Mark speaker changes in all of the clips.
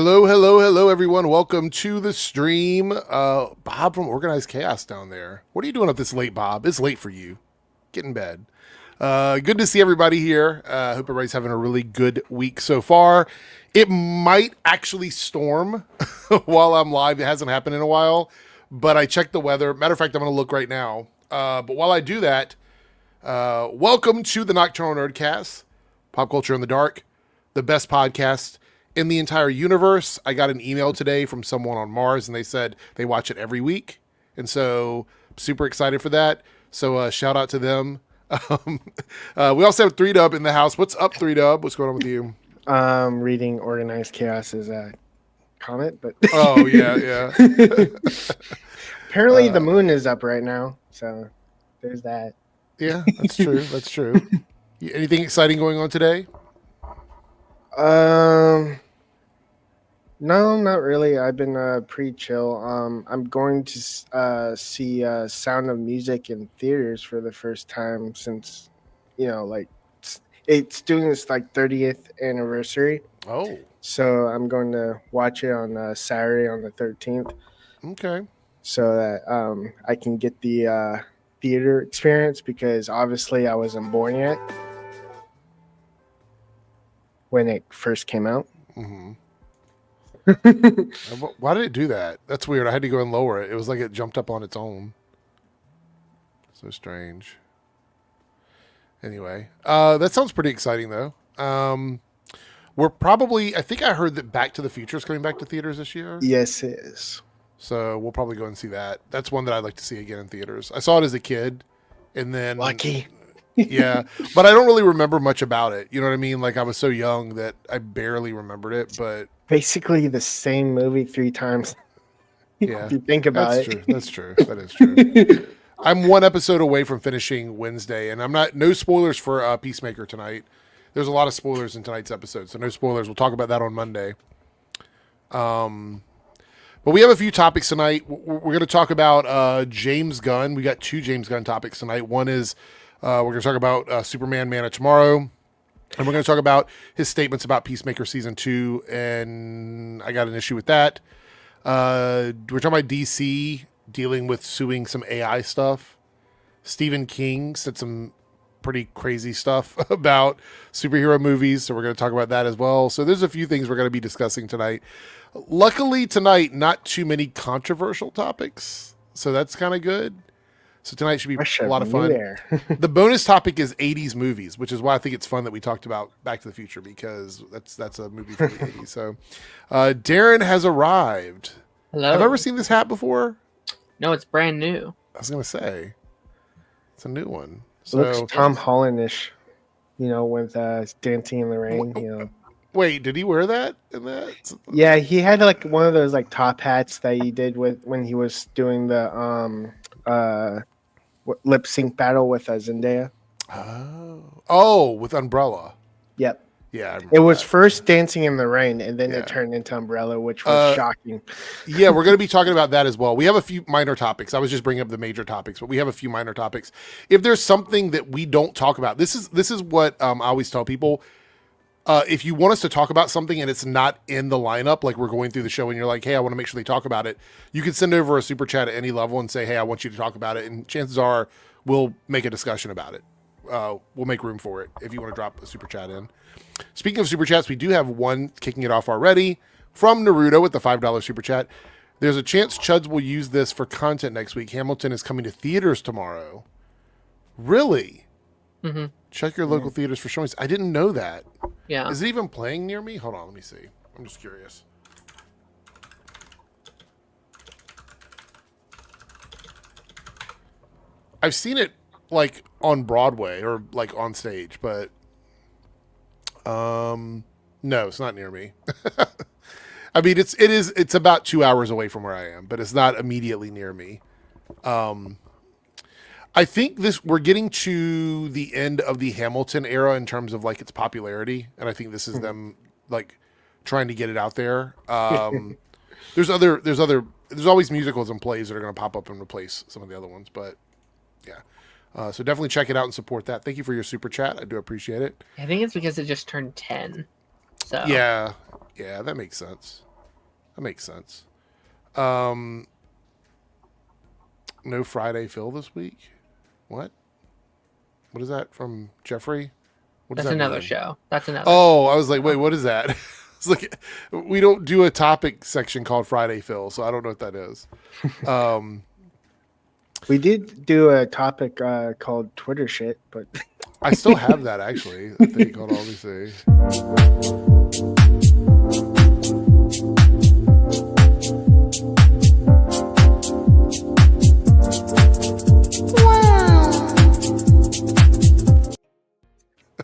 Speaker 1: Hello, hello, hello, everyone. Welcome to the stream. Bob from Organized Chaos down there. What are you doing up this late, Bob? It's late for you. Get in bed. Good to see everybody here. Hope everybody's having a really good week so far. It might actually storm while I'm live. It hasn't happened in a while, but I checked the weather. Matter of fact, I'm going to look right now. But while I do that, welcome to the Nocturnal Nerdcast, Pop Culture in the Dark, the best podcast in the entire universe. I got an email today from someone on Mars, and they said they watch it every week. And so super excited for that. So shout out to them. We also have 3Dub in the house. What's up, 3Dub? What's going on with you?
Speaker 2: Reading Organized Chaos's comment, but
Speaker 1: Oh, yeah.
Speaker 2: Apparently the moon is up right now, so there's that.
Speaker 1: Yeah, that's true. That's true. Anything exciting going on today?
Speaker 2: No, not really. I've been pretty chill. I'm going to see Sound of Music in theaters for the first time since, it's doing its 30th anniversary.
Speaker 1: Oh,
Speaker 2: So I'm going to watch it on Saturday on the 13th.
Speaker 1: okay.
Speaker 2: So that I can get the theater experience, because obviously I wasn't born yet when it first came out.
Speaker 1: Mm-hmm. Why did it do that? That's weird. I had to go and lower it. It was like it jumped up on its own. So strange. Anyway, that sounds pretty exciting, though. We're probably, I think I heard that Back to the Future is coming back to theaters this year.
Speaker 2: Yes, it is.
Speaker 1: So we'll probably go and see that. That's one that I'd like to see again in theaters. I saw it as a kid, and then
Speaker 2: Lucky.
Speaker 1: Yeah, but I don't really remember much about it. You know what I mean? Like, I was so young that I barely remembered it, but
Speaker 2: Basically the same movie 3 times.
Speaker 1: yeah,
Speaker 2: If you think about
Speaker 1: that's
Speaker 2: it.
Speaker 1: true. That's true. That is true. I'm one episode away from finishing Wednesday, and no spoilers for Peacemaker tonight. There's a lot of spoilers in tonight's episode, so no spoilers. We'll talk about that on Monday. But we have a few topics tonight. We're going to talk about James Gunn. We got 2 James Gunn topics tonight. One is we're going to talk about Superman Man of Tomorrow. And we're going to talk about his statements about Peacemaker Season 2. And I got an issue with that. We're talking about DC dealing with suing some AI stuff. Stephen King said some pretty crazy stuff about superhero movies. So we're going to talk about that as well. So there's a few things we're going to be discussing tonight. Luckily tonight, not too many controversial topics. So that's kind of good. So tonight should be a lot of fun. The bonus topic is 80s movies, which is why I think it's fun that we talked about Back to the Future, because that's a movie from the 80s. So Darren has arrived.
Speaker 3: Hello.
Speaker 1: Have I ever seen this hat before?
Speaker 3: No, it's brand new.
Speaker 1: I was going to say. It's a new one.
Speaker 2: So, looks Tom Holland-ish, with Dancing in the Rain,
Speaker 1: Wait, did he wear that in that?
Speaker 2: Yeah, he had one of those top hats that he did when he was doing the lip sync battle with Zendaya.
Speaker 1: Oh, with Umbrella.
Speaker 2: Yep.
Speaker 1: Yeah,
Speaker 2: it was first Dancing in the Rain, and then it turned into Umbrella, which was shocking.
Speaker 1: Yeah, we're going to be talking about that as well. We have a few minor topics. I was just bringing up the major topics, but we have a few minor topics. If there's something that we don't talk about, this is what I always tell people. If you want us to talk about something and it's not in the lineup, like we're going through the show and you're like, hey, I want to make sure they talk about it, you can send over a super chat at any level and say, hey, I want you to talk about it. And chances are we'll make a discussion about it. We'll make room for it if you want to drop a super chat in. Speaking of super chats, we do have one kicking it off already from Naruto with the $5 super chat. There's a chance Chuds will use this for content next week. Hamilton is coming to theaters tomorrow. Really?
Speaker 3: Mm-hmm.
Speaker 1: Check your local theaters for showings. I didn't know that.
Speaker 3: Yeah.
Speaker 1: Is it even playing near me? Hold on, let me see. I'm just curious. I've seen it on Broadway or on stage, but no, it's not near me. I mean, it's about 2 hours away from where I am, but it's not immediately near me. I think we're getting to the end of the Hamilton era in terms of its popularity, and I think this is them trying to get it out there. There's always musicals and plays that are going to pop up and replace some of the other ones, but yeah. So definitely check it out and support that. Thank you for your super chat. I do appreciate it.
Speaker 3: I think it's because it just turned 10. So
Speaker 1: Yeah, that makes sense. That makes sense. No Friday Phil this week. What? What is that from Jeffrey? What does
Speaker 3: That's
Speaker 1: that
Speaker 3: another
Speaker 1: mean?
Speaker 3: show. That's another.
Speaker 1: Oh, I was like, wait, what is that? It's like we don't do a topic section called Friday Phil, so I don't know what that is.
Speaker 2: We did do a topic called Twitter shit, but
Speaker 1: I still have that actually. I think. Hold on, let me see.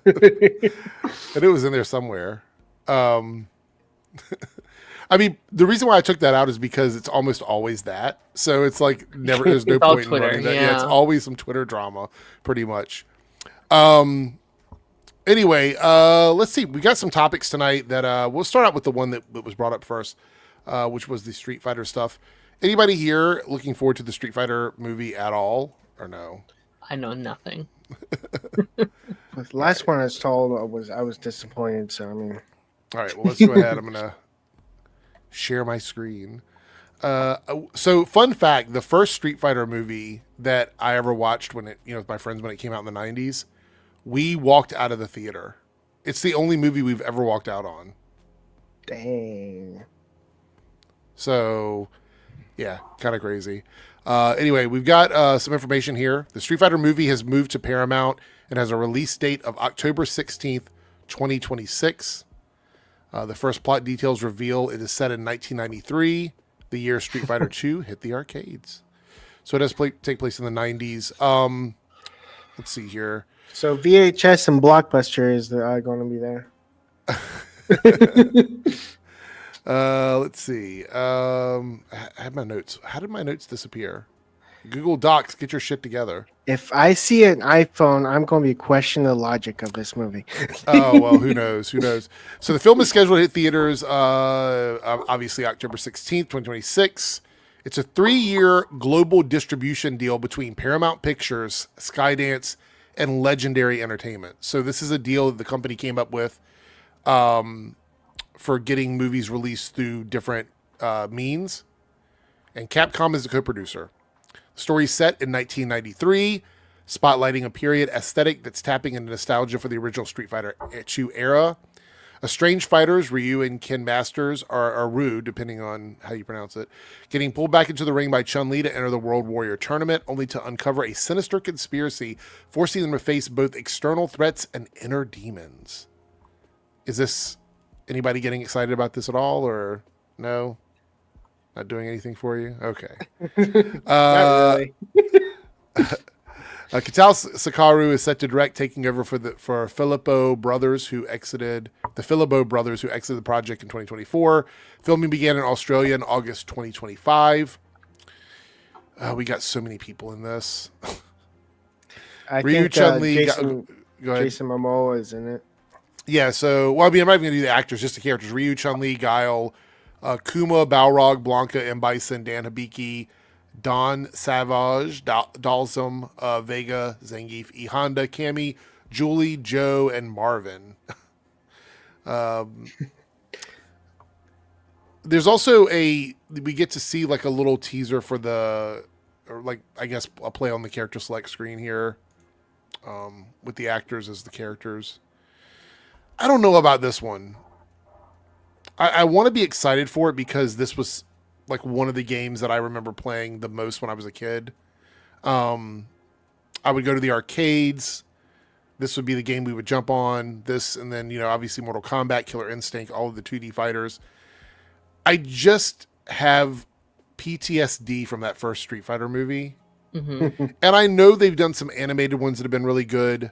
Speaker 1: And it was in there somewhere. I mean, the reason why I took that out is because it's almost always that. So it's like never. There's no
Speaker 3: It's all
Speaker 1: point
Speaker 3: Twitter,
Speaker 1: in running that.
Speaker 3: yeah.
Speaker 1: It's always some Twitter drama, pretty much. Anyway, let's see. We got some topics tonight that we'll start out with the one that was brought up first, which was the Street Fighter stuff. Anybody here looking forward to the Street Fighter movie at all, or no?
Speaker 3: I know nothing.
Speaker 2: the last one I was told I was disappointed. So I mean,
Speaker 1: All right, well, let's go ahead. I'm gonna share my screen. So fun fact, the first Street Fighter movie that I ever watched when it, with my friends when it came out in the 90s, we walked out of the theater. It's the only movie we've ever walked out on.
Speaker 2: dang.
Speaker 1: So, yeah, kind of crazy. Anyway, we've got some information here. The Street Fighter movie has moved to Paramount and has a release date of October 16th, 2026. The first plot details reveal it is set in 1993, the year Street Fighter II hit the arcades. So it does take place in the 90s. Let's see here.
Speaker 2: So VHS and Blockbuster is going to be there.
Speaker 1: Let's see. I had my notes. How did my notes disappear? Google Docs, get your shit together.
Speaker 2: If I see an iPhone, I'm going to be questioning the logic of this movie.
Speaker 1: Oh, well, who knows? Who knows? So the film is scheduled to hit theaters, obviously October 16th, 2026. It's a 3-year global distribution deal between Paramount Pictures, Skydance, and Legendary Entertainment. So this is a deal that the company came up with for getting movies released through different means. And Capcom is the co-producer. The story's set in 1993, spotlighting a period aesthetic that's tapping into nostalgia for the original Street Fighter II era. Estranged fighters, Ryu and Ken Masters, are Ryu, depending on how you pronounce it, getting pulled back into the ring by Chun-Li to enter the World Warrior Tournament, only to uncover a sinister conspiracy, forcing them to face both external threats and inner demons. Is this anybody getting excited about this at all, or no? Not doing anything for you? Okay.
Speaker 2: Not really.
Speaker 1: Kitao Sakaru is set to direct, taking over for Filippo brothers who exited the project in 2024. Filming began in Australia in August 2025. We got so many people in this.
Speaker 2: I
Speaker 1: Ryu,
Speaker 2: think
Speaker 1: Chun-Li.
Speaker 2: Jason
Speaker 1: Go ahead.
Speaker 2: Momoa is in it.
Speaker 1: Yeah, so, well, I mean, I'm not even going to do the actors, just the characters. Ryu, Chun-Li, Guile, Kuma, Balrog, Blanca, M. Bison, Dan Hibiki, Don Savage, Dalsum, Vega, Zangief, E. Honda, Cammy, Julie, Joe, and Marvin. There's also we get to see like a little teaser for I guess a play on the character select screen here with the actors as the characters. I don't know about this one. I want to be excited for it because this was like one of the games that I remember playing the most when I was a kid. I would go to the arcades. This would be the game we would jump on. This, and then, obviously Mortal Kombat, Killer Instinct, all of the 2D fighters. I just have PTSD from that first Street Fighter movie.
Speaker 3: Mm-hmm.
Speaker 1: And I know they've done some animated ones that have been really good.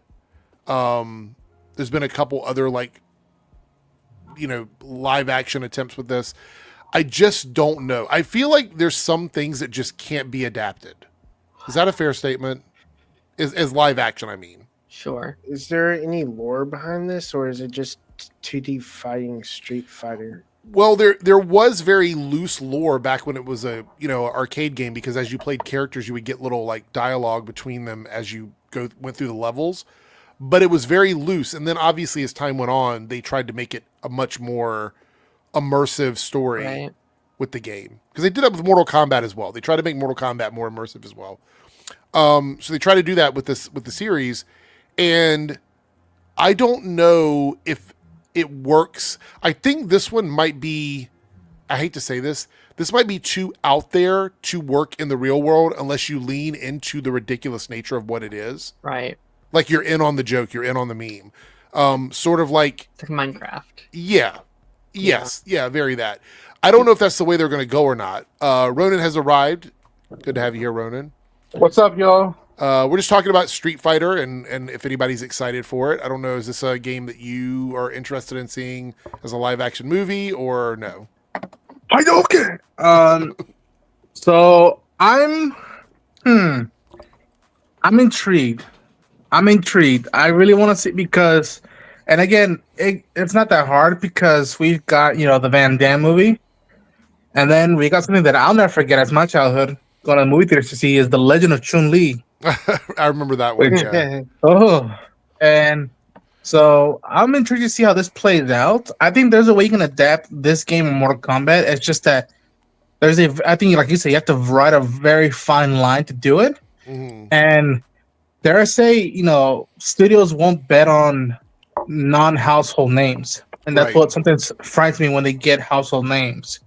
Speaker 1: There's been a couple other live action attempts with this. I just don't know. I feel like there's some things that just can't be adapted. Is that a fair statement? As live action, I mean.
Speaker 3: Sure.
Speaker 2: Is there any lore behind this, or is it just 2D fighting Street Fighter?
Speaker 1: Well, there was very loose lore back when it was a arcade game, because as you played characters, you would get little like dialogue between them as you went through the levels, but it was very loose. And then obviously as time went on, they tried to make it a much more immersive story,
Speaker 3: Right.
Speaker 1: with the game, because they did that with Mortal Kombat as well. They try to make Mortal Kombat more immersive as well. So they try to do that with the series, and I don't know if it works. I think this one might be, I hate to say this might be too out there to work in the real world unless you lean into the ridiculous nature of what it is.
Speaker 3: Right.
Speaker 1: Like you're in on the joke, you're in on the meme. Sort of like
Speaker 3: It's like Minecraft.
Speaker 1: Yeah. Yes. Yeah, very that. I don't know if that's the way they're going to go or not. Ronan has arrived. Good to have you here, Ronan.
Speaker 4: What's up, y'all?
Speaker 1: We're just talking about Street Fighter and if anybody's excited for it. I don't know. Is this a game that you are interested in seeing as a live action movie or no?
Speaker 4: I don't care. So I'm intrigued. I really want to see because, and again, it's not that hard because we've got, the Van Damme movie, and then we got something that I'll never forget as my childhood going to the movie theaters to see is The Legend of Chun-Li.
Speaker 1: I remember that one. Yeah.
Speaker 4: Oh, and so I'm intrigued to see how this plays out. I think there's a way you can adapt this game in Mortal Kombat. It's just that I think, like you said, you have to ride a very fine line to do it.
Speaker 1: Mm-hmm.
Speaker 4: And dare I say, studios won't bet on non-household names. And that's
Speaker 1: Right.
Speaker 4: what sometimes frightens me when they get household names.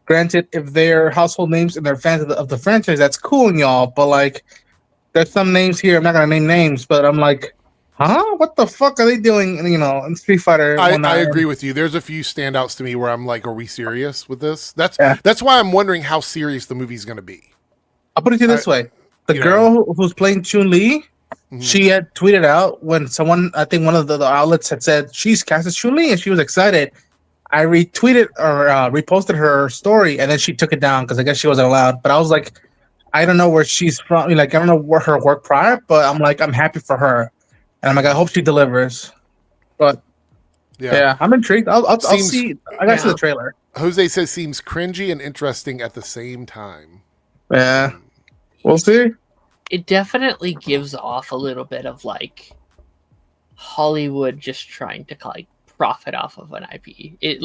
Speaker 4: Granted, if they're household names and they're fans of the franchise, that's cool and y'all. But, like, there's some names here. I'm not going to name names, but I'm like, huh? What the fuck are they doing, in Street Fighter?
Speaker 1: I agree with you. There's a few standouts to me where I'm like, are we serious with this? That's why I'm wondering how serious the movie's going to be.
Speaker 4: I'll put it to you this way. The girl who's playing Chun-Li,
Speaker 1: Mm-hmm.
Speaker 4: she had tweeted out when someone, I think one of the outlets had said, she's cast as Chun-Li, and she was excited. I retweeted or reposted her story, and then she took it down because I guess she wasn't allowed. But I was like, I don't know where she's from. I don't know where her work prior, but I'm like, I'm happy for her. And I'm like, I hope she delivers. But yeah, I'm intrigued. I'll see. I got to see the trailer.
Speaker 1: Jose says seems cringy and interesting at the same time.
Speaker 4: Yeah, we'll see.
Speaker 3: It definitely gives off a little bit of like Hollywood just trying to like profit off of an IP. It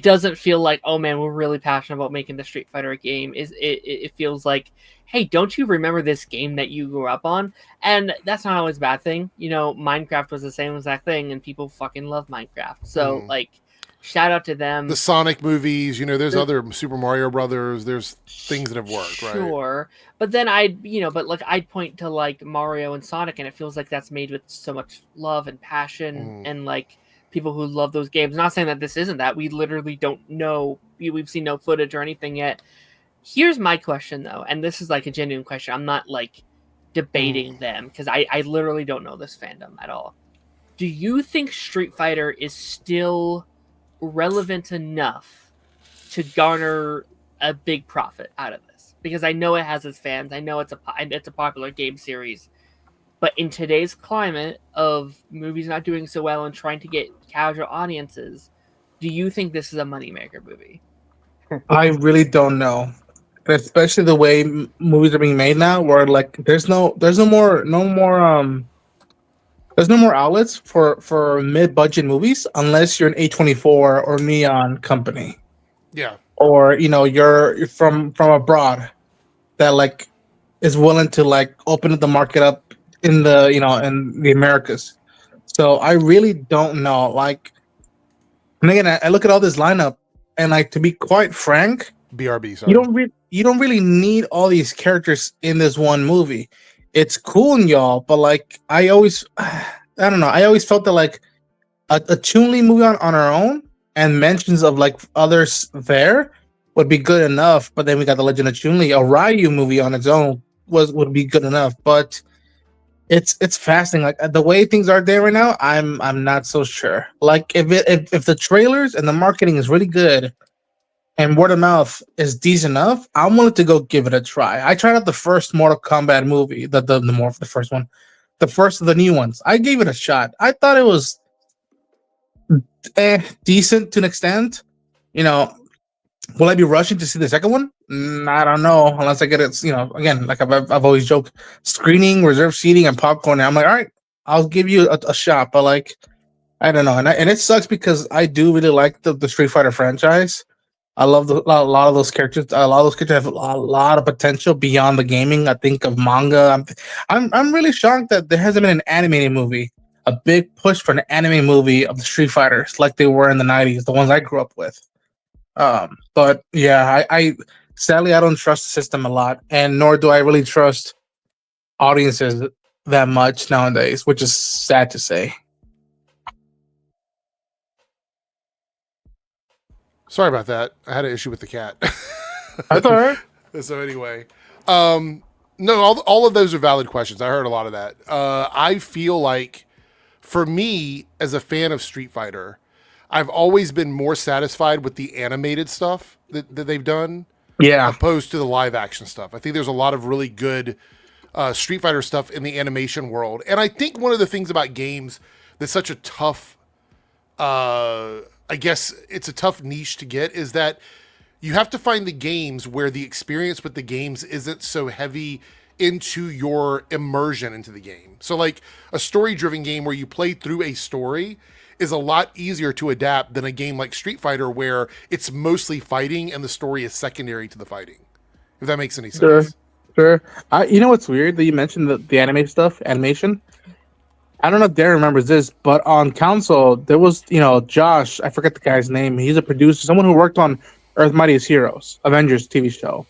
Speaker 3: doesn't feel like, oh man, we're really passionate about making the Street Fighter game. It feels like, hey, don't you remember this game that you grew up on? And that's not always a bad thing. Minecraft was the same exact thing, and people fucking love Minecraft. So shout out to them.
Speaker 1: The Sonic movies, there's other Super Mario Brothers. There's things that have worked, right?
Speaker 3: Sure, but then I'd point to like Mario and Sonic, and it feels like that's made with so much love and passion, and like people who love those games. Not saying that this isn't that. We literally don't know. We've seen no footage or anything yet. Here's my question though, and this is like a genuine question. I'm not like debating them because I literally don't know this fandom at all. Do you think Street Fighter is still relevant enough to garner a big profit out of this? Because I know it has its fans. I know it's a popular game series. But in today's climate of movies not doing so well and trying to get casual audiences, do you think this is a moneymaker movie?
Speaker 4: I really don't know, especially the way movies are being made now, where like there's no more outlets for mid-budget movies unless you're an A24 or Neon company.
Speaker 1: Yeah.
Speaker 4: Or you're from abroad that like is willing to like open the market up in the in the Americas. So I really don't know. Like, and again, I look at all this lineup, and like to be quite frank,
Speaker 1: BRB. Sorry.
Speaker 4: You don't really need all these characters in this one movie. It's cool and y'all, but like I always felt that like a Chun-Li movie on our own and mentions of like others there would be good enough. But then we got the Legend of Chun-Li, a Ryu movie on its own would be good enough. But it's fascinating. Like the way things are there right now, I'm not so sure. Like if the trailers and the marketing is really good and word of mouth is decent enough, I'm willing to go give it a try. I tried out the first Mortal Kombat movie, the first one, the first of the new ones. I gave it a shot. I thought it was decent to an extent. Will I be rushing to see the second one? I don't know, unless I get it. Again, like I've always joked, screening, reserved seating, and popcorn. And I'm like, all right, I'll give you a shot. But like, I don't know, and it sucks because I do really like the Street Fighter franchise. I love a lot of those characters. A lot of those characters have a lot of potential beyond the gaming. I think of manga. I'm really shocked that there hasn't been an animated movie, a big push for an anime movie of the Street Fighters like they were in the '90s, the ones I grew up with. But yeah, I sadly I don't trust the system a lot, and nor do I really trust audiences that much nowadays, which is sad to say.
Speaker 1: Sorry about that. I had an issue with the cat.
Speaker 4: That's all right.
Speaker 1: So anyway, no, all of those are valid questions. I heard a lot of that. I feel like, for me, as a fan of Street Fighter, I've always been more satisfied with the animated stuff that they've done, opposed to the live action stuff. I think there's a lot of really good Street Fighter stuff in the animation world, and I think one of the things about games that's such a tough, I guess it's a tough niche to get, is that you have to find the games where the experience with the games isn't so heavy into your immersion into the game. So like a story-driven game where you play through a story is a lot easier to adapt than a game like Street Fighter where it's mostly fighting and the story is secondary to the fighting. If that makes any sense.
Speaker 4: Sure. You know what's weird that you mentioned the anime stuff, animation? I don't know if Darren remembers this, but on console, there was, Josh, I forget the guy's name. He's a producer, someone who worked on Earth Mightiest Heroes, Avengers TV show.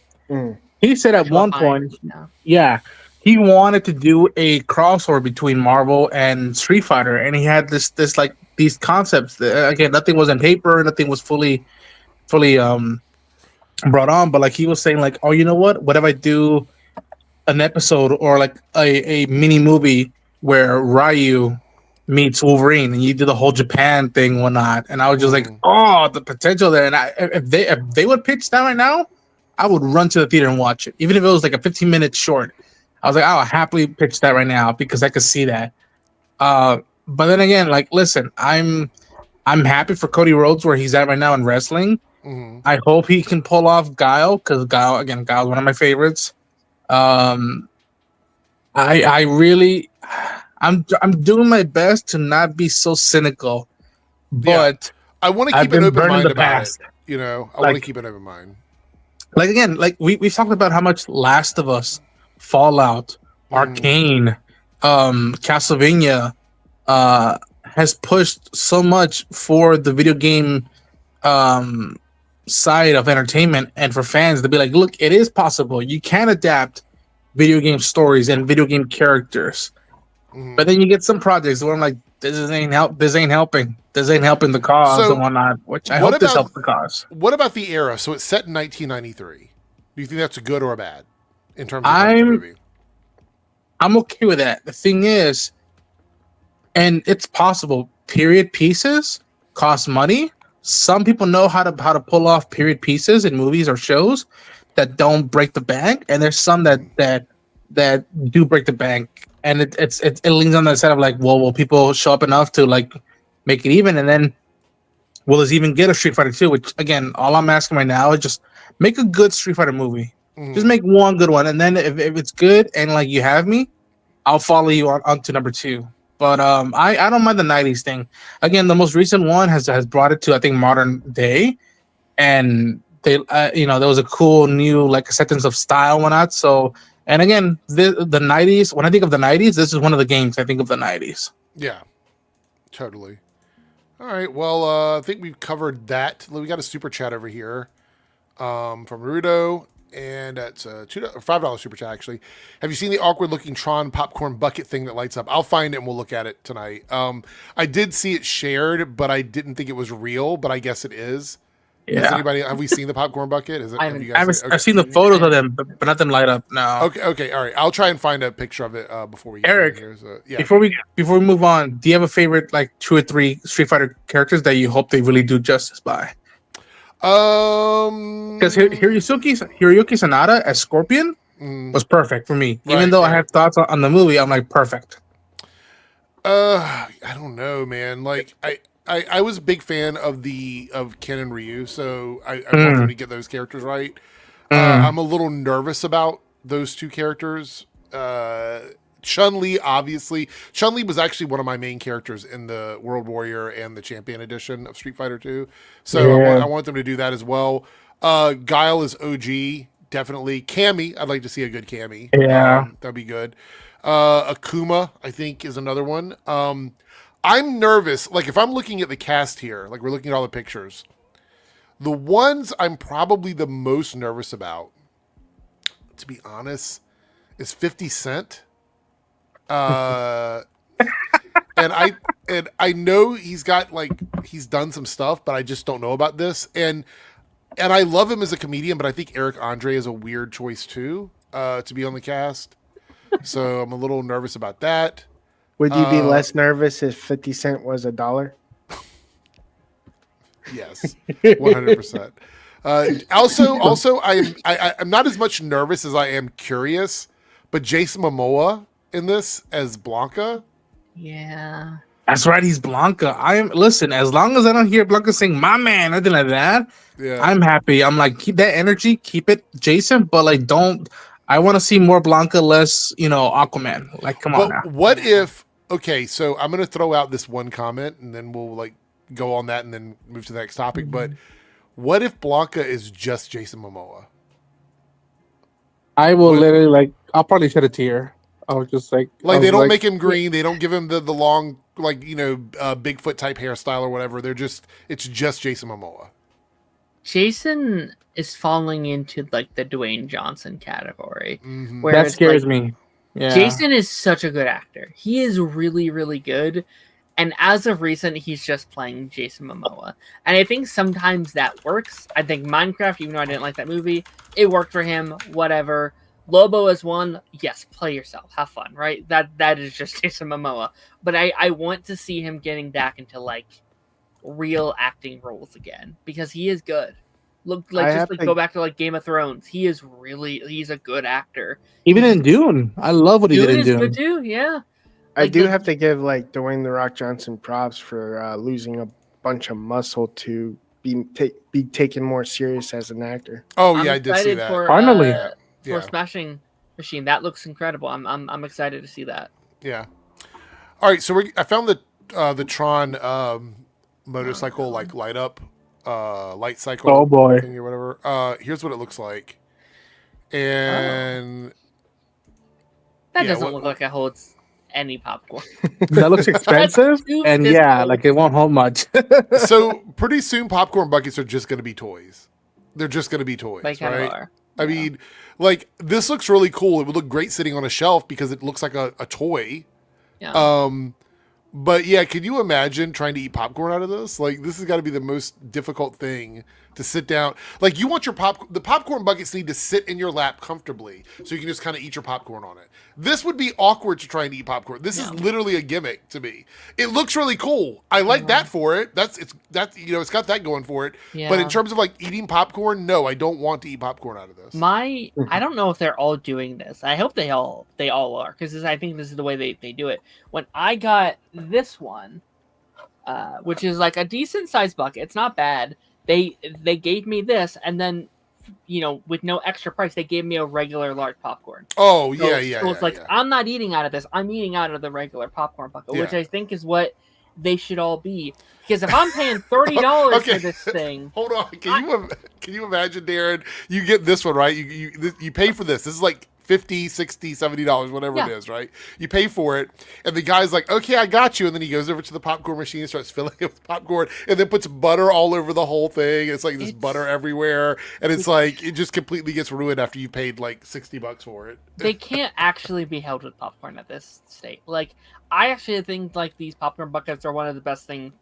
Speaker 4: He said at one point, he wanted to do a crossover between Marvel and Street Fighter, and he had this like these concepts. Again, nothing was on paper, nothing was fully brought on, but like he was saying, like, oh, you know what if I do an episode or like a mini movie where Ryu meets Wolverine, and you do the whole Japan thing, whatnot. And I was just like, oh, the potential there. And if they would pitch that right now, I would run to the theater and watch it, even if it was like a 15-minute short. I was like, I'll happily pitch that right now because I could see that. But then again, like, listen, I'm happy for Cody Rhodes where he's at right now in wrestling. I hope he can pull off Guile, because Guile's one of my favorites. I'm doing my best to not be so cynical, but
Speaker 1: I want to keep an open mind about it. I want to keep an open mind.
Speaker 4: Like, again, like we've talked about how much Last of Us, Fallout, Arcane, Castlevania has pushed so much for the video game side of entertainment, and for fans to be like, look, it is possible. You can adapt video game stories and video game characters. But then you get some projects where I'm like, this ain't helping the cause and whatnot, which I hope this helps the cause.
Speaker 1: What about the era? So it's set in 1993. Do you think that's a good or a bad in terms of the movie?
Speaker 4: I'm okay with that. The thing is, and it's possible, period pieces cost money. Some people know how to pull off period pieces in movies or shows that don't break the bank, and there's some that do break the bank. And it leans on the side of like, well, will people show up enough to like make it even? And then will this even get a Street Fighter 2? Which, again, all I'm asking right now is just make a good Street Fighter movie. Just make one good one. And then if it's good and like you have me, I'll follow you on to number 2. But I don't mind the 90s thing. Again, the most recent one has brought it to, I think, modern day. And they there was a cool new like acceptance of style and whatnot. So, and again, the 90s, when I think of the 90s, this is one of the games I think of the 90s.
Speaker 1: Yeah, totally. All right, well, I think we've covered that. We got a super chat over here from Naruto, and it's a $5 super chat, actually. Have you seen the awkward-looking Tron popcorn bucket thing that lights up? I'll find it, and we'll look at it tonight. I did see it shared, but I didn't think it was real, but I guess it is. Yeah. Have we seen the popcorn bucket?
Speaker 4: I've seen the photos of them, but not them light up. No.
Speaker 1: Okay, all right. I'll try and find a picture of it before we get
Speaker 4: Eric,
Speaker 1: here. So, yeah.
Speaker 4: Before we move on, do you have a favorite like 2 or 3 Street Fighter characters that you hope they really do justice by? Because Hiroyuki Sanada as Scorpion was perfect for me. Even though I have thoughts on the movie, I'm like, perfect.
Speaker 1: I don't know, man. Like I was a big fan of Ken and Ryu, so I wanted to get those characters right. I'm a little nervous about those 2 characters Chun-Li, obviously. Chun-Li was actually one of my main characters in the World Warrior and the Champion Edition of Street Fighter 2. So I want them to do that as well. Guile is OG, definitely. Cammy, I'd like to see a good Cammy.
Speaker 4: Yeah.
Speaker 1: That'd be good. Akuma, I think, is another one. I'm nervous. Like, if I'm looking at the cast here, like we're looking at all the pictures, the ones I'm probably the most nervous about, to be honest, is 50 Cent. And I know he's done some stuff, but I just don't know about this. And I love him as a comedian, but I think Eric Andre is a weird choice too, to be on the cast. So I'm a little nervous about that.
Speaker 2: Would you be less nervous if 50 Cent was $1?
Speaker 1: Yes, 100%. Also, I'm not as much nervous as I am curious, but Jason Momoa in this as Blanca.
Speaker 3: Yeah.
Speaker 4: That's right, he's Blanca. Listen, as long as I don't hear Blanca saying "my man," nothing like that, I'm happy. I'm like, keep that energy, keep it, Jason, but like I want to see more Blanca, less, Aquaman. Like, come on now.
Speaker 1: What if? Okay, so I'm gonna throw out this one comment, and then we'll like go on that, and then move to the next topic. Mm-hmm. But what if Blanca is just Jason Momoa?
Speaker 4: I will literally I'll probably shed a tear. I was just like
Speaker 1: they don't make him green. They don't give him the long, Bigfoot type hairstyle or whatever. It's just Jason Momoa.
Speaker 3: Jason is falling into the Dwayne Johnson category.
Speaker 1: Mm-hmm.
Speaker 3: Where
Speaker 4: that scares me. Yeah.
Speaker 3: Jason is such a good actor. He is really, really good. And as of recent, he's just playing Jason Momoa. And I think sometimes that works. I think Minecraft, even though I didn't like that movie, it worked for him, whatever. Lobo as one, yes, play yourself, have fun, right? That is just Jason Momoa. But I want to see him getting back into real acting roles again, because he is good. Go back to Game of Thrones. He's a good actor.
Speaker 4: Even in Dune, I love what he did in Dune.
Speaker 3: Good too, yeah.
Speaker 2: I do have to give Dwayne "The Rock" Johnson props for losing a bunch of muscle to be taken more serious as an actor.
Speaker 1: Oh yeah, I did see that.
Speaker 4: Finally.
Speaker 3: For Smashing Machine, that looks incredible. I'm excited to see that.
Speaker 1: Yeah. All right, so I found the Tron motorcycle light up light cycle.
Speaker 4: Oh boy.
Speaker 1: Thing or whatever. Here's what it looks like, and
Speaker 3: that doesn't look like it holds any popcorn.
Speaker 4: That looks expensive, and it won't hold much.
Speaker 1: So pretty soon, popcorn buckets are just going to be toys. They're just going to be toys,
Speaker 3: they kind
Speaker 1: right?
Speaker 3: of are.
Speaker 1: I mean, this looks really cool. It would look great sitting on a shelf because it looks like a toy.
Speaker 3: Yeah.
Speaker 1: But yeah, can you imagine trying to eat popcorn out of this? This has got to be the most difficult thing to sit down. You want the popcorn buckets need to sit in your lap comfortably so you can just kind of eat your popcorn on it. This would be awkward to try and eat popcorn. This is literally a gimmick to me. It looks really cool. I like that for it. It's got that going for it. Yeah. But in terms of eating popcorn, no, I don't want to eat popcorn out of this.
Speaker 3: I don't know if they're all doing this. I hope they all are, because I think this is the way they do it. When I got this one, which is a decent sized bucket, it's not bad. They gave me this, and then with no extra price, they gave me a regular large popcorn.
Speaker 1: Oh,
Speaker 3: So it's I'm not eating out of this. I'm eating out of the regular popcorn bucket, which I think is what they should all be. Because if I'm paying $30 for this thing,
Speaker 1: hold on, can you imagine, Darren? You get this one, right? You pay for this. This is $50, $60, $70, whatever it is, right? You pay for it, and the guy's like, okay, I got you. And then he goes over to the popcorn machine and starts filling it with popcorn, and then puts butter all over the whole thing. It's this butter everywhere, and it's it just completely gets ruined after you paid $60 for it.
Speaker 3: They can't actually be held with popcorn at this state. I actually think these popcorn buckets are one of the best things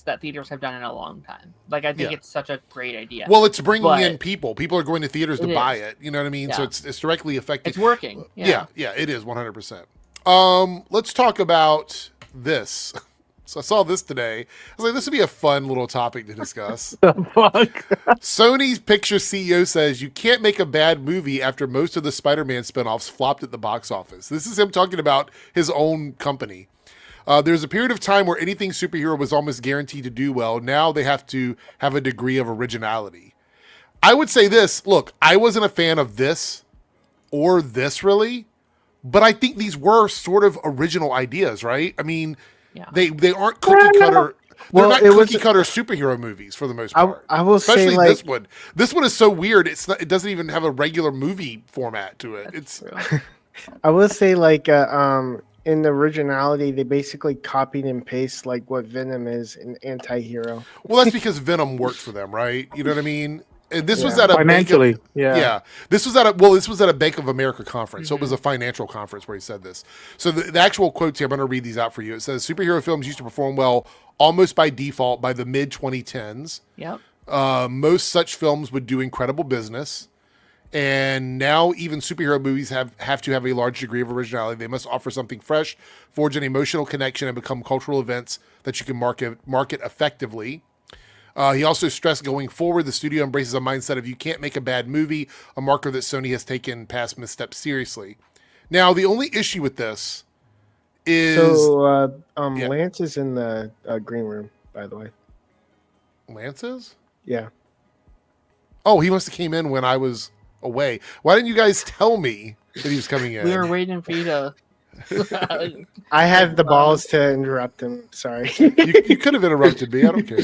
Speaker 3: that theaters have done in a long time. I think it's such a great idea.
Speaker 1: Well, it's bringing in people. People are going to theaters to buy it. You know what I mean? Yeah. So it's directly affecting.
Speaker 3: It's working.
Speaker 1: Yeah, it is 100%. Let's talk about this. So I saw this today. I was like, this would be a fun little topic to discuss.
Speaker 4: The fuck?
Speaker 1: Sony's picture CEO says you can't make a bad movie after most of the Spider-Man spinoffs flopped at the box office. This is him talking about his own company. There's a period of time where anything superhero was almost guaranteed to do well. Now they have to have a degree of originality. I would say this. Look, I wasn't a fan of this or this really, but I think these were sort of original ideas, right? I mean,
Speaker 3: Yeah.
Speaker 1: they aren't cookie cutter. They're
Speaker 2: Well,
Speaker 1: not
Speaker 2: it was-
Speaker 1: cookie cutter superhero movies for the most part.
Speaker 2: I will say,
Speaker 1: Especially
Speaker 2: like,
Speaker 1: this one. This one is so weird. It doesn't even have a regular movie format to it. It's
Speaker 3: True.
Speaker 2: I will say, like, in the originality, they basically copied and paste like what Venom is in anti-hero.
Speaker 1: well, that's because Venom worked for them, right? You know what I mean? And this was
Speaker 2: Yeah.
Speaker 1: at a
Speaker 4: Financially,
Speaker 1: Bank of,
Speaker 4: yeah.
Speaker 1: This was at a Bank of America conference, so it was a financial conference where he said this. So the actual quotes here, I'm going to read these out for you. It says superhero films used to perform well almost by default by the mid 2010s.
Speaker 3: Yep.
Speaker 1: Most such films would do incredible business. And now even superhero movies have to have a large degree of originality. They must offer something fresh, forge an emotional connection, and become cultural events that you can market effectively. He also stressed going forward, the studio embraces a mindset of you can't make a bad movie, a marker that Sony has taken past missteps seriously. Now, the only issue with this is...
Speaker 2: So,
Speaker 1: yeah.
Speaker 2: Lance is in the green room, by the way.
Speaker 1: Lance's?
Speaker 2: Yeah.
Speaker 1: Oh, he must have came in when I was away. Why didn't you guys tell me that he was coming in?
Speaker 3: We were waiting for you to.
Speaker 2: I had the balls to interrupt him. Sorry.
Speaker 1: You could have interrupted me. I don't care.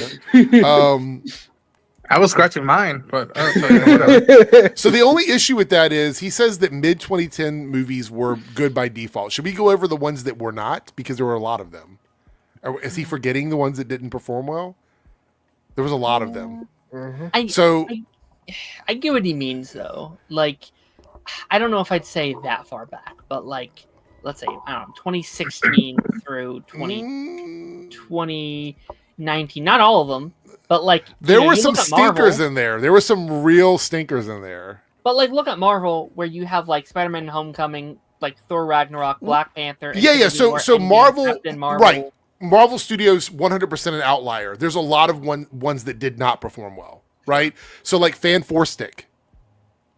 Speaker 4: I was scratching mine, but whatever.
Speaker 1: So the only issue with that is he says that mid 2010 movies were good by default. Should we go over the ones that were not? Because there were a lot of them. Or is he forgetting the ones that didn't perform well? There was a lot of them.
Speaker 2: Mhm.
Speaker 3: I get what he means though. Like, I don't know if I'd say that far back, but like, let's say, I don't know, 2016 through 2019. Not all of them, but like
Speaker 1: There were
Speaker 3: you
Speaker 1: some
Speaker 3: look at
Speaker 1: stinkers
Speaker 3: Marvel,
Speaker 1: in there. There were some real stinkers in there.
Speaker 3: But like, look at Marvel, where you have like Spider-Man: Homecoming, like Thor: Ragnarok, Black Panther.
Speaker 1: Yeah.
Speaker 3: Infinity War,
Speaker 1: So
Speaker 3: Endgame,
Speaker 1: Marvel,
Speaker 3: Captain Marvel.
Speaker 1: right? Marvel Studios 100% an outlier. There's a lot of ones that did not perform well, right? So like Fan Four Stick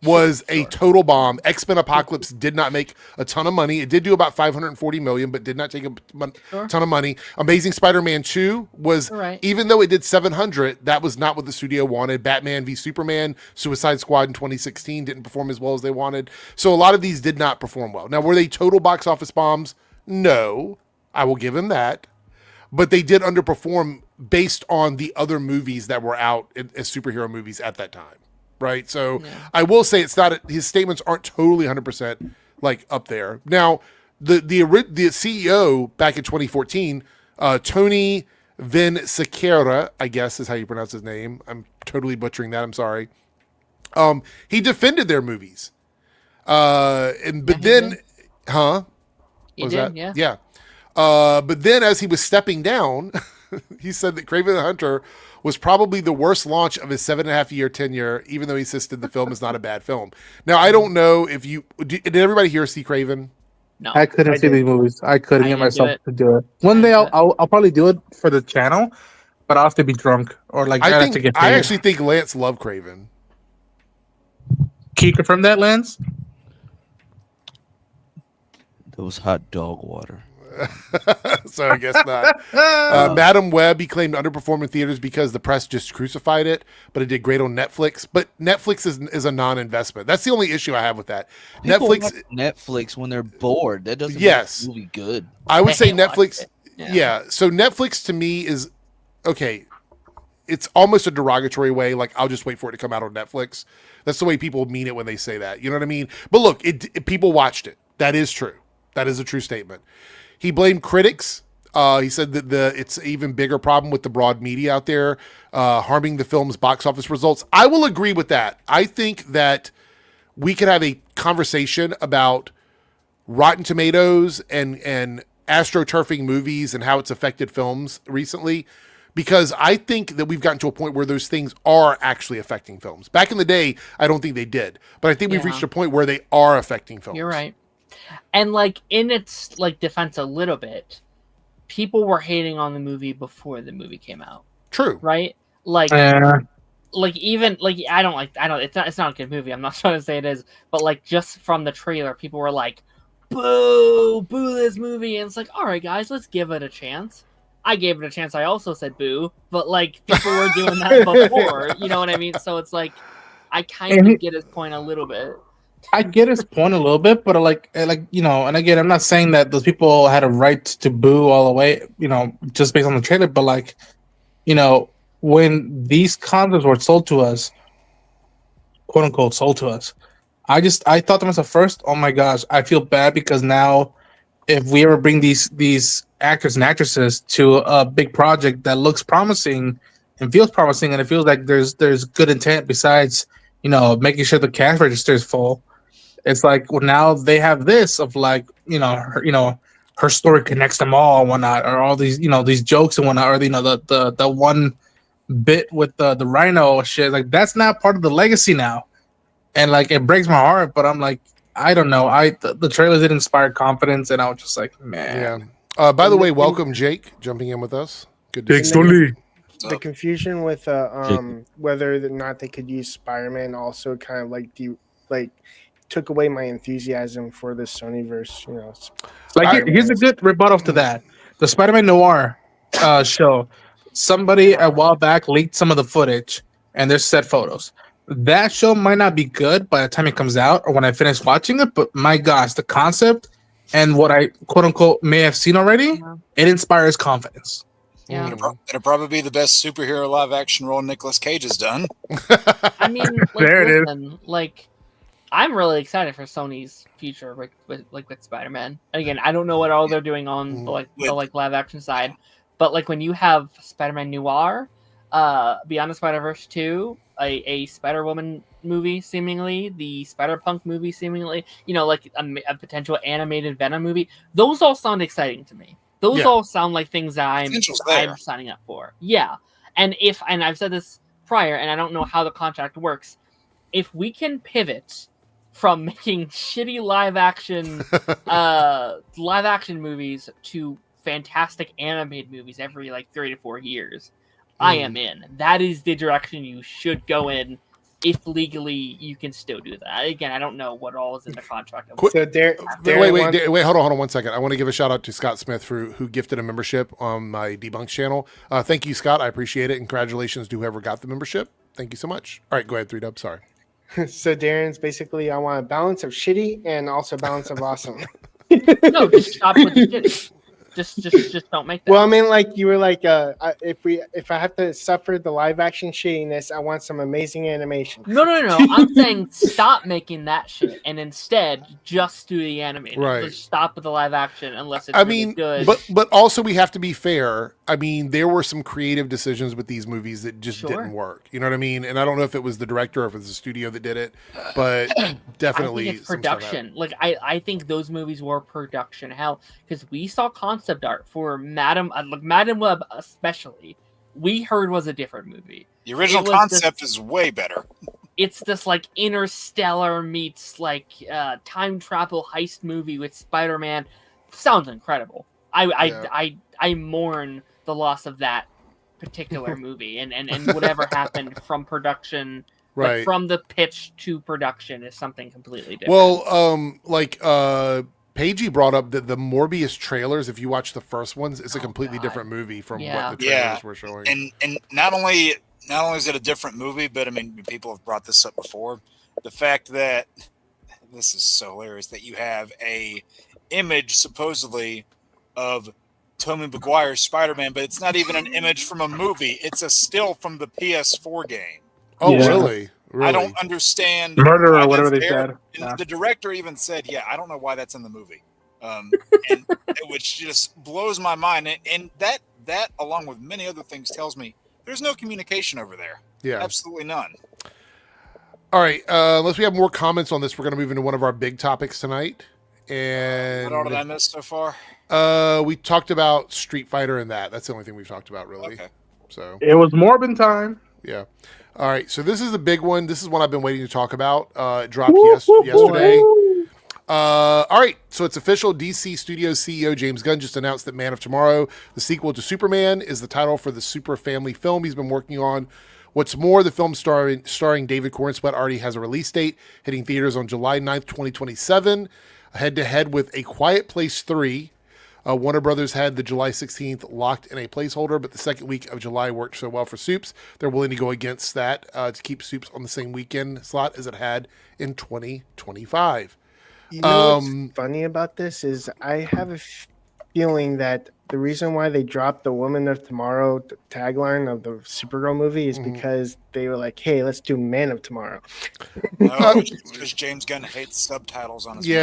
Speaker 1: was a total bomb. X-Men Apocalypse did not make a ton of money. It did do about 540 million, but did not take a ton of money. Amazing Spider-Man 2 was, even though it did 700, that was not what the studio wanted. Batman v Superman, Suicide Squad in 2016 didn't perform as well as they wanted. So a lot of these did not perform well. Now, were they total box office bombs? No, I will give him that. But they did underperform based on the other movies that were out as superhero movies at that time, right? So I will say it's not his statements aren't totally 100% like up there. Now, the CEO back in 2014, Tony Vinciquerra, I guess is how you pronounce his name. I'm totally butchering that. I'm sorry. He defended their movies, but then.
Speaker 3: He did,
Speaker 1: yeah. But then as he was stepping down, he said that Kraven the Hunter was probably the worst launch of his 7.5-year tenure, even though he insisted the film is not a bad film. Now, I don't know if did everybody here see Kraven?
Speaker 3: No,
Speaker 4: I couldn't see these movies. I couldn't get myself to do it. One day I'll probably do it for the channel, but I'll have to be drunk or like I have to get paid.
Speaker 1: I actually think Lance loved Kraven.
Speaker 4: Can you confirm that, Lance?
Speaker 5: That was hot dog water.
Speaker 1: So I guess not. Madam Web, he claimed underperformed in theaters because the press just crucified it, but it did great on Netflix. But Netflix is a non-investment. That's the only issue I have with that.
Speaker 5: People watch Netflix when they're bored. That doesn't make the movie good.
Speaker 1: I would say Netflix.
Speaker 3: Yeah.
Speaker 1: So Netflix to me is okay. It's almost a derogatory way. Like I'll just wait for it to come out on Netflix. That's the way people mean it when they say that. You know what I mean? But look, people watched it. That is true. That is a true statement. He blamed critics. He said that it's an even bigger problem with the broad media out there, harming the film's box office results. I will agree with that. I think that we could have a conversation about Rotten Tomatoes and astroturfing movies and how it's affected films recently, because I think that we've gotten to a point where those things are actually affecting films. Back in the day, I don't think they did, but I think we've reached a point where they are affecting films.
Speaker 3: You're right. And like in its like defense a little bit, people were hating on the movie before the movie came out.
Speaker 1: True.
Speaker 3: Right? Like even like it's not a good movie. I'm not trying to say it is, but like just from the trailer, people were like, boo this movie, and it's like, all right guys, let's give it a chance. I gave it a chance. I also said boo, but like people were doing that before, you know what I mean? So it's like I kind of get his point a little bit.
Speaker 4: I get his point a little bit, but like you know, and again, I'm not saying that those people had a right to boo all the way, you know, just based on the trailer. But like, you know, when these concepts were sold to us, quote unquote, sold to us, I thought to myself first, oh my gosh, I feel bad because now if we ever bring these actors and actresses to a big project that looks promising and feels promising, and it feels like there's good intent besides, you know, making sure the cash register is full. It's like, well, now they have this of like, you know, her story connects them all and whatnot, or all these, you know, these jokes and whatnot, or you know, the one bit with the rhino shit. Like that's not part of the legacy now, and like it breaks my heart. But I'm like, I don't know. The trailer did inspire confidence, and I was just like, man.
Speaker 1: Yeah. By the way, welcome Jake jumping in with us. Good to see you.
Speaker 2: The confusion with whether or not they could use Spider-Man also kind of like took away my enthusiasm for the Sonyverse. You know,
Speaker 4: like here's a good rebuttal to that: the Spider-Man Noir show. Somebody a while back leaked some of the footage, and there's set photos. That show might not be good by the time it comes out or when I finish watching it, but my gosh, the concept and what I quote unquote may have seen already, it inspires confidence.
Speaker 3: Yeah.
Speaker 6: It'll probably be the best superhero live action role Nicolas Cage has done.
Speaker 3: I mean, like,
Speaker 4: There it
Speaker 3: listen, like, I'm really excited for Sony's future with Spider-Man. Again, I don't know what all they're doing on the live action side, but like when you have Spider-Man Noir, Beyond the Spider-Verse 2, a Spider-Woman movie seemingly, the Spider-Punk movie seemingly, you know, like a potential animated Venom movie, those all sound exciting to me. Those all sound like things that I'm signing up for. Yeah. And I've said this prior, and I don't know how the contract works, if we can pivot from making shitty live action movies to fantastic animated movies every like 3 to 4 years, I am in. That is the direction you should go in. If legally you can still do that. Again, I don't know what all is in the contract.
Speaker 1: So wait, hold on 1 second. I want to give a shout out to Scott Smith who gifted a membership on my Debunks channel. Thank you, Scott. I appreciate it. And congratulations to whoever got the membership. Thank you so much. All right, go ahead, 3Dub. Sorry.
Speaker 2: So Darren's basically, I want a balance of shitty and also a balance of awesome.
Speaker 3: No, just stop with the shitty. Just don't make that.
Speaker 2: Well, I mean, like you were like, if I have to suffer the live action shittiness, I want some amazing animation.
Speaker 3: No. I'm saying stop making that shit and instead just do the animated.
Speaker 1: Right.
Speaker 3: Just stop with the live action unless it's really good.
Speaker 1: But also we have to be fair. I mean, there were some creative decisions with these movies that just didn't work. You know what I mean? And I don't know if it was the director or if it was the studio that did it, but definitely
Speaker 3: I think it's production. Like I think those movies were production. Hell, because we saw concept art for Madam Web especially, we heard was a different movie.
Speaker 6: The original concept is way better.
Speaker 3: It's this like Interstellar meets like time travel heist movie with Spider-Man. Sounds incredible. I mourn the loss of that particular movie and whatever happened from production.
Speaker 1: Right.
Speaker 3: Like, from the pitch to production is something completely different.
Speaker 1: Well, Paigey brought up that the Morbius trailers, if you watch the first ones, it's a completely different movie from what the trailers were showing.
Speaker 6: And not only is it a different movie, but I mean, people have brought this up before. The fact that this is so hilarious that you have a image supposedly of Tobey Maguire's Spider-Man, but it's not even an image from a movie. It's a still from the PS4 game.
Speaker 1: Oh, really?
Speaker 6: I don't understand.
Speaker 4: Murder or whatever they said.
Speaker 6: And the director even said, I don't know why that's in the movie. Which just blows my mind. And that along with many other things tells me there's no communication over there.
Speaker 1: Yeah.
Speaker 6: Absolutely none.
Speaker 1: All right. Unless we have more comments on this, we're going to move into one of our big topics tonight. And
Speaker 6: what all did I miss so far?
Speaker 1: We talked about Street Fighter and that. That's the only thing we've talked about, really.
Speaker 6: Okay.
Speaker 1: So
Speaker 4: it was Morbin time.
Speaker 1: Yeah. All right. So this is a big one. This is one I've been waiting to talk about. It dropped yesterday. All right. So it's official. DC Studios CEO James Gunn just announced that Man of Tomorrow, the sequel to Superman, is the title for the super family film he's been working on. What's more, the film starring David Cornsweet already has a release date, hitting theaters on July 9th, 2027, head-to-head with A Quiet Place 3, Warner Brothers had the July 16th locked in a placeholder, but the second week of July worked so well for Supes, they're willing to go against that to keep Supes on the same weekend slot as it had in 2025.
Speaker 2: You know what's funny about this is I have a feeling that the reason why they dropped the Woman of Tomorrow tagline of the Supergirl movie is because they were like, hey, let's do Man of Tomorrow.
Speaker 6: No, because James Gunn hates subtitles on his movie.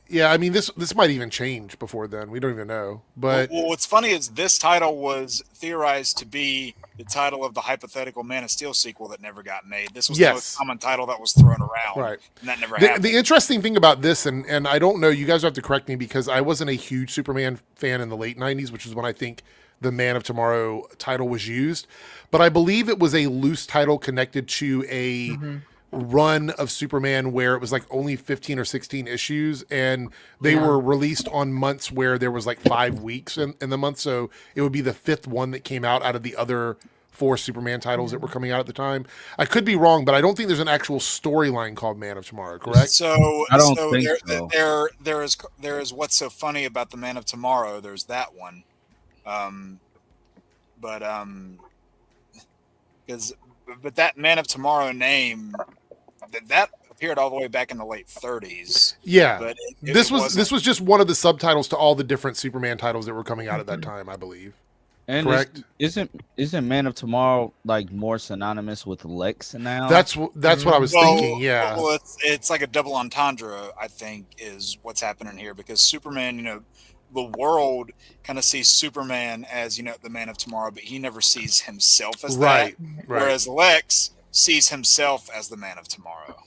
Speaker 1: Yeah. I mean, this might even change before then. We don't even know. But
Speaker 6: well, what's funny is this title was theorized to be the title of the hypothetical Man of Steel sequel that never got made. This was the most common title that was thrown around,
Speaker 1: right?
Speaker 6: And that never happened.
Speaker 1: The interesting thing about this, and I don't know, you guys have to correct me because I wasn't a huge Superman fan in the late 90s, which is when I think the Man of Tomorrow title was used. But I believe it was a loose title connected to a run of Superman where it was like only 15 or 16 issues, and they were released on months where there was like 5 weeks in the month. So it would be the fifth one that came out of the other 4 Superman titles that were coming out at the time. I could be wrong, but I don't think there's an actual storyline called Man of Tomorrow, correct?
Speaker 6: So
Speaker 5: I don't think so.
Speaker 6: There is what's so funny about the Man of Tomorrow. There's that one, but that Man of Tomorrow name that appeared all the way back in the late 30s.
Speaker 1: Yeah,
Speaker 6: but
Speaker 1: this was just one of the subtitles to all the different Superman titles that were coming out at that time, I believe.
Speaker 5: And
Speaker 1: correct?
Speaker 5: Isn't Man of Tomorrow like more synonymous with Lex now?
Speaker 1: That's what I was thinking. Yeah.
Speaker 6: Well, it's like a double entendre. I think is what's happening here because Superman, the world kind of sees Superman as the Man of Tomorrow, but he never sees himself as that. Whereas Lex sees himself as the Man of Tomorrow.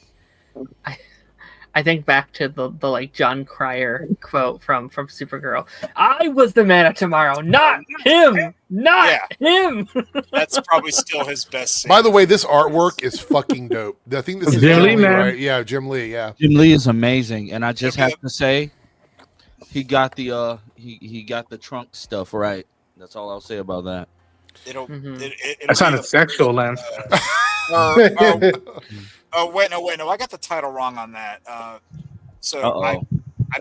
Speaker 3: I think back to the like John Cryer quote from Supergirl. I was the Man of Tomorrow, not him, him.
Speaker 6: That's probably still his best scene.
Speaker 1: By the way, this artwork is fucking dope. I think this is
Speaker 4: Jim Lee, man.
Speaker 1: right? Yeah, Jim Lee. Yeah,
Speaker 5: Jim Lee is amazing, and I just have to say, he got the he got the trunk stuff right. That's all I'll say about that.
Speaker 6: It'll
Speaker 4: That sounded sexual, Lance.
Speaker 6: Oh wait, no! I got the title wrong on that. I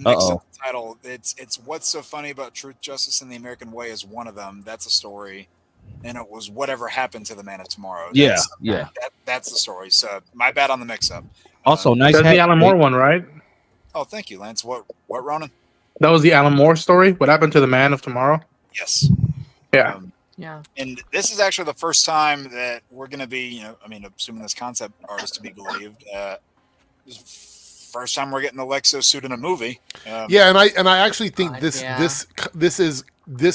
Speaker 6: mixed up the title. It's What's So Funny About Truth, Justice, and the American Way is one of them. That's a story, and it was Whatever Happened to the Man of Tomorrow. That's the story. So my bad on the mix-up.
Speaker 5: Also, nice.
Speaker 4: That's the Alan Moore one, right?
Speaker 6: Oh, thank you, Lance. What, Ronan?
Speaker 4: That was the Alan Moore story. What happened to the Man of Tomorrow?
Speaker 6: Yes.
Speaker 4: Yeah.
Speaker 3: Yeah.
Speaker 6: And this is actually the first time that we're going to be, assuming this concept art is to be believed, this is first time we're getting the Lexo suit in a movie.
Speaker 1: And I actually think this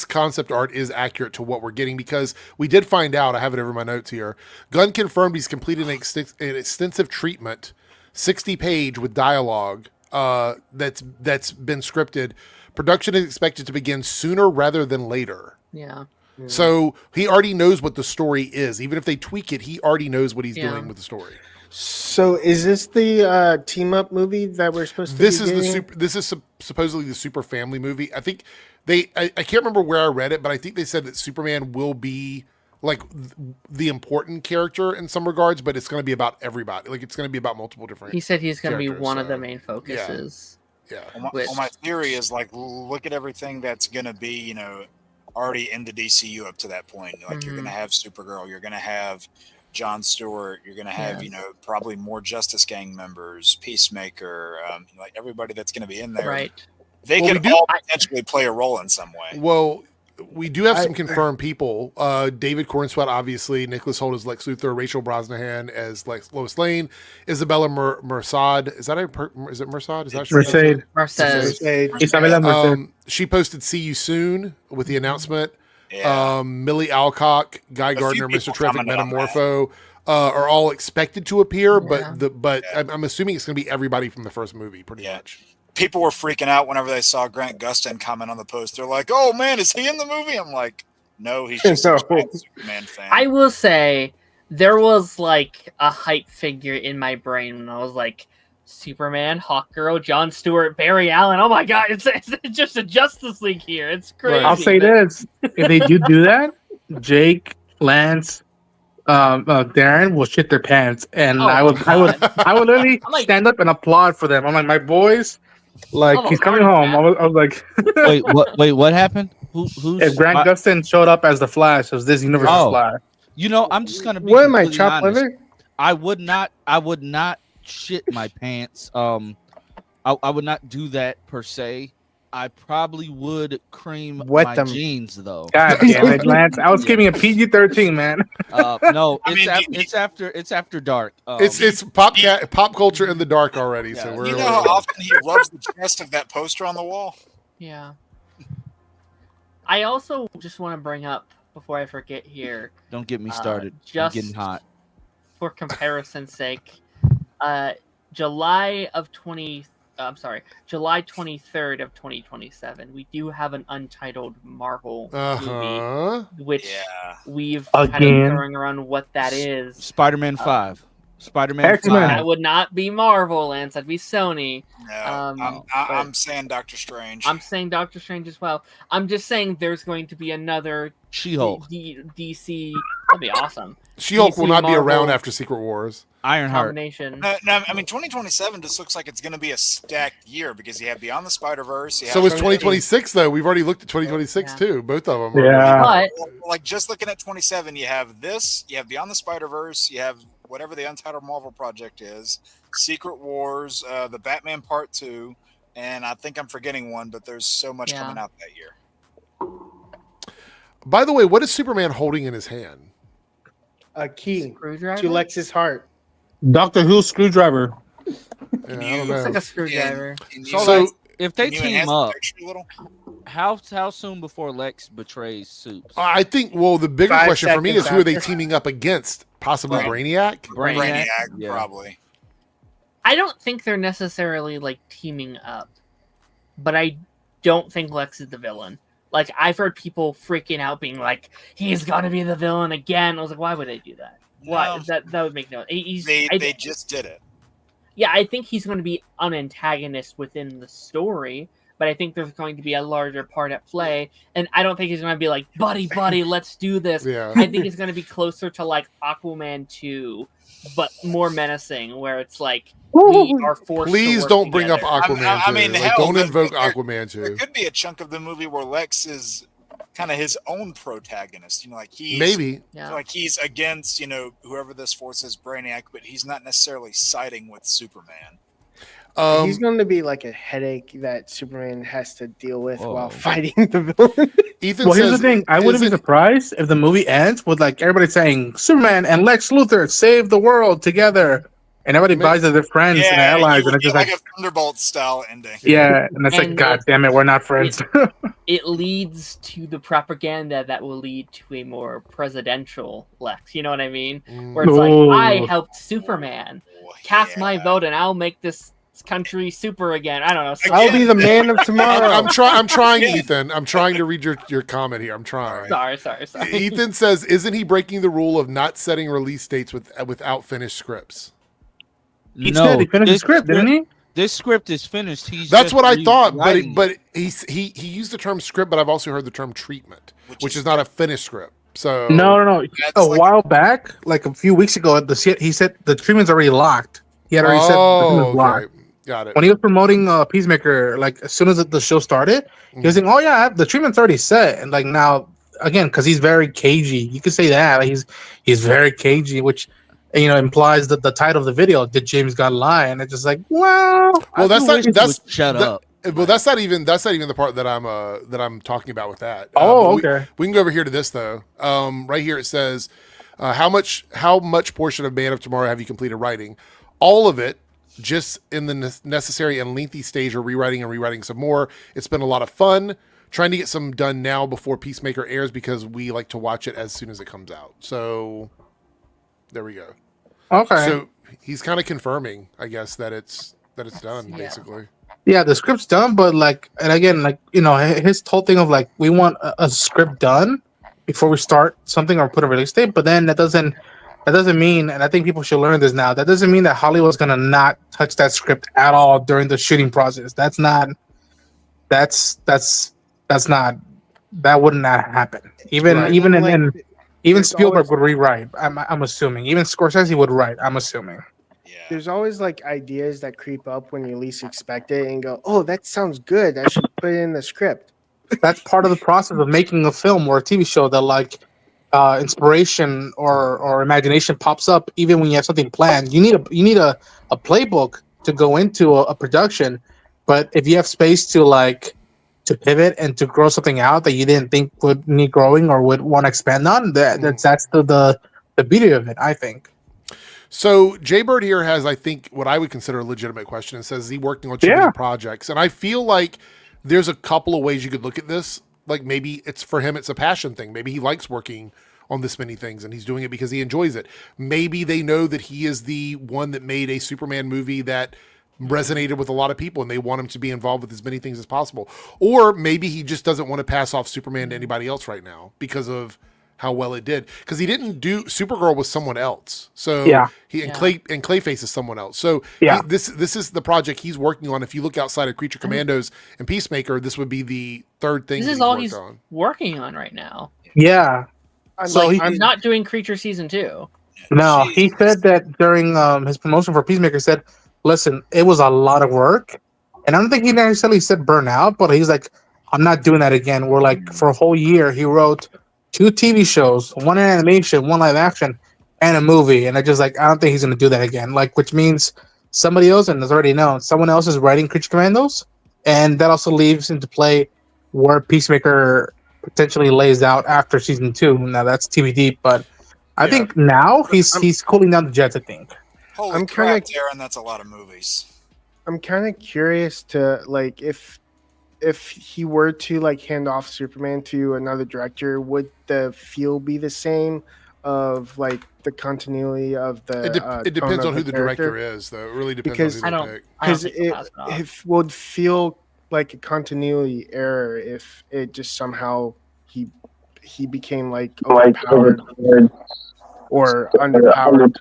Speaker 1: concept art is accurate to what we're getting because we did find out. I have it over my notes here. Gunn confirmed he's completed an extensive treatment, 60-page with dialogue that's been scripted. Production is expected to begin sooner rather than later.
Speaker 3: Yeah.
Speaker 1: So he already knows what the story is. Even if they tweak it, he already knows what he's doing with the story.
Speaker 2: So is this the team up movie that we're supposed to? This
Speaker 1: is supposedly the Super Family movie. I think I can't remember where I read it, but I think they said that Superman will be like the important character in some regards, but it's going to be about everybody. Like it's going to be about multiple different.
Speaker 3: He said he's going to be one of the main focuses.
Speaker 1: Yeah.
Speaker 6: Well, my theory is like look at everything that's going to be already in the DCU up to that point. Like you're going to have Supergirl, you're going to have Jon Stewart, you're going to have probably more Justice Gang members, Peacemaker, like everybody that's going to be in there.
Speaker 3: Right.
Speaker 6: They could all potentially play a role in some way.
Speaker 1: Well, we do have some confirmed people. David Cornsweet, obviously. Nicholas Hoult as Lex Luthor. Rachel Brosnahan as Lois Lane. Isabella Merced. Is it Merced? Is that
Speaker 3: Merced.
Speaker 4: Isabella Merced.
Speaker 1: She posted "See you soon" with the announcement.
Speaker 6: Yeah.
Speaker 1: Millie Alcock, Guy Gardner, Mr. Terrific, Metamorpho are all expected to appear, but I'm assuming it's going to be everybody from the first movie, pretty much.
Speaker 6: People were freaking out whenever they saw Grant Gustin comment on the post. They're like, "Oh man, is he in the movie?" I'm like, "No, he's just a Superman fan."
Speaker 3: I will say there was like a hype figure in my brain when I was like, Superman, Hawkgirl, Jon Stewart, Barry Allen. Oh my god, it's just a Justice League here. It's crazy.
Speaker 4: I'll say this: if they do that, Jake, Lance, Darren will shit their pants, and I would literally stand up and applaud for them. I'm like, my boys. Like he's coming home. I was like,
Speaker 5: Wait, what? Wait, what happened? Who's?
Speaker 4: if Grant Gustin showed up as the Flash, as this universe's
Speaker 5: Oh.
Speaker 4: Flash.
Speaker 5: You know, I'm just gonna be.
Speaker 2: What am I,
Speaker 5: completely
Speaker 2: chopped
Speaker 5: honest.
Speaker 2: liver?
Speaker 5: I would not shit my pants. I would not do that per se. I probably would cream
Speaker 2: Wet
Speaker 5: my
Speaker 2: them.
Speaker 5: jeans though.
Speaker 4: God damn it, Lance! I was giving a PG-13, man.
Speaker 5: No,
Speaker 6: I mean,
Speaker 5: it's after dark.
Speaker 1: It's pop culture in the dark already. So
Speaker 5: Yeah.
Speaker 1: we're
Speaker 6: You know how often he rubs the chest of that poster on the wall?
Speaker 3: Yeah. I also just want to bring up before I forget here,
Speaker 5: Don't get me started. I'm
Speaker 3: just
Speaker 5: getting hot.
Speaker 3: for comparison's sake, July 23rd of 2027, we do have an untitled Marvel movie, which
Speaker 6: Yeah.
Speaker 3: we've kind of
Speaker 4: Again.
Speaker 3: throwing around what that is.
Speaker 5: Spider-Man 5. Spider-Man
Speaker 4: X-Men.
Speaker 5: 5.
Speaker 3: That would not be Marvel, Lance. That'd be Sony.
Speaker 6: No, I'm saying Doctor Strange.
Speaker 3: I'm saying Doctor Strange as well. I'm just saying there's going to be another
Speaker 5: She-Hulk.
Speaker 3: DC. That'd be awesome.
Speaker 1: She-Hulk will
Speaker 3: DC
Speaker 1: not be
Speaker 3: Marvel
Speaker 1: around after Secret Wars.
Speaker 5: Ironheart.
Speaker 3: combination.
Speaker 6: No, I mean 2027 just looks like it's going to be a stacked year because you have Beyond the Spider-Verse.
Speaker 1: So it's 2026 though. We've already looked at 2026
Speaker 3: Yeah.
Speaker 1: too. Both of them.
Speaker 4: Yeah.
Speaker 3: But
Speaker 6: Like just looking at 27, you have this, you have Beyond the Spider-Verse, you have whatever the Untitled Marvel project is, Secret Wars, the Batman Part 2, and I think I'm forgetting one, but there's so much
Speaker 3: Yeah.
Speaker 6: coming out that year.
Speaker 1: By the way, what is Superman holding in his hand?
Speaker 2: A key
Speaker 3: screwdriver.
Speaker 2: to Lex's heart.
Speaker 4: Doctor Who screwdriver.
Speaker 1: Yeah, I don't
Speaker 3: Looks like
Speaker 1: know.
Speaker 3: a screwdriver.
Speaker 6: Can
Speaker 1: So
Speaker 5: If they
Speaker 6: can you
Speaker 5: team
Speaker 6: enhance the
Speaker 5: up,
Speaker 6: picture a little?
Speaker 5: how soon before Lex betrays Supes?
Speaker 1: I think. Well, the bigger
Speaker 2: 5
Speaker 1: question for me is
Speaker 2: seconds
Speaker 1: who are they
Speaker 2: after.
Speaker 1: teaming up against? Possibly
Speaker 6: Right.
Speaker 1: Brainiac.
Speaker 6: Brainiac,
Speaker 5: Yeah.
Speaker 6: probably.
Speaker 3: I don't think they're necessarily like teaming up, but I don't think Lex is the villain. Like I've heard people freaking out, being like, "He's gonna be the villain again." I was like, "Why would they do that? Why?
Speaker 6: No.
Speaker 3: That would make no."
Speaker 6: They just did it.
Speaker 3: Yeah, I think he's going to be an antagonist within the story, but I think there's going to be a larger part at play, and I don't think he's going to be like, buddy, let's do this.
Speaker 1: Yeah.
Speaker 3: I think it's going to be closer to like Aquaman 2, but more menacing, where it's like we are forced.
Speaker 1: Please
Speaker 3: to work
Speaker 1: don't bring up
Speaker 3: together.
Speaker 1: Aquaman.
Speaker 6: I mean,
Speaker 1: too. Like,
Speaker 6: hell,
Speaker 1: don't
Speaker 6: there-
Speaker 1: invoke
Speaker 6: there-
Speaker 1: Aquaman
Speaker 6: There
Speaker 1: too.
Speaker 6: could be a chunk of the movie where Lex is kind of his own protagonist. You know, like he's
Speaker 1: Maybe.
Speaker 3: Yeah.
Speaker 6: like he's against whoever this force is, Brainiac, but he's not necessarily siding with Superman.
Speaker 2: He's going to be like a headache that Superman has to deal with
Speaker 5: Whoa.
Speaker 2: while fighting the villain.
Speaker 1: Ethan
Speaker 4: Well, here's the
Speaker 1: says,
Speaker 4: thing. I wouldn't be
Speaker 1: isn't-
Speaker 4: surprised if the movie ends with like everybody saying Superman and Lex Luthor save the world together, and everybody buys as their friends and allies, and it's just
Speaker 6: like
Speaker 4: like,
Speaker 6: a Thunderbolt style ending.
Speaker 4: yeah, and it's like,
Speaker 3: And
Speaker 4: God damn it, we're not friends.
Speaker 3: It leads to the propaganda that will lead to a more presidential Lex. You know what I mean? Where it's like,
Speaker 4: Ooh.
Speaker 3: I helped Superman.
Speaker 6: Oh,
Speaker 3: Cast
Speaker 6: yeah.
Speaker 3: my vote, and I'll make this country super again. I don't know.
Speaker 2: I'll be the man of tomorrow.
Speaker 1: I'm trying,
Speaker 6: Yeah.
Speaker 1: Ethan. I'm trying to read your comment here. I'm trying.
Speaker 3: Sorry.
Speaker 1: Ethan says, isn't he breaking the rule of not setting release dates without finished scripts?
Speaker 4: He said he finished the script, didn't he?
Speaker 5: This script is finished. He's
Speaker 1: That's
Speaker 5: just
Speaker 1: what I thought,
Speaker 5: rewriting
Speaker 1: but
Speaker 5: it.
Speaker 1: he used the term script, but I've also heard the term treatment, which is not a finished script. So
Speaker 4: No.
Speaker 6: That's
Speaker 4: A
Speaker 6: like-
Speaker 4: while back, like a few weeks ago, he said the treatment's already locked. He had already said the treatment's locked.
Speaker 1: okay. Got it.
Speaker 4: When he was promoting Peacemaker, like as soon as the show started, he was saying, "Oh yeah, the treatment's already set." And like now, again, because he's very cagey, you could say that like, he's very cagey, which implies that the title of the video, "Did James Gunn lie?" And it's just like, well,
Speaker 1: That's
Speaker 5: Shut
Speaker 1: that-
Speaker 5: up.
Speaker 1: Well, that's not even the part that I'm talking about with that.
Speaker 4: Oh,
Speaker 1: but
Speaker 4: okay.
Speaker 1: We can go over here to this though. Right here it says, how much portion of Man of Tomorrow have you completed writing? All of it, just in the necessary and lengthy stage of rewriting some more. It's been a lot of fun trying to get some done now before Peacemaker airs because we like to watch it as soon as it comes out. So there we go.
Speaker 4: Okay.
Speaker 1: So he's kind of confirming, I guess, that it's done
Speaker 3: Yeah.
Speaker 1: basically.
Speaker 4: Yeah, the script's done, but his whole thing of like we want a script done before we start something or put a release date, but then that doesn't mean, and I think people should learn this now, that doesn't mean that Hollywood's gonna not touch that script at all during the shooting process. That would not happen. Even
Speaker 2: Right.
Speaker 4: even
Speaker 2: There's
Speaker 4: Spielberg
Speaker 2: always-
Speaker 4: would rewrite. I'm assuming. Even Scorsese would write. I'm assuming.
Speaker 6: Yeah.
Speaker 2: there's always like ideas that creep up when you least expect it and go, oh, that sounds good. I should put it in the script.
Speaker 4: That's part of the process of making a film or a TV show, that like inspiration or imagination pops up even when you have something planned. You need a playbook to go into a production, but if you have space to like to pivot and to grow something out that you didn't think would need growing or would want to expand on, that's the beauty of it, I think.
Speaker 1: So Jaybird here has, I think, what I would consider a legitimate question, and says, is he working on too many projects? And I feel like there's a couple of ways you could look at this. Like maybe it's for him, it's a passion thing. Maybe he likes working on this many things and he's doing it because he enjoys it. Maybe they know that he is the one that made a Superman movie that resonated with a lot of people and they want him to be involved with as many things as possible. Or maybe he just doesn't want to pass off Superman to anybody else right now because of how well it did. Because he didn't do Supergirl with someone else. So Clayface is someone else. So this is the project he's working on. If you look outside of Creature Commandos and Peacemaker, this would be the third thing
Speaker 3: this is all he's working on right now.
Speaker 4: Yeah.
Speaker 3: So he's not doing Creature Season 2.
Speaker 4: No, he said that during his promotion for Peacemaker, he said, listen, it was a lot of work. And I don't think he necessarily said burnout, but he's like, I'm not doing that again. We're like, for a whole year, he wrote 2 TV shows, 1 animation, 1 live action, and a movie. And I just like, I don't think he's going to do that again. Like, which means somebody else, and it's already known, someone else is writing Creature Commandos. And that also leaves into play where Peacemaker potentially lays out after season 2. Now that's TBD, but I think now he's cooling down the jets, I think.
Speaker 6: Holy crap, Darren, that's a lot of movies.
Speaker 2: I'm kind of curious to like if he were to like hand off Superman to another director, would the feel be the same of like the continuity of the
Speaker 1: it depends on who the director is, though. It really depends on who they pick.
Speaker 2: Because it would feel like a continuity error if it just somehow he became like overpowered or underpowered.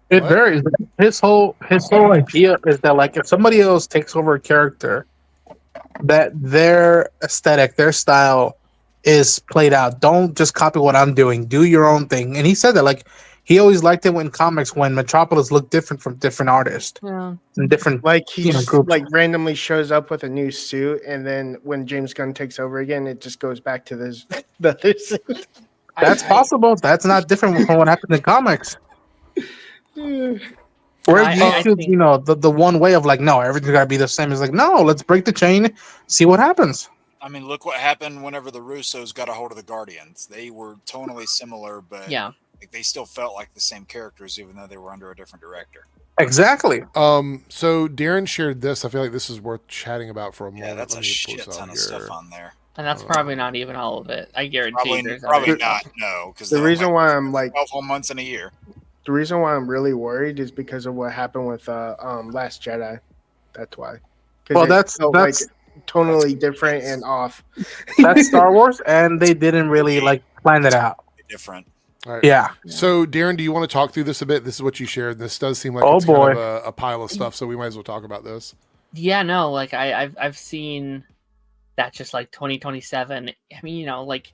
Speaker 4: It varies. His whole idea is that like if somebody else takes over a character, that their aesthetic, their style is played out. Don't just copy what I'm doing. Do your own thing. And he said that like he always liked it when comics, when Metropolis looked different from different artists.
Speaker 3: Yeah.
Speaker 4: And different
Speaker 2: like he just
Speaker 4: groups.
Speaker 2: like randomly shows up with a new suit, and then when James Gunn takes over again, it just goes back to the other suit.
Speaker 4: That's possible. That's not different from what happened in comics. We're used to, the one way of like, no, everything's gotta be the same. It's like, no, let's break the chain, see what happens.
Speaker 6: I mean, look what happened whenever the Russos got a hold of the Guardians. They were tonally similar, but they still felt like the same characters, even though they were under a different director.
Speaker 4: Exactly.
Speaker 1: So Darren shared this. I feel like this is worth chatting about for a moment.
Speaker 6: Yeah, that's a shit ton of stuff on there.
Speaker 3: And that's probably not even all of it. I guarantee
Speaker 6: probably not. No, because
Speaker 2: the reason why I'm like
Speaker 6: 12 whole months in a year.
Speaker 2: The reason why I'm really worried is because of what happened with Last Jedi. That's why.
Speaker 4: Well, that's
Speaker 2: like totally different and off.
Speaker 4: That's Star Wars, and they didn't really like plan it out.
Speaker 6: Different.
Speaker 1: All right.
Speaker 4: Yeah.
Speaker 1: So, Darren, do you want to talk through this a bit? This is what you shared. This does seem like it's kind of a pile of stuff, so we might as well talk about this.
Speaker 3: Yeah, no, like I've seen that just like 2027. I mean, like,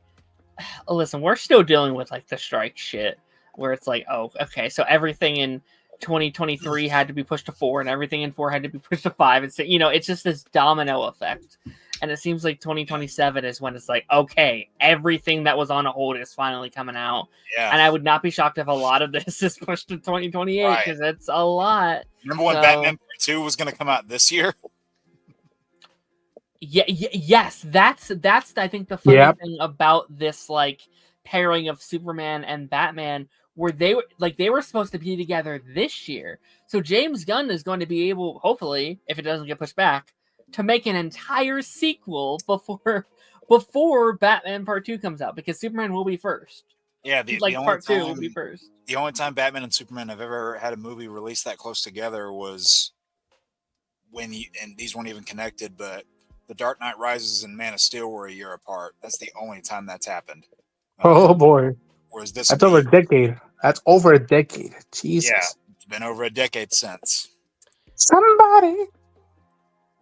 Speaker 3: listen, we're still dealing with like the strike shit, where it's like, oh, okay, so everything in 2023 had to be pushed to 4, and everything in 4 had to be pushed to 5, and so it's just this domino effect. And it seems like 2027 is when it's like, okay, everything that was on hold is finally coming out.
Speaker 6: Yeah.
Speaker 3: And I would not be shocked if a lot of this is pushed to 2028 because it's a lot.
Speaker 6: Remember when Batman 2 was going to come out this year?
Speaker 3: Yes, that's I think the funny thing about this like pairing of Superman and Batman, where they were supposed to be together this year. So James Gunn is going to be able, hopefully, if it doesn't get pushed back, to make an entire sequel before Batman Part 2 comes out, because Superman will be first.
Speaker 6: Yeah, the
Speaker 3: Part 2 will be first.
Speaker 6: The only time Batman and Superman have ever had a movie released that close together was when and these weren't even connected, but The Dark Knight Rises and Man of Steel were a year apart. That's the only time that's happened.
Speaker 4: Oh boy.
Speaker 6: Whereas this
Speaker 4: That's over a decade. That's over a decade. Jesus.
Speaker 6: Yeah, it's been over a decade since.
Speaker 4: Somebody.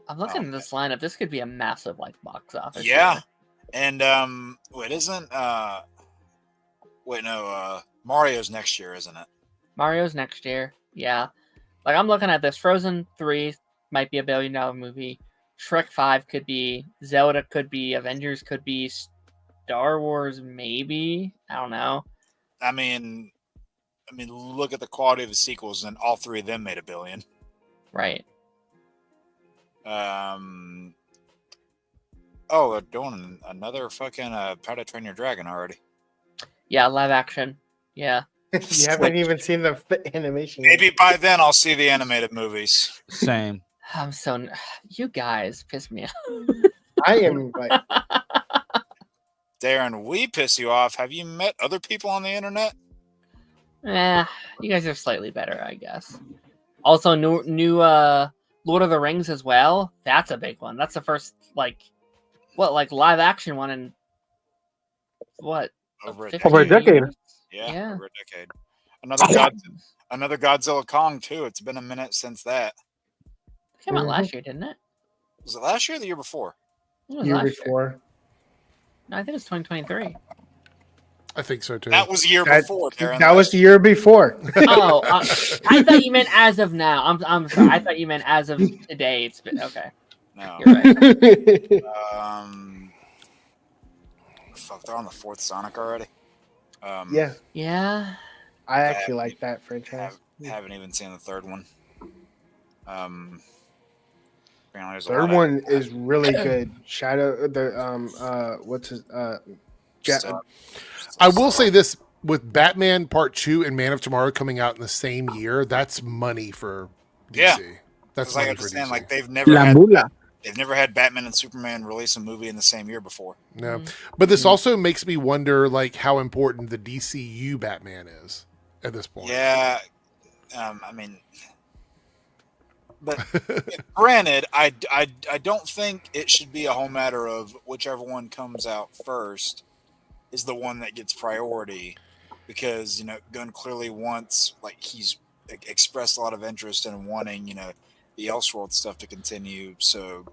Speaker 3: I'm looking at this lineup. This could be a massive like box office.
Speaker 6: Yeah. And Mario's next year, isn't it?
Speaker 3: Mario's next year. Yeah. Like, I'm looking at this. Frozen 3 might be $1 billion movie. Shrek 5 could be. Zelda could be. Avengers could be. Star Wars, maybe. I don't know.
Speaker 6: I mean, look at the quality of the sequels, and all three of them made $1 billion.
Speaker 3: Right.
Speaker 6: Oh, they're doing another fucking How to Train Your Dragon already.
Speaker 3: Yeah, live action. Yeah.
Speaker 2: You haven't even seen the animation.
Speaker 6: Maybe by then I'll see the animated movies.
Speaker 5: Same.
Speaker 3: I'm so. You guys piss me off.
Speaker 2: I am like,
Speaker 6: Darren, we piss you off. Have you met other people on the internet?
Speaker 3: You guys are slightly better, I guess. Also, new Lord of the Rings as well. That's a big one. That's the first live action one in what?
Speaker 6: Over a
Speaker 3: 50
Speaker 4: decade.
Speaker 3: years?
Speaker 6: Yeah, over a decade. Another Godzilla Kong too. It's been a minute since that.
Speaker 3: It came out last year, didn't it?
Speaker 6: Was it last year or the year before?
Speaker 3: It was
Speaker 2: year
Speaker 3: last
Speaker 2: before.
Speaker 3: No, I think it's 2023.
Speaker 1: I think so too.
Speaker 6: That was the year before, Darren.
Speaker 2: That was the year before.
Speaker 3: Oh, I thought you meant as of now. I'm sorry. I thought you meant as of today. It's been okay.
Speaker 6: No.
Speaker 3: You're right.
Speaker 6: Fuck, they're on the 4th Sonic already.
Speaker 2: Yeah,
Speaker 3: Yeah.
Speaker 2: I actually like that franchise.
Speaker 6: Haven't even seen the 3rd one. Apparently there's a
Speaker 2: Third
Speaker 6: lot of-
Speaker 2: one is really good. Shadow, the what's his
Speaker 1: I will say this: with Batman Part 2 and Man of Tomorrow coming out in the same year, that's money for DC.
Speaker 6: Yeah.
Speaker 1: That's
Speaker 6: Because I
Speaker 1: money for
Speaker 6: understand,
Speaker 1: DC.
Speaker 6: like they've
Speaker 4: La Mula.
Speaker 6: never had Batman and Superman release a movie in the same year before.
Speaker 1: No, but this also makes me wonder, like, how important the DCU Batman is at this point.
Speaker 6: Yeah, but granted, I don't think it should be a whole matter of whichever one comes out first is the one that gets priority, because Gunn clearly wants, like, he's expressed a lot of interest in wanting the Elseworld stuff to continue. So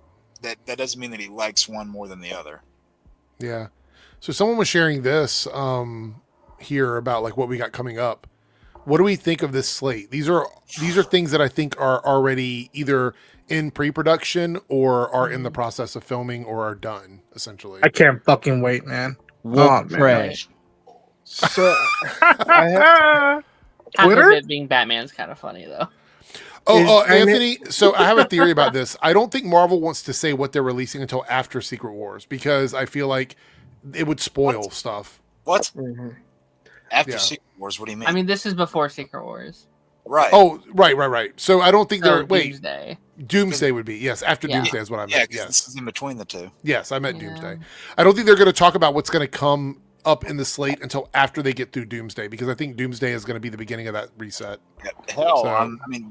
Speaker 6: that doesn't mean that he likes one more than the other.
Speaker 1: Yeah. So someone was sharing this here about like what we got coming up. What do we think of this slate? These are things that I think are already either in pre-production or are in the process of filming or are done, essentially.
Speaker 4: I can't fucking wait, man.
Speaker 5: Wolf
Speaker 4: man.
Speaker 5: trash.
Speaker 2: So
Speaker 3: Half
Speaker 4: Twitter?
Speaker 3: of it being Batman's kind of funny though.
Speaker 1: Anthony, so I have a theory about this. I don't think Marvel wants to say what they're releasing until after Secret Wars, because I feel like it would spoil stuff.
Speaker 6: What?
Speaker 2: Mhm.
Speaker 6: After
Speaker 1: Yeah.
Speaker 6: Secret Wars? What do you mean?
Speaker 3: I mean, this is before Secret Wars.
Speaker 6: right.
Speaker 1: Oh, right. So I don't think
Speaker 3: So
Speaker 1: they're... Wait,
Speaker 3: Doomsday.
Speaker 1: Doomsday would be. Yes, after
Speaker 3: Yeah.
Speaker 1: Doomsday is what I
Speaker 6: Yeah,
Speaker 1: meant.
Speaker 6: because
Speaker 1: Yes.
Speaker 6: this is in between the two.
Speaker 1: Yes, I meant
Speaker 3: Yeah.
Speaker 1: Doomsday. I don't think they're going to talk about what's going to come up in the slate until after they get through Doomsday, because I think Doomsday is going to be the beginning of that reset.
Speaker 6: Yeah, hell,
Speaker 1: So-
Speaker 6: I mean,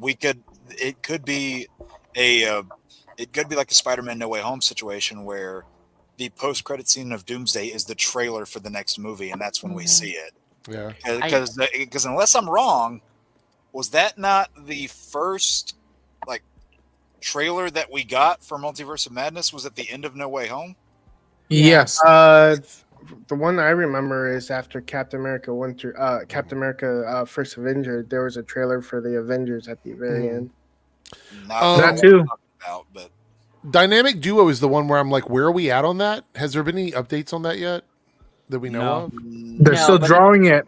Speaker 6: it could be like a Spider-Man No Way Home situation where the post-credit scene of Doomsday is the trailer for the next movie, and that's when we see it.
Speaker 1: Yeah.
Speaker 6: Because unless I'm wrong, was that not the first trailer that we got for Multiverse of Madness? Was at the end of No Way Home?
Speaker 4: Yes.
Speaker 2: The one I remember is after Captain America First Avenger. There was a trailer for the Avengers at the very end.
Speaker 6: Not
Speaker 1: That
Speaker 6: what
Speaker 4: too.
Speaker 6: I'm talking about, but
Speaker 1: Dynamic Duo is the one where I'm like, where are we at on that? Has there been any updates on that yet that we know
Speaker 5: No.
Speaker 1: of?
Speaker 4: They're
Speaker 3: No,
Speaker 4: still
Speaker 3: but
Speaker 4: drawing it.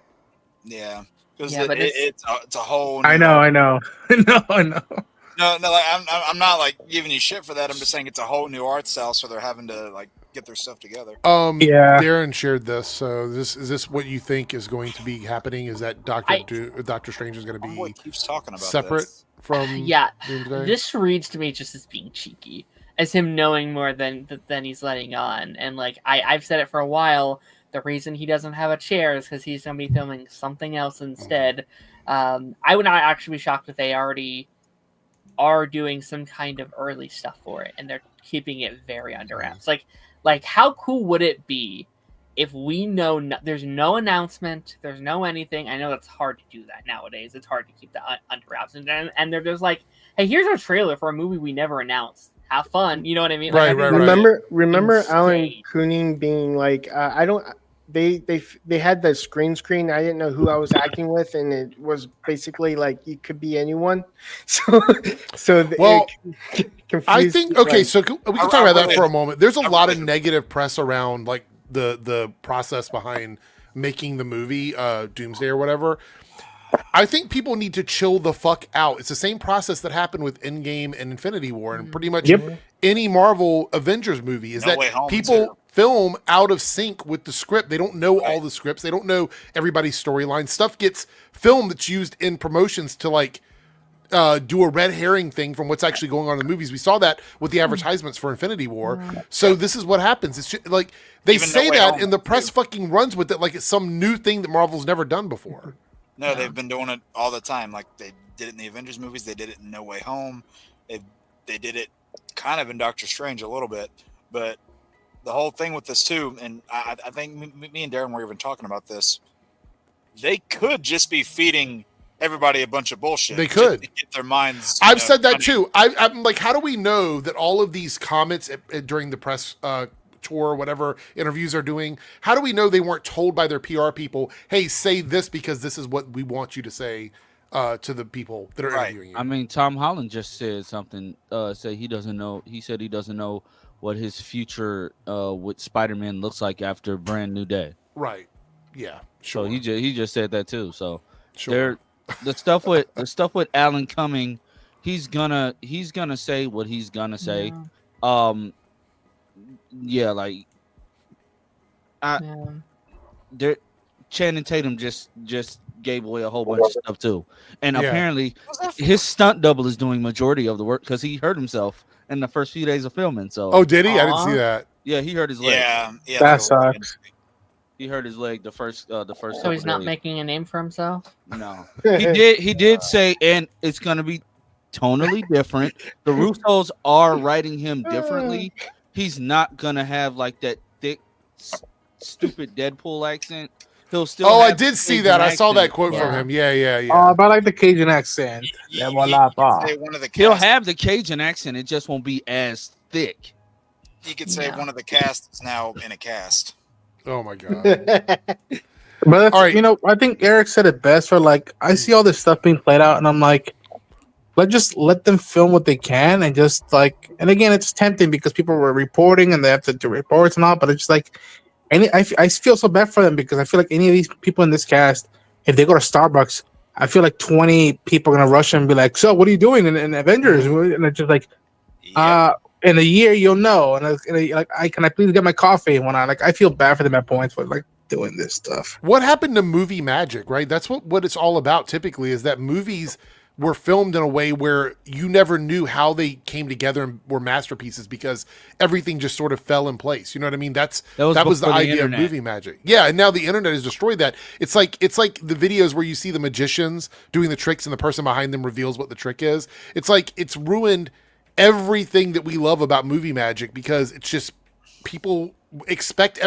Speaker 6: yeah, because
Speaker 3: Yeah, but
Speaker 6: it's a whole.
Speaker 4: I know. I know.
Speaker 6: No, like, I'm not like giving you shit for that. I'm just saying it's a whole new art style, so they're having to get their stuff together.
Speaker 4: Yeah.
Speaker 1: Darren shared this. So is this what you think is going to be happening? Is that Doctor Strange is going to
Speaker 6: Homeboy
Speaker 1: be
Speaker 6: keeps talking about
Speaker 1: separate
Speaker 6: this.
Speaker 1: from
Speaker 3: Yeah,
Speaker 1: Doomsday?
Speaker 3: this reads to me just as being cheeky, as him knowing more than he's letting on. And I've said it for a while. The reason he doesn't have a chair is because he's going to be filming something else instead. I would not actually be shocked if they already are doing some kind of early stuff for it, and they're keeping it very under wraps. Like how cool would it be if we know there's no announcement, there's no anything? I know that's hard to do that nowadays. It's hard to keep that under wraps, and they're just like, hey, here's our trailer for a movie we never announced. Have fun, you know what I mean?
Speaker 1: Right,
Speaker 3: I think
Speaker 1: right,
Speaker 3: that's
Speaker 1: right.
Speaker 2: Remember Alan
Speaker 3: insane.
Speaker 2: Kuning being like, they had the screen. I didn't know who I was acting with, and it was basically like you could be anyone.
Speaker 1: Well,
Speaker 2: confused,
Speaker 1: I think
Speaker 2: like,
Speaker 1: so. We can talk about that for a moment. There's a lot of negative press around like the process behind making the movie Doomsday or whatever. I think people need to chill the fuck out. It's the same process that happened with Endgame and Infinity War and pretty much any Marvel Avengers movie is that people film out of sync with the script. They don't know all the scripts. They don't know everybody's storyline. Stuff gets filmed that's used in promotions to like do a red herring thing from what's actually going on in the movies. We saw that with the advertisements for Infinity War. So this is what happens. It's just, like they say that and the press fucking runs with it like it's some new thing that Marvel's never done before.
Speaker 6: No, they've been doing it all the time. Like they did it in the Avengers movies. They did it in No Way Home. They did it kind of in Doctor Strange a little bit. But the whole thing with this too, and I think me and Darren were even talking about this. They could just be feeding everybody a bunch of bullshit.
Speaker 1: They could
Speaker 6: to get their minds.
Speaker 1: I've said that too. I'm like, how do we know that all of these comments during the press tour or whatever interviews are doing, how do we know they weren't told by their PR people, hey, say this because this is what we want you to say to the people that are interviewing you?
Speaker 5: I mean, Tom Holland just said something, said he doesn't know. He said he doesn't know what his future with Spider-Man looks like after Brand New Day.
Speaker 1: Right. Yeah. Sure.
Speaker 5: So he just said that too. So
Speaker 1: sure.
Speaker 5: The stuff with Alan Cumming, he's gonna say what he's gonna say. Yeah, like Channing Tatum just gave away a whole bunch of stuff too, and apparently his stunt double is doing majority of the work because he hurt himself in the first few days of filming. So
Speaker 1: did he? I didn't see that.
Speaker 5: Yeah, he hurt his leg.
Speaker 6: Yeah,
Speaker 4: that sucks.
Speaker 5: He hurt his leg the first.
Speaker 3: So he's not making a name for himself.
Speaker 5: No, he did say, and it's gonna be tonally different. The Russos are writing him differently. He's not gonna have like that thick, stupid Deadpool accent. He'll still.
Speaker 1: I did see that. I saw that quote from him. Yeah.
Speaker 4: Oh, but I like the Cajun accent.
Speaker 6: He'll
Speaker 5: have the Cajun accent. It just won't be as thick.
Speaker 6: You could say one of the cast is now in a cast.
Speaker 1: Oh my god.
Speaker 4: But all right. I think Eric said it best. For like, I see all this stuff being played out, and I'm like, let's let them film what they can, and just like, and again, it's tempting because people were reporting and they have to do reports and all. But it's just like, I feel so bad for them because I feel like any of these people in this cast, if they go to Starbucks, I feel like 20 people are gonna rush and be like, "So, what are you doing in Avengers?" And it's just like, in a year you'll know. And like, can I please get my coffee? And when I feel bad for them at points for like doing this stuff.
Speaker 1: What happened to movie magic? Right, that's what it's all about. Typically, is that movies were filmed in a way where you never knew how they came together and were masterpieces because everything just sort of fell in place. You know what I mean? That was the idea of movie magic. Yeah, and now the internet has destroyed that. It's like the videos where you see the magicians doing the tricks and the person behind them reveals what the trick is. It's like it's ruined everything that we love about movie magic because it's just people expect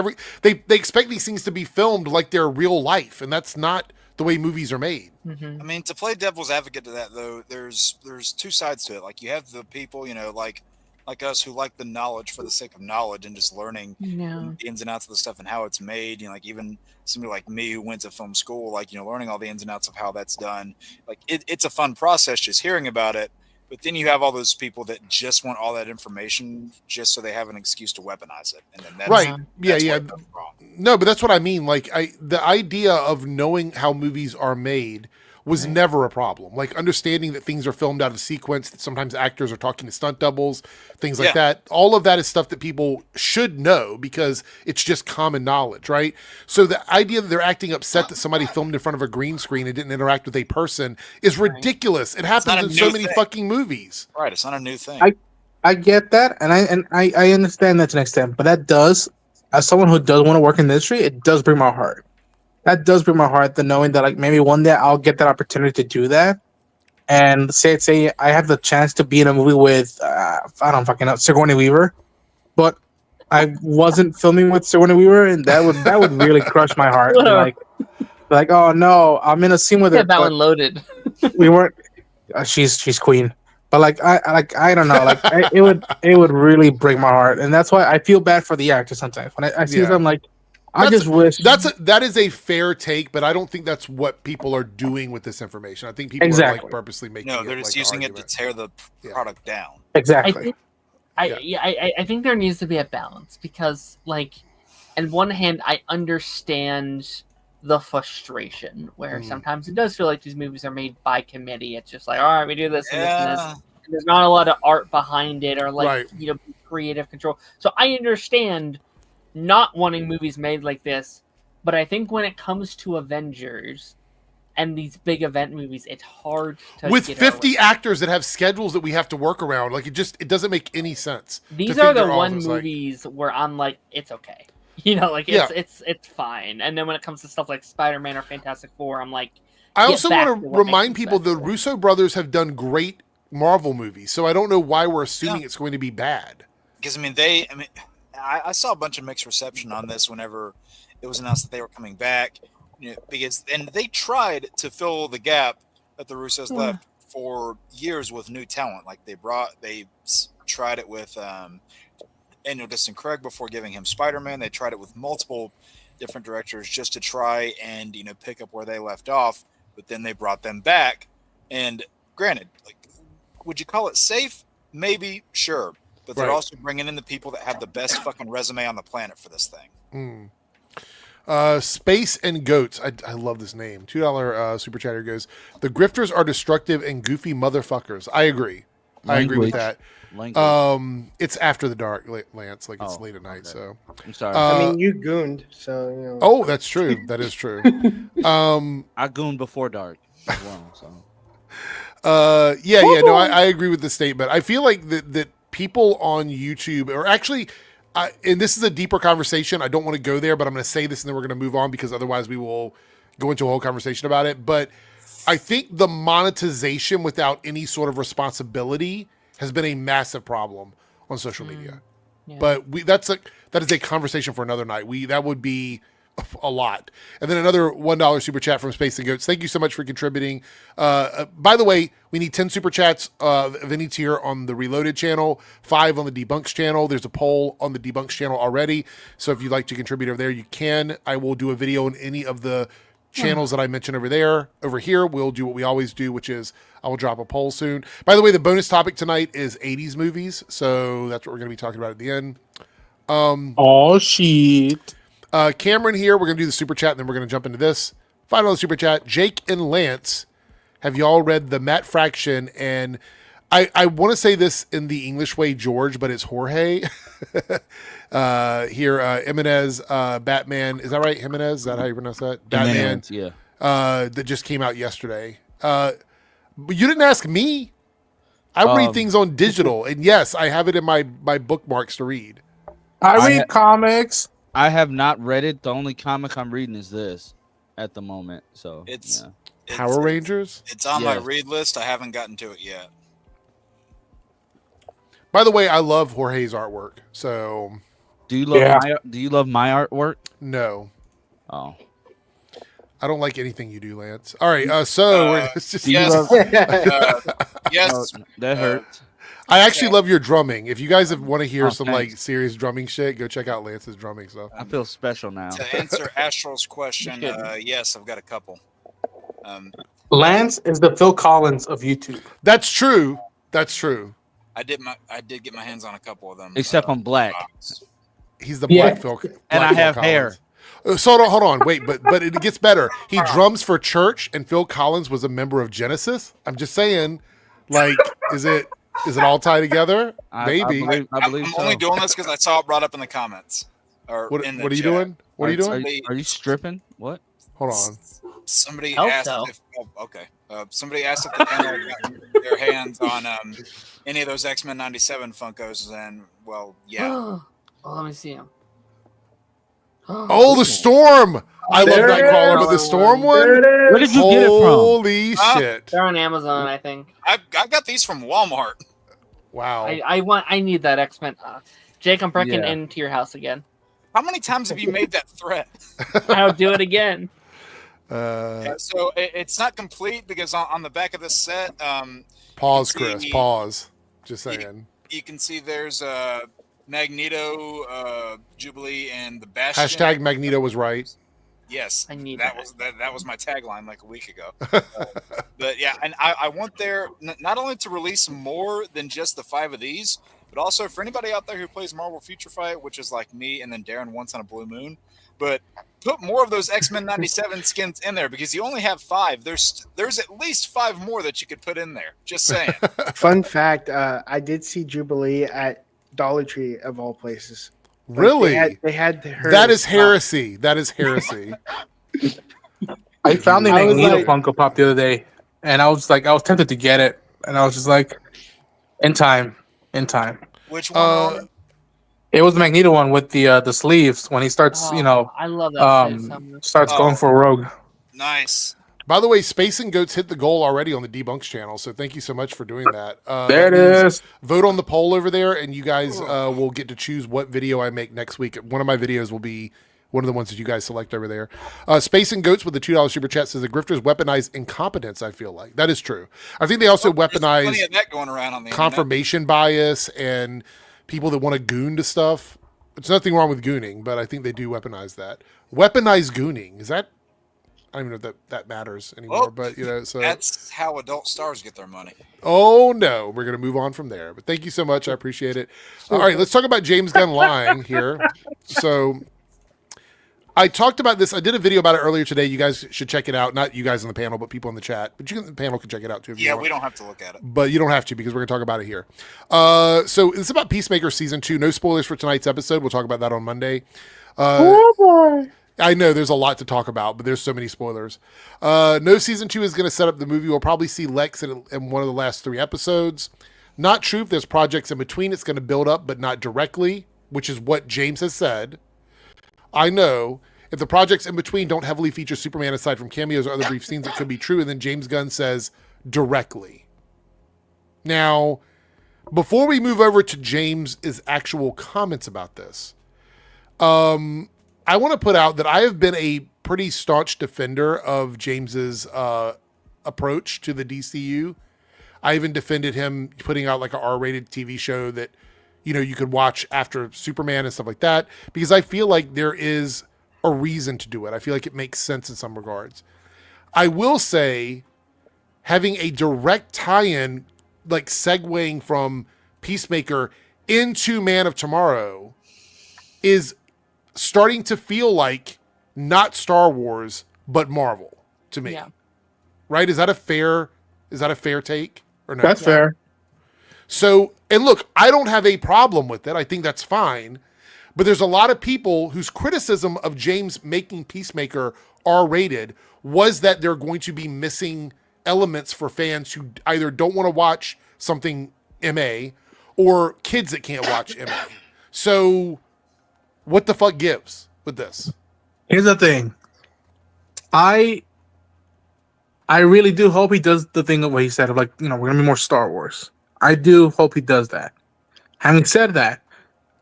Speaker 1: they expect these things to be filmed like they're real life, and that's not the way movies are made.
Speaker 3: Mm-hmm.
Speaker 6: I mean, to play devil's advocate to that, though, there's two sides to it. Like, you have the people, like us who like the knowledge for the sake of knowledge and just learning the ins and outs of the stuff and how it's made. Like, even somebody like me who went to film school, like, learning all the ins and outs of how that's done. Like, it's a fun process just hearing about it. But then you have all those people that just want all that information just so they have an excuse to weaponize it. And then that's,
Speaker 1: right.
Speaker 6: That's
Speaker 1: yeah. No, but that's what I mean. Like the idea of knowing how movies are made was never a problem. Like understanding that things are filmed out of sequence, that sometimes actors are talking to stunt doubles, things like that. All of that is stuff that people should know because it's just common knowledge, right? So the idea that they're acting upset that somebody filmed in front of a green screen and didn't interact with a person is ridiculous. It happens in so many fucking movies.
Speaker 6: Right, it's not a new thing.
Speaker 4: I get that, and I understand that to an extent, but that does, as someone who does want to work in the industry, it does break my heart. That does break my heart, the knowing that like maybe one day I'll get that opportunity to do that, and say I have the chance to be in a movie with I don't fucking know, Sigourney Weaver, but I wasn't filming with Sigourney Weaver, and that would really crush my heart. Like oh no, I'm in a scene with her.
Speaker 3: That one loaded.
Speaker 4: We weren't. She's queen, but I don't know, it would really break my heart, and that's why I feel bad for the actor sometimes when I see them like. I just wish
Speaker 1: that is a fair take, but I don't think that's what people are doing with this information. I think people are like
Speaker 4: Exactly.
Speaker 1: purposely making
Speaker 6: No,
Speaker 1: it
Speaker 6: they're just
Speaker 1: like
Speaker 6: using
Speaker 1: an
Speaker 6: it to
Speaker 1: argument.
Speaker 6: tear the product down.
Speaker 4: exactly.
Speaker 3: I think there needs to be a balance because, like, on one hand, I understand the frustration where sometimes it does feel like these movies are made by committee. It's just like, all right, we do this and this and this. And there's not a lot of art behind it or like creative control. So I understand not wanting movies made like this, but I think when it comes to Avengers and these big event movies, it's hard to
Speaker 1: with
Speaker 3: get
Speaker 1: 50 actors that have schedules that we have to work around. Like it doesn't make any sense.
Speaker 3: These are the movies where I'm like, it's okay. You know, like it's fine. And then when it comes to stuff like Spider-Man or Fantastic Four, I'm like,
Speaker 1: I also want to remind people the Russo brothers have done great Marvel movies, so I don't know why we're assuming it's going to be bad.
Speaker 6: Because I saw a bunch of mixed reception on this whenever it was announced that they were coming back. And they tried to fill the gap that the Russos left for years with new talent. Like they tried it with Daniel Distin Craig before giving him Spider-Man. They tried it with multiple different directors just to try and pick up where they left off. But then they brought them back. And granted, like, would you call it safe? Maybe, sure. But they're also bringing in the people that have the best fucking resume on the planet for this thing.
Speaker 1: Space and Goats. I love this name. $2 super chatter goes, the grifters are destructive and goofy motherfuckers. I agree. I agree with that. It's after the dark, Lance. Like it's late at night, so
Speaker 5: I'm sorry.
Speaker 2: I mean, you gooned, so
Speaker 1: Oh, that's true. That is true.
Speaker 5: I gooned before dark as well. So.
Speaker 1: No, I agree with the statement. I feel like that people on YouTube, or actually, and this is a deeper conversation. I don't want to go there, but I'm going to say this and then we're going to move on because otherwise we will go into a whole conversation about it. But I think the monetization without any sort of responsibility has been a massive problem on social media.
Speaker 3: Yeah.
Speaker 1: But that is a conversation for another night. That would be a lot. And then another $1 super chat from Space and Goats. Thank you so much for contributing. By the way, we need 10 super chats of any tier on the Reloaded channel, 5 on the Debunks channel. There's a poll on the Debunks channel already. So if you'd like to contribute over there, you can. I will do a video on any of the channels that I mentioned over there. Over here, we'll do what we always do, which is I will drop a poll soon. By the way, the bonus topic tonight is 80s movies. So that's what we're going to be talking about at the end.
Speaker 4: Oh, shit.
Speaker 1: Cameron here. We're going to do the super chat, and then we're going to jump into this. $5 super chat. Jake and Lance, have y'all read the Matt Fraction? And I want to say this in the English way, George, but it's Jorge. Jimenez, Batman. Is that right? Jimenez? Is that how you pronounce that? Batman.
Speaker 5: Yeah.
Speaker 1: That just came out yesterday. But you didn't ask me. I read things on digital, and yes, I have it in my bookmarks to read.
Speaker 4: I read comics.
Speaker 5: I have not read it. The only comic I'm reading is this at the moment. So
Speaker 6: It's
Speaker 1: Power Rangers.
Speaker 6: It's on my read list. I haven't gotten to it yet.
Speaker 1: By the way, I love Jorge's artwork. So,
Speaker 5: do you love my artwork?
Speaker 1: No.
Speaker 5: Oh,
Speaker 1: I don't like anything you do, Lance. All right, it's just
Speaker 6: yes, yes,
Speaker 5: that hurts.
Speaker 1: I actually love your drumming. If you guys want to hear some like serious drumming shit, go check out Lance's drumming stuff.
Speaker 5: I feel special now.
Speaker 6: To answer Astral's question, yes, I've got a couple.
Speaker 4: Lance is the Phil Collins of YouTube.
Speaker 1: That's true. That's true.
Speaker 6: I did get my hands on a couple of them.
Speaker 5: Except I'm black.
Speaker 1: He's the black Phil.
Speaker 5: And I have hair.
Speaker 1: So hold on, wait, but it gets better. He drums for Church, and Phil Collins was a member of Genesis. I'm just saying, like, is it all tied together? Maybe.
Speaker 6: I'm only doing this because I saw it brought up in the comments.
Speaker 1: What are you doing? What are you doing?
Speaker 5: Are you stripping? What?
Speaker 1: Hold on.
Speaker 6: Somebody asked if somebody asked if the panel got their hands on any of those X-Men 97 Funkos, and well, yeah.
Speaker 3: Oh, let me see him.
Speaker 1: Oh, the Storm! I love that caller, but the Storm one.
Speaker 5: Where did you get it from?
Speaker 1: Holy shit!
Speaker 3: They're on Amazon, I think.
Speaker 6: I got these from Walmart.
Speaker 1: Wow.
Speaker 3: I need that X-Men. Jake, I'm breaking into your house again.
Speaker 6: How many times have you made that threat?
Speaker 3: I'll do it again.
Speaker 6: So it's not complete because on the back of this set,
Speaker 1: pause, Chris. Pause. Just saying.
Speaker 6: You can see there's Magneto, Jubilee, and the Bastion.
Speaker 1: Hashtag Magneto was right.
Speaker 6: Yes,
Speaker 3: I need
Speaker 6: that was my tagline like a week ago. But yeah, and I want there not only to release more than just the 5 of these, but also for anybody out there who plays Marvel Future Fight, which is like me and then Darren once on a blue moon, but put more of those X-Men 97 skins in there because you only have 5. There's at least 5 more that you could put in there. Just saying.
Speaker 2: Fun fact: I did see Jubilee at Dollar Tree of all places. Like,
Speaker 1: Really?
Speaker 2: they had her.
Speaker 1: That is heresy. That is heresy.
Speaker 4: I found the
Speaker 2: I was
Speaker 4: Magneto
Speaker 2: like-
Speaker 4: Funko Pop the other day, and I was tempted to get it, and I was just like, in time.
Speaker 6: Which one?
Speaker 4: It was the Magneto one with the sleeves when he starts,
Speaker 3: I love that. shit so much.
Speaker 4: starts going for a rogue.
Speaker 6: Nice.
Speaker 1: By the way, Space and Goats hit the goal already on the Debunks channel, so thank you so much for doing that.
Speaker 4: There
Speaker 1: that
Speaker 4: it
Speaker 1: means
Speaker 4: is.
Speaker 1: Vote on the poll over there, and you guys will get to choose what video I make next week. One of my videos will be one of the ones that you guys select over there. Space and Goats with the $2 super chat says the grifters weaponize incompetence. I feel like that is true. I think they also
Speaker 6: There's
Speaker 1: weaponize
Speaker 6: plenty of that going around on the
Speaker 1: confirmation bias and people that want to goon to stuff. There's nothing wrong with gooning, but I think they do weaponize that. Weaponize gooning, is that? I don't even know if that matters anymore,
Speaker 6: Well,
Speaker 1: but so
Speaker 6: That's how adult stars get their money.
Speaker 1: oh no, we're gonna move on from there. But thank you so much, I appreciate it. All right, let's talk about James Gunn lying here. So I talked about this. I did a video about it earlier today. You guys should check it out. Not you guys on the panel, but people in the chat. But the panel can check it out too. If you
Speaker 6: Yeah,
Speaker 1: want.
Speaker 6: we don't have to look at it.
Speaker 1: But you don't have to because we're going to talk about it here. So it's about Peacemaker season 2. No spoilers for tonight's episode. We'll talk about that on Monday. I know there's a lot to talk about, but there's so many spoilers. No season 2 is going to set up the movie. We'll probably see Lex in one of the last 3 episodes. Not true. If there's projects in between, it's going to build up, but not directly, which is what James has said. I know. If the projects in between don't heavily feature Superman aside from cameos or other brief scenes, it could be true. And then James Gunn says directly. Now, before we move over to James's actual comments about this, I want to put out that I have been a pretty staunch defender of James's approach to the DCU. I even defended him putting out like an R-rated TV show that, you could watch after Superman and stuff like that, because I feel like there is a reason to do it. I feel like it makes sense in some regards. I will say having a direct tie-in, like segueing from Peacemaker into Man of Tomorrow, is starting to feel like not Star Wars, but Marvel to me.
Speaker 3: Yeah.
Speaker 1: Right? Is that a fair take or no?
Speaker 4: That's fair.
Speaker 1: So, and look, I don't have a problem with it. I think that's fine. But there's a lot of people whose criticism of James making Peacemaker R-rated was that they're going to be missing elements for fans who either don't want to watch something MA or kids that can't watch MA. So what the fuck gives with this?
Speaker 4: Here's the thing. I really do hope he does the thing of what he said of like, we're gonna be more Star Wars. I do hope he does that. Having said that,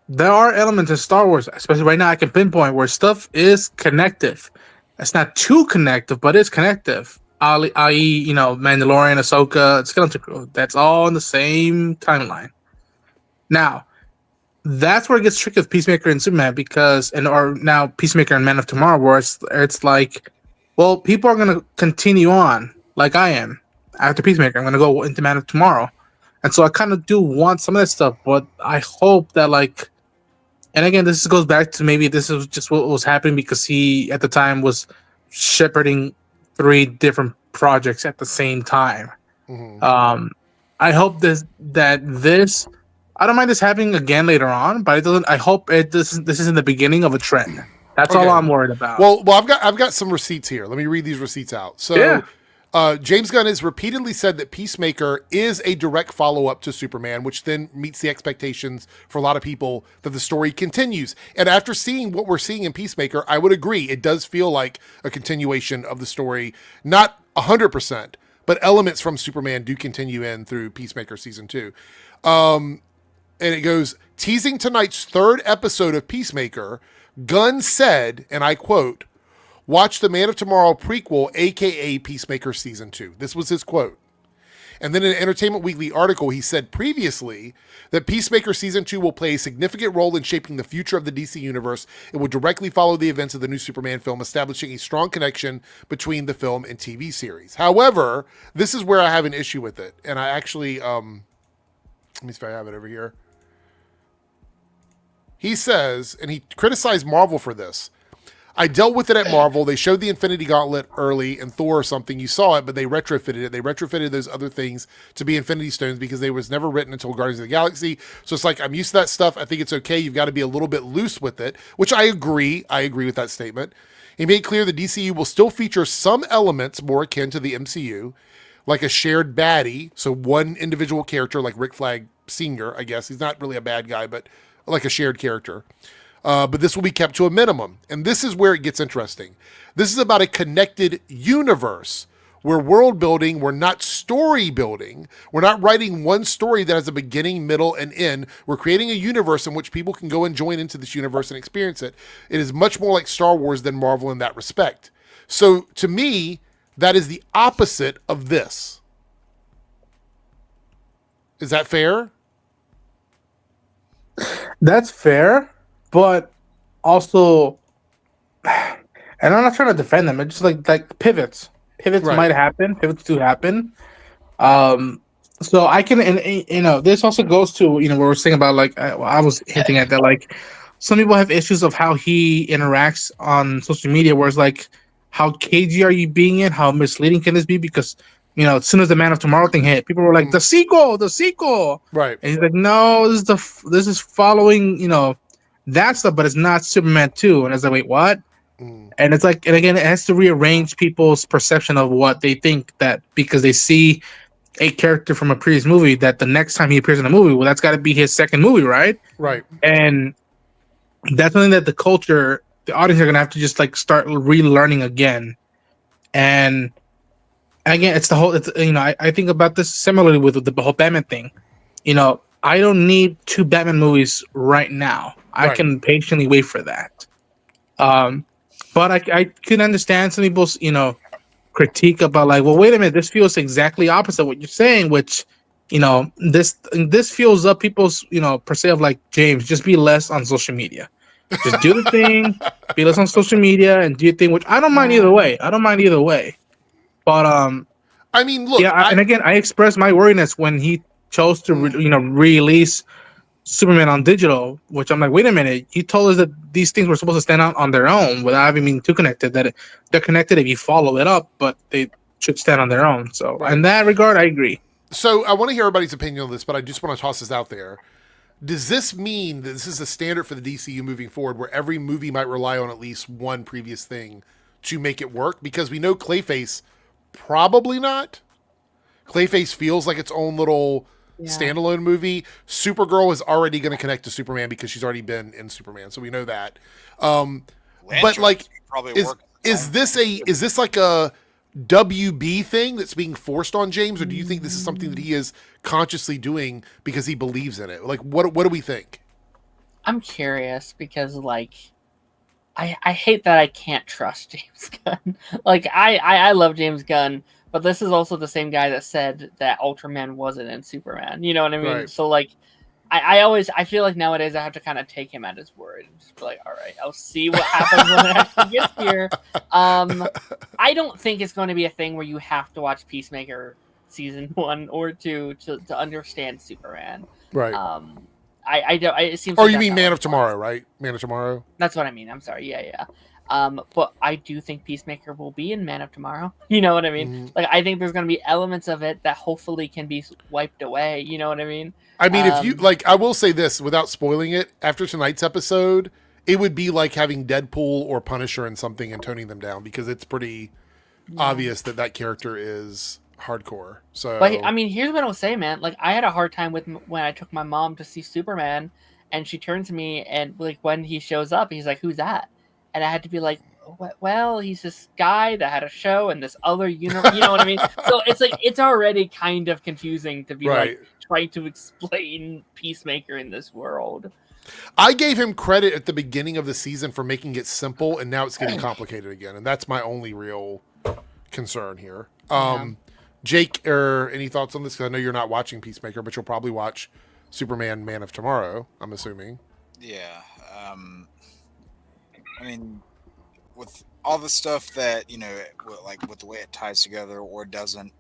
Speaker 4: there are elements in Star Wars, especially right now I can pinpoint where stuff is connective. It's not too connective, but it's connective. I.e., Mandalorian, Ahsoka, Skeleton Crew. That's all in the same timeline. Now, that's where it gets tricky with Peacemaker and Superman or now Peacemaker and Man of Tomorrow, where it's like, well, people are going to continue on like I am after Peacemaker. I'm going to go into Man of Tomorrow. And so I kind of do want some of that stuff, but I hope that and again, this goes back to maybe this is just what was happening because he at the time was shepherding 3 different projects at the same time.
Speaker 1: Mm-hmm.
Speaker 4: I hope that this I don't mind this happening again later on, but it doesn't. I hope this isn't the beginning of a trend. That's all I'm worried about.
Speaker 1: Well, I've got some receipts here. Let me read these receipts out. So,
Speaker 4: Yeah.
Speaker 1: James Gunn has repeatedly said that Peacemaker is a direct follow-up to Superman, which then meets the expectations for a lot of people that the story continues. And after seeing what we're seeing in Peacemaker, I would agree. It does feel like a continuation of the story, not 100%, but elements from Superman do continue in through Peacemaker season 2. And it goes, teasing tonight's 3rd episode of Peacemaker, Gunn said, and I quote, "Watch the Man of Tomorrow prequel, aka Peacemaker season 2. This was his quote. And then in an Entertainment Weekly article, he said previously that Peacemaker Season 2 will play a significant role in shaping the future of the DC Universe. It will directly follow the events of the new Superman film, establishing a strong connection between the film and TV series. However, this is where I have an issue with it. And I actually, let me see if I have it over here. He says, and he criticized Marvel for this. I dealt with it at Marvel. They showed the Infinity Gauntlet early in Thor or something. You saw it, but they retrofitted it. They retrofitted those other things to be Infinity Stones because they was never written until Guardians of the Galaxy. So it's like, I'm used to that stuff. I think it's okay. You've got to be a little bit loose with it, which I agree. I agree with that statement. He made clear the DCU will still feature some elements more akin to the MCU, like a shared baddie. So one individual character like Rick Flag Sr., I guess. He's not really a bad guy, but like a shared character. But this will be kept to a minimum. And this is where it gets interesting. This is about a connected universe. We're world building. We're not story building. We're not writing one story that has a beginning, middle, and end. We're creating a universe in which people can go and join into this universe and experience it. It is much more like Star Wars than Marvel in that respect. So to me, that is the opposite of this. Is that fair?
Speaker 4: That's fair. But also, and I'm not trying to defend them. It's just like pivots. Pivots
Speaker 1: Right.
Speaker 4: might happen. Pivots do happen. So I can, and this also goes to what we're saying about like I was hinting at that like some people have issues of how he interacts on social media, where it's like how cagey are you being in? How misleading can this be? Because as soon as the Man of Tomorrow thing hit, people were like the sequel.
Speaker 1: Right.
Speaker 4: And he's like, no, this is following that stuff, but it's not Superman 2. And it's like, wait, what? And it's like, and again, it has to rearrange people's perception of what they think, that because they see a character from a previous movie, that the next time he appears in a movie, well, that's got to be his second movie, right?
Speaker 1: Right.
Speaker 4: And that's something that the audience are going to have to just like start relearning again. And again, it's I think about this similarly with the whole Batman thing. I don't need 2 Batman movies right now. I
Speaker 1: Right.
Speaker 4: can patiently wait for that. But I can understand some people's, critique about like, well, wait a minute, this feels exactly opposite what you're saying, which, this fuels up people's, per se of like, James, just be less on social media. Just do the thing, be less on social media and do your thing, which I don't mind either way. But,
Speaker 1: I mean, look.
Speaker 4: yeah, and again, I expressed my worriness when he chose to, release Superman on digital, which I'm like, wait a minute, he told us that these things were supposed to stand out on their own without having been too connected, that they're connected if you follow it up, but they should stand on their own. So
Speaker 1: Right.
Speaker 4: in that regard, I agree.
Speaker 1: So I want to hear everybody's opinion on this, but I just want to toss this out there. Does this mean that this is a standard for the DCU moving forward, where every movie might rely on at least one previous thing to make it work? Because we know Clayface, probably not. Clayface feels like its own little standalone movie. Supergirl is already going to connect to Superman because she's already been in Superman, so we know that. But like, is this like a WB thing that's being forced on James, or do you think this is something that he is consciously doing because he believes in it? Like, what do we think?
Speaker 3: I'm curious because like I hate that I can't trust James Gunn. Like I love James Gunn, but this is also the same guy that said that Ultraman wasn't in Superman. You know what I mean?
Speaker 1: Right.
Speaker 3: So like I feel like nowadays I have to kind of take him at his word and just be like, all right, I'll see what happens when it actually gets here. I don't think it's going to be a thing where you have to watch Peacemaker season 1 or 2 to understand Superman.
Speaker 1: Right.
Speaker 3: I don't. It seems.
Speaker 1: Oh,
Speaker 3: like
Speaker 1: you
Speaker 3: that's
Speaker 1: mean
Speaker 3: how
Speaker 1: Man
Speaker 3: it
Speaker 1: of Tomorrow, right? Man of Tomorrow.
Speaker 3: That's what I mean. I'm sorry. Yeah. But I do think Peacemaker will be in Man of Tomorrow. You know what I mean?
Speaker 1: Mm-hmm.
Speaker 3: Like, I think there's going to be elements of it that hopefully can be wiped away. You know what I mean?
Speaker 1: I mean, if you like, I will say this without spoiling it. After tonight's episode, it would be like having Deadpool or Punisher in something and toning them down, because it's pretty obvious that character is hardcore. So,
Speaker 3: But I mean, here's what I'll say, man. Like, I had a hard time with when I took my mom to see Superman, and she turned to me, and like when he shows up, he's like, "Who's that?" And I had to be like, "Well, he's this guy that had a show in this other universe." You know what I mean? So it's like it's already kind of confusing to be
Speaker 1: Right.
Speaker 3: like trying to explain Peacemaker in this world.
Speaker 1: I gave him credit at the beginning of the season for making it simple, and now it's getting complicated again, and that's my only real concern here. Jake, or any thoughts on this? Because I know you're not watching Peacemaker, but you'll probably watch Superman: Man of Tomorrow. I'm assuming.
Speaker 6: Yeah. I mean, with all the stuff that like with the way it ties together or doesn't,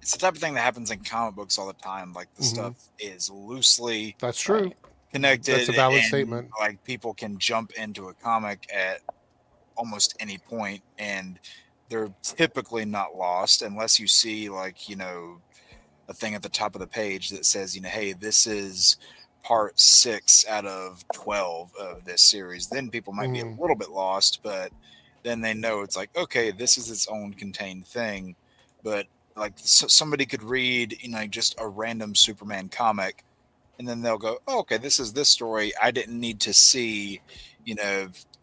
Speaker 6: it's the type of thing that happens in comic books all the time. Like the stuff is loosely
Speaker 1: That's true.
Speaker 6: connected.
Speaker 1: That's a valid
Speaker 6: and,
Speaker 1: statement.
Speaker 6: Like people can jump into a comic at almost any point, and they're typically not lost unless you see like a thing at the top of the page that says hey, this is part 6 out of 12 of this series. Then people might be a little bit lost, but then they know it's like, okay, this is its own contained thing. But like somebody could read just a random Superman comic, and then they'll go, oh, okay, this is this story. I didn't need to see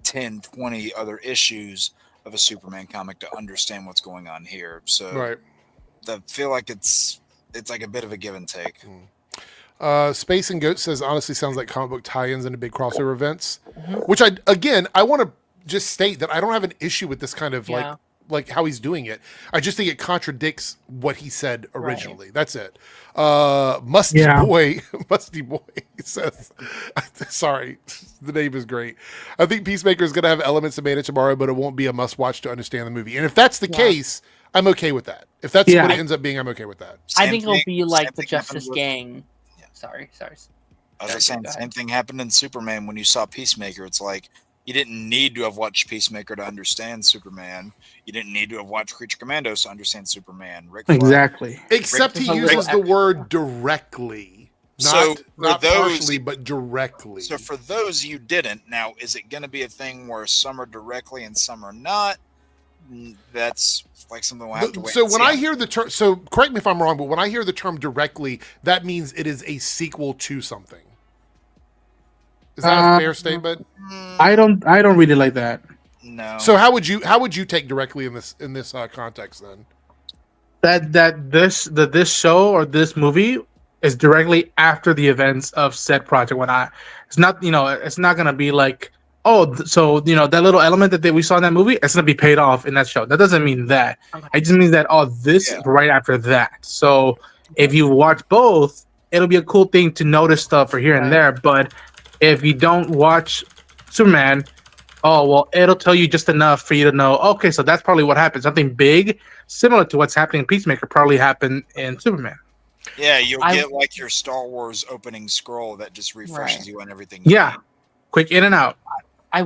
Speaker 6: 10, 20 other issues of a Superman comic to understand what's going on here. So
Speaker 1: Right.
Speaker 6: I feel like it's like a bit of a give and take.
Speaker 1: Space and Goat says, honestly, sounds like comic book tie-ins into big crossover events, which I want to just state that I don't have an issue with this kind of like how he's doing it. I just think it contradicts what he said originally. Right. That's it. Musty Boy says, sorry, the name is great. I think Peacemaker is going to have elements of Man of Tomorrow, but it won't be a must-watch to understand the movie. And if that's the case, I'm okay with that. If that's what it ends up being, I'm okay with that.
Speaker 3: I think it'll be like the Justice Gang. Sorry.
Speaker 6: I was just saying the same thing happened in Superman when you saw Peacemaker. It's like you didn't need to have watched Peacemaker to understand Superman. You didn't need to have watched Creature Commandos to understand Superman.
Speaker 4: Exactly.
Speaker 1: Except he uses the word directly. Not partially, but directly.
Speaker 6: So for those you didn't, now is it going to be a thing where some are directly and some are not? That's like something we'll have to wait.
Speaker 1: So when I hear the term, so correct me if I'm wrong, but when I hear the term directly, that means it is a sequel to something. Is that a fair statement?
Speaker 4: I don't read it like that.
Speaker 6: No.
Speaker 1: So how would you take directly in this context then?
Speaker 4: That this show or this movie is directly after the events of said project. It's not gonna be like, so that little element that we saw in that movie, it's gonna be paid off in that show. That doesn't mean that. It just means that this is right after that. So if you watch both, it'll be a cool thing to notice stuff for here and there. But if you don't watch Superman, it'll tell you just enough for you to know, okay, so that's probably what happened. Something big, similar to what's happening in Peacemaker, probably happened in Superman.
Speaker 6: Yeah, you'll get like your Star Wars opening scroll that just refreshes you on everything.
Speaker 4: Quick in and out.
Speaker 3: I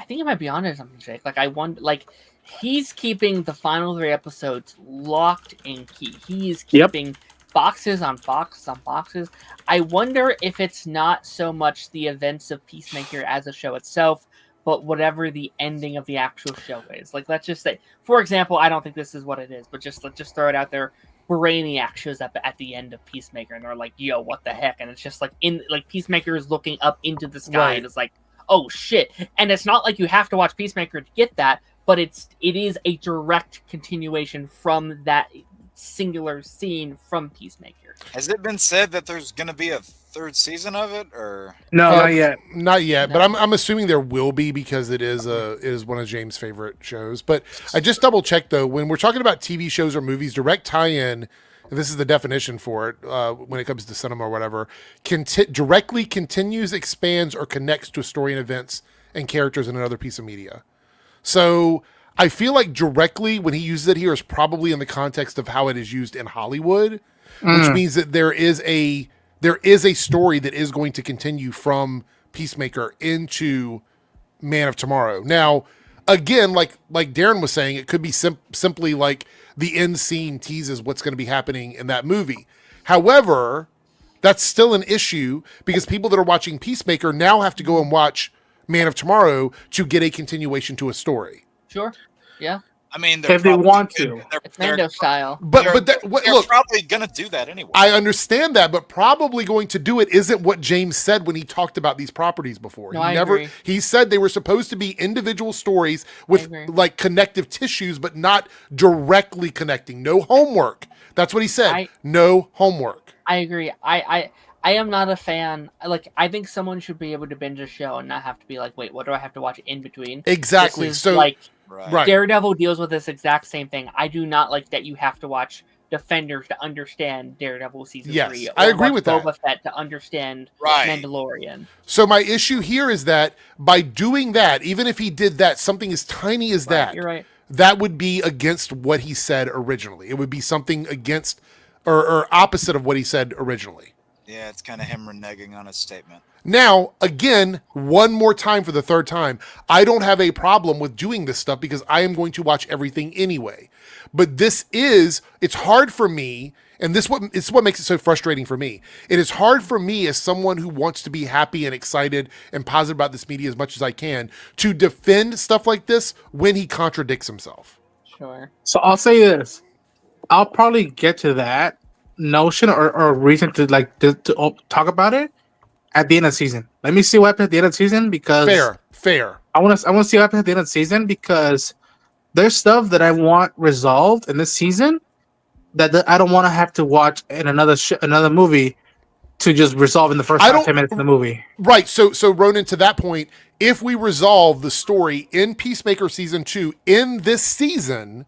Speaker 3: think I might be onto something, Jake. Like he's keeping the final 3 episodes locked and key. He is keeping boxes on boxes on boxes. I wonder if it's not so much the events of Peacemaker as a show itself, but whatever the ending of the actual show is. Like, let's just say, for example, I don't think this is what it is, but let's just throw it out there. Brainiac shows up at the end of Peacemaker, and they're like, "Yo, what the heck?" And it's just like Peacemaker is looking up into the sky, and it's like, "Oh shit!" And it's not like you have to watch Peacemaker to get that, but it is a direct continuation from that singular scene from Peacemaker.
Speaker 6: Has it been said that there's going to be a 3rd season of it, or
Speaker 4: no? Not yet.
Speaker 1: No. But I'm assuming there will be, because it is one of James' favorite shows. But I just double checked though, when we're talking about TV shows or movies, direct tie-in, and this is the definition for it when it comes to cinema or whatever, directly continues, expands, or connects to a story and events and characters in another piece of media. So I feel like directly, when he uses it here, is probably in the context of how it is used in Hollywood, which means that there is a story that is going to continue from Peacemaker into Man of Tomorrow. Now, again, like Darren was saying, it could be simply like the end scene teases what's going to be happening in that movie. However, that's still an issue, because people that are watching Peacemaker now have to go and watch Man of Tomorrow to get a continuation to a story.
Speaker 3: Sure. Yeah.
Speaker 6: I mean,
Speaker 4: if they want to,
Speaker 3: it's Mando style.
Speaker 1: But
Speaker 6: they're
Speaker 1: look,
Speaker 6: probably going to do that anyway.
Speaker 1: I understand that, but probably going to do it isn't what James said when he talked about these properties before.
Speaker 3: No, I agree.
Speaker 1: He said they were supposed to be individual stories with like connective tissues, but not directly connecting. No homework. That's what he said. No homework.
Speaker 3: I agree. I am not a fan. Like, I think someone should be able to binge a show and not have to be like, wait, what do I have to watch in between?
Speaker 1: Exactly. So Right.
Speaker 3: Daredevil deals with this exact same thing. I do not like that you have to watch Defenders to understand Daredevil season 3.
Speaker 1: I
Speaker 3: or
Speaker 1: agree
Speaker 3: watch
Speaker 1: with that.
Speaker 3: Boba Fett to understand
Speaker 6: Right.
Speaker 3: Mandalorian.
Speaker 1: So my issue here is that by doing that, even if he did that, something as tiny as that,
Speaker 3: You're right.
Speaker 1: that would be against what he said originally. It would be something against or opposite of what he said originally.
Speaker 6: Yeah, it's kind of him reneging on his statement.
Speaker 1: Now, again, one more time for the third time, I don't have a problem with doing this stuff because I am going to watch everything anyway. But it's hard for me, and it's what makes it so frustrating for me. It is hard for me as someone who wants to be happy and excited and positive about this media as much as I can to defend stuff like this when he contradicts himself.
Speaker 3: Sure.
Speaker 4: So I'll say this. I'll probably get to that notion or reason to talk about it at the end of the season. Let me see what happens at the end of the season because
Speaker 1: Fair.
Speaker 4: I want to see what happens at the end of the season because there's stuff that I want resolved in this season that I don't want to have to watch in another movie to just resolve in the first 10 minutes of the movie.
Speaker 1: Right. So Ronan, to that point, if we resolve the story in Peacemaker season 2 in this season,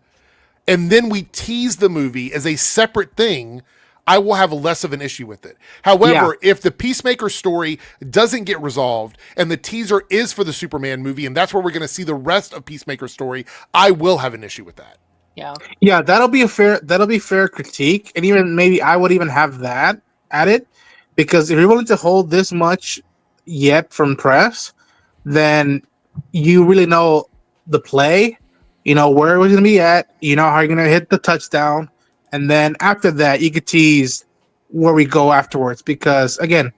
Speaker 1: and then we tease the movie as a separate thing, I will have less of an issue with it. However, if the Peacemaker story doesn't get resolved and the teaser is for the Superman movie, and that's where we're going to see the rest of Peacemaker's story, I will have an issue with that.
Speaker 4: Yeah, that'll be fair critique, and even maybe I would even have that at it, because if you're willing to hold this much yet from press, then you really know the play, you know where we're going to be at, you know how you're going to hit the touchdown, and then after that you could tease where we go afterwards. Because again,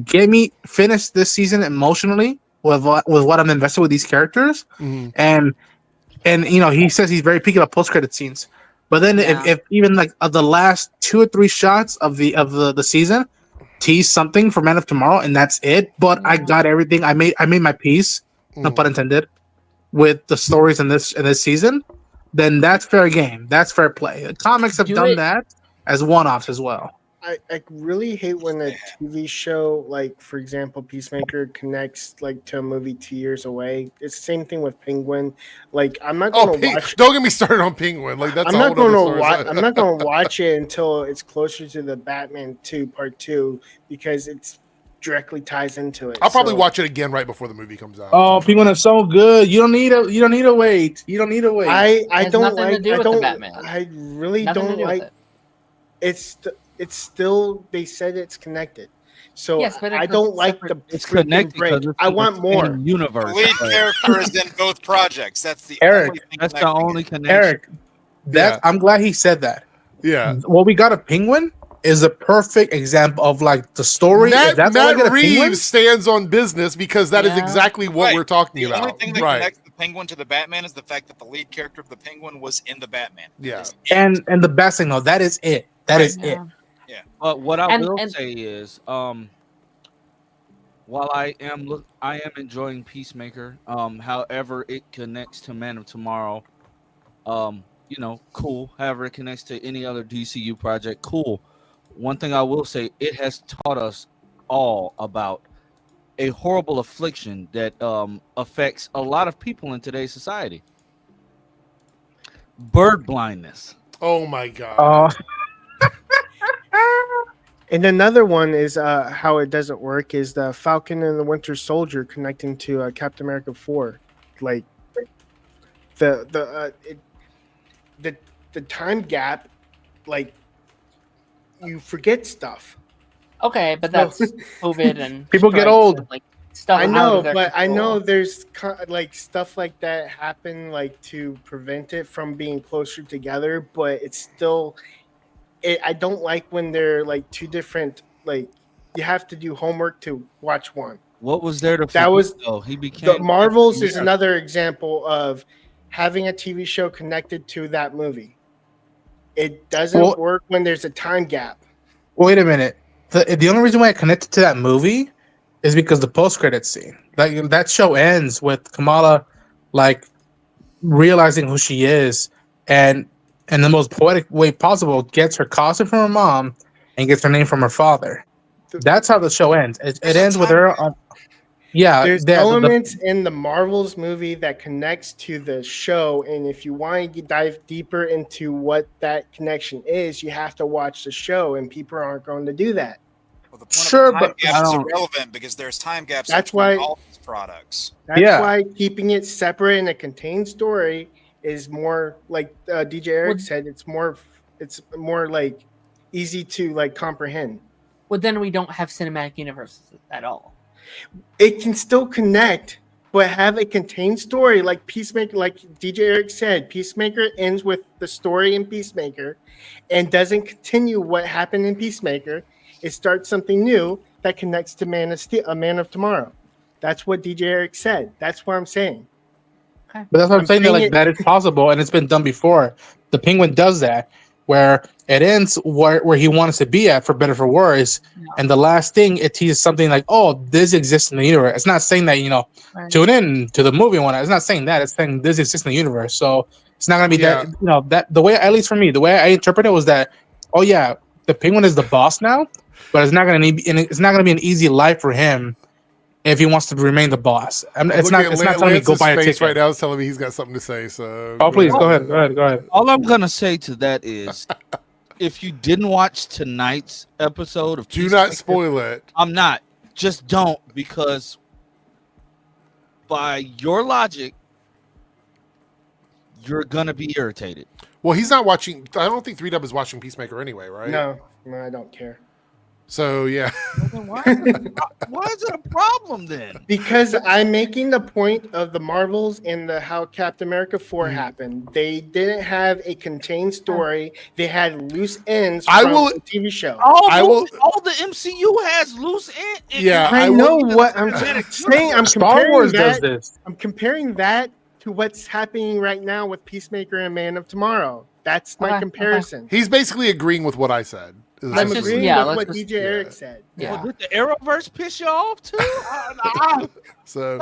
Speaker 4: get me finish this season emotionally with what I'm invested with these characters, and you know, he says he's very picky about post-credit scenes. But then if even like of the last 2 or 3 shots of the season tease something for Man of Tomorrow and that's it, but I got everything. I made my piece, no pun intended, with the stories in this season, then that's fair game. That's fair play. The comics have done that as one-offs as well.
Speaker 2: I really hate when a TV show, like for example, Peacemaker, connects like to a movie 2 years away. It's the same thing with Penguin. Like I'm not going to watch.
Speaker 1: Don't get me started on Penguin. Like that's
Speaker 2: I'm not going to watch. I'm not going to watch it until it's closer to the Batman 2 Part 2 because it's directly ties into it.
Speaker 1: I'll probably watch it again right before the movie comes out.
Speaker 4: Oh, Penguin is so good. You don't need to wait.
Speaker 2: I don't like.
Speaker 3: Batman.
Speaker 2: I really
Speaker 3: Nothing
Speaker 2: don't like. It's still. They said it's connected, so
Speaker 3: yes, but
Speaker 2: I don't like the.
Speaker 5: It's connected.
Speaker 2: Break. I want more.
Speaker 5: Universe.
Speaker 6: The lead character is in both projects. That's the
Speaker 4: Eric.
Speaker 6: only thing.
Speaker 5: That's the only connection.
Speaker 4: Eric, I'm glad he said that.
Speaker 1: Yeah.
Speaker 4: What we got a Penguin is a perfect example of like the story.
Speaker 1: Matt Reeves stands on business because that is exactly what we're talking about.
Speaker 6: The only thing that connects the Penguin to the Batman is the fact that the lead character of the Penguin was in the Batman.
Speaker 1: Yeah.
Speaker 4: And the best thing though, that is it. That is it.
Speaker 6: Yeah.
Speaker 5: But what I will say is, while I am enjoying Peacemaker, however it connects to Man of Tomorrow, you know, cool. However it connects to any other DCU project, cool. One thing I will say, it has taught us all about a horrible affliction that affects a lot of people in today's society. Bird blindness.
Speaker 1: Oh my God.
Speaker 2: And another one is how it doesn't work is the Falcon and the Winter Soldier connecting to Captain America 4. Like the time gap, like you forget stuff.
Speaker 3: Okay, but that's COVID and
Speaker 4: people get old.
Speaker 3: And, like stuff.
Speaker 2: I know, but I know there's like stuff like that happen like to prevent it from being closer together, but it's still. I don't like when they're like two different. Like you have to do homework to watch one.
Speaker 5: What was there to?
Speaker 2: That was
Speaker 5: he became
Speaker 2: the Marvels is another example of having a TV show connected to that movie. It doesn't work when there's a time gap.
Speaker 4: Wait a minute. The only reason why I connected to that movie is because the post-credits scene. Like that show ends with Kamala like realizing who she is and in the most poetic way possible gets her costume from her mom and gets her name from her father. That's how the show ends. It ends with her on. Yeah,
Speaker 2: There's
Speaker 4: the
Speaker 2: elements in the Marvels movie that connects to the show, and if you want to dive deeper into what that connection is, you have to watch the show, and people aren't going to do that.
Speaker 6: Well, the point
Speaker 4: Sure,
Speaker 6: of the time
Speaker 4: but
Speaker 6: gap
Speaker 4: I
Speaker 6: is
Speaker 4: don't-
Speaker 6: irrelevant because there's time gaps
Speaker 2: That's
Speaker 6: between
Speaker 2: why-
Speaker 6: all these products.
Speaker 2: That's
Speaker 4: Yeah.
Speaker 2: why keeping it separate in a contained story is more like DJ Eric
Speaker 3: Well-
Speaker 2: said. It's more like easy to like comprehend.
Speaker 3: Well, then we don't have cinematic universes at all.
Speaker 2: It can still connect, but have a contained story like Peacemaker, like DJ Eric said. Peacemaker ends with the story in Peacemaker and doesn't continue what happened in Peacemaker. It starts something new that connects to Man of Tomorrow. That's what DJ Eric said. That's what I'm saying.
Speaker 4: But that's what I'm saying. That,
Speaker 2: saying
Speaker 4: like that is possible, and it's been done before. The Penguin does that, where it ends where he wants to be at, for better for worse.
Speaker 3: Yeah.
Speaker 4: And the last thing it teases something like, "Oh, this exists in the universe." It's not saying that
Speaker 3: Right.
Speaker 4: tune in to the movie one. It's not saying that. It's saying this exists in the universe. So it's not gonna be
Speaker 1: Yeah.
Speaker 4: that that the way, at least for me, the way I interpret it was that, oh yeah, the Penguin is the boss now, but it's not gonna be an easy life for him if he wants to remain the boss. It's not telling me go buy a
Speaker 1: face
Speaker 4: ticket.
Speaker 1: right now. Is telling me he's got something to say. So
Speaker 4: Oh, please go ahead.
Speaker 5: All I'm gonna say to that is, if you didn't watch tonight's episode of
Speaker 1: Do not
Speaker 5: Peacemaker,
Speaker 1: spoil it.
Speaker 5: I'm not. Just don't, because by your logic, you're gonna be irritated.
Speaker 1: Well, he's not watching. I don't think 3Dub is watching Peacemaker anyway, right?
Speaker 2: No, I don't care.
Speaker 1: So yeah,
Speaker 5: Why is it a problem then?
Speaker 2: Because I'm making the point of the Marvels and how Captain America 4
Speaker 1: Mm-hmm.
Speaker 2: happened. They didn't have a contained story. They had loose ends
Speaker 1: I
Speaker 2: from
Speaker 1: will-
Speaker 2: the TV show.
Speaker 5: All
Speaker 1: will-
Speaker 5: the MCU has loose end.
Speaker 1: Yeah,
Speaker 2: I
Speaker 1: I
Speaker 2: know
Speaker 1: will-
Speaker 2: what I'm saying. I'm
Speaker 4: Star
Speaker 2: comparing
Speaker 4: Wars
Speaker 2: that.
Speaker 4: does this.
Speaker 2: I'm comparing that to what's happening right now with Peacemaker and Man of Tomorrow. That's my
Speaker 3: Okay,
Speaker 2: comparison.
Speaker 1: he's basically agreeing with what I said. Is
Speaker 2: I'm
Speaker 3: just-
Speaker 2: agreeing
Speaker 3: yeah,
Speaker 2: with
Speaker 3: let's
Speaker 2: what
Speaker 3: just-
Speaker 2: DJ Eric said.
Speaker 3: Yeah.
Speaker 5: Well, did the Arrowverse piss you off too?
Speaker 1: So,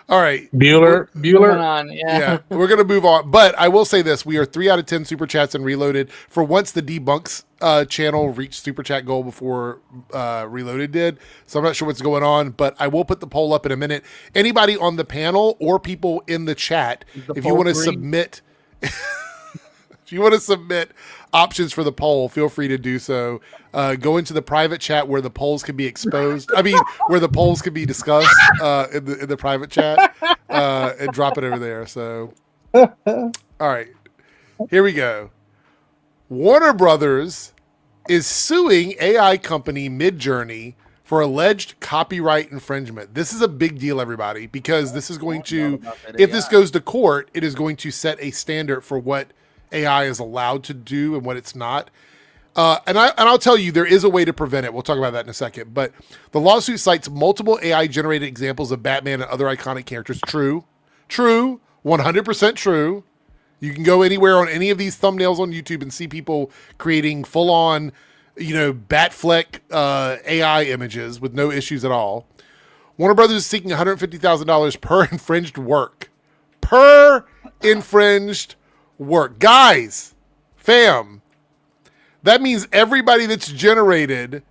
Speaker 1: all right.
Speaker 4: Bueller.
Speaker 3: Moving on,
Speaker 1: Yeah, we're gonna move on. But I will say this: we are 3 out of 10 super chats and Reloaded. For once, the Debunks channel reached super chat goal before Reloaded did. So I'm not sure what's going on, but I will put the poll up in a minute. Anybody on the panel or people in the chat, if you want to submit, if you want to submit options for the poll, feel free to do so. Go into the private chat where the polls can be exposed. I mean, where the polls can be discussed in the private chat, and drop it over there. So, all right, here we go. Warner Brothers is suing AI company Mjölnirs for alleged copyright infringement. This is a big deal, everybody, because this is going to, if this goes to court, it is going to set a standard for what AI is allowed to do and what it's not. And I'll tell you, there is a way to prevent it. We'll talk about that in a second. But the lawsuit cites multiple AI-generated examples of Batman and other iconic characters. True, 100% true. You can go anywhere on any of these thumbnails on YouTube and see people creating full-on, Batfleck AI images with no issues at all. Warner Brothers is seeking $150,000 per infringed work. Guys, fam, that means everybody that's generated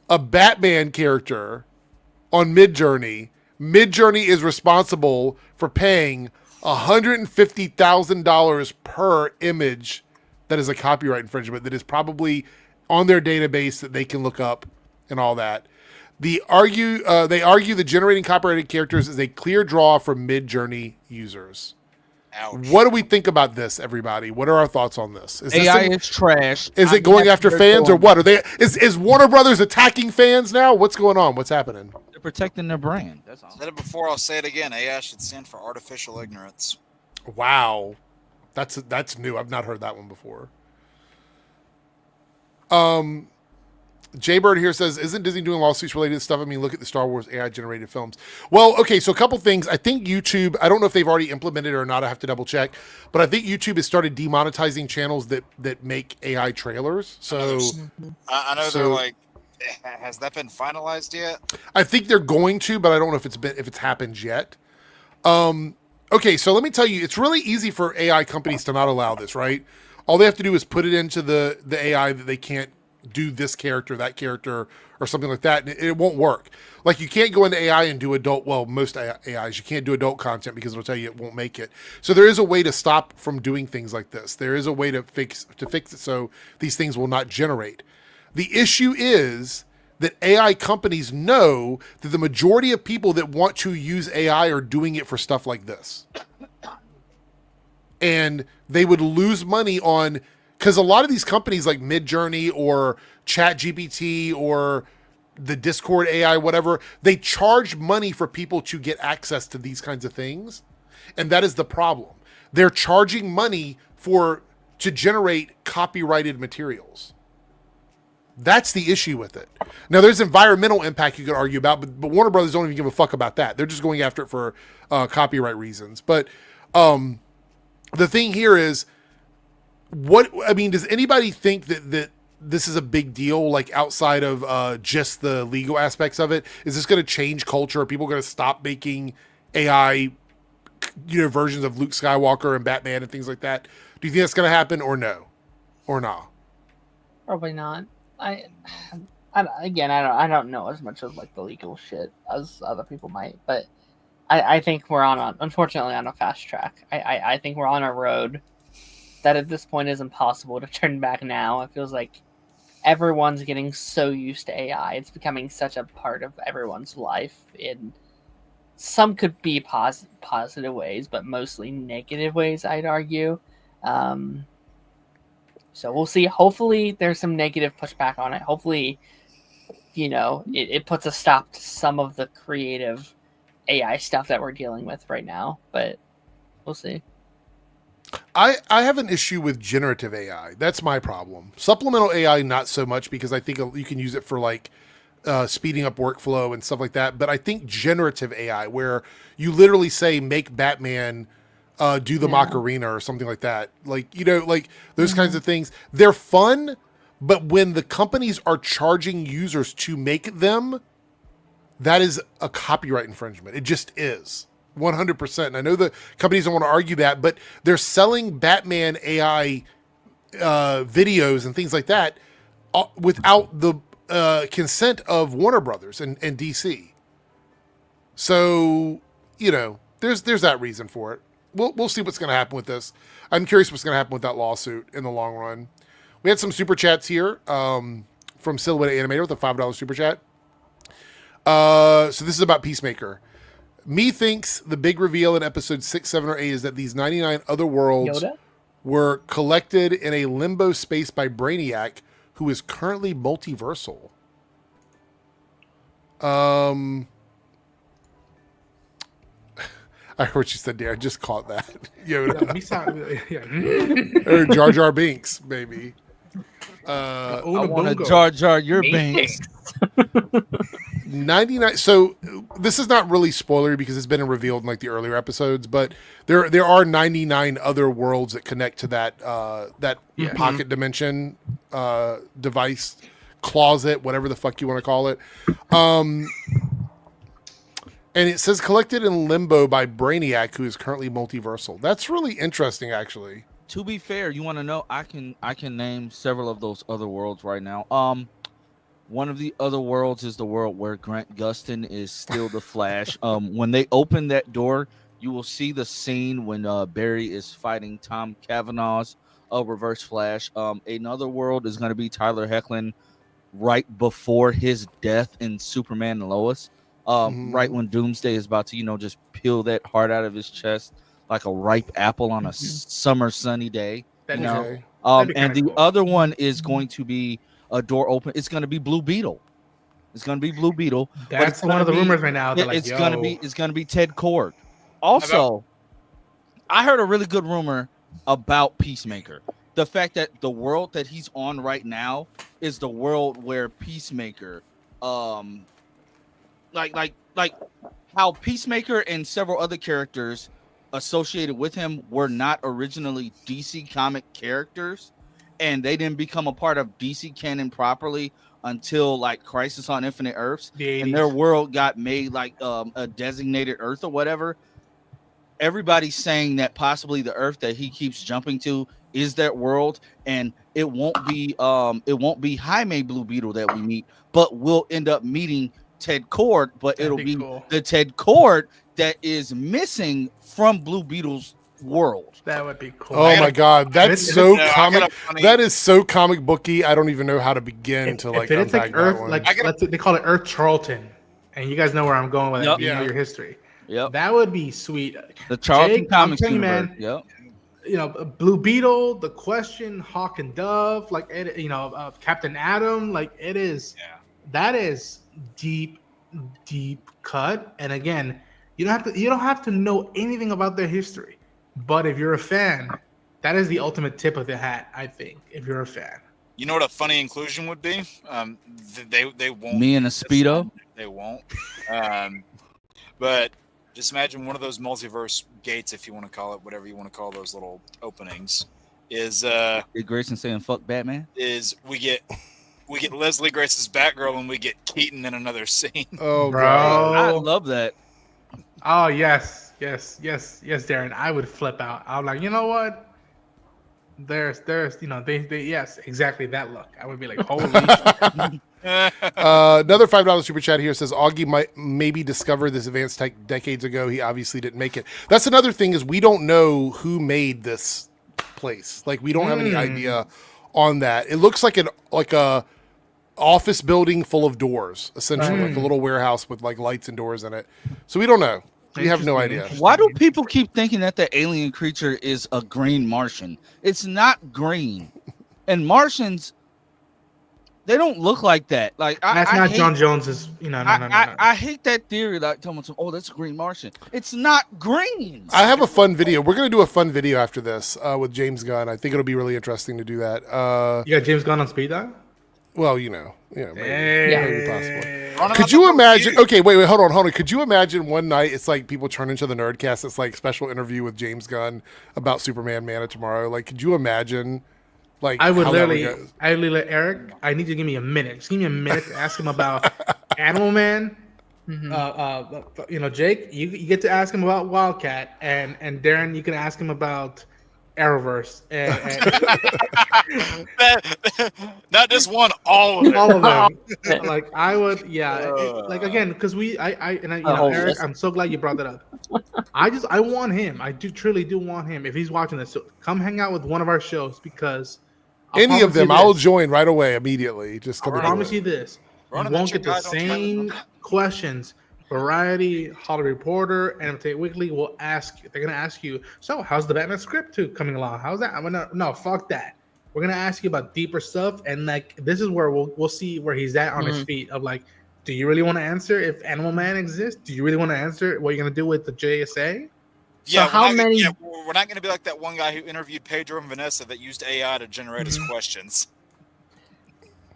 Speaker 1: a Batman character on Mjölnir is responsible for paying $150,000 per image that is a copyright infringement that is probably on their database that they can look up and all that. They argue that generating copyrighted characters is a clear draw for Mjölnir users.
Speaker 6: Ouch.
Speaker 1: What do we think about this, everybody? What are our thoughts on this? Is
Speaker 5: AI is trash.
Speaker 1: Is it going after fans or what? Are they? Is Warner Brothers attacking fans now? What's going on? What's happening?
Speaker 5: They're protecting their brand. That's all.
Speaker 6: Said it before, I'll say it again. AI should stand for artificial ignorance.
Speaker 1: Wow, that's new. I've not heard that one before. Jaybird here says, isn't Disney doing lawsuits related to stuff? I mean, look at the Star Wars AI generated films. Well, okay, so a couple things. I think YouTube, I don't know if they've already implemented it or not. I have to double check. But I think YouTube has started demonetizing channels that make AI trailers. So
Speaker 6: I know
Speaker 1: So-
Speaker 6: they're like, has that been finalized yet?
Speaker 1: I think they're going to, but I don't know if it's happened yet. Okay, so let me tell you, it's really easy for AI companies to not allow this, right? All they have to do is put it into the AI that they can't do this character, that character, or something like that. And it won't work. Like you can't go into AI and do most AIs, you can't do adult content because it'll tell you it won't make it. So there is a way to stop from doing things like this. There is a way to fix it so these things will not generate. The issue is that AI companies know that the majority of people that want to use AI are doing it for stuff like this. And they would lose money on, because a lot of these companies like Mjölnirs or ChatGPT or the Discord AI, whatever, they charge money for people to get access to these kinds of things. And that is the problem. They're charging money to generate copyrighted materials. That's the issue with it. Now, there's environmental impact you could argue about, but Warner Brothers don't even give a fuck about that. They're just going after it for copyright reasons. But the thing here is, does anybody think that this is a big deal, like outside of just the legal aspects of it? Is this going to change culture? Are people going to stop making AI, versions of Luke Skywalker and Batman and things like that? Do you think that's going to happen or no? Or not?
Speaker 3: Probably not. I don't know as much of like the legal shit as other people might, but I think we're unfortunately on a fast track. I think we're on a road that at this point is impossible to turn back now. It feels like everyone's getting so used to AI. It's becoming such a part of everyone's life in some could be positive ways, but mostly negative ways, I'd argue. So we'll see. Hopefully there's some negative pushback on it. Hopefully, it puts a stop to some of the creative AI stuff that we're dealing with right now, but we'll see.
Speaker 1: I have an issue with generative AI. That's my problem. Supplemental AI, not so much, because I think you can use it for like speeding up workflow and stuff like that. But I think generative AI, where you literally say, make Batman do the Macarena or something like that. Like, like those kinds of things. They're fun, but when the companies are charging users to make them, that is a copyright infringement. It just is. 100%. And I know the companies don't want to argue that, but they're selling Batman AI videos and things like that without the consent of Warner Brothers and DC. So, there's that reason for it. We'll see what's going to happen with this. I'm curious what's going to happen with that lawsuit in the long run. We had some super chats here from Silhouette Animator with a $5 super chat. So this is about Peacemaker. Me thinks the big reveal in episode 6, 7, or 8 is that these 99 other worlds were collected in a limbo space by Brainiac, who is currently multiversal. I heard what you said there. I just caught that. Yoda. Or Jar Jar Binks, baby.
Speaker 5: I want to Jar Jar your Binks.
Speaker 1: 99. So this is not really spoilery because it's been revealed in like the earlier episodes, but there are 99 other worlds that connect to that pocket dimension device, closet, whatever the fuck you want to call it. And it says collected in limbo by Brainiac, who is currently multiversal. That's really interesting, actually.
Speaker 5: To be fair, you want to know, I can name several of those other worlds right now. One of the other worlds is the world where Grant Gustin is still the Flash. When they open that door, you will see the scene when Barry is fighting Tom Cavanaugh's Reverse Flash. Another world is going to be Tyler Hoechlin right before his death in Superman and Lois. Right when Doomsday is about to, just peel that heart out of his chest like a ripe apple on a summer sunny day. And the cool. Other one is going to be a door open. It's going to be Blue Beetle. That's one of the rumors right now. It's going to be Ted Kord. Also, I heard a really good rumor about Peacemaker. The fact that the world that he's on right now is the world where Peacemaker, like how Peacemaker and several other characters associated with him were not originally DC comic characters, and they didn't become a part of DC canon properly until like Crisis on Infinite Earths, and their world got made like a designated Earth or whatever. everybody's saying that possibly the Earth that he keeps jumping to is that world, and it won't be Jaime Blue Beetle that we meet, but we'll end up meeting Ted Cord, but it'll be
Speaker 7: cool.
Speaker 5: the Ted Cord that is missing from Blue Beetle's world.
Speaker 7: That would be cool.
Speaker 1: Oh my God, that's so
Speaker 6: No, I got
Speaker 1: comic.
Speaker 6: a funny-
Speaker 1: That is so comic booky. I don't even know how to begin to like
Speaker 7: if it's
Speaker 1: unpack
Speaker 7: like
Speaker 1: that
Speaker 7: Earth,
Speaker 1: one.
Speaker 7: like they call it Earth Charlton, and you guys know where I'm going with
Speaker 5: Yep.
Speaker 7: it. You know
Speaker 1: Yeah.
Speaker 7: your history.
Speaker 5: Yep.
Speaker 7: That would be sweet.
Speaker 5: The Charlton
Speaker 7: Jake,
Speaker 5: Comics
Speaker 7: I'm telling you,
Speaker 5: universe.
Speaker 7: man.
Speaker 5: Yep.
Speaker 7: You know, Blue Beetle, The Question, Hawk and Dove, like it, you know, Captain Atom, like it is.
Speaker 6: Yeah.
Speaker 7: That is deep cut. And again, you don't have to know anything about their history, but if you're a fan, that is the ultimate tip of the hat. I think if you're a fan.
Speaker 6: You know what a funny inclusion would be? They won't.
Speaker 5: Me and a Speedo.
Speaker 6: They won't. But just imagine one of those multiverse gates, if you want to call it, whatever you want to call those little openings, is
Speaker 5: Did Grayson saying "fuck Batman"?
Speaker 6: we get Leslie Grace's Batgirl and we get Keaton in another scene.
Speaker 1: Oh
Speaker 7: Bro.
Speaker 1: God.
Speaker 5: I love that.
Speaker 7: Oh yes, Darren. I would flip out. I'm like, you know what? There's, you know, they yes, exactly that look. I would be like, holy shit.
Speaker 1: Another $5 super chat here says Augie might maybe discover this advanced tech decades ago. He obviously didn't make it. That's another thing is we don't know who made this place. Like we don't have any idea on that. It looks like a office building full of doors, essentially, like a little warehouse with like lights and doors in it. So we don't know. We have no idea.
Speaker 5: Why do people keep thinking that the alien creature is a green Martian? It's not green, and Martians, they don't look like that. Like
Speaker 7: That's
Speaker 5: I
Speaker 7: not
Speaker 5: hate,
Speaker 7: John Jones's. You know, no.
Speaker 5: I hate that theory. Like telling someone, "Oh, that's a green Martian." It's not green.
Speaker 1: I have a fun video. We're gonna do a fun video after this with James Gunn. I think it'll be really interesting to do that.
Speaker 7: You got James Gunn on speed dial?
Speaker 1: Well, you know, maybe, maybe possible.
Speaker 6: Running
Speaker 1: Could
Speaker 6: on
Speaker 1: you
Speaker 6: the
Speaker 1: imagine?
Speaker 6: computer.
Speaker 1: Okay, wait, hold on. Could you imagine one night it's like people turn into the Nerdcast? It's like special interview with James Gunn about Superman Man of Tomorrow. Like, could you imagine? Like,
Speaker 7: I would
Speaker 1: how that
Speaker 7: literally,
Speaker 1: go?
Speaker 7: Eric, I need you to give me a minute. Just give me a minute to ask him about Animal Man. You know, Jake, you get to ask him about Wildcat, and Darren, you can ask him about Arrowverse, and
Speaker 6: Not just one, all of it.
Speaker 7: all of them. Like I would, like again, because you know, Eric, I'm so glad you brought that up. I want him. I truly do want him. If he's watching this, so come hang out with one of our shows because
Speaker 1: Any of them, I'll join right away, immediately. Just come
Speaker 7: I
Speaker 1: in.
Speaker 7: promise you this: you
Speaker 6: Ronan,
Speaker 7: won't
Speaker 6: that's
Speaker 7: get
Speaker 6: your
Speaker 7: the
Speaker 6: guy, don't try
Speaker 7: same
Speaker 6: them.
Speaker 7: questions. Variety, Hollywood Reporter, Entertainment Weekly will ask you. They're gonna ask you. So, how's the Batman script coming along? How's that? I'm gonna no, fuck that. We're gonna ask you about deeper stuff, and like this is where we'll see where he's at on his feet. Of like, do you really want to answer if Animal Man exists? Do you really want to answer what you're gonna do with the JSA?
Speaker 6: Yeah,
Speaker 3: how
Speaker 6: we're not,
Speaker 3: many-
Speaker 6: Yeah, we're not going to be like that one guy who interviewed Pedro and Vanessa that used AI to generate his questions.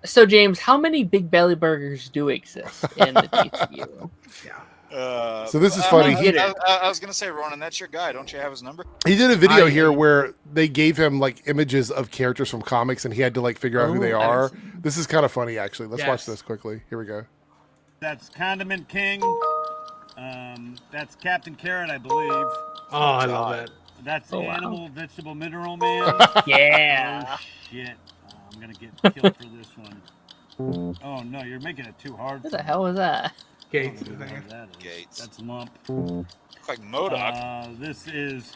Speaker 3: So, James, how many Big Belly Burgers do exist in the DCU?
Speaker 1: So this is funny.
Speaker 6: I was going to say, Ronan, that's your guy. Don't you have his number?
Speaker 1: He did a video here where they gave him like images of characters from comics, and he had to like figure out who they
Speaker 3: I haven't
Speaker 1: are.
Speaker 3: seen
Speaker 1: This is kind of funny, actually. Let's watch
Speaker 7: Yes.
Speaker 1: this quickly. Here we go.
Speaker 8: That's Condiment King. That's Captain Carrot, I believe.
Speaker 7: Oh, I love that.
Speaker 8: That's
Speaker 3: Oh, wow.
Speaker 8: Animal Vegetable Mineral Man.
Speaker 3: Yeah.
Speaker 8: Oh, shit. I'm going to get killed for this one. Oh, no, you're making it too hard.
Speaker 3: What the hell was that?
Speaker 7: Gates.
Speaker 8: I don't know what that is.
Speaker 6: Gates.
Speaker 8: That's Lump.
Speaker 6: Look like MODOK.
Speaker 8: This is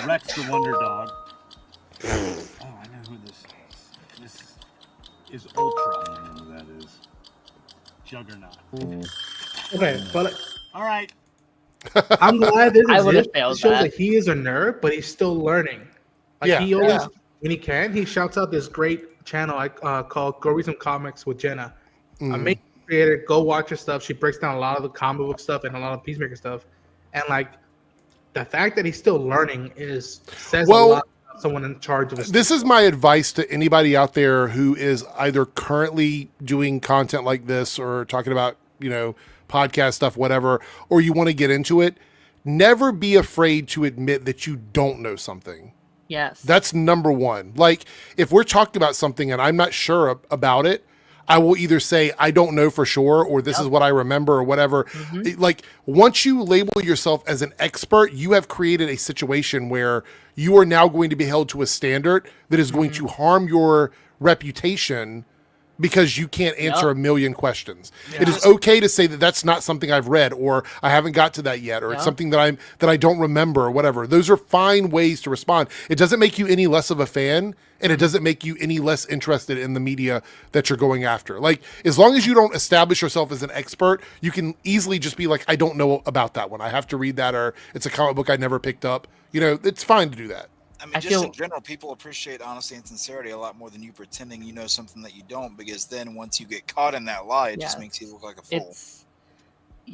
Speaker 8: Rex the Wonder Dog. Oh, I know who this is. This is Ultra. I don't know who that is. Juggernaut.
Speaker 7: Okay, but
Speaker 8: All right.
Speaker 7: I'm glad this
Speaker 3: I would've
Speaker 7: exists.
Speaker 3: failed
Speaker 7: It shows
Speaker 3: that.
Speaker 7: that he is a nerd, but he's still learning. Like
Speaker 1: Yeah.
Speaker 7: he always, when he can, he shouts out this great channel called Go Read Some Comics with Jenna. Amazing creator. Go watch her stuff. She breaks down a lot of the comic book stuff and a lot of Peacemaker stuff. And like the fact that he's still learning says a lot about someone in charge of
Speaker 1: This is my advice to anybody out there who is either currently doing content like this or talking about, you know, podcast stuff, whatever, or you want to get into it. Never be afraid to admit that you don't know something.
Speaker 3: Yes.
Speaker 1: That's number one. Like if we're talking about something and I'm not sure about it, I will either say I don't know for sure, or this is what I remember, or whatever. Like, once you label yourself as an expert, you have created a situation where you are now going to be held to a standard that is going to harm your reputation because you can't answer a million questions. It is okay to say that that's not something I've read, or I haven't got to that yet, or it's something that I don't remember, or whatever. Those are fine ways to respond. It doesn't make you any less of a fan, and it doesn't make you any less interested in the media that you're going after. Like, as long as you don't establish yourself as an expert, you can easily just be like, I don't know about that one. I have to read that, or it's a comic book I never picked up. You know, it's fine to do that.
Speaker 6: I mean, just in general, people appreciate honesty and sincerity a lot more than you pretending you know something that you don't, because then once you get caught in that lie, it just makes you look like a fool.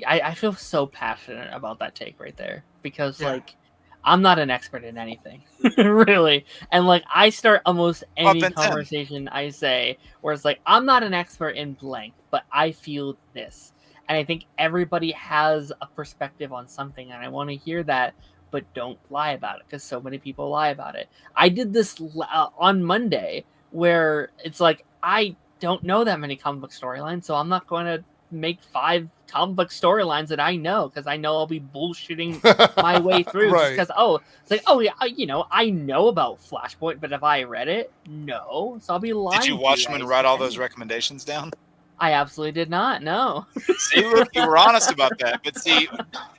Speaker 3: I feel so passionate about that take right there, because like, I'm not an expert in anything, really. And like, I start almost any conversation I say where it's like, I'm not an expert in blank, but I feel this. And I think everybody has a perspective on something, and I want to hear that, but don't lie about it, because so many people lie about it. I did this on Monday where it's like, I don't know that many comic book storylines, so I'm not going to make 5 comic book storylines that I know, because I know I'll be bullshitting my way through. Because it's like, I know about Flashpoint, but have I read it? No. So I'll be lying.
Speaker 6: Did you watch them and write all those recommendations down?
Speaker 3: I absolutely did not. No.
Speaker 6: See, you were honest about that. But see,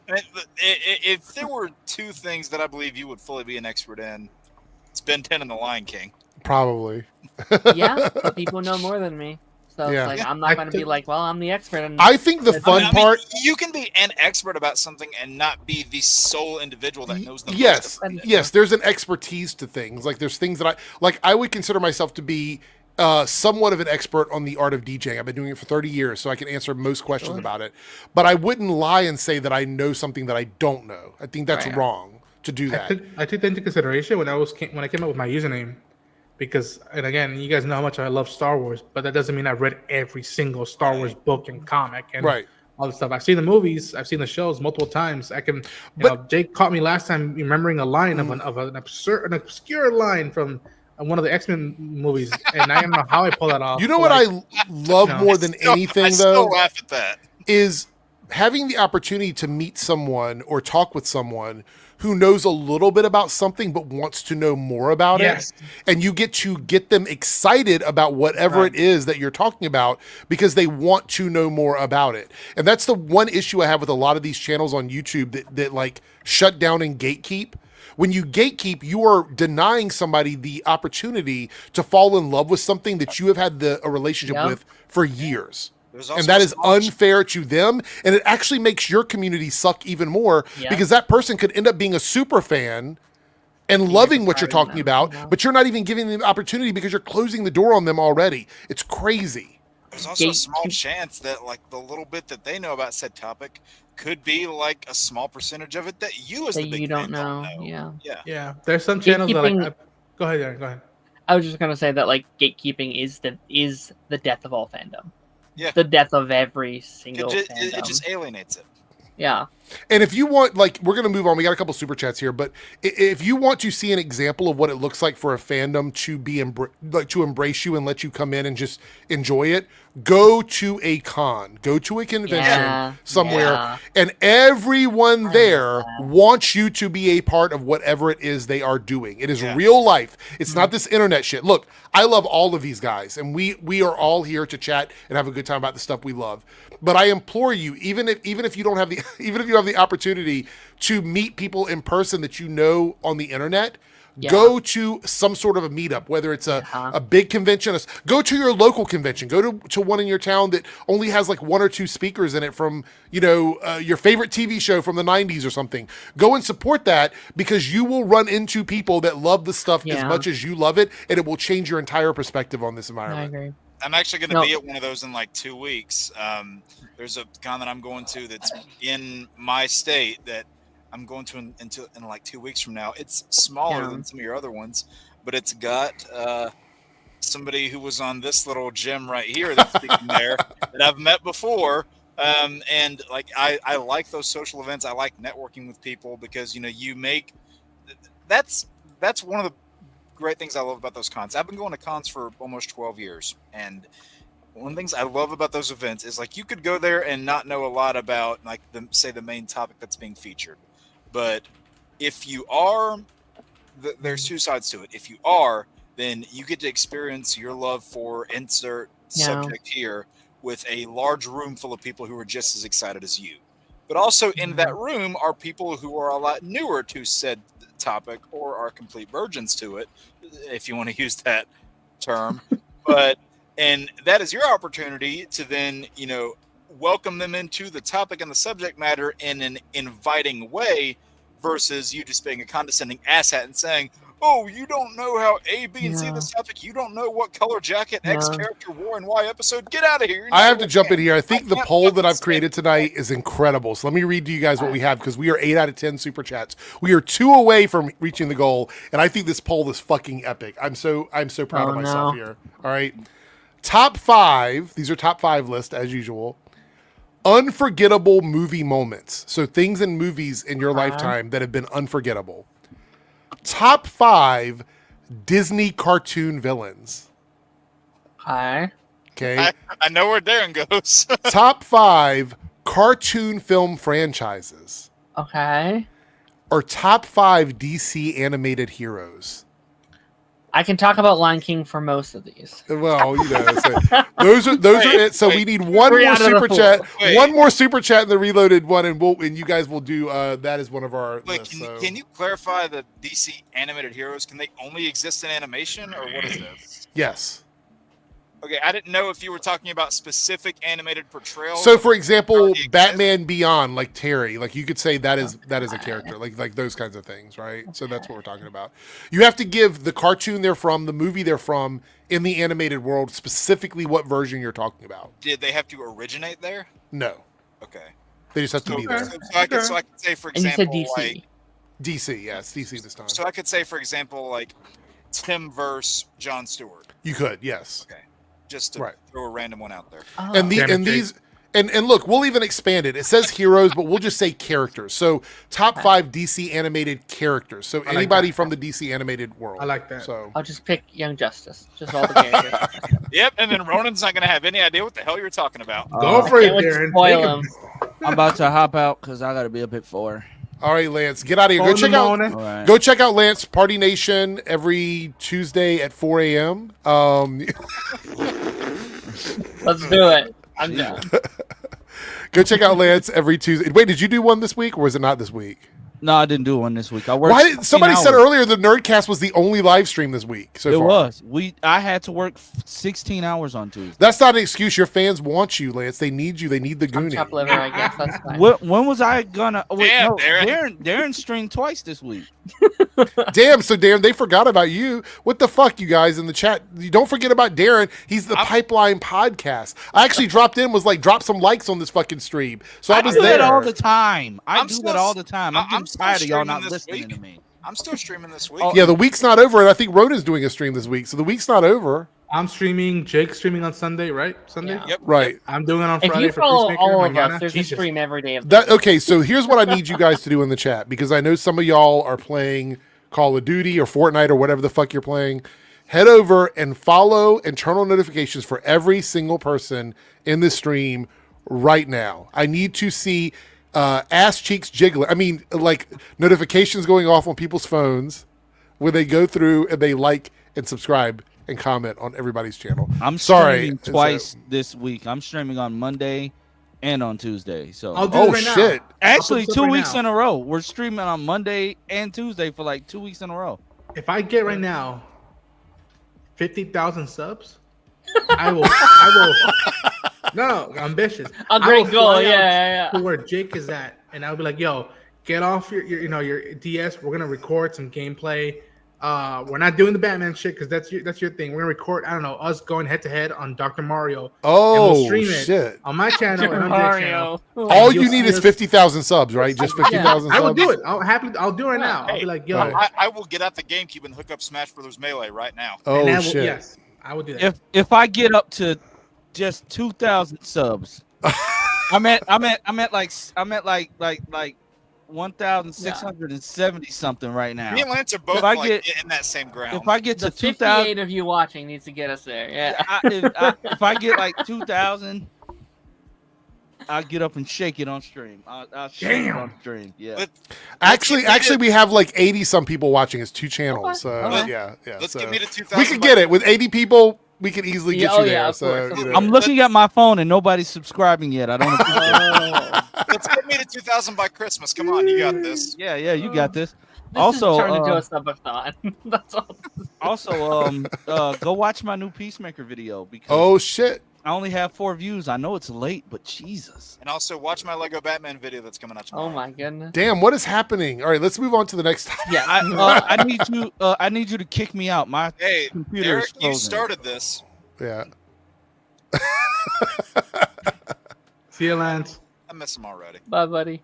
Speaker 6: if there were 2 things that I believe you would fully be an expert in, it's Ben 10 and the Lion King.
Speaker 1: Probably.
Speaker 3: Yeah, but people know more than me. So it's like, I'm not going to be like, well, I'm the expert. And
Speaker 1: I think the fun part...
Speaker 6: you can be an expert about something and not be the sole individual that knows the
Speaker 1: most about it. Yes, there's an expertise to things. Like, there's things that I would consider myself to be somewhat of an expert on the art of DJing. I've been doing it for 30 years, so I can answer most questions about it. But I wouldn't lie and say that I know something that I don't know. I think that's wrong to do that.
Speaker 7: I took that into consideration when I came up with my username, because, and again, you guys know how much I love Star Wars, but that doesn't mean I've read every single Star Wars book and comic and all this stuff. I've seen the movies, I've seen the shows multiple times. I can, Jake caught me last time remembering a line of an obscure line from one of the X-Men movies, and I don't know how I pull that off.
Speaker 1: You know what I love more than anything, though? I
Speaker 6: still laugh at that.
Speaker 1: Is having the opportunity to meet someone or talk with someone who knows a little bit about something but wants to know more about it. And you get to get them excited about whatever it is that you're talking about because they want to know more about it. And that's the one issue I have with a lot of these channels on YouTube that like shut down and gatekeep. When you gatekeep, you are denying somebody the opportunity to fall in love with something that you have had a relationship with for years. And that is unfair to them. And it actually makes your community suck even more because that person could end up being a super fan and loving what you're talking about, but you're not even giving them the opportunity because you're closing the door on them already. It's crazy.
Speaker 6: There's also a small chance that like the little bit that they know about said topic could be like a small percentage of it that you as the big fan don't know.
Speaker 7: Yeah. There's some channels that like, go ahead, Aaron, go ahead.
Speaker 3: I was just gonna say that like gatekeeping is the death of all fandom.
Speaker 6: Yeah.
Speaker 3: The death of every single fandom.
Speaker 6: It just alienates it.
Speaker 3: Yeah.
Speaker 1: And if you want, like, we're going to move on. We got a couple super chats here, but if you want to see an example of what it looks like for a fandom to be to embrace you and let you come in and just enjoy it, go to a con, go to a convention somewhere, and everyone there wants you to be a part of whatever it is they are doing. It is real life. It's not this internet shit. Look, I love all of these guys, and we are all here to chat and have a good time about the stuff we love. But I implore you, even if you don't have the opportunity to meet people in person that you know on the internet, go to some sort of a meetup, whether it's a big convention. Go to your local convention. Go to one in your town that only has like 1 or 2 speakers in it from, your favorite TV show from the 90s or something. Go and support that because you will run into people that love the stuff as much as you love it, and it will change your entire perspective on this environment.
Speaker 3: I agree.
Speaker 6: I'm actually going to be at one of those in like 2 weeks. There's a con that I'm going to that's in my state that I'm going to in like 2 weeks from now. It's smaller than some of your other ones, but it's got somebody who was on this little gym right here that's speaking there that I've met before. And like I like those social events. I like networking with people because you make that's one of the great things I love about those cons. I've been going to cons for almost 12 years, and one of the things I love about those events is like you could go there and not know a lot about like the main topic that's being featured, but if you are, there's two sides to it. If you are, then you get to experience your love for insert subject here with a large room full of people who are just as excited as you. But also in that room are people who are a lot newer to said topic or are complete virgins to it, if you want to use that term. And that is your opportunity to then, welcome them into the topic and the subject matter in an inviting way versus you just being a condescending asshat and saying, oh, you don't know how A, B, and C this topic. You don't know what color jacket X character wore in Y episode. Get out of here.
Speaker 1: I have to jump in here. I think the poll that I've created tonight is incredible. So let me read to you guys what we have because we are 8 out of 10 super chats. We are 2 away from reaching the goal, and I think this poll is fucking epic. I'm so proud of myself here. All right. Top 5. These are top 5 list as usual. Unforgettable movie moments. So things in movies in your lifetime that have been unforgettable. Top 5 Disney cartoon villains.
Speaker 3: Okay.
Speaker 6: I know where Darren goes.
Speaker 1: Top 5 cartoon film franchises.
Speaker 3: Okay.
Speaker 1: Or top 5 DC animated heroes.
Speaker 3: I can talk about Lion King for most of these.
Speaker 1: Well, so those are it. So we need one
Speaker 3: Three
Speaker 1: more
Speaker 3: out of the
Speaker 1: super
Speaker 3: four.
Speaker 1: chat.
Speaker 6: Wait.
Speaker 1: One more super chat in the reloaded one, and you guys will do that is one of our
Speaker 6: Wait,
Speaker 1: lists.
Speaker 6: can you clarify the DC animated heroes? Can they only exist in animation, or what is this?
Speaker 1: Yes.
Speaker 6: Okay, I didn't know if you were talking about specific animated portrayals.
Speaker 1: So, for example,
Speaker 6: already exist.
Speaker 1: Batman Beyond, like Terry, like you could say that is a character, like those kinds of things, right? So that's what we're talking about. You have to give the cartoon they're from, the movie they're from, in the animated world, specifically what version you're talking about.
Speaker 6: Did they have to originate there?
Speaker 1: No,
Speaker 6: Okay.
Speaker 1: they just have to be there.
Speaker 6: So I could say, for
Speaker 3: And you said
Speaker 6: example,
Speaker 3: DC.
Speaker 6: like
Speaker 1: DC, yes, DC this time.
Speaker 6: so I could say, for example, like Tim versus Jon Stewart,
Speaker 1: You could, yes.
Speaker 6: just to
Speaker 1: Right.
Speaker 6: throw a random one out there.
Speaker 3: Oh.
Speaker 1: And
Speaker 7: Damn it,
Speaker 1: these and look, we'll even expand it. It says heroes, but we'll just say characters. So top 5 DC animated characters. So
Speaker 7: like
Speaker 1: anybody
Speaker 7: that.
Speaker 1: from the DC animated world.
Speaker 7: I like that.
Speaker 1: So
Speaker 3: I'll just pick Young Justice. Just all the characters.
Speaker 6: Yep, and then Ronan's not going to have any idea what the hell you're talking about.
Speaker 7: Go for it,
Speaker 3: Can't wait to
Speaker 7: Darren.
Speaker 3: spoil
Speaker 7: Make
Speaker 3: him.
Speaker 5: I'm about to hop out because I got to be up at 4.
Speaker 1: all right, Lance, get out of here.
Speaker 7: Four
Speaker 1: Go
Speaker 7: in the
Speaker 1: check out
Speaker 7: morning.
Speaker 5: All right.
Speaker 1: Go check out Lance Party Nation every Tuesday at 4 a.m.
Speaker 3: Let's do it. I'm down.
Speaker 1: Go check out Lance every Tuesday. Wait, did you do one this week or was it not this week?
Speaker 5: No, I didn't do one this week. I worked.
Speaker 1: Why did somebody
Speaker 5: 16
Speaker 1: said
Speaker 5: hours.
Speaker 1: earlier the Nerdcast was the only live stream this week so
Speaker 5: It
Speaker 1: far?
Speaker 5: was. I had to work 16 hours on Tuesday.
Speaker 1: That's not an excuse. Your fans want you, Lance. They need you. They need the
Speaker 3: I'm
Speaker 1: Goonie.
Speaker 3: chopped liver, I guess. That's fine.
Speaker 5: When was I gonna? Wait,
Speaker 6: Damn,
Speaker 5: no,
Speaker 6: Darren.
Speaker 5: Darren streamed twice this week.
Speaker 1: Damn, so Darren, they forgot about you. What the fuck, you guys in the chat? You don't forget about Darren. He's the Pipeline Podcast. I actually dropped in, was like, drop some likes on this fucking stream. So I was
Speaker 5: do that
Speaker 1: there.
Speaker 5: all the time. I
Speaker 6: I'm
Speaker 5: do
Speaker 6: still-
Speaker 5: that all the time. I'm
Speaker 6: I'm
Speaker 5: getting
Speaker 6: still
Speaker 5: tired of y'all
Speaker 6: streaming
Speaker 5: not
Speaker 6: this
Speaker 5: listening
Speaker 6: week.
Speaker 5: to me.
Speaker 6: I'm still streaming this week.
Speaker 5: Oh,
Speaker 1: Yeah, the week's not over, and I think Ronan's doing a stream this week, so the week's not over.
Speaker 7: I'm streaming. Jake's streaming on Sunday, right? Sunday.
Speaker 3: Yeah.
Speaker 6: Yep.
Speaker 1: Right.
Speaker 7: I'm doing it on
Speaker 3: If
Speaker 7: Friday
Speaker 3: you
Speaker 7: for
Speaker 3: follow
Speaker 7: Peacemaker.
Speaker 3: all of
Speaker 7: Mañana.
Speaker 3: us, there's a
Speaker 7: Jesus.
Speaker 3: stream every day of the
Speaker 1: That okay, so here's what I need you guys to do in the chat, because I know some of y'all are playing Call of Duty or Fortnite or whatever the fuck you're playing. Head over and follow and turn on notifications for every single person in the stream right now. I need to see ass cheeks jiggling. I mean, like notifications going off on people's phones when they go through and they like and subscribe and comment on everybody's channel.
Speaker 5: I'm
Speaker 1: Sorry.
Speaker 5: streaming twice this week. I'm streaming on Monday and on Tuesday. So
Speaker 7: I'll do
Speaker 1: Oh
Speaker 7: it right now.
Speaker 1: shit.
Speaker 5: actually,
Speaker 7: I'll put
Speaker 5: 2
Speaker 7: it right
Speaker 5: weeks
Speaker 7: now.
Speaker 5: in a row. We're streaming on Monday and Tuesday for like 2 weeks in a row.
Speaker 7: If I get right now 50,000 subs, I will. No, ambitious.
Speaker 3: A
Speaker 7: I
Speaker 3: great
Speaker 7: will
Speaker 3: goal.
Speaker 7: fly
Speaker 3: Yeah,
Speaker 7: out
Speaker 3: yeah,
Speaker 7: to where Jake is at, and I'll be like, "Yo, get off your DS. We're gonna record some gameplay. We're not doing the Batman shit because that's your thing. We're gonna record. I don't know, us going head to head on Dr. Mario and
Speaker 1: Oh
Speaker 7: we'll stream it
Speaker 1: shit.
Speaker 7: on my channel and on Jake's channel.
Speaker 3: Mario.
Speaker 1: All
Speaker 7: You'll
Speaker 1: you need
Speaker 7: see
Speaker 1: is
Speaker 7: us-
Speaker 1: 50,000 subs, right? Just 50,000 subs.
Speaker 7: I will do it. I'll do it right now. I'll
Speaker 6: Hey,
Speaker 7: be like, "Yo,"
Speaker 1: Right.
Speaker 6: I will get out the GameCube and hook up Smash Brothers Melee right now.
Speaker 1: Oh
Speaker 7: and that
Speaker 1: shit.
Speaker 7: yes, I will do that.
Speaker 5: If I get up to just 2,000 subs, I'm at like 1,670 something right now.
Speaker 6: Me and Lance are both
Speaker 5: If I
Speaker 6: like
Speaker 5: get-
Speaker 6: in that same ground.
Speaker 5: If I get to
Speaker 3: The
Speaker 5: 2,000,
Speaker 3: 58 of you watching needs to get us there. Yeah.
Speaker 5: if I get like 2,000, I'll get up and shake it on stream. I'll shake it on stream. Yeah.
Speaker 6: Let-
Speaker 1: Actually, we have like 80 some people watching. It's 2 channels. So
Speaker 3: Okay.
Speaker 1: yeah.
Speaker 6: Let's
Speaker 1: so
Speaker 6: get me to 2,000.
Speaker 1: we could get it with 80 people. We could easily get
Speaker 3: Yeah,
Speaker 1: you
Speaker 3: oh,
Speaker 1: there.
Speaker 3: yeah, of
Speaker 1: so
Speaker 3: course, of
Speaker 1: you know.
Speaker 3: course.
Speaker 5: I'm looking at my phone and nobody's subscribing yet. I don't appreciate it.
Speaker 6: Let's get me to 2,000 by Christmas. Come on, you got this.
Speaker 5: Yeah, you got this.
Speaker 3: This
Speaker 5: Also,
Speaker 3: is turned into a subathon. That's all.
Speaker 5: Also, go watch my new Peacemaker video because
Speaker 1: Oh shit!
Speaker 5: I only have 4 views. I know it's late, but Jesus.
Speaker 6: And also watch my Lego Batman video that's coming out tomorrow.
Speaker 3: Oh my goodness.
Speaker 1: Damn, what is happening? All right, let's move on to the next topic.
Speaker 3: Yeah.
Speaker 5: I need you to kick me out. My
Speaker 6: Hey,
Speaker 5: computer
Speaker 6: Eric,
Speaker 5: is
Speaker 6: you
Speaker 5: frozen.
Speaker 6: started this.
Speaker 1: Yeah.
Speaker 7: See you, Lance.
Speaker 6: I miss him already.
Speaker 3: Bye, buddy.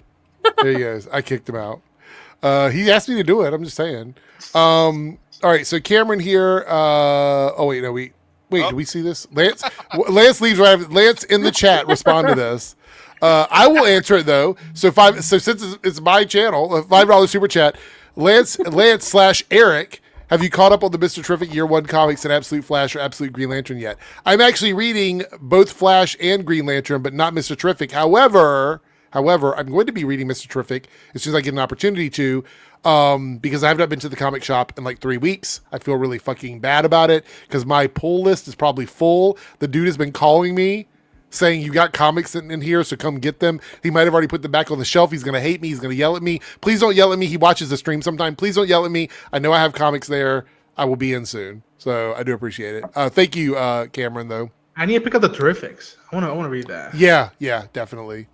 Speaker 1: There he is. I kicked him out. He asked me to do it. I'm just saying. All right, so Cameron here. Oh wait, no, wait. Do we see this? Lance Lance leaves right after. Lance in the chat respond to this. I will answer it though. So since it's my channel, a $5 super chat. Lance/Eric, have you caught up on the Mr. Terrific Year 1 comics and Absolute Flash or Absolute Green Lantern yet? I'm actually reading both Flash and Green Lantern, but not Mr. Terrific. However, I'm going to be reading Mr. Terrific as soon as I get an opportunity to, because I have not been to the comic shop in like 3 weeks. I feel really fucking bad about it because my pull list is probably full. The dude has been calling me saying, you got comics in here, so come get them. He might have already put them back on the shelf. He's going to hate me. He's going to yell at me. Please don't yell at me. He watches the stream sometime. Please don't yell at me. I know I have comics there. I will be in soon. So I do appreciate it. Thank you, Cameron, though.
Speaker 7: I need to pick up the Terrifics. I want to read that.
Speaker 1: Yeah, definitely.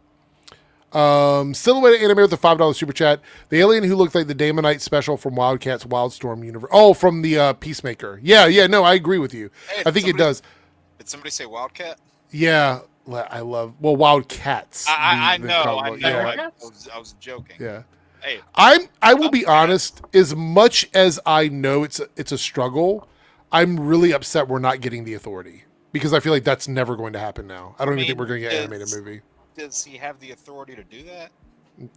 Speaker 1: Silhouette anime with the $5 super chat. The alien who looked like the Damonite special from Wildcats Wildstorm universe. Oh, from the Peacemaker. Yeah. No, I agree with you.
Speaker 6: Hey,
Speaker 1: I think it does.
Speaker 6: Did somebody say Wildcat?
Speaker 1: Yeah, I love Wildcats.
Speaker 6: I
Speaker 1: the
Speaker 6: know.
Speaker 1: comic
Speaker 6: I
Speaker 1: book.
Speaker 6: know.
Speaker 1: Yeah.
Speaker 6: I was joking.
Speaker 1: Yeah.
Speaker 6: Hey,
Speaker 1: I will be honest. As much as I know it's a struggle, I'm really upset we're not getting the Authority because I feel like that's never going to happen now. I don't even think we're going to get an animated movie.
Speaker 6: Does he have the authority to do that?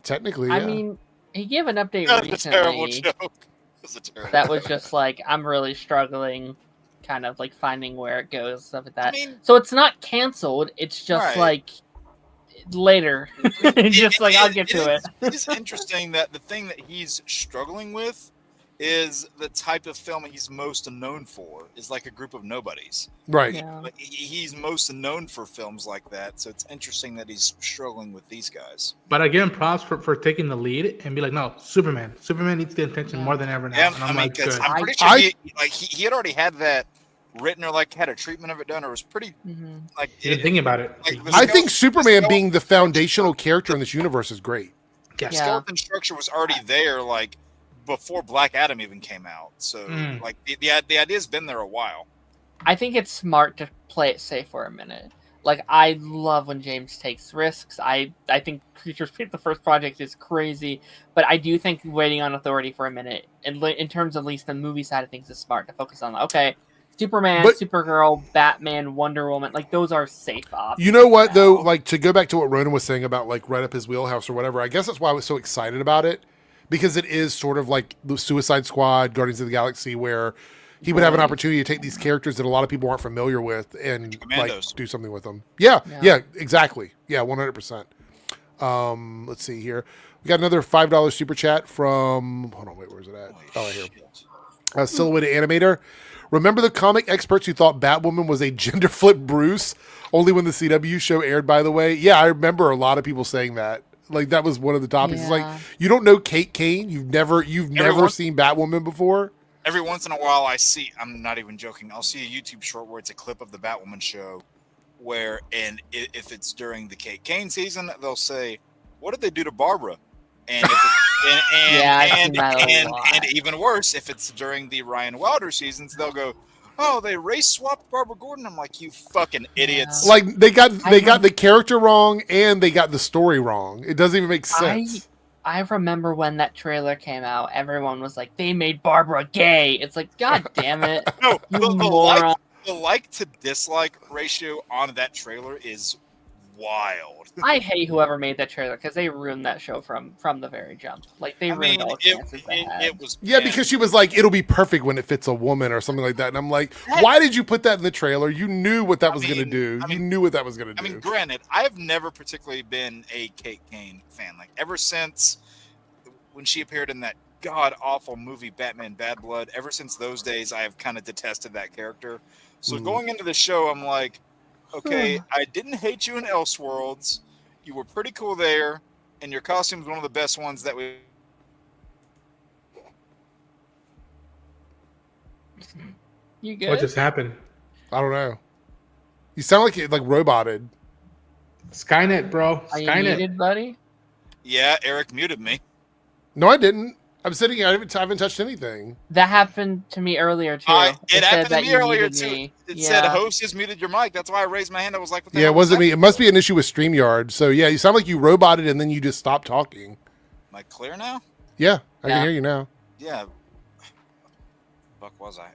Speaker 1: Technically, yeah.
Speaker 3: I mean, he gave an update
Speaker 6: That's a terrible
Speaker 3: recently
Speaker 6: joke. That's a terrible
Speaker 3: that was just like, I'm really struggling, kind of like finding where it goes, stuff like that.
Speaker 6: I mean,
Speaker 3: So it's not canceled. It's just
Speaker 6: Right.
Speaker 3: like later. Just like I'll get to it.
Speaker 6: It is interesting that the thing that he's struggling with is the type of film he's most known for is like a group of nobodies.
Speaker 1: Right.
Speaker 3: Yeah.
Speaker 6: But he's most known for films like that, so it's interesting that he's struggling with these guys.
Speaker 7: But I give him props for taking the lead and be like, no, Superman. Superman needs the attention more than ever now.
Speaker 6: Yeah,
Speaker 7: And I'm
Speaker 6: I mean,
Speaker 7: like,
Speaker 6: because
Speaker 7: good.
Speaker 6: I'm pretty sure he had already had that written or like had a treatment of it done, or was pretty
Speaker 3: Mhm.
Speaker 6: like.
Speaker 7: He didn't think about it.
Speaker 6: Like, the
Speaker 1: I think
Speaker 6: skeleton-
Speaker 1: Superman
Speaker 6: the
Speaker 1: being the foundational character in this universe is great.
Speaker 7: Yes.
Speaker 3: Yeah.
Speaker 6: skeleton structure was already there, like before Black Adam even came out. So like the idea's been there a while.
Speaker 3: I think it's smart to play it safe for a minute. Like, I love when James takes risks. I think Creatures Feet, the first project, is crazy, but I do think waiting on Authority for a minute, in terms of at least the movie side of things, is smart to focus on. Okay, Superman,
Speaker 1: But-
Speaker 3: Supergirl, Batman, Wonder Woman, like those are safe options.
Speaker 1: You know what, though?
Speaker 3: now.
Speaker 1: Like, to go back to what Ronan was saying about, like, right up his wheelhouse or whatever, I guess that's why I was so excited about it, because it is sort of like the Suicide Squad, Guardians of the Galaxy, where he would have an opportunity to take these characters that a lot of people aren't familiar with and, like,
Speaker 6: Commandos.
Speaker 1: do something with them. Yeah,
Speaker 3: Yeah.
Speaker 1: exactly. Yeah, 100%. Let's see here. We got another $5 super chat from, hold on, wait, where's it at? Oh, right here. Silhouette Animator. Remember the comic experts who thought Batwoman was a gender flip Bruce only when the CW show aired, by the way? Yeah, I remember a lot of people saying that. Like, that was one of the topics. It's like,
Speaker 3: Yeah.
Speaker 1: you don't know Kate Kane? You've never
Speaker 6: Everyone-
Speaker 1: seen Batwoman before?
Speaker 6: Every once in a while, I'm not even joking, I'll see a YouTube short where it's a clip of the Batwoman show where, and if it's during the Kate Kane season, they'll say, what did they do to Barbara? And if
Speaker 3: Yeah, I've seen that a lot.
Speaker 6: and even worse, if it's during the Ryan Wilder seasons, they'll go, oh, they race swapped Barbara Gordon. I'm like, you fucking idiots.
Speaker 3: Yeah.
Speaker 1: Like, they got the character wrong and they got the story wrong. It doesn't even make sense.
Speaker 3: I remember when that trailer came out, everyone was like, they made Barbara gay. It's like, God damn it.
Speaker 6: No,
Speaker 3: You
Speaker 6: the
Speaker 3: moron.
Speaker 6: like to dislike ratio on that trailer is wild.
Speaker 3: I hate whoever made that trailer because they ruined that show from the very jump. Like they ruined all the chances they had.
Speaker 6: it was
Speaker 1: Yeah, because she was like, it'll be perfect when it fits a woman or something like that. And I'm like, why did you put that in the trailer? You knew what that was going to do. You knew what that was going to do.
Speaker 6: I mean, granted, I've never particularly been a Kate Kane fan. Like, ever since when she appeared in that god-awful movie Batman Bad Blood, ever since those days, I have kind of detested that character. So going into the show, I'm like, okay, I didn't hate you in Elseworlds. You were pretty cool there, and your costume was one of the best ones that we...
Speaker 3: You good?
Speaker 7: What just happened?
Speaker 1: I don't know. You sound like you're like roboted.
Speaker 7: Skynet, bro.
Speaker 3: Are you
Speaker 7: Skynet.
Speaker 3: muted, buddy?
Speaker 6: Yeah, Eric muted me.
Speaker 1: No, I didn't. I'm sitting here. I haven't touched anything.
Speaker 3: That happened to me earlier too.
Speaker 6: It
Speaker 3: said
Speaker 6: happened to
Speaker 3: that
Speaker 6: me
Speaker 3: you
Speaker 6: earlier
Speaker 3: muted
Speaker 6: too.
Speaker 3: me.
Speaker 6: It
Speaker 3: Yeah.
Speaker 6: said host has muted your mic. That's why I raised my hand. I was like, what the
Speaker 1: Yeah,
Speaker 6: hell
Speaker 1: it wasn't
Speaker 6: was
Speaker 1: me.
Speaker 6: that?
Speaker 1: It must be an issue with StreamYard. So yeah, you sound like you roboted and then you just stopped talking.
Speaker 6: Am I clear now?
Speaker 1: Yeah, I
Speaker 3: Yeah.
Speaker 1: can hear you now.
Speaker 6: Yeah. Fuck was I?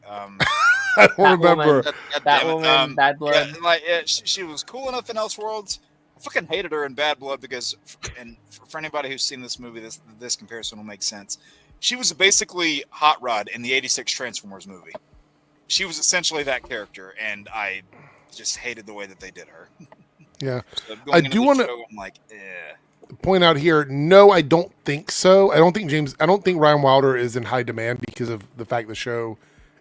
Speaker 1: I don't remember.
Speaker 6: God
Speaker 3: That
Speaker 6: damn it.
Speaker 3: woman, Bad Blood.
Speaker 6: Yeah, like she was cool enough in Elseworlds. I fucking hated her in Bad Blood because, and for anybody who's seen this movie, this comparison will make sense. She was basically Hot Rod in the '86 Transformers movie. She was essentially that character, and I just hated the way that they did her.
Speaker 1: Yeah,
Speaker 6: So
Speaker 1: I
Speaker 6: going into
Speaker 1: do
Speaker 6: the
Speaker 1: wanna-
Speaker 6: show, I'm like, eh.
Speaker 1: point out here. No, I don't think so. I don't think Ryan Wilder is in high demand because of the fact the show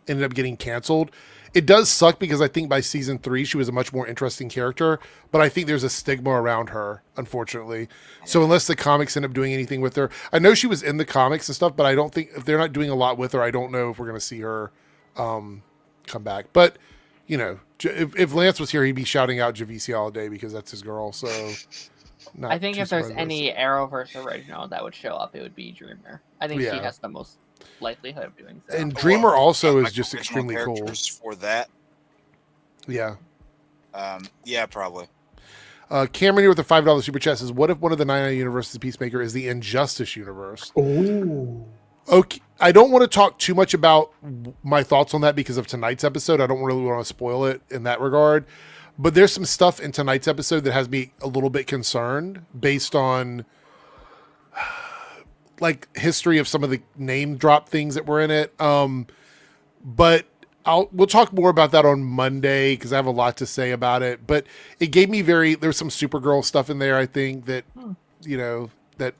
Speaker 1: ended up getting canceled. It does suck because I think by season 3 she was a much more interesting character, but I think there's a stigma around her, unfortunately. So unless the comics end up doing anything with her, I know she was in the comics and stuff, but I don't think if they're not doing a lot with her, I don't know if we're going to see her come back. But you know, if Lance was here, he'd be shouting out Javicia all day because that's his girl. So
Speaker 3: I think
Speaker 1: too
Speaker 3: if there's
Speaker 1: surprised.
Speaker 3: any Arrowverse original that would show up, it would be Dreamer. I think she
Speaker 1: Yeah.
Speaker 3: has the most likelihood of doing so.
Speaker 1: And Dreamer also is
Speaker 6: Like
Speaker 1: just
Speaker 6: original
Speaker 1: extremely cool.
Speaker 6: characters for that.
Speaker 1: Yeah.
Speaker 6: Yeah, probably.
Speaker 1: Cameron here with a $5 super chat says, "What if one of the 99 universes of Peacemaker is the Injustice universe?"
Speaker 7: Ooh.
Speaker 1: Okay, I don't want to talk too much about my thoughts on that because of tonight's episode. I don't really want to spoil it in that regard. But there's some stuff in tonight's episode that has me a little bit concerned based on like history of some of the name drop things that were in it. But we'll talk more about that on Monday because I have a lot to say about it. But it gave me there's some Supergirl stuff in there, I think, that, you know, that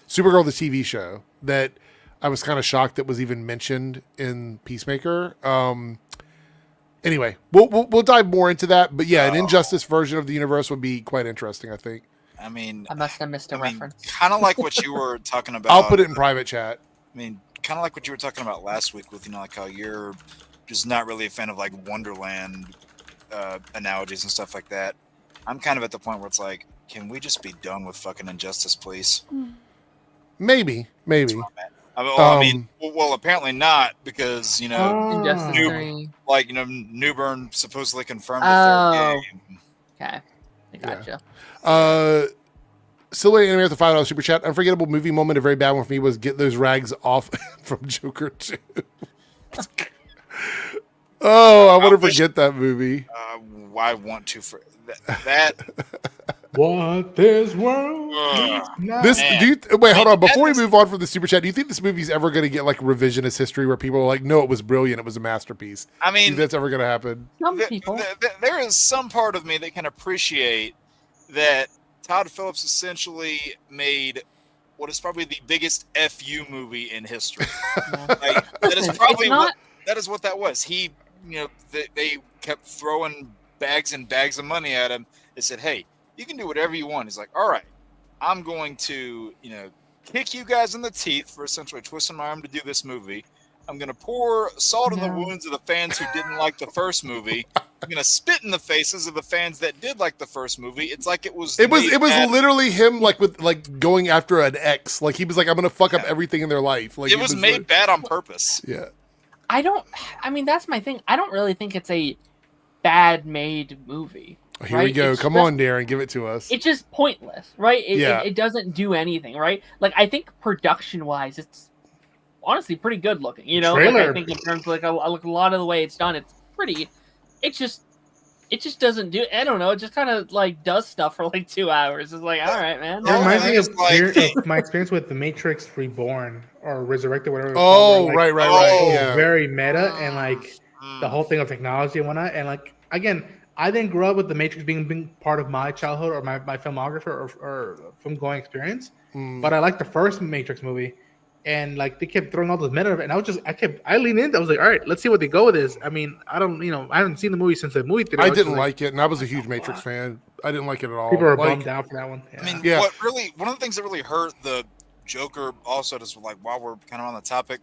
Speaker 1: Supergirl, the TV show, that I was kind of shocked that was even mentioned in Peacemaker. Anyway, we'll dive more into that. But yeah, an Injustice version of the universe would be quite interesting, I think.
Speaker 6: I mean,
Speaker 3: I must have missed a reference.
Speaker 6: kind of like what you were talking about.
Speaker 1: I'll put it in private chat.
Speaker 6: I mean, kind of like what you were talking about last week with, you know, like how you're just not really a fan of like Wonderland analogies and stuff like that. I'm kind of at the point where it's like, can we just be done with fucking Injustice, please?
Speaker 1: Maybe.
Speaker 6: I mean, well, apparently not, because, you know,
Speaker 3: Injustice
Speaker 6: New-
Speaker 3: 3.
Speaker 6: like, you know, Newburn supposedly confirmed the
Speaker 3: Oh.
Speaker 6: third game.
Speaker 3: Okay. I gotcha.
Speaker 1: Silly Anime with the $5 super chat. Unforgettable movie moment, a very bad one for me, was get those rags off from Joker 2. Oh, I want to forget that movie.
Speaker 6: I want to for that.
Speaker 7: What this world
Speaker 6: Ugh.
Speaker 7: needs now.
Speaker 1: This
Speaker 6: Man.
Speaker 1: wait, hold on. Before we
Speaker 6: That's-
Speaker 1: move on from the super chat, do you think this movie's ever going to get like revisionist history where people are like, "No, it was brilliant. It was a masterpiece."
Speaker 6: I
Speaker 1: Do you think
Speaker 6: mean,
Speaker 1: that's ever going to happen?
Speaker 3: Some people.
Speaker 6: there is some part of me that can appreciate that Todd Phillips essentially made what is probably the biggest FU movie in history. Like, that is
Speaker 3: Listen,
Speaker 6: probably
Speaker 3: it's not-
Speaker 6: what that was. He, you know, they kept throwing bags and bags of money at him. They said, "Hey, you can do whatever you want." He's like, "All right, I'm going to, you know, kick you guys in the teeth for essentially twisting my arm to do this movie. I'm going to pour salt in the
Speaker 3: No.
Speaker 6: wounds of the fans who didn't like the first movie. I'm going to spit in the faces of the fans that did like the first movie." It's like it was.
Speaker 1: It was
Speaker 6: made bad-
Speaker 1: literally him like with like going after an ex. Like he was like, "I'm going to fuck up
Speaker 6: Yeah.
Speaker 1: everything in their life." Like
Speaker 6: It was made
Speaker 1: like-
Speaker 6: bad on purpose.
Speaker 1: Yeah.
Speaker 3: I mean, that's my thing. I don't really think it's a bad made movie.
Speaker 1: Here we
Speaker 3: right?
Speaker 1: go.
Speaker 3: It's
Speaker 1: Come
Speaker 3: just-
Speaker 1: on, Darren, give it to us.
Speaker 3: It's just pointless, right?
Speaker 1: Yeah.
Speaker 3: It doesn't do anything, right? Like, I think production wise, it's honestly pretty good looking. You know, like, I
Speaker 7: Trailer.
Speaker 3: think in terms of like a lot of the way it's done, it's pretty. It's just it just doesn't do. I don't know. It just kind of like does stuff for like 2 hours. It's like, all right, man.
Speaker 7: It reminds me
Speaker 6: Like-
Speaker 7: of my experience with The Matrix Reborn or Resurrected, whatever. It's
Speaker 1: Oh,
Speaker 7: called, where,
Speaker 1: right.
Speaker 6: Oh,
Speaker 1: Yeah.
Speaker 7: very meta and like the whole thing of technology and whatnot. And like again, I didn't grow up with The Matrix being part of my childhood or my filmography or film going experience, but I liked the first Matrix movie. And like they kept throwing all this meta, and I leaned in. I was like, all right, let's see what they go with this. I mean, I haven't seen the movie since the movie theater.
Speaker 1: I didn't like it, and I was a huge Matrix fan. I didn't like it at all.
Speaker 7: People are
Speaker 1: Like,
Speaker 7: bummed out for that one.
Speaker 6: I mean,
Speaker 1: Yeah.
Speaker 6: one of the things that really hurt the Joker also, just like while we're kind of on the topic,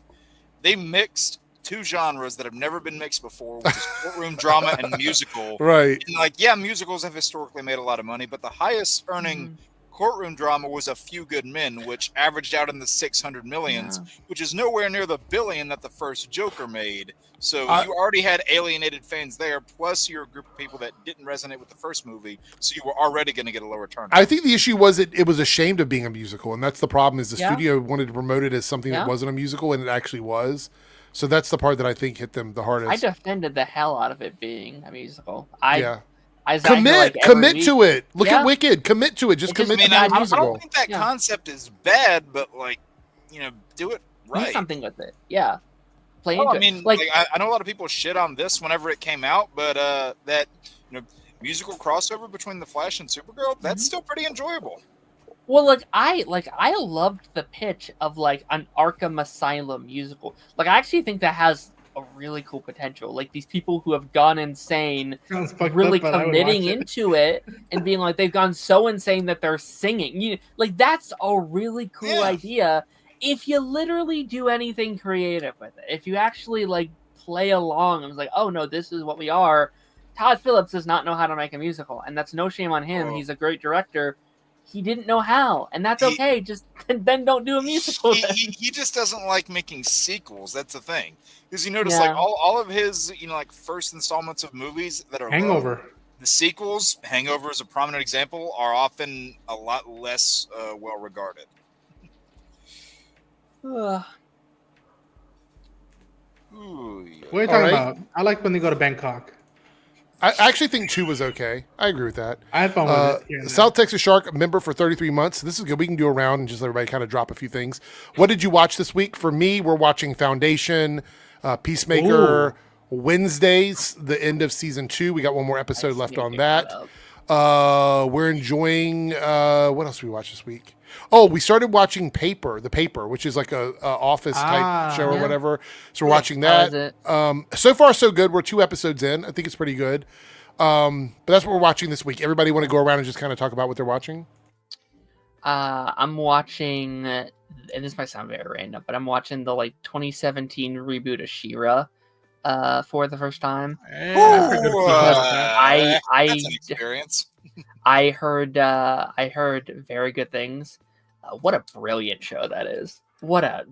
Speaker 6: they mixed two genres that have never been mixed before, which is courtroom drama and musical.
Speaker 1: right.
Speaker 6: And like, yeah, musicals have historically made a lot of money, but the highest earning courtroom drama was A Few Good Men, which averaged out in the 600 millions, which is nowhere near the billion that the first Joker made. So you already had alienated fans there, plus you're a group of people that didn't resonate with the first movie, so you were already going to get a lower turnout.
Speaker 1: I think the issue was it was ashamed of being a musical, and that's the problem. Is the studio wanted to promote it as something that wasn't a musical, and it actually was. So that's the part that I think hit them the hardest.
Speaker 3: I defended the hell out of it being a musical.
Speaker 1: Commit to it. Look at Wicked. Commit to it. Just commit to
Speaker 6: I
Speaker 1: the musical.
Speaker 6: don't think that concept is bad, but like, do it right.
Speaker 3: Do something with it. Yeah. Play
Speaker 6: Well,
Speaker 3: into
Speaker 6: I mean,
Speaker 3: it. Like,
Speaker 6: I know a lot of people shit on this whenever it came out, but that musical crossover between the Flash and Supergirl, that's still pretty enjoyable.
Speaker 3: well, I loved the pitch of like an Arkham Asylum musical. Like, I actually think that has a really cool potential. Like, these people who have gone insane,
Speaker 7: Sounds fucked
Speaker 3: really
Speaker 7: up, but I would
Speaker 3: committing
Speaker 7: watch it.
Speaker 3: into it and being like, they've gone so insane that they're singing. Like, that's a really cool idea. If you literally do anything creative with it, if you actually like play along and was like, oh no, this is what we are. Todd Phillips does not know how to make a musical, and that's no shame on him. He's a great director. He didn't know how, and that's okay. Just then don't do a musical.
Speaker 6: He just doesn't like making sequels. That's the thing, because you notice like all of his like first installments of movies that are
Speaker 7: Hangover.
Speaker 6: The sequels, Hangover is a prominent example, are often a lot less well regarded.
Speaker 3: Ugh.
Speaker 6: Ooh,
Speaker 7: What are you talking about? I like when they go to Bangkok.
Speaker 1: I actually think 2 was okay. I agree with that.
Speaker 7: I had fun with it. Here and there.
Speaker 1: South Texas Shark, member for 33 months. This is good. We can do a round and just let everybody kind of drop a few things. What did you watch this week? For me, we're watching Foundation, Peacemaker, Wednesdays, the end of season 2. We got one more episode left on that. We're enjoying, what else did we watch this week? Oh, we started watching The Paper, which is like a office type show or whatever. So we're watching that. So far, so good. We're 2 episodes in. I think it's pretty good. But that's what we're watching this week. Everybody want to go around and just kind of talk about what they're watching?
Speaker 3: I'm watching, and this might sound very random, but I'm watching the like 2017 reboot of She-Ra for the first time.
Speaker 6: that's an experience.
Speaker 3: I heard very good things. What a brilliant show that is! What a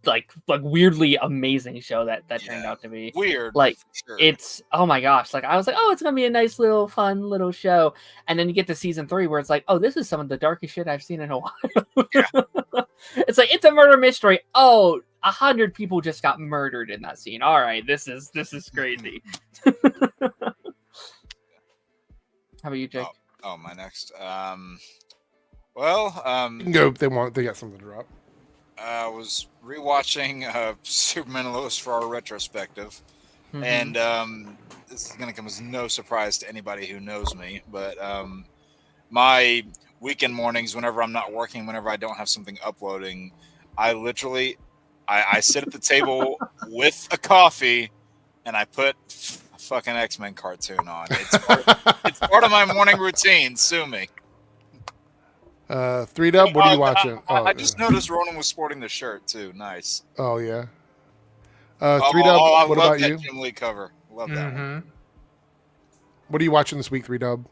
Speaker 3: like weirdly amazing show that turned out to be.
Speaker 6: Weird,
Speaker 3: like
Speaker 6: sure.
Speaker 3: It's oh my gosh! Like I was like, oh, it's gonna be a nice little fun little show, and then you get to season 3 where it's like, oh, this is some of the darkest shit I've seen in a while. It's like it's a murder mystery. Oh, 100 people just got murdered in that scene. All right, this is crazy. How about you, Jake?
Speaker 6: Oh, my next.
Speaker 1: You can go if they got something to drop.
Speaker 6: I was rewatching Superman and Lois for our retrospective, and this is going to come as no surprise to anybody who knows me, but my weekend mornings, whenever I'm not working, whenever I don't have something uploading, I literally I sit at the table with a coffee, and I put a fucking X-Men cartoon on. It's part of my morning routine. Sue me.
Speaker 1: 3Dub, what are you watching?
Speaker 6: I just noticed Ronan was sporting the shirt too. Nice.
Speaker 1: Oh yeah. 3Dub, what about you?
Speaker 6: Jim Lee cover. Love that one.
Speaker 1: What are you watching this week, 3Dub?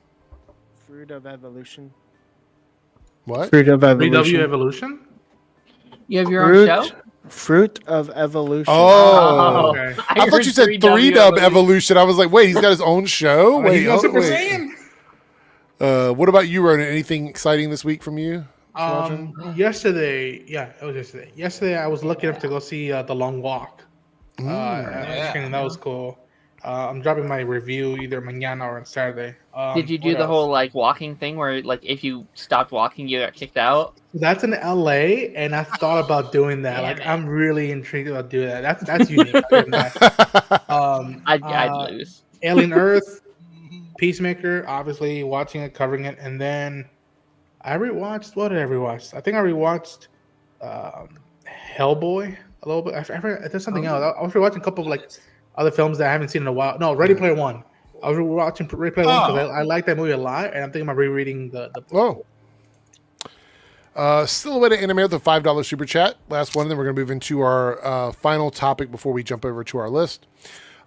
Speaker 2: Fruit of Evolution.
Speaker 1: What?
Speaker 2: Fruit of Evolution.
Speaker 7: 3W Evolution?
Speaker 3: You have your own show?
Speaker 2: Fruit of Evolution.
Speaker 1: Oh,
Speaker 7: okay.
Speaker 1: I thought you said 3Dub Evolution. I was like, wait, he's got his own show?
Speaker 7: He's on Super Saiyan.
Speaker 1: What about you, Ronan? Anything exciting this week from you?
Speaker 7: Yesterday, it was yesterday. Yesterday, I was lucky enough to go see The Long Walk. That was cool. I'm dropping my review either mañana or on Saturday.
Speaker 3: Did you do
Speaker 7: what
Speaker 3: the
Speaker 7: else?
Speaker 3: whole like walking thing where like if you stopped walking you got kicked out?
Speaker 7: That's in LA, and I thought about doing that.
Speaker 3: Damn
Speaker 7: Like,
Speaker 3: it.
Speaker 7: I'm really intrigued about doing that. That's unique. I'll give them that.
Speaker 3: I'd lose.
Speaker 7: Alien Earth, Peacemaker, obviously watching it, covering it, and then I rewatched. What did I rewatch? I think I rewatched Hellboy a little bit. There's something else. I was rewatching a couple of like other films that I haven't seen in a while. No, Ready Player One. I was watching Ready Player One because I like that movie a lot, and I'm thinking about rereading the
Speaker 1: Whoa. Silhouette Anime with a $5 super chat. Last one, and then we're going to move into our final topic before we jump over to our list.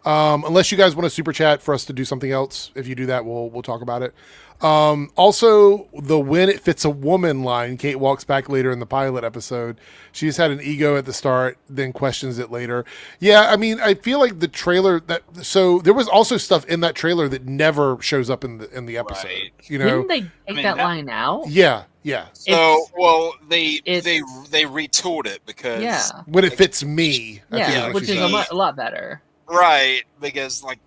Speaker 1: Unless you guys want a super chat for us to do something else. If you do that, we'll talk about it. Also, the when it fits a woman line, Kate walks back later in the pilot episode. She's had an ego at the start, then questions it later. Yeah, I mean, I feel like the trailer so there was also stuff in that trailer that never shows up in the episode.
Speaker 6: Right.
Speaker 1: You know?
Speaker 3: Didn't they take that line out?
Speaker 1: Yeah.
Speaker 6: So, well, they retooled it because
Speaker 1: When it fits me. I think
Speaker 3: Yeah,
Speaker 1: what
Speaker 3: which
Speaker 1: she
Speaker 3: is
Speaker 1: says.
Speaker 3: a lot better.
Speaker 6: right, because like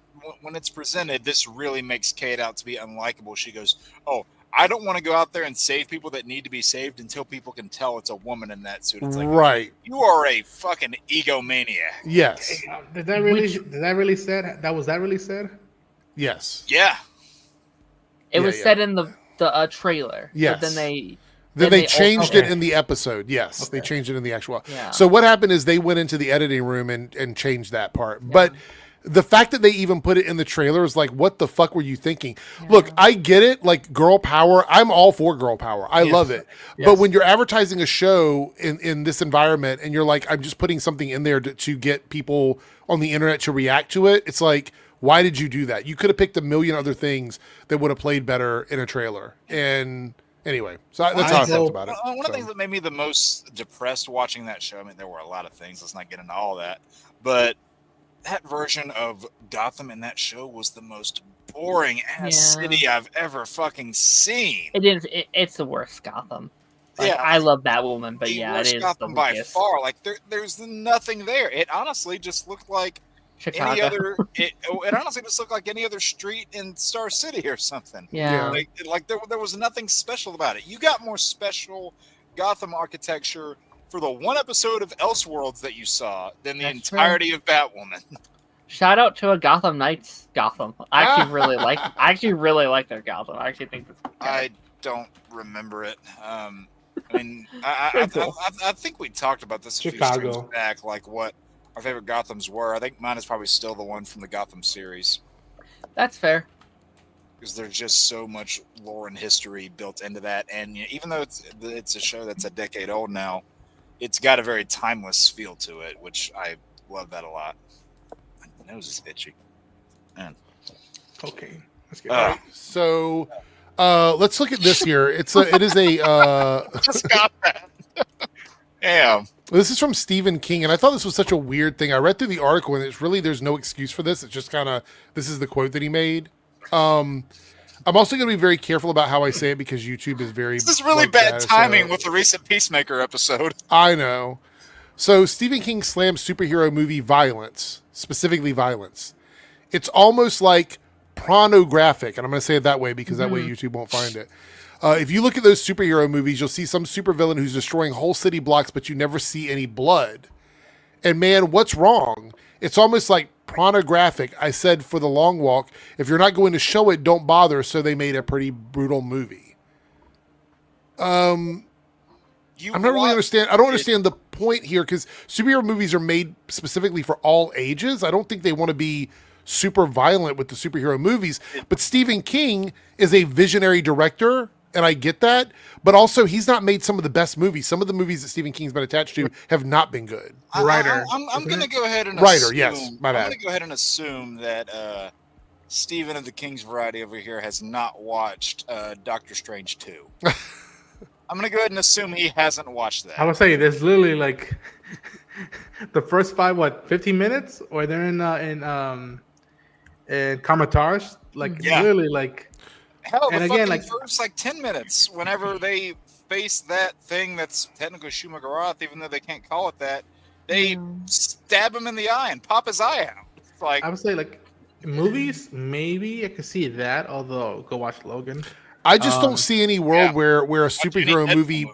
Speaker 6: when it's presented, this really makes Kate out to be unlikable. She goes, "Oh, I don't want to go out there and save people that need to be saved until people can tell it's a woman in that suit." It's like,
Speaker 1: Right.
Speaker 6: you are a fucking egomaniac.
Speaker 1: Yes.
Speaker 7: Did that really said? That really said?
Speaker 1: Yes.
Speaker 6: Yeah.
Speaker 3: It
Speaker 1: Yeah,
Speaker 3: was
Speaker 1: yeah.
Speaker 3: said in the trailer.
Speaker 1: Yes.
Speaker 3: But then they
Speaker 1: Then they changed it
Speaker 7: okay.
Speaker 1: in the episode. Yes,
Speaker 7: Okay.
Speaker 1: they changed it in the actual.
Speaker 3: Yeah.
Speaker 1: So what happened is they went into the editing room and changed that part. But the fact that they even put it in the trailer is like, what the fuck were you thinking? Look, I get it. Like girl power. I'm all for girl power. I love it. But when you're advertising a show in this environment and you're like, I'm just putting something in there to get people on the internet to react to it. It's like, why did you do that? You could have picked a million other things that would have played better in a trailer. And anyway, so that's how I felt about it.
Speaker 6: One of the things that made me the most depressed watching that show, I mean, there were a lot of things. Let's not get into all that. But that version of Gotham in that show was the most boring ass city I've ever fucking seen.
Speaker 3: It is. It's the worst Gotham. Like,
Speaker 6: Yeah.
Speaker 3: I love Batwoman, but
Speaker 6: The
Speaker 3: yeah, it
Speaker 6: worst
Speaker 3: is
Speaker 6: Gotham
Speaker 3: the
Speaker 6: by
Speaker 3: weakest.
Speaker 6: far. Like there's nothing there. It honestly just looked like
Speaker 3: Chicago.
Speaker 6: any other. It honestly just looked like any other street in Star City or something.
Speaker 3: Yeah.
Speaker 6: Like there was nothing special about it. You got more special Gotham architecture for the one episode of Elseworlds that you saw than the
Speaker 3: That's
Speaker 6: entirety of Batwoman.
Speaker 3: Shout out to a Gotham Knights Gotham. I actually really like. I actually really like their Gotham. I actually think that's.
Speaker 6: I don't remember it. I mean, I think we talked about this a few
Speaker 7: Chicago.
Speaker 6: streams back, like what our favorite Gothams were. I think mine is probably still the one from the Gotham series
Speaker 3: That's fair.
Speaker 6: because there's just so much lore and history built into that. And you know, even though it's a show that's a decade old now, it's got a very timeless feel to it, which I love that a lot. My nose is itchy. Man.
Speaker 7: Okay, let's get
Speaker 1: So let's look at this here. It is a
Speaker 6: Just got that. Damn.
Speaker 1: this is from Stephen King, and I thought this was such a weird thing. I read through the article, and it's really there's no excuse for this. It's just kind of this is the quote that he made. I'm also going to be very careful about how I say it because YouTube is very.
Speaker 6: This is really
Speaker 1: like
Speaker 6: bad
Speaker 1: that,
Speaker 6: timing
Speaker 1: so-
Speaker 6: with the recent Peacemaker episode.
Speaker 1: I know. So Stephen King slams superhero movie violence, specifically violence. It's almost like pornographic, and I'm going to say it that way because that way YouTube won't find it. If you look at those superhero movies, you'll see some supervillain who's destroying whole city blocks, but you never see any blood. And man, what's wrong? It's almost like pornographic. I said for The Long Walk, if you're not going to show it, don't bother. So they made a pretty brutal movie. I'm not really understand. I don't understand the point here because superhero movies are made specifically for all ages. I don't think they want to be super violent with the superhero movies. But Stephen King is a visionary director, and I get that. But also, he's not made some of the best movies. Some of the movies that Stephen King's been attached to have not been good.
Speaker 7: Writer.
Speaker 6: I'm going to go ahead and
Speaker 1: Writer,
Speaker 6: assume,
Speaker 1: yes, my
Speaker 6: I'm
Speaker 1: bad.
Speaker 6: going to go ahead and assume that Stephen of the King's Variety over here has not watched Doctor Strange 2. I'm going to go ahead and assume he hasn't watched that.
Speaker 7: I would say there's literally like the first 15 minutes, or they're in Kamatage, like literally like.
Speaker 6: Hell,
Speaker 7: and
Speaker 6: the
Speaker 7: again,
Speaker 6: fucking
Speaker 7: like-
Speaker 6: first 10 minutes, whenever they face that thing that's technically Shumagaroth, even though they can't call it that, they stab him in the eye and pop his eye out. It's like,
Speaker 7: I would say like Movies, maybe I could see that. Although, go watch Logan.
Speaker 1: I just don't see any world where a
Speaker 6: Watch any
Speaker 1: superhero
Speaker 6: Deadpool
Speaker 1: movie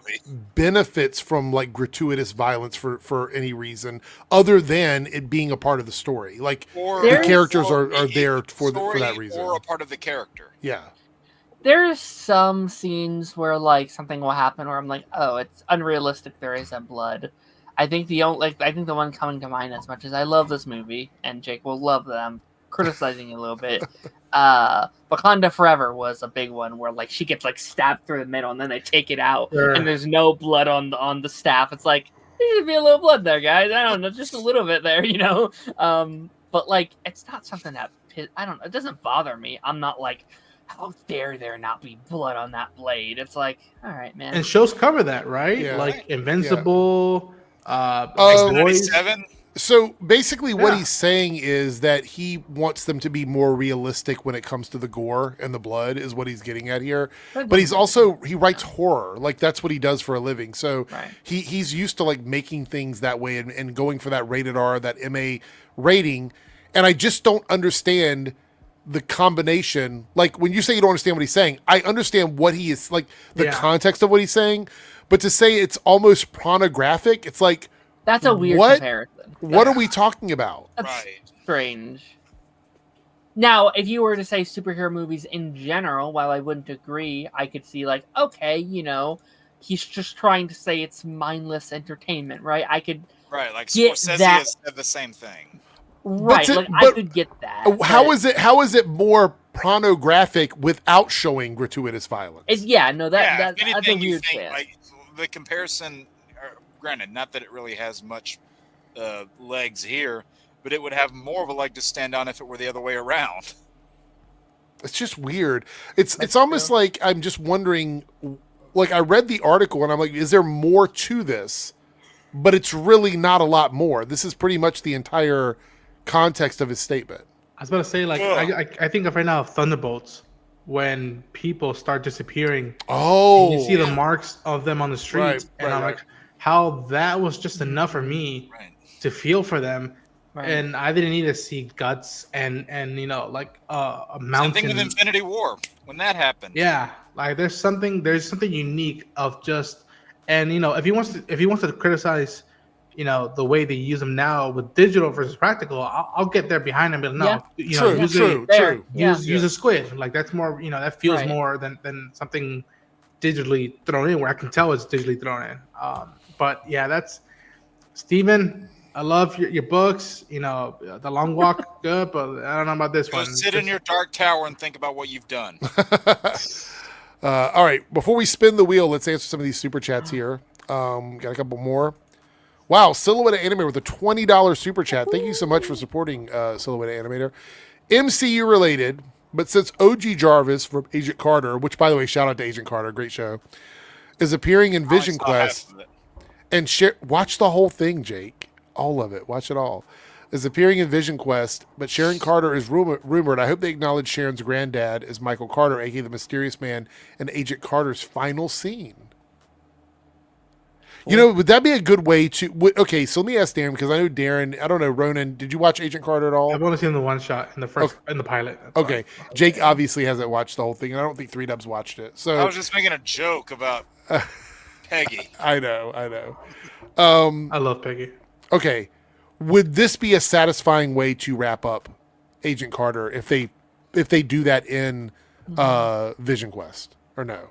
Speaker 1: benefits from like gratuitous violence for any reason other than it being a part of the story. Like
Speaker 6: Or
Speaker 1: the
Speaker 3: There's-
Speaker 1: characters
Speaker 6: or
Speaker 1: are there for
Speaker 6: story
Speaker 1: that reason.
Speaker 6: or a part of the character.
Speaker 1: Yeah.
Speaker 3: There's some scenes where like something will happen where I'm like, oh, it's unrealistic. There isn't blood. I think the one coming to mind, as much as I love this movie, and Jake will love that I'm criticizing it a little bit. Wakanda Forever was a big one where like she gets like stabbed through the middle and then they take it out
Speaker 7: Sure.
Speaker 3: and there's no blood on the staff. It's like there should be a little blood there, guys. I don't know, just a little bit there, you know. But like it's not something that I don't know. It doesn't bother me. I'm not like, how dare there not be blood on that blade? It's like, all right, man.
Speaker 7: And shows cover that, right?
Speaker 1: Yeah.
Speaker 7: Like Invincible.
Speaker 1: Oh,
Speaker 7: Boys.
Speaker 6: 97.
Speaker 1: So basically, what
Speaker 7: Yeah.
Speaker 1: he's saying is that he wants them to be more realistic when it comes to the gore and the blood, is what he's getting at here. But he writes horror, like that's what he does for a living. So
Speaker 3: Right.
Speaker 1: he's used to like making things that way and going for that rated R, that MA rating. And I just don't understand the combination. Like when you say you don't understand what he's saying, I understand what he is like, the
Speaker 7: Yeah.
Speaker 1: context of what he's saying. But to say it's almost pornographic, it's like,
Speaker 3: That's a weird
Speaker 1: What?
Speaker 3: comparison.
Speaker 1: what are we talking about?
Speaker 3: That's
Speaker 6: Right.
Speaker 3: strange. Now, if you were to say superhero movies in general, while I wouldn't agree, I could see like, okay, you know, he's just trying to say it's mindless entertainment, right? I could
Speaker 6: Right, like
Speaker 3: Get
Speaker 6: Scorsese
Speaker 3: that-
Speaker 6: has said the same thing.
Speaker 3: right,
Speaker 1: to-
Speaker 3: like I
Speaker 1: but
Speaker 3: could get that.
Speaker 1: How is it more pornographic without showing gratuitous violence?
Speaker 3: It's yeah, no,
Speaker 6: Yeah,
Speaker 3: that's
Speaker 6: if
Speaker 3: a
Speaker 6: anything, you
Speaker 3: weird
Speaker 6: think
Speaker 3: stance.
Speaker 6: like the comparison. Granted, not that it really has much legs here, but it would have more of a leg to stand on if it were the other way around.
Speaker 1: It's just weird. It's almost like I'm just wondering. Like I read the article and I'm like, is there more to this? But it's really not a lot more. This is pretty much the entire context of his statement.
Speaker 7: I was about to say, like, I think of right now of Thunderbolts when people start disappearing.
Speaker 1: Oh,
Speaker 7: You see the marks of them on the street,
Speaker 1: Right,
Speaker 7: and
Speaker 1: right,
Speaker 7: I'm
Speaker 1: right.
Speaker 7: like, how that was just enough for me
Speaker 6: Right.
Speaker 7: to feel for them,
Speaker 3: Right.
Speaker 7: and I didn't need to see guts and you know like a
Speaker 6: Same
Speaker 7: mountain.
Speaker 6: thing with Infinity War when that happened.
Speaker 7: Yeah, like there's something unique of just, and you know if he wants to criticize, you know, the way they use them now with digital versus practical, I'll get there behind him. But no,
Speaker 3: Yeah.
Speaker 7: you know,
Speaker 1: true,
Speaker 7: use
Speaker 1: true,
Speaker 3: There.
Speaker 1: true.
Speaker 3: Yeah.
Speaker 7: use a squid. Like that's more, you know, that feels
Speaker 3: Right.
Speaker 7: more than something digitally thrown in where I can tell it's digitally thrown in. But yeah, that's Steven. I love your books. You know, The Long Walk, good, but I don't know about this
Speaker 6: Go
Speaker 7: one.
Speaker 6: sit in your dark tower and think about what you've done.
Speaker 1: All right. Before we spin the wheel, let's answer some of these super chats here. Got a couple more. Wow, Silhouette Animator with a $20 super chat. Thank you so much for supporting Silhouette Animator. MCU related, but since OG Jarvis from Agent Carter, which by the way, shout out to Agent Carter, great show, is appearing in Vision
Speaker 6: I saw half
Speaker 1: Quest
Speaker 6: of it.
Speaker 1: and watch the whole thing, Jake. All of it. Watch it all. Is appearing in Vision Quest, but Sharon Carter is rumored. I hope they acknowledge Sharon's granddad as Michael Carter, aka the Mysterious Man, in Agent Carter's final scene. You know, would that be a good way to? Okay, so let me ask Darren because I know Darren. I don't know, Ronan. Did you watch Agent Carter at all?
Speaker 7: I've only seen the one shot in the first in the pilot. That's
Speaker 1: Okay, Jake obviously hasn't watched the whole thing, and I don't think 3Dubs watched it.
Speaker 6: I
Speaker 1: So
Speaker 6: was just making a joke about Peggy.
Speaker 1: I know.
Speaker 7: why. I love Peggy.
Speaker 1: Okay, would this be a satisfying way to wrap up Agent Carter if they do that in Vision Quest or no?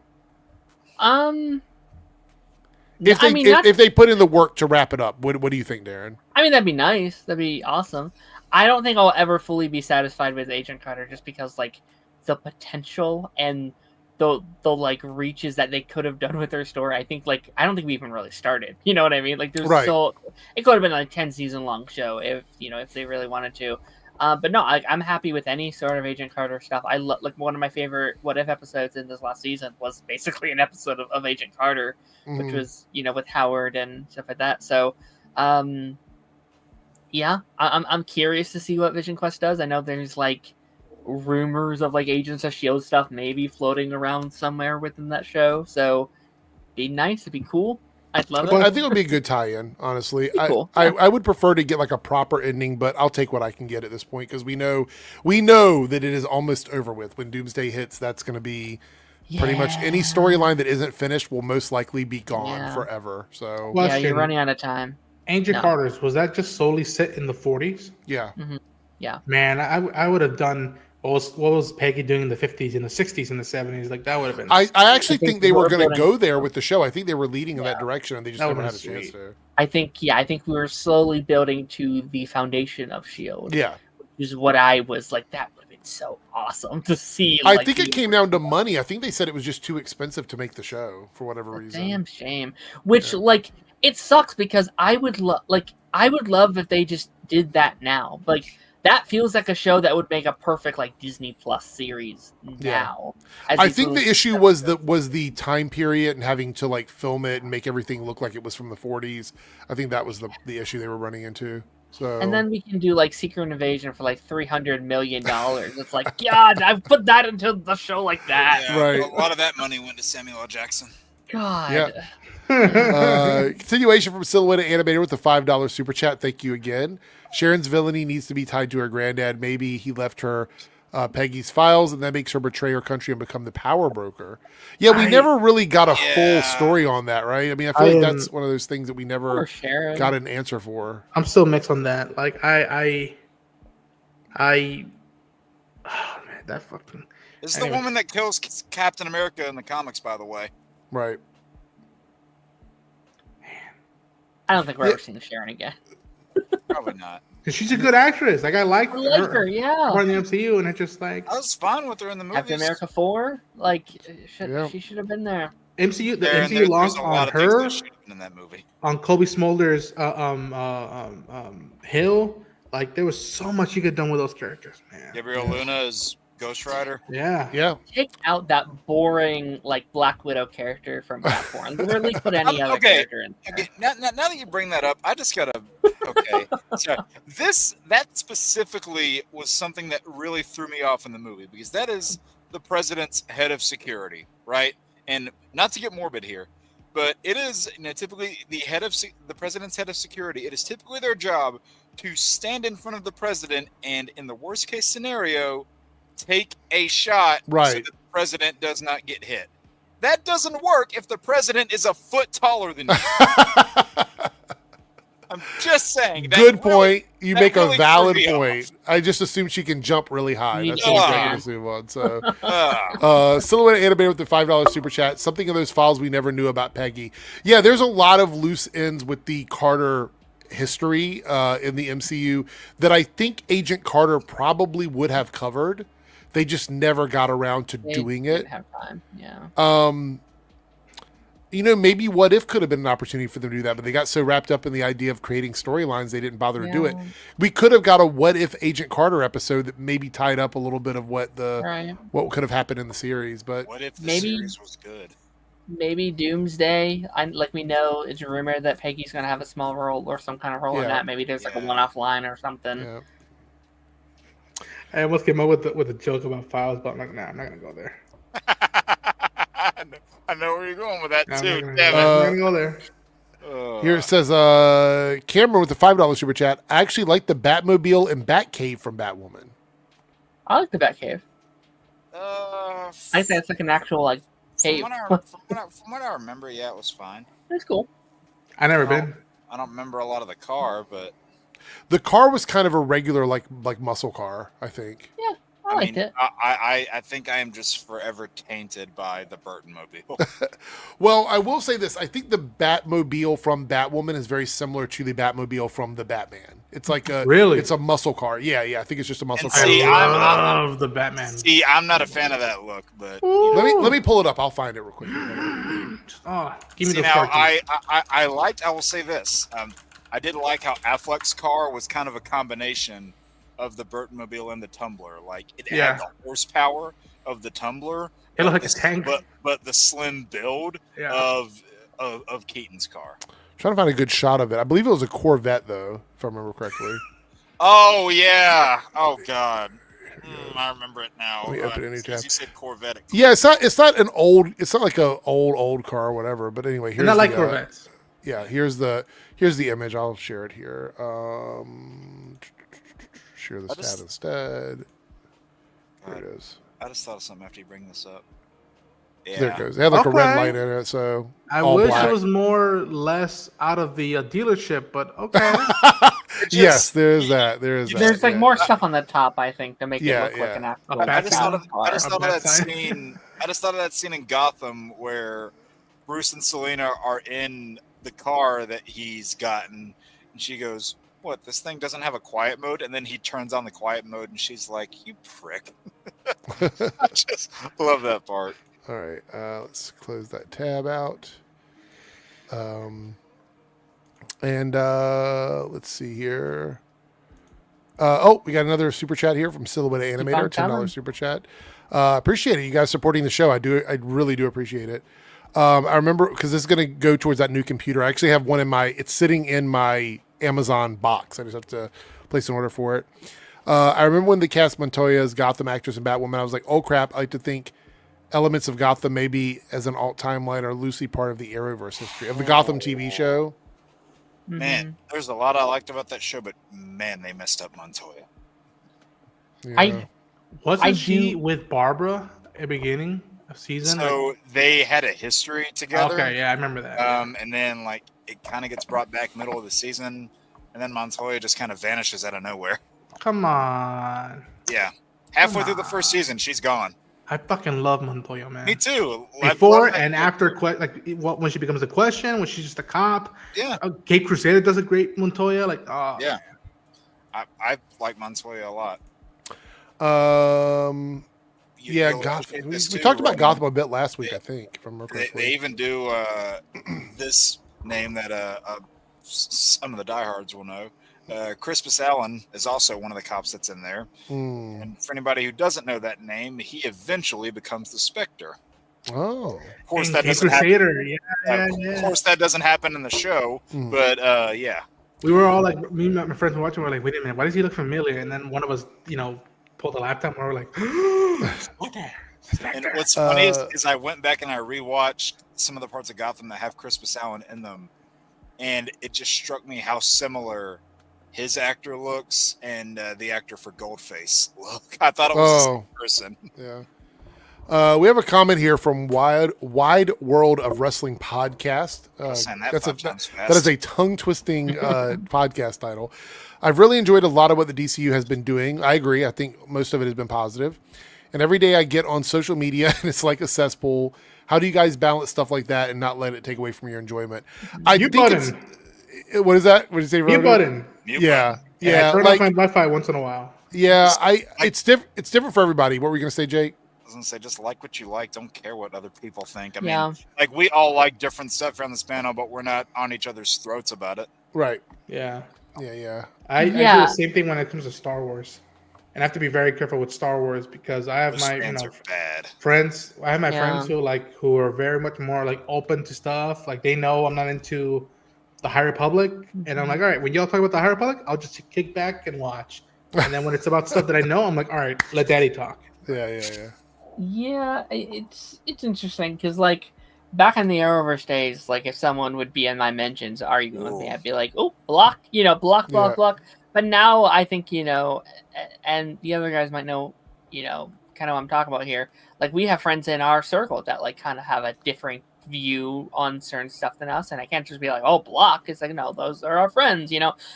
Speaker 1: If they if they put in the work to wrap it up, what do you think, Darren?
Speaker 3: I mean, that'd be nice. That'd be awesome. I don't think I'll ever fully be satisfied with Agent Carter just because, like, the potential and the like reaches that they could have done with their story. I think, like, I don't think we even really started. You know what I mean? Like, there's
Speaker 1: Right.
Speaker 3: it could have been like a 10-season long show if they really wanted to. But no, I'm happy with any sort of Agent Carter stuff. I like one of my favorite What If episodes in this last season was basically an episode of Agent Carter, which was with Howard and stuff like that. So, yeah, I'm curious to see what Vision Quest does. I know there's like rumors of like Agents of S.H.I.E.L.D. stuff maybe floating around somewhere within that show. So, be nice, it'd be cool. I'd love
Speaker 1: I
Speaker 3: it.
Speaker 1: think it would be a good tie-in, honestly.
Speaker 3: Be cool.
Speaker 1: I would prefer to get like a proper ending, but I'll take what I can get at this point because we know that it is almost over with. When Doomsday hits, that's going to be pretty much any storyline that isn't finished will most likely be gone forever. So
Speaker 7: Well,
Speaker 3: Yeah, you're running out of time.
Speaker 7: Agent
Speaker 3: No.
Speaker 7: Carter's, was that just solely set in the 40s?
Speaker 1: yeah,
Speaker 3: Yeah.
Speaker 7: Man, I would have done what was Peggy doing in the 50s, in the 60s, in the 70s? Like that would have been.
Speaker 1: I actually think they were
Speaker 3: we're
Speaker 1: going to
Speaker 3: building-
Speaker 1: go there with the show. I think they were leading in that direction, and they just
Speaker 7: That
Speaker 1: never
Speaker 7: would've
Speaker 1: had a
Speaker 7: been
Speaker 1: chance
Speaker 7: sweet.
Speaker 1: to.
Speaker 3: I think we were slowly building to the foundation of Shield.
Speaker 1: Yeah,
Speaker 3: Which is what I was like. That would have been so awesome to see.
Speaker 1: I
Speaker 3: like,
Speaker 1: think it
Speaker 3: the-
Speaker 1: came down to money. I think they said it was just too expensive to make the show for whatever reason.
Speaker 3: Damn shame. Which like it sucks because I would love if they just did that now. Like that feels like a show that would make a perfect like Disney Plus series now. as
Speaker 1: I
Speaker 3: these
Speaker 1: think the
Speaker 3: little-
Speaker 1: issue was the time period and having to like film it and make everything look like it was from the 40s. I think that was the issue they were running into. So
Speaker 3: And then we can do like Secret Invasion for like $300 million. It's like, God, I've put that into the show like that.
Speaker 6: Yeah,
Speaker 1: Right.
Speaker 6: A lot of that money went to Samuel L. Jackson.
Speaker 3: God.
Speaker 1: Yeah. Continuation from Silhouette Animator with the $5 super chat. Thank you again. Sharon's villainy needs to be tied to her granddad. Maybe he left her Peggy's files, and that makes her betray her country and become the power broker. Yeah, we never really got a full story on that, right? I mean, I feel like that's one of those things that we never
Speaker 3: Poor Sharon.
Speaker 1: got an answer for.
Speaker 7: I'm still mixed on that. Like oh man, that fucking.
Speaker 6: This is
Speaker 7: Anyway.
Speaker 6: the woman that kills Captain America in the comics, by the way.
Speaker 1: Right.
Speaker 3: I don't think we're ever seeing Sharon again.
Speaker 6: Probably not.
Speaker 7: She's a good actress. Like I like
Speaker 3: I like her, yeah.
Speaker 7: more in the MCU, and it's just like
Speaker 6: I was fine with her in the movies.
Speaker 3: Captain America 4, like
Speaker 1: Yeah.
Speaker 3: she should have been there.
Speaker 7: MCU. The
Speaker 6: There's
Speaker 7: MCU lost
Speaker 6: a
Speaker 7: on
Speaker 6: lot of things
Speaker 7: her,
Speaker 6: that should have been in that movie.
Speaker 7: on Kobe Smolder's Hill. Like there was so much you could have done with those characters, man.
Speaker 6: Gabriel Luna is Ghost Rider.
Speaker 7: Yeah.
Speaker 1: Yeah.
Speaker 3: Take out that boring like Black Widow character from Platform. Literally put any other
Speaker 6: Okay.
Speaker 3: character in there.
Speaker 6: Okay, now that you bring that up, I just gotta. Okay, so that specifically was something that really threw me off in the movie because that is the president's head of security, right? And not to get morbid here, but it is typically the president's head of security. It is typically their job to stand in front of the president and, in the worst case scenario, take a shot so
Speaker 1: Right.
Speaker 6: that the president does not get hit. That doesn't work if the president is a foot taller than you. I'm just saying. That
Speaker 1: Good
Speaker 6: really-
Speaker 1: point. You
Speaker 6: that
Speaker 1: make
Speaker 6: really
Speaker 1: a valid
Speaker 6: threw me
Speaker 1: point. I just assume she can jump really high.
Speaker 3: You
Speaker 1: That's the only thing I
Speaker 6: can.
Speaker 1: can assume on. So,
Speaker 6: Ugh.
Speaker 1: Silhouette Animator with the $5 super chat. Something in those files we never knew about Peggy. Yeah, there's a lot of loose ends with the Carter history in the MCU that I think Agent Carter probably would have covered. They just never got around to
Speaker 3: They
Speaker 1: doing
Speaker 3: didn't
Speaker 1: it.
Speaker 3: have time. Yeah.
Speaker 1: Maybe What If could have been an opportunity for them to do that, but they got so wrapped up in the idea of creating storylines, they didn't bother to do it.
Speaker 3: Yeah.
Speaker 1: We could have got a What If Agent Carter episode that maybe tied up a little bit of what
Speaker 3: Right.
Speaker 1: what could have happened in the series, but
Speaker 6: What if the
Speaker 3: Maybe-
Speaker 6: series was good?
Speaker 3: Maybe Doomsday. Like we know, it's a rumor that Peggy's gonna have a small role or some kind of role in
Speaker 1: Yeah.
Speaker 3: that. Maybe there's like a
Speaker 6: Yeah.
Speaker 3: one-off line or something.
Speaker 1: yeah.
Speaker 7: I almost came up with a joke about files, but I'm like, nah, I'm not gonna go there.
Speaker 6: I know where you're going with that
Speaker 7: Nah, I'm
Speaker 6: too.
Speaker 7: not gonna,
Speaker 6: Damn
Speaker 7: I'm
Speaker 6: it.
Speaker 7: not gonna go there.
Speaker 1: Here it says, Cameron with the $5 super chat. I actually like the Batmobile and Batcave from Batwoman.
Speaker 3: I like the Batcave.
Speaker 6: Uh,
Speaker 3: I think that's like an actual like
Speaker 6: from
Speaker 3: cave.
Speaker 6: what I remember, yeah, it was fine.
Speaker 3: It's cool.
Speaker 7: I never
Speaker 6: Oh.
Speaker 7: been.
Speaker 6: I don't remember a lot of the car, but
Speaker 1: The car was kind of a regular like muscle car, I think.
Speaker 3: I liked it.
Speaker 6: I think I am just forever tainted by the Burton mobile.
Speaker 1: Well, I will say this. I think the Batmobile from Batwoman is very similar to the Batmobile from the Batman. It's like
Speaker 7: Really?
Speaker 1: it's a muscle car. Yeah, I think it's just a muscle
Speaker 6: And
Speaker 1: car.
Speaker 6: see,
Speaker 7: I love the Batman.
Speaker 6: See, I'm not a fan of that look, but
Speaker 1: Let me pull it up. I'll find it real quick.
Speaker 7: Oh, give me
Speaker 6: see
Speaker 7: the
Speaker 6: now,
Speaker 7: sparky.
Speaker 6: I liked. I will say this. I did like how Affleck's car was kind of a combination of the Burton mobile and the Tumbler. Like it
Speaker 7: Yeah.
Speaker 6: had the horsepower of the Tumbler.
Speaker 7: It looked like
Speaker 6: but
Speaker 7: a tank.
Speaker 6: but the slim build
Speaker 7: Yeah.
Speaker 6: of Keaton's car.
Speaker 1: Trying to find a good shot of it. I believe it was a Corvette, though, if I remember correctly.
Speaker 6: Oh yeah. Oh god. I remember it now.
Speaker 1: Let me open a new
Speaker 6: As
Speaker 1: tab.
Speaker 6: you said Corvette.
Speaker 1: Yeah, it's not like an old. It's not like a old car or whatever. But anyway,
Speaker 7: They're
Speaker 1: here's
Speaker 7: not like
Speaker 1: the,
Speaker 7: Corvettes.
Speaker 1: Yeah, here's the image. I'll share it here. Share this tab instead. There it is.
Speaker 6: I just thought of something after you bring this up.
Speaker 1: There it goes. They had like a red light in it, so
Speaker 7: I
Speaker 1: all
Speaker 7: wish
Speaker 1: black.
Speaker 7: it was more or less out of the dealership, but okay.
Speaker 1: Yes, there's that. There's
Speaker 3: There's like more stuff on the top, I think, to make it look like an actual.
Speaker 7: A
Speaker 6: I just thought of
Speaker 7: bad
Speaker 6: that
Speaker 7: sign.
Speaker 6: scene. I just thought of that scene in Gotham where Bruce and Selena are in the car that he's gotten, and she goes, "What? This thing doesn't have a quiet mode?" And then he turns on the quiet mode, and she's like, "You prick!" I just love that part.
Speaker 1: All right, let's close that tab out. Let's see here. We got another super chat here from Silhouette Animator, $10 super chat. Appreciate it, you guys supporting the show. I really do appreciate it. I remember because this is going to go towards that new computer. I actually have one it's sitting in my Amazon box. I just have to place an order for it. I remember when they cast Montoya's Gotham actress in Batwoman. I was like, oh crap! I like to think elements of Gotham maybe as an alt timeline are loosely part of the Arrowverse history of the Gotham TV show.
Speaker 6: Man, there's a lot I liked about that show, but man, they messed up Montoya.
Speaker 1: Yeah.
Speaker 7: Wasn't she with Barbara at the beginning of season?
Speaker 6: So they had a history together.
Speaker 7: Okay, yeah, I remember that.
Speaker 6: And then like it kind of gets brought back middle of the season, and then Montoya just kind of vanishes out of nowhere.
Speaker 7: Come on.
Speaker 6: Yeah, halfway through the first season, she's gone.
Speaker 7: I fucking love Montoya, man.
Speaker 6: Me too.
Speaker 7: Before and after, when she becomes a question, when she's just a cop.
Speaker 6: Yeah.
Speaker 7: Cape Crusader does a great Montoya.
Speaker 6: Yeah. I like Montoya a lot.
Speaker 1: Gotham. We talked about Gotham a bit last week, I think.
Speaker 6: They even do this name that some of the diehards will know. Crispus Allen is also one of the cops that's in there. And for anybody who doesn't know that name, he eventually becomes the Spectre.
Speaker 1: Oh.
Speaker 6: Of course, that doesn't happen.
Speaker 7: Of
Speaker 6: course, that doesn't happen in the show, but yeah.
Speaker 7: We were all like, me and my friends were watching, we were like, wait a minute, why does he look familiar? And then one of us, pulled the laptop and we were like,
Speaker 6: And what's funny is I went back and I rewatched some of the parts of Gotham that have Crispus Allen in them, and it just struck me how similar his actor looks and the actor for Goldface look. I thought it was the same person.
Speaker 1: Yeah. We have a comment here from Wide World of Wrestling Podcast. That is a tongue-twisting podcast title. I've really enjoyed a lot of what the DCU has been doing. I agree. I think most of it has been positive. And every day I get on social media and it's like a cesspool. How do you guys balance stuff like that and not let it take away from your enjoyment? What is that? What did you say?
Speaker 7: Mute button.
Speaker 1: Yeah.
Speaker 7: Turn off my Wi-Fi once in a while.
Speaker 1: Yeah, it's different for everybody. What were you going to say, Jake?
Speaker 6: I was going to say, just like what you like. Don't care what other people think. I mean, like we all like different stuff around this panel, but we're not on each other's throats about it.
Speaker 1: Right.
Speaker 7: Yeah.
Speaker 1: I
Speaker 7: do the same thing when it comes to Star Wars. And I have to be very careful with Star Wars because I have
Speaker 6: Those
Speaker 7: my
Speaker 6: fans are bad.
Speaker 7: friends. I have my friends who are very much more like open to stuff. Like they know I'm not into the High Republic, and I'm like, all right, when y'all talk about the High Republic, I'll just kick back and watch. And then when it's about stuff that I know, I'm like, all right, let Daddy talk.
Speaker 3: Yeah, it's interesting because like back in the Arrowverse days, like if someone would be in my mentions arguing with me, I'd be like, oh, block, block. But now I think, and the other guys might know, kind of what I'm talking about here. Like we have friends in our circle that like kind of have a different view on certain stuff than us. And I can't just be like, oh, block. It's like, no, those are our friends,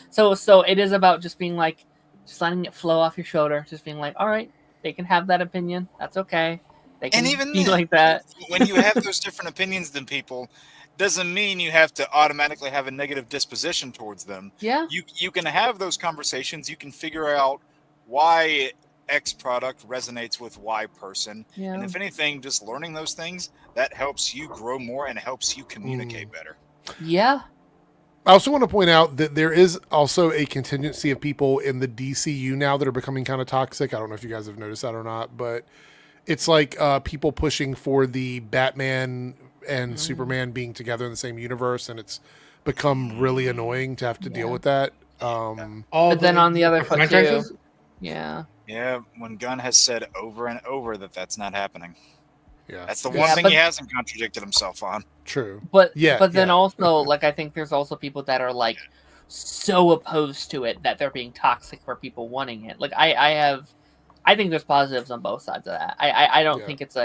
Speaker 3: So it is about just being like, just letting it flow off your shoulder. Just being like, all right, they can have that opinion. That's okay. They can be like that.
Speaker 6: When you have those different opinions than people, doesn't mean you have to automatically have a negative disposition towards them.
Speaker 3: Yeah.
Speaker 6: You can have those conversations. You can figure out why X product resonates with Y person.
Speaker 3: Yeah.
Speaker 6: And if anything, just learning those things, that helps you grow more and helps you communicate better.
Speaker 3: Yeah.
Speaker 1: I also want to point out that there is also a contingency of people in the DCU now that are becoming kind of toxic. I don't know if you guys have noticed that or not, but it's like people pushing for the Batman and Superman being together in the same universe, and it's become really annoying to have to deal with that.
Speaker 3: But then on the other foot too,
Speaker 6: when Gunn has said over and over that that's not happening.
Speaker 1: Yeah.
Speaker 6: That's the
Speaker 1: Yeah,
Speaker 6: one thing
Speaker 3: but-
Speaker 6: he hasn't contradicted himself on.
Speaker 1: True.
Speaker 3: But
Speaker 1: Yeah,
Speaker 3: but then
Speaker 1: yeah.
Speaker 3: also like I think there's also people that are like so opposed to it that they're being toxic for people wanting it. Like I think there's positives on both sides of that. I don't
Speaker 1: Yeah.
Speaker 3: think it's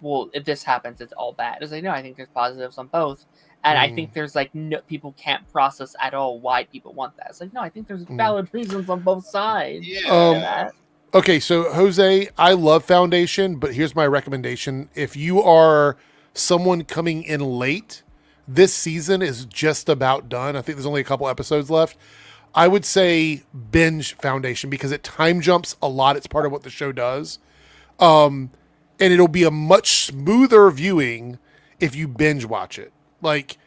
Speaker 3: well, if this happens it's all bad. It's like no, I think there's positives on both. And I think there's like no, people can't process at all why people want that. It's like no, I think there's valid reasons on both sides.
Speaker 6: Yeah.
Speaker 1: Okay, so Jose, I love Foundation, but here's my recommendation. If you are someone coming in late, this season is just about done. I think there's only a couple episodes left. I would say binge Foundation because it time jumps a lot. It's part of what the show does. And it'll be a much smoother viewing if you binge watch it, like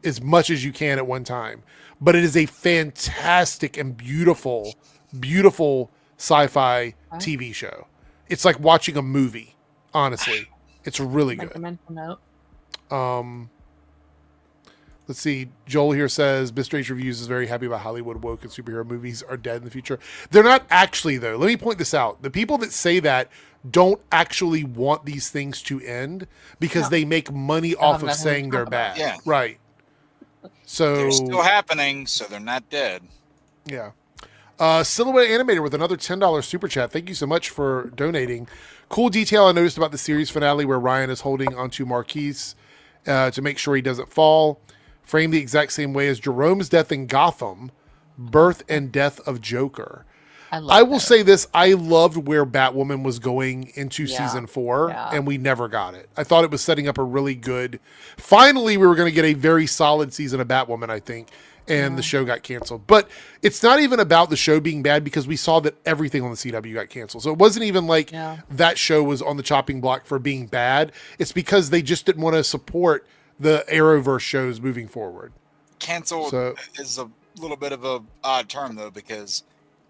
Speaker 1: as much as you can at one time. But it is a fantastic and beautiful, beautiful sci-fi TV show. It's like watching a movie, honestly. It's really good.
Speaker 3: Note.
Speaker 1: Let's see. Joel here says Mr. H Reviews is very happy about Hollywood woke and superhero movies are dead in the future. They're not actually, though. Let me point this out. The people that say that don't actually want these things to end because they make money off of saying they're bad.
Speaker 6: Yeah.
Speaker 1: Right. So
Speaker 6: They're still happening, so they're not dead.
Speaker 1: Yeah. Silhouette Animator with another $10 super chat. Thank you so much for donating. Cool detail I noticed about the series finale where Ryan is holding onto Marquise to make sure he doesn't fall. Framed the exact same way as Jerome's death in Gotham, birth and death of Joker. I will say this. I loved where Batwoman was going into season 4, and we never got it. I thought it was setting up a really good... Finally, we were going to get a very solid season of Batwoman, I think, and the show got canceled. But it's not even about the show being bad because we saw that everything on the CW got canceled. So it wasn't even like that show was on the chopping block for being bad. It's because they just didn't want to support the Arrowverse shows moving forward.
Speaker 6: Canceled is a little bit of a odd term, though, because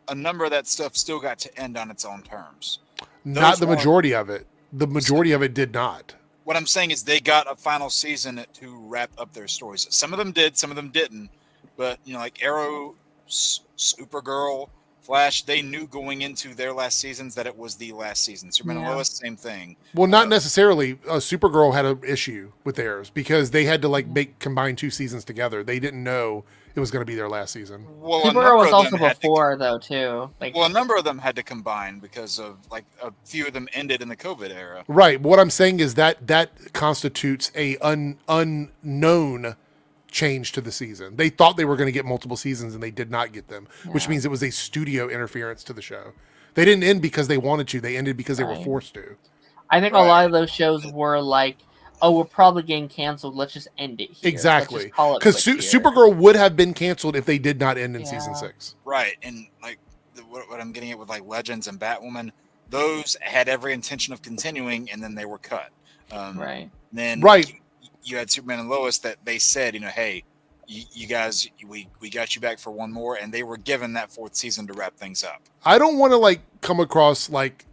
Speaker 6: a number of that stuff still got to end on its own terms.
Speaker 1: Not the majority of it. The majority of it did not.
Speaker 6: What I'm saying is they got a final season to wrap up their stories. Some of them did, some of them didn't. But, you know, like Arrow, Supergirl, Flash, they knew going into their last seasons that it was the last season. Superman and Lois, same thing.
Speaker 1: Well, not necessarily. Supergirl had an issue with theirs because they had to combine 2 seasons together. They didn't know it was going to be their last season.
Speaker 6: Well,
Speaker 3: Supergirl was also before, though, too.
Speaker 6: Well, a number of them had to combine because of, like, a few of them ended in the COVID era.
Speaker 1: Right. What I'm saying is that constitutes a unknown change to the season. They thought they were going to get multiple seasons and they did not get them, which means it was a studio interference to the show. They didn't end because they wanted to. They ended because they were forced to.
Speaker 3: I think a lot of those shows were like, oh, we're probably getting canceled. Let's just end it here.
Speaker 1: Exactly. Because Supergirl would have been canceled if they did not end in season 6.
Speaker 6: Right. And like what I'm getting at with like Legends and Batwoman, those had every intention of continuing and then they were cut. Then you had Superman and Lois that they said, you know, hey, you guys, we got you back for one more, and they were given that 4th season to wrap things up.
Speaker 1: I don't want to come across like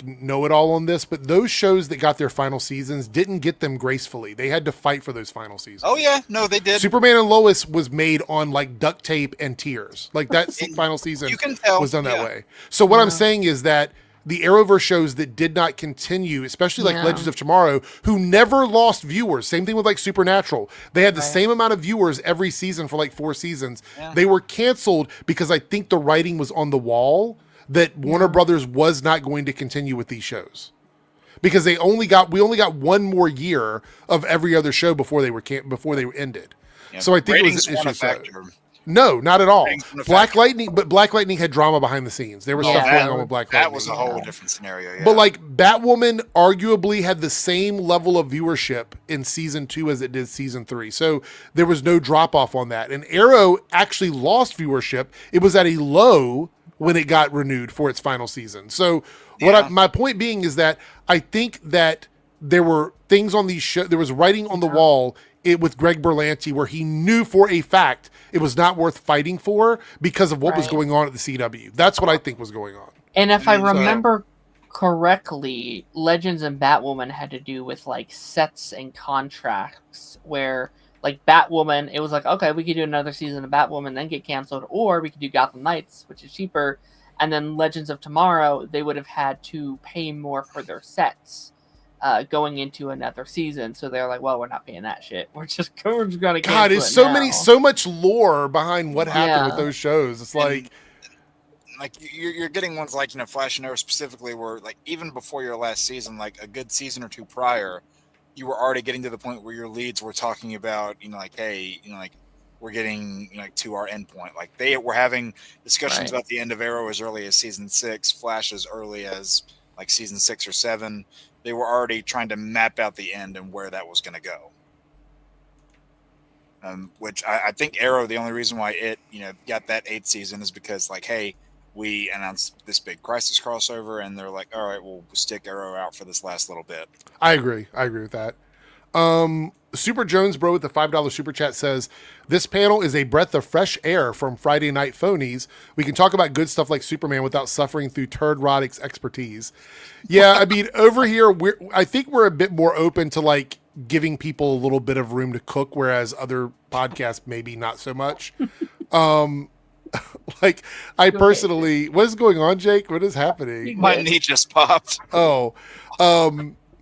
Speaker 1: know-it-all on this, but those shows that got their final seasons didn't get them gracefully. They had to fight for those final seasons.
Speaker 6: Oh yeah, no, they did.
Speaker 1: Superman and Lois was made on like duct tape and tears. Like that final season was done that way. So what I'm saying is that the Arrowverse shows that did not continue, especially like Legends of Tomorrow, who never lost viewers. Same thing with like Supernatural. They had the same amount of viewers every season for like 4 seasons. They were canceled because I think the writing was on the wall that Warner Brothers was not going to continue with these shows. Because we only got one more year of every other show before they ended. Yeah, so I think it was an issue. No, not at all. Black Lightning had drama behind the scenes. There was stuff going on with Black Lightning.
Speaker 6: That was a whole different scenario. Yeah.
Speaker 1: But like Batwoman arguably had the same level of viewership in season 2 as it did season 3. So there was no drop off on that. And Arrow actually lost viewership. It was at a low when it got renewed for its final season. So my point being is that I think that there were things on these shows. There was writing on the wall with Greg Berlanti where he knew for a fact it was not worth fighting for because of what was going on at the CW. That's what I think was going on.
Speaker 3: And if I remember correctly, Legends and Batwoman had to do with like sets and contracts where like Batwoman, it was like, okay, we could do another season of Batwoman, then get canceled, or we could do Gotham Knights, which is cheaper. And then Legends of Tomorrow, they would have had to pay more for their sets. going into another season. So they're like, well, we're not paying that shit. We're just gonna
Speaker 1: God,
Speaker 3: cancel
Speaker 1: there's
Speaker 3: it
Speaker 1: so
Speaker 3: now.
Speaker 1: so much lore behind what happened with those shows. It's like
Speaker 6: you're getting ones like, Flash and Arrow specifically, where like even before your last season, like a good season or two prior, you were already getting to the point where your leads were talking about, like, hey, like we're getting to our end point. Like they were having discussions about the end of Arrow as early as season 6, Flash as early as like season 6 or 7. They were already trying to map out the end and where that was going to go. Which I think Arrow, the only reason why it, got that 8th season is because like, hey, we announced this big Crisis crossover, and they're like, all right, we'll stick Arrow out for this last little bit.
Speaker 1: I agree with that. Super Jones Bro with the $5 super chat says, this panel is a breath of fresh air from Friday Night Phonies. We can talk about good stuff like Superman without suffering through Turd Roddick's expertise. Yeah, I mean, over here, I think we're a bit more open to like giving people a little bit of room to cook, whereas other podcasts maybe not so much. Like I personally, what is going on, Jake? What is happening?
Speaker 6: My knee just popped.
Speaker 1: Oh,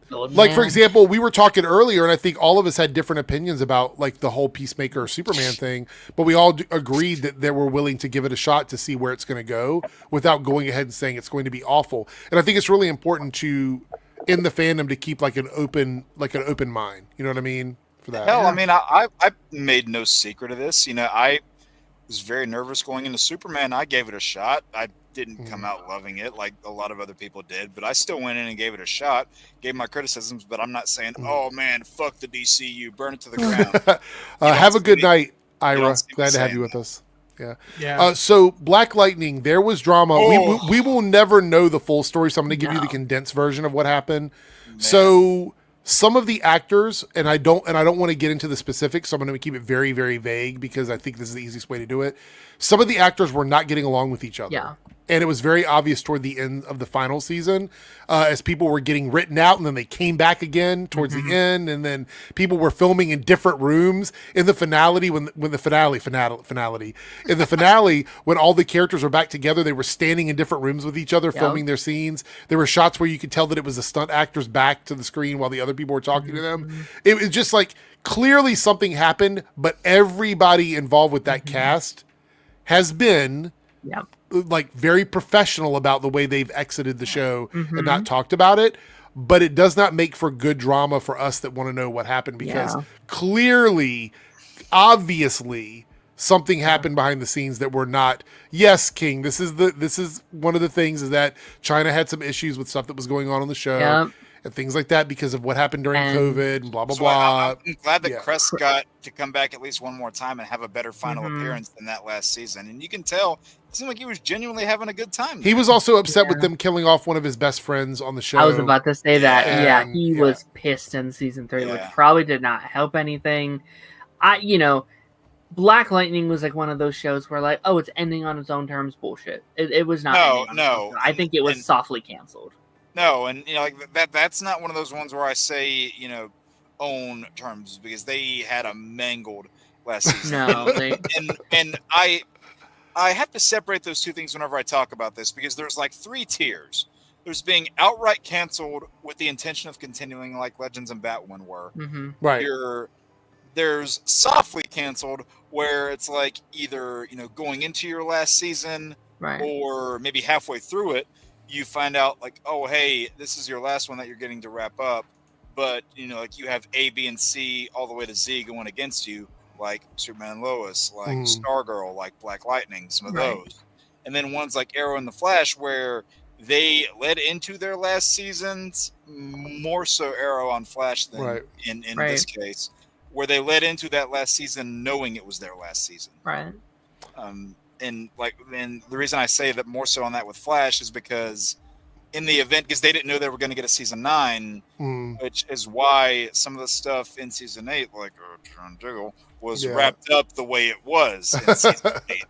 Speaker 1: like for example, we were talking earlier, and I think all of us had different opinions about like the whole Peacemaker Superman thing, but we all agreed that they were willing to give it a shot to see where it's going to go without going ahead and saying it's going to be awful. And I think it's really important to, in the fandom, to keep like an open mind. You know what I mean? For that.
Speaker 6: Hell, I mean, I made no secret of this. I was very nervous going into Superman. I gave it a shot. I didn't come out loving it like a lot of other people did, but I still went in and gave it a shot, gave my criticisms, but I'm not saying, oh man, fuck the DCU, burn it to the ground.
Speaker 1: Have a good night, Ira. Glad to have you with us. Yeah. So Black Lightning, there was drama. We will never know the full story, so I'm going to give you the condensed version of what happened. Man. So some of the actors, and I don't want to get into the specifics, so I'm going to keep it very, very vague because I think this is the easiest way to do it. Some of the actors were not getting along with each other. Yeah. And it was very obvious toward the end of the final season as people were getting written out, and then they came back again towards the end, and then people were filming in different rooms in the finale when the finale in the finale when all the characters were back together, they were standing in different rooms with each other filming their scenes. There were shots where you could tell that it was the stunt actors back to the screen while the other people were talking to them. It was just like clearly something happened, but everybody involved with that cast has been like very professional about the way they've exited the show and not talked about it, but it does not make for good drama for us that want to know what happened because clearly, obviously something happened behind the scenes that were not, yes, King, this is one of the things is that China had some issues with stuff that was going on the show. And things like that because of what happened during COVID and blah, blah, blah.
Speaker 6: I'm glad that Crest got to come back at least one more time and have a better final appearance than that last season. And you can tell, it seemed like he was genuinely having a good time.
Speaker 1: He was also upset with them killing off one of his best friends on the show.
Speaker 3: I was about to say that. He was pissed in season 3, which probably did not help anything. Black Lightning was like one of those shows where like, oh, it's ending on its own terms. Bullshit. It was not. No. I think it was softly canceled.
Speaker 6: No, and that's not one of those ones where I say, own terms because they had a mangled last season. and I have to separate those two things whenever I talk about this because there's like 3 tiers. There's being outright canceled with the intention of continuing like Legends and Batwoman were.
Speaker 1: Right.
Speaker 6: There's softly canceled where it's like either, going into your last season or maybe halfway through it, you find out like, oh, hey, this is your last one that you're getting to wrap up. But, like you have A, B, and C all the way to Z going against you, like Superman and Lois, like Stargirl, like Black Lightning, some of those. And then ones like Arrow and the Flash where they led into their last seasons, more so Arrow on Flash than in this case, where they led into that last season knowing it was their last season.
Speaker 3: Right.
Speaker 6: And the reason I say that more so on that with Flash is because in the event, because they didn't know they were going to get a season 9, which is why some of the stuff in season 8, like Jiggle, was wrapped up the way it was in season 8.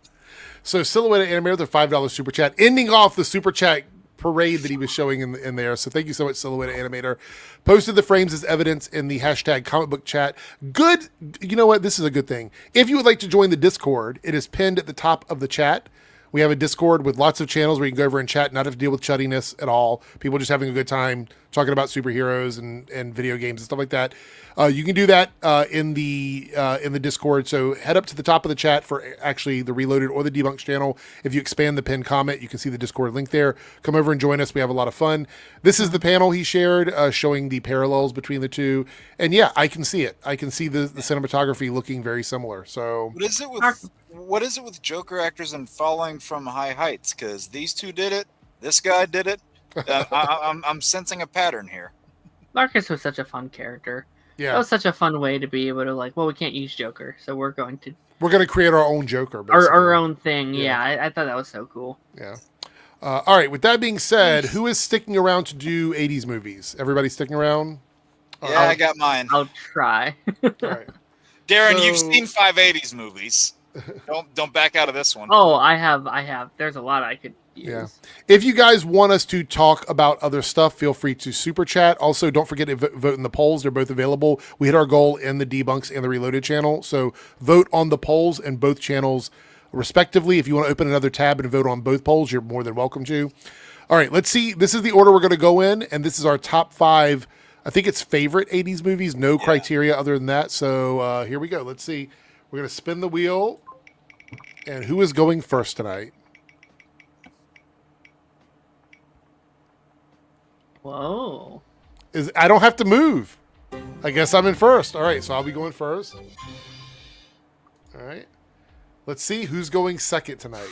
Speaker 1: So Silhouette Animator with a $5 super chat, ending off the super chat parade that he was showing in there. So thank you so much, Silhouette Animator. Posted the frames as evidence in the hashtag comic book chat. Good. You know what? This is a good thing. If you would like to join the Discord, it is pinned at the top of the chat. We have a Discord with lots of channels where you can go over and chat, not have to deal with chattiness at all. People just having a good time talking about superheroes and video games and stuff like that. You can do that in the Discord. So head up to the top of the chat for actually the Reloaded or the Debunked channel. If you expand the pinned comment, you can see the Discord link there. Come over and join us. We have a lot of fun. This is the panel he shared showing the parallels between the two. And yeah, I can see it. I can see the cinematography looking very similar. So
Speaker 6: what is it with Joker actors and falling from high heights? Because these two did it. This guy did it. I'm sensing a pattern here.
Speaker 3: Marcus was such a fun character.
Speaker 1: yeah,
Speaker 3: That was such a fun way to be able to well, we can't use Joker, so we're going to
Speaker 1: we're going to create our own Joker.
Speaker 3: our own thing.
Speaker 1: Yeah.
Speaker 3: Yeah, I thought that was so cool.
Speaker 1: Yeah. All right. With that being said, who is sticking around to do 80s movies? Everybody sticking around?
Speaker 6: Yeah, I got mine.
Speaker 3: I'll try.
Speaker 1: All right.
Speaker 6: Darren,
Speaker 1: So-
Speaker 6: you've seen 580s movies. Don't back out of this one.
Speaker 3: Oh, I have. There's a lot I could use.
Speaker 1: Yeah. If you guys want us to talk about other stuff, feel free to super chat. Also, don't forget to vote in the polls. They're both available. We hit our goal in the Debunks and the Reloaded channel. So vote on the polls in both channels respectively. If you want to open another tab and vote on both polls, you're more than welcome to. All right, let's see. This is the order we're going to go in, and this is our top 5. I think it's favorite 80s movies. No criteria other than that. So here we go. Let's see. We're going to spin the wheel. And who is going first tonight?
Speaker 3: Whoa.
Speaker 1: I don't have to move. I guess I'm in first. All right, so I'll be going first. All right. Let's see who's going second tonight.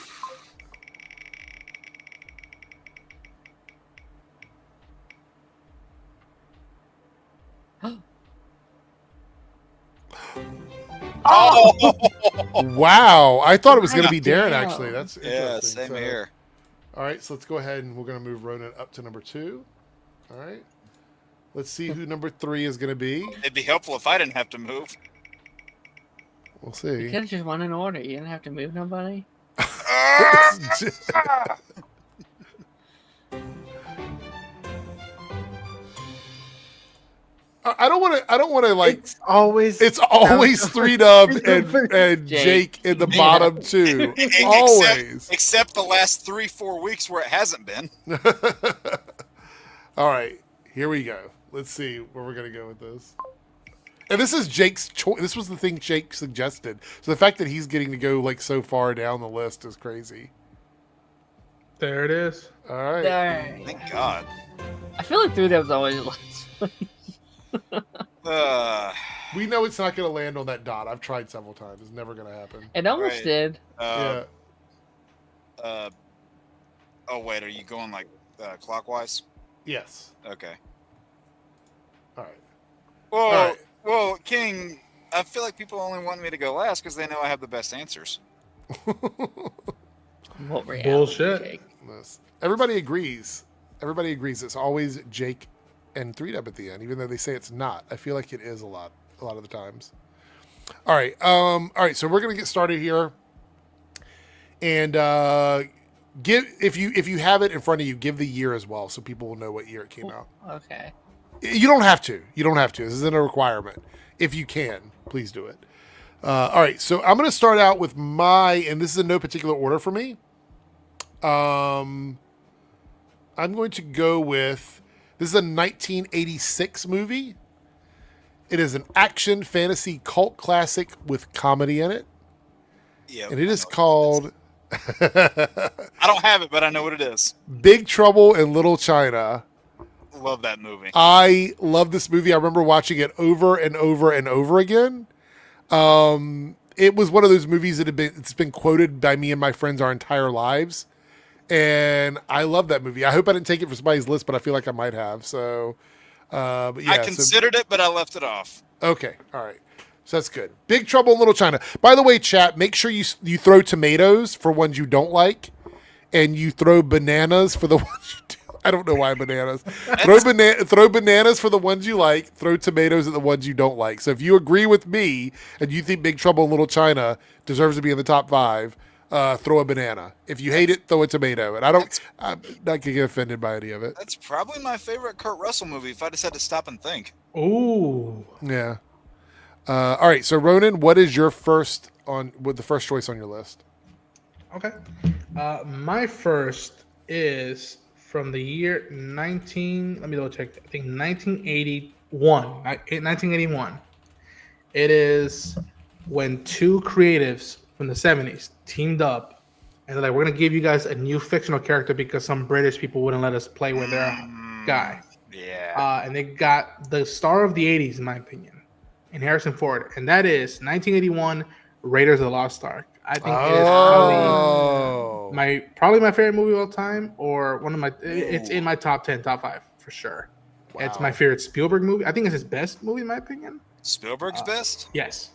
Speaker 6: Oh,
Speaker 1: Wow. I thought it was going to be Darren, actually. That's
Speaker 6: yeah,
Speaker 1: interesting.
Speaker 6: same
Speaker 1: So-
Speaker 6: here.
Speaker 1: All right, so let's go ahead and we're going to move Ronan up to number 2. All right. Let's see who number 3 is going to be.
Speaker 6: It'd be helpful if I didn't have to move.
Speaker 1: We'll
Speaker 3: You
Speaker 1: see.
Speaker 3: could have just won in order. You didn't have to move nobody.
Speaker 1: I don't want to like.
Speaker 2: It's always
Speaker 1: 3 Dub and
Speaker 3: Jake.
Speaker 1: Jake in the bottom 2.
Speaker 6: Except-
Speaker 1: Always.
Speaker 6: Except the last 3-4 weeks where it hasn't been.
Speaker 1: All right, here we go. Let's see where we're gonna go with this. And this is Jake's choice. This was the thing Jake suggested. So the fact that he's getting to go like so far down the list is crazy.
Speaker 7: There it is.
Speaker 1: All right.
Speaker 3: Dang.
Speaker 6: Thank God.
Speaker 3: I feel like 3 Dabs always
Speaker 1: We know it's not gonna land on that dot. I've tried several times. It's never gonna happen.
Speaker 3: It almost
Speaker 6: Right.
Speaker 3: did.
Speaker 1: Yeah.
Speaker 6: Oh wait, are you going like clockwise?
Speaker 1: Yes.
Speaker 6: Okay.
Speaker 1: All right.
Speaker 6: Well,
Speaker 1: All right.
Speaker 6: well, King, I feel like people only want me to go last because they know I have the best answers.
Speaker 3: What reality,
Speaker 7: Bullshit.
Speaker 3: Jake?
Speaker 1: Everybody agrees. Everybody agrees. It's always Jake and 3 Dub at the end, even though they say it's not. I feel like it is a lot of the times. All right. All right. So we're gonna get started here, and if you have it in front of you, give the year as well, so people will know what year it came out.
Speaker 3: Okay.
Speaker 1: You don't have to. You don't have to. This isn't a requirement. If you can, please do it. All right. So I'm gonna start out with and this is in no particular order for me. I'm going to go with. This is a 1986 movie. It is an action fantasy cult classic with comedy in it.
Speaker 6: Yeah.
Speaker 1: And it is called
Speaker 6: I don't have it, but I know what it is.
Speaker 1: Big Trouble in Little China.
Speaker 6: Love that movie.
Speaker 1: I love this movie. I remember watching it over and over and over again. It was one of those movies that it's been quoted by me and my friends our entire lives. And I love that movie. I hope I didn't take it for somebody's list, but I feel like I might have. So, but yeah,
Speaker 6: I considered it, but I left it off.
Speaker 1: Okay. All right. So that's good. Big Trouble in Little China. By the way, chat, make sure you throw tomatoes for ones you don't like, and you throw bananas for the ones you do. I don't know why bananas. Throw bananas for the ones you like. Throw tomatoes at the ones you don't like. So if you agree with me and you think Big Trouble in Little China deserves to be in the top 5, throw a banana. If you hate it, throw a tomato. And I'm not gonna get offended by any of it.
Speaker 6: That's probably my favorite Kurt Russell movie if I just had to stop and think.
Speaker 7: Ooh.
Speaker 1: Yeah. All right. So Ronan, what is your with the first choice on your list?
Speaker 7: Okay. My first is from the year 19. Let me double check. I think 1981. 1981. It is when two creatives from the 70s teamed up, and they're like, "We're gonna give you guys a new fictional character because some British people wouldn't let us play with their guy."
Speaker 6: Yeah.
Speaker 7: And they got the star of the 80s, in my opinion, in Harrison Ford, and that is 1981 Raiders of the Lost Ark. I think it is probably my favorite movie of all time, or one of my. It's in my top 10, top 5 for sure.
Speaker 1: Wow.
Speaker 7: It's my favorite Spielberg movie. I think it's his best movie, in my opinion.
Speaker 6: Spielberg's best?
Speaker 7: Yes.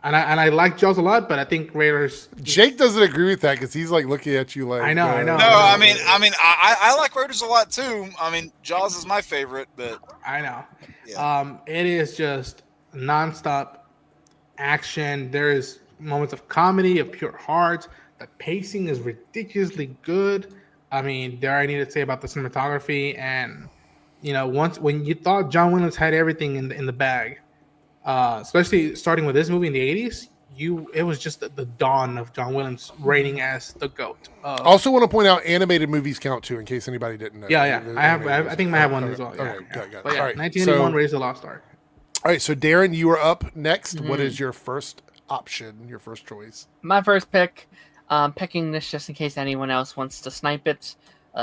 Speaker 7: And I like Jaws a lot, but I think Raiders.
Speaker 1: Jake doesn't agree with that because he's like looking at you like.
Speaker 7: I know.
Speaker 6: No, I mean, I like Raiders a lot too. I mean, Jaws is my favorite, but
Speaker 7: I know.
Speaker 6: Yeah.
Speaker 7: It is just nonstop action. There is moments of comedy, of pure heart. The pacing is ridiculously good. I mean, dare I need to say about the cinematography, and when you thought John Williams had everything in the bag, especially starting with this movie in the 80s, it was just the dawn of John Williams reigning as the GOAT.
Speaker 1: Also, want to point out animated movies count too, in case anybody didn't know.
Speaker 7: Yeah. I think I have one as well. Yeah.
Speaker 1: Okay, got it.
Speaker 7: But yeah,
Speaker 1: All right,
Speaker 7: 1981
Speaker 1: so-
Speaker 7: Raiders of the Lost Ark.
Speaker 1: All right, so Darren, you are up next. What is your first option? Your first choice?
Speaker 3: My first pick. Picking this just in case anyone else wants to snipe it.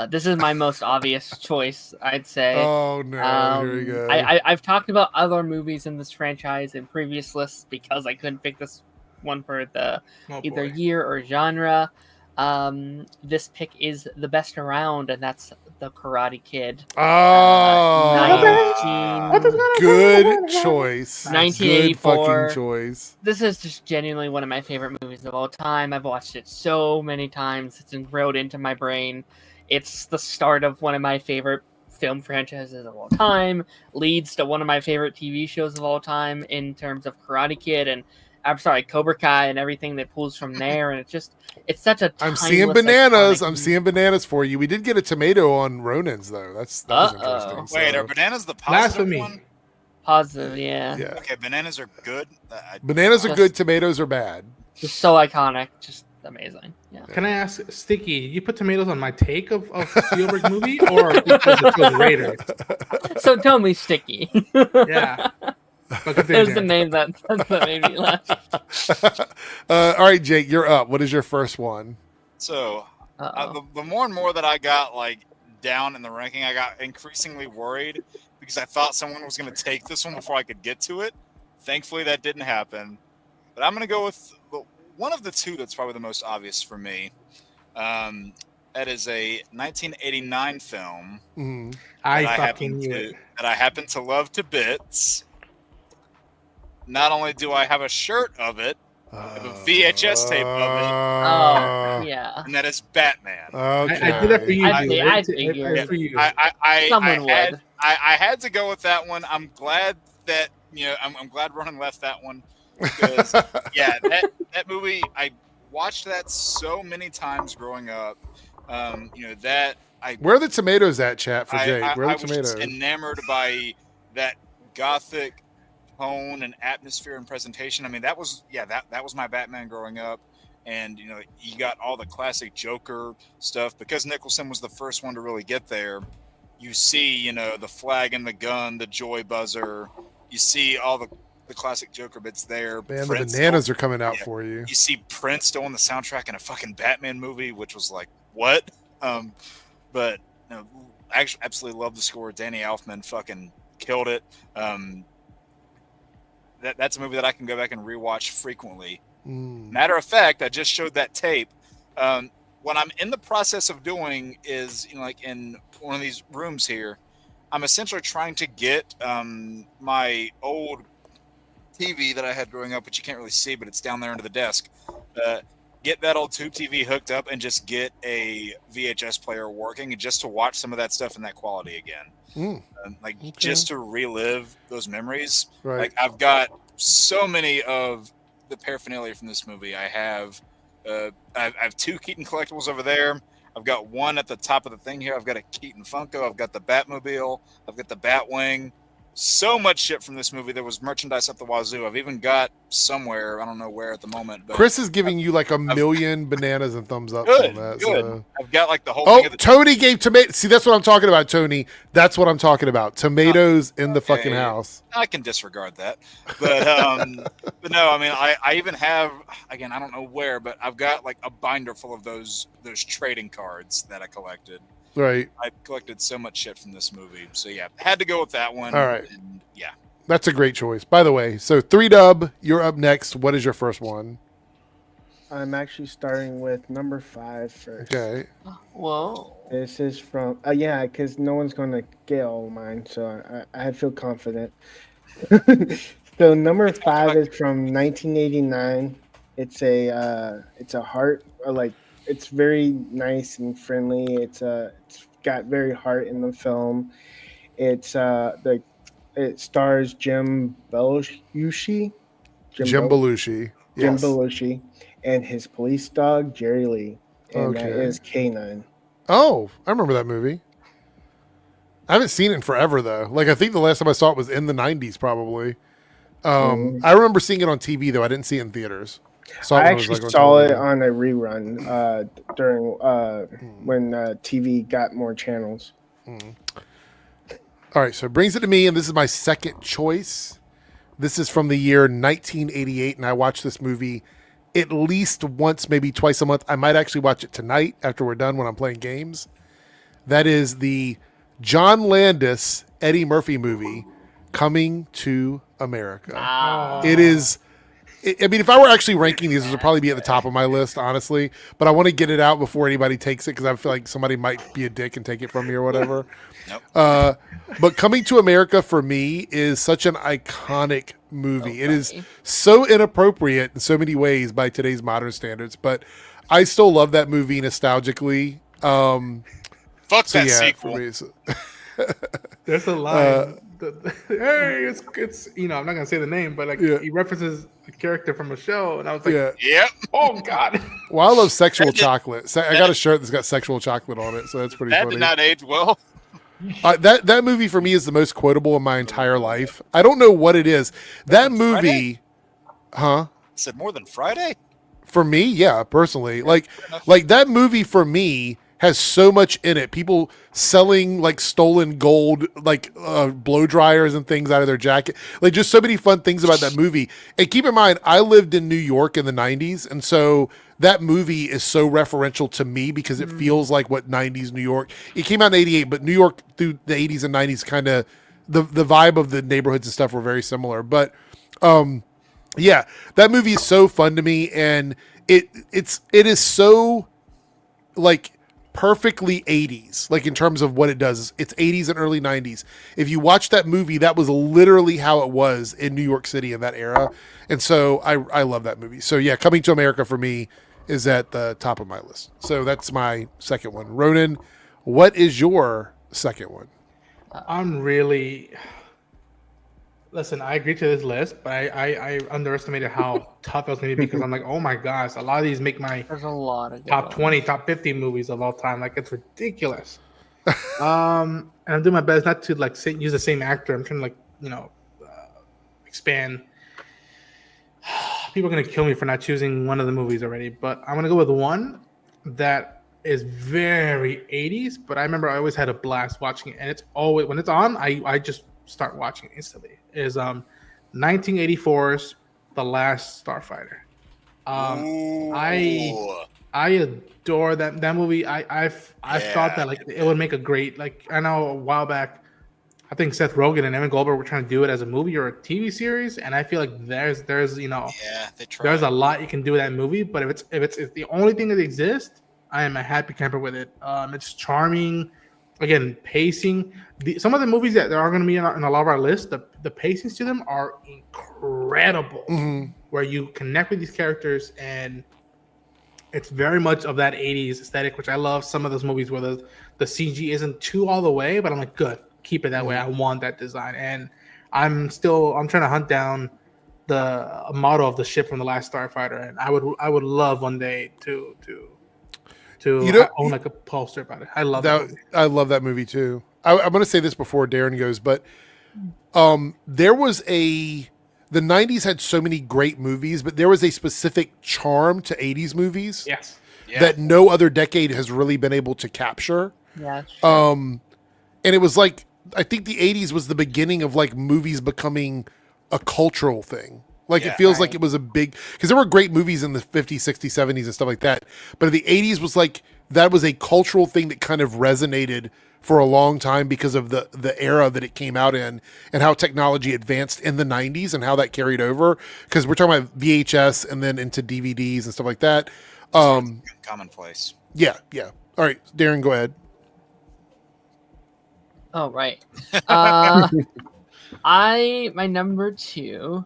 Speaker 3: This is my most obvious choice, I'd say.
Speaker 1: Oh no! Here we go.
Speaker 3: I've talked about other movies in this franchise in previous lists because I couldn't pick this one for the either year or genre. This pick is the best around, and that's The Karate Kid.
Speaker 1: Good choice.
Speaker 3: 1984.
Speaker 1: Good fucking choice.
Speaker 3: This is just genuinely one of my favorite movies of all time. I've watched it so many times. It's drilled into my brain. It's the start of one of my favorite film franchises of all time. Leads to one of my favorite TV shows of all time in terms of Karate Kid and Cobra Kai and everything that pulls from there. And it's such a
Speaker 1: I'm seeing bananas. I'm seeing bananas for you. We did get a tomato on Ronan's though. That was interesting.
Speaker 6: Wait, are bananas the positive one?
Speaker 3: Positive, yeah.
Speaker 6: Okay, bananas are good.
Speaker 1: Bananas are good. Tomatoes are bad.
Speaker 3: Just so iconic. Just amazing. Yeah.
Speaker 7: Can I ask, Sticky, you put tomatoes on my take of Spielberg movie, or because it was Raiders?
Speaker 3: So tell me, Sticky.
Speaker 7: Yeah.
Speaker 3: There's the name that made me laugh.
Speaker 1: All right, Jake, you're up. What is your first one?
Speaker 6: So the more and more that I got like down in the ranking, I got increasingly worried because I thought someone was going to take this one before I could get to it. Thankfully, that didn't happen. But I'm going to go with one of the two that's probably the most obvious for me. That is a 1989 film
Speaker 7: that I
Speaker 6: happen to love to bits. Not only do I have a shirt of it, I have a VHS tape of it.
Speaker 3: Oh, yeah.
Speaker 6: And that is Batman.
Speaker 1: Okay.
Speaker 7: I did that for you.
Speaker 3: I figured.
Speaker 7: For you.
Speaker 6: I had to go with that one. I'm glad that I'm glad Ronan left that one because that movie, I watched that so many times growing up.
Speaker 1: Where are the tomatoes at, chat, for Jake? Where are the tomatoes?
Speaker 6: I was just enamored by that gothic tone and atmosphere and presentation. I mean, that was my Batman growing up. And you got all the classic Joker stuff because Nicholson was the first one to really get there. You see, the flag and the gun, the joy buzzer. You see all the classic Joker bits there.
Speaker 1: Man, the bananas are coming out for you.
Speaker 6: You see Prince doing the soundtrack in a fucking Batman movie, which was like, what? But I actually absolutely love the score. Danny Elfman fucking killed it. That's a movie that I can go back and rewatch frequently. Matter of fact, I just showed that tape. What I'm in the process of doing is, like in one of these rooms here, I'm essentially trying to get my old TV that I had growing up, which you can't really see, but it's down there under the desk. Get that old tube TV hooked up and just get a VHS player working, and just to watch some of that stuff in that quality again. Just to relive those memories.
Speaker 1: Right.
Speaker 6: Like I've got so many of the paraphernalia from this movie. I have two Keaton collectibles over there. I've got one at the top of the thing here. I've got a Keaton Funko. I've got the Batmobile. I've got the Batwing. so much shit from this movie. There was merchandise up the wazoo. I've even got somewhere, I don't know where at the moment. But
Speaker 1: Chris is giving you like a million bananas and thumbs up
Speaker 6: good,
Speaker 1: on that.
Speaker 6: good.
Speaker 1: So.
Speaker 6: I've got like the whole
Speaker 1: Oh,
Speaker 6: thing of the
Speaker 1: Tony gave tomato. See, that's what I'm talking about, Tony. That's what I'm talking about. Tomatoes in the fucking house.
Speaker 6: I can disregard that, but but no, I mean, I even have, again, I don't know where, but I've got like a binder full of those trading cards that I collected.
Speaker 1: Right.
Speaker 6: I collected so much shit from this movie, so yeah, had to go with that one.
Speaker 1: All right.
Speaker 6: And yeah,
Speaker 1: That's a great choice. By the way, so 3Dub, you're up next. What is your first one?
Speaker 2: I'm actually starting with number 5 first.
Speaker 1: Okay.
Speaker 3: Whoa.
Speaker 2: This is from yeah, because no one's gonna get all mine, so I feel confident. So number 5 is from 1989. It's a heart, like it's very nice and friendly. It's got very heart in the film. It stars Jim Belushi.
Speaker 1: Jim Belushi.
Speaker 2: Jim
Speaker 1: Yes.
Speaker 2: Belushi and his police dog Jerry Lee, and that
Speaker 1: Okay.
Speaker 2: is K9.
Speaker 1: Oh, I remember that movie. I haven't seen it in forever though. Like I think the last time I saw it was in the 90s probably. I remember seeing it on TV though. I didn't see it in theaters.
Speaker 2: I
Speaker 1: It was,
Speaker 2: actually
Speaker 1: on
Speaker 2: saw it
Speaker 1: television.
Speaker 2: on a rerun during when TV got more channels.
Speaker 1: All right, so it brings it to me, and this is my second choice. This is from the year 1988, and I watched this movie at least once, maybe twice a month. I might actually watch it tonight after we're done when I'm playing games. That is the John Landis, Eddie Murphy movie, Coming to America. It is... I mean, if I were actually ranking these, this would probably be at the top of my list, honestly. But I want to get it out before anybody takes it because I feel like somebody might be a dick and take it from me or whatever.
Speaker 6: Nope.
Speaker 1: But Coming to America for me is such an iconic movie. It is so inappropriate in so many ways by today's modern standards, but I still love that movie nostalgically.
Speaker 6: Fuck
Speaker 1: So
Speaker 6: that
Speaker 1: yeah,
Speaker 6: sequel.
Speaker 1: for me, so-
Speaker 7: There's a line. Hey, it's I'm not gonna say the name, but like
Speaker 1: Yeah.
Speaker 7: he references a character from a show, and I was like,
Speaker 1: yeah.
Speaker 6: Yep.
Speaker 7: oh god.
Speaker 1: Well, I love sexual chocolate. I got a shirt that's got sexual chocolate on it, so that's pretty
Speaker 6: That
Speaker 1: funny.
Speaker 6: did not age well.
Speaker 1: That movie for me is the most quotable in my entire life. I don't know what it is. That movie, huh?
Speaker 6: Said more than Friday.
Speaker 1: For me, yeah, personally, like that movie for me has so much in it. People selling like stolen gold, like blow dryers and things out of their jacket. Like just so many fun things about that movie. And keep in mind, I lived in New York in the 90s. And so that movie is so referential to me because it feels like what 90s New York. It came out in 88, but New York through the 80s and 90s kind of the vibe of the neighborhoods and stuff were very similar. But yeah, that movie is so fun to me, and it is so like perfectly 80s, like in terms of what it does. It's 80s and early 90s. If you watch that movie, that was literally how it was in New York City in that era. And so I love that movie. So yeah, Coming to America for me is at the top of my list. So that's my second one. Ronan, what is your second one?
Speaker 7: I'm really listen. I agree to this list, but I underestimated how tough it was going to be because I'm like, oh my gosh, a lot of these make my
Speaker 3: There's a lot of good
Speaker 7: top
Speaker 3: ones.
Speaker 7: 20, top 50 movies of all time. Like it's ridiculous. And I'm doing my best not to like use the same actor. I'm trying to like expand. People are gonna kill me for not choosing one of the movies already, but I'm gonna go with one that is very 80s. But I remember I always had a blast watching it, and it's always when it's on, I just start watching it instantly. Is 1984's The Last Starfighter. I adore that movie. I thought that like it would make a great, like I know a while back I think Seth Rogen and Evan Goldberg were trying to do it as a movie or a TV series, and I feel like there's
Speaker 6: Yeah, they tried.
Speaker 7: there's a lot you can do with that movie. But if it's the only thing that exists, I am a happy camper with it. It's charming. Again, pacing. Some of the movies that are going to be in a lot of our list, the pacings to them are incredible.
Speaker 1: Mm-hmm.
Speaker 7: Where you connect with these characters, and it's very much of that 80s aesthetic, which I love. Some of those movies where the CG isn't too all the way, but I'm like, good, keep it that way. I want that design. And I'm trying to hunt down the model of the ship from The Last Starfighter, and I would love one day to own like a poster about it. I love that movie.
Speaker 1: I love that movie too. I'm going to say this before Darren goes, but There was the 90s had so many great movies, but there was a specific charm to 80s movies
Speaker 7: Yes.
Speaker 6: Yeah.
Speaker 1: that no other decade has really been able to capture.
Speaker 3: Yeah. Sure.
Speaker 1: And it was like, I think the 80s was the beginning of like movies becoming a cultural thing. Like it feels like it was a big, because there were great movies in the 50s, 60s, 70s and stuff like that. But the 80s was like, that was a cultural thing that kind of resonated for a long time because of the era that it came out in and how technology advanced in the 90s and how that carried over. Because we're talking about VHS and then into DVDs and stuff like that.
Speaker 6: Commonplace.
Speaker 1: Yeah. All right, Darren, go ahead.
Speaker 3: Oh, right. My number 2,